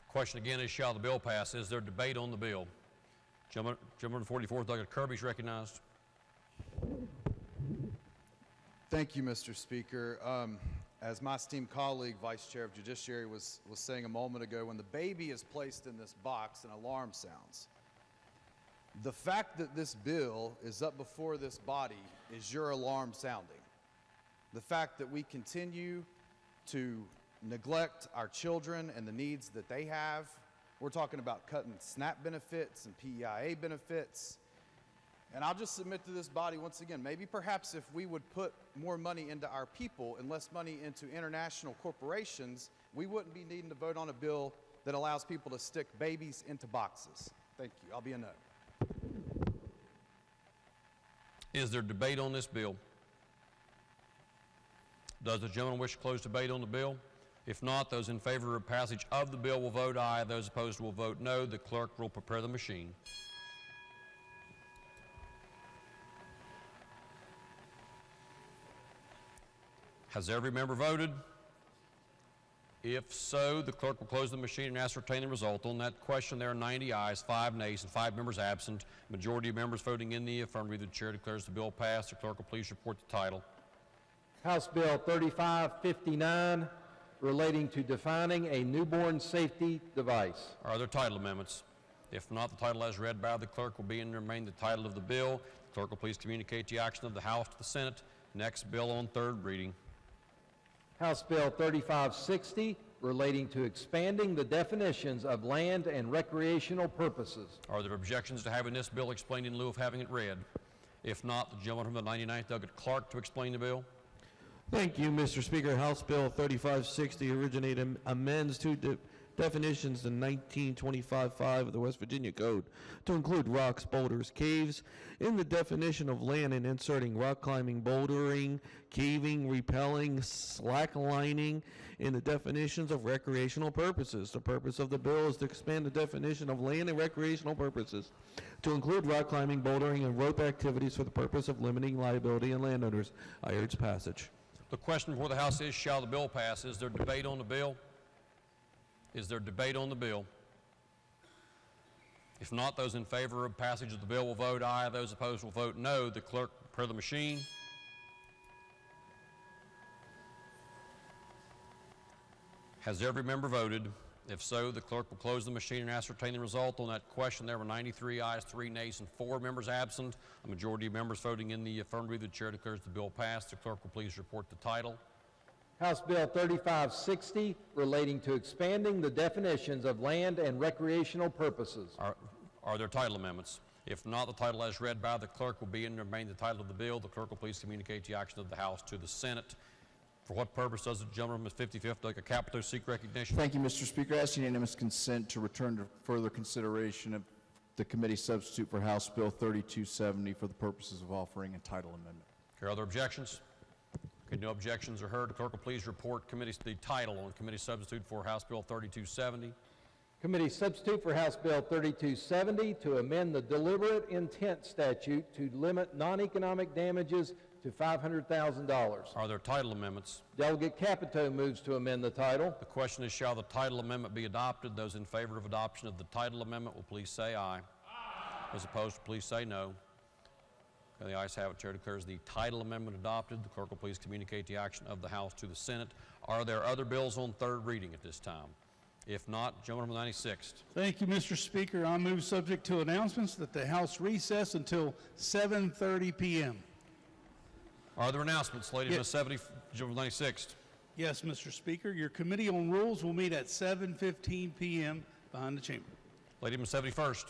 Question again is shall the bill pass? Is there debate on the bill? Gentleman from 44th, Douglas Kirby, is recognized. Thank you, Mr. Speaker. As my esteemed colleague, Vice Chair of Judiciary, was saying a moment ago, when the baby is placed in this box, an alarm sounds. The fact that this bill is up before this body is your alarm sounding. The fact that we continue to neglect our children and the needs that they have. We're talking about cutting SNAP benefits and PEIA benefits. And I'll just submit to this body once again, maybe perhaps if we would put more money into our people and less money into international corporations, we wouldn't be needing to vote on a bill that allows people to stick babies into boxes. Thank you. I'll be a no. Is there debate on this bill? Does the gentleman wish to close debate on the bill? If not, those in favor of passage of the bill will vote aye. Those opposed will vote no. The clerk will prepare the machine. Has every member voted? If so, the clerk will close the machine and ascertain the result. On that question, there are 90 ayes, 5 nays, and 5 members absent. Majority of members voting in the affirmative. The chair declares the bill passed. The clerk will please report the title. House Bill 3559 relating to defining a newborn safety device. Are there title amendments? If not, the title as read by the clerk will be and remain the title of the bill. The clerk will please communicate the action of the House to the Senate. Next bill on third reading. House Bill 3560 relating to expanding the definitions of land and recreational purposes. Are there objections to having this bill explained in lieu of having it read? If not, the gentleman from the 99th, Douglas Clark, to explain the bill. Thank you, Mr. Speaker. House Bill 3560 amends two definitions in 1925-5 of the West Virginia Code to include rocks, boulders, caves in the definition of land and inserting rock climbing, bouldering, caving, rappelling, slacklining in the definitions of recreational purposes. The purpose of the bill is to expand the definition of land and recreational purposes to include rock climbing, bouldering, and rope activities for the purpose of limiting liability on landowners. I urge passage. The question before the House is, shall the bill pass? Is there debate on the bill? Is there debate on the bill? If not, those in favor of passage of the bill will vote aye. Those opposed will vote no. The clerk will prepare the machine. Has every member voted? If so, the clerk will close the machine and ascertain the result. On that question, there were 93 ayes, 3 nays, and 4 members absent. A majority of members voting in the affirmative. The chair declares the bill passed. The clerk will please report the title. House Bill 3560, relating to expanding the definitions of land and recreational purposes. Are there title amendments? If not, the title as read by the clerk will be and remain the title of the bill. The clerk will please communicate the action of the House to the Senate. For what purpose does the gentleman with 55th District Capito seek recognition? Thank you, Mr. Speaker. I ask unanimous consent to return to further consideration of the committee substitute for House Bill 3270 for the purposes of offering a title amendment. Okay, are there objections? Okay, no objections are heard. The clerk will please report the title on committee substitute for House Bill 3270. Committee substitute for House Bill 3270 to amend the deliberate intent statute to limit non-economic damages to $500,000. Are there title amendments? Delegate Capito moves to amend the title. The question is, shall the title amendment be adopted? Those in favor of adoption of the title amendment will please say aye. Those opposed, please say no. Okay, the ayes have it. Chair declares the title amendment adopted. The clerk will please communicate the action of the House to the Senate. Are there other bills on third reading at this time? If not, gentleman from the 96th. Thank you, Mr. Speaker. I move, subject to announcements, that the House recess until 7:30 p.m. Are there announcements? Lady from the 70th, gentleman from the 96th. Yes, Mr. Speaker. Your Committee on Rules will meet at 7:15 p.m. behind the chamber. Lady from the 71st.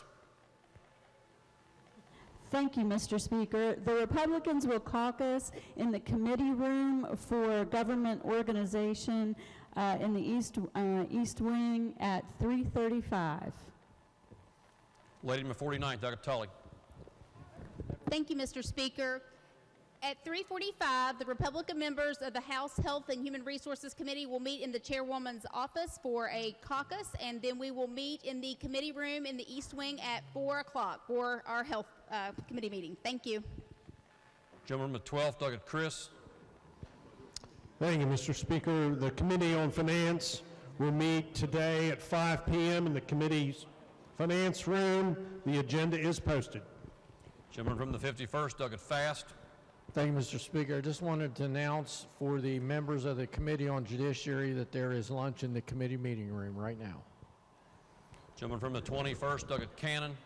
Thank you, Mr. Speaker. The Republicans will caucus in the committee room for government organization in the East Wing at 3:35. Lady from the 49th, Doug Tully. Thank you, Mr. Speaker. At 3:45, the Republican members of the House Health and Human Resources Committee will meet in the chairwoman's office for a caucus, and then we will meet in the committee room in the East Wing at 4 o'clock for our health committee meeting. Thank you. Gentleman from the 12th, Doug Chris. Thank you, Mr. Speaker. The Committee on Finance will meet today at 5 p.m. in the committee's finance room. The agenda is posted. Gentleman from the 51st, Doug Fast. Thank you, Mr. Speaker. I just wanted to announce for the members of the Committee on Judiciary that there is lunch in the committee meeting room right now. Gentleman from the 21st, Doug Cannon.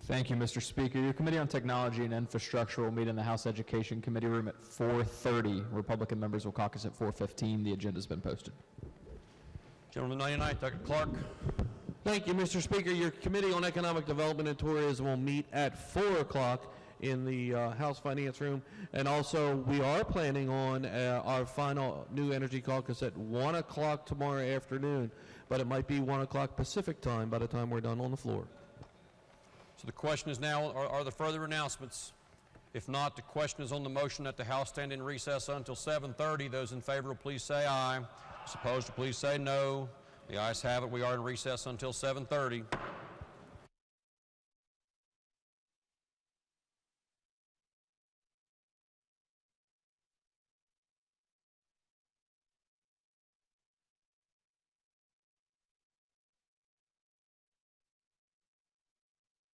Thank you, Mr. Speaker. Your Committee on Technology and Infrastructure will meet in the House Education Committee room at 4:30. Republican members will caucus at 4:15. The agenda has been posted. Gentleman from the 99th, Doug Clark. Thank you, Mr. Speaker. Your Committee on Economic Development and Tourism will meet at 4 o'clock in the House Finance Room. And also, we are planning on our final new energy caucus at 1 o'clock tomorrow afternoon, but it might be 1 o'clock Pacific time by the time we're done on the floor. So the question is now, are there further announcements? If not, the question is on the motion that the House stand in recess until 7:30. Those in favor will please say aye. Those opposed will please say no. The ayes have it. We are in recess until 7:30.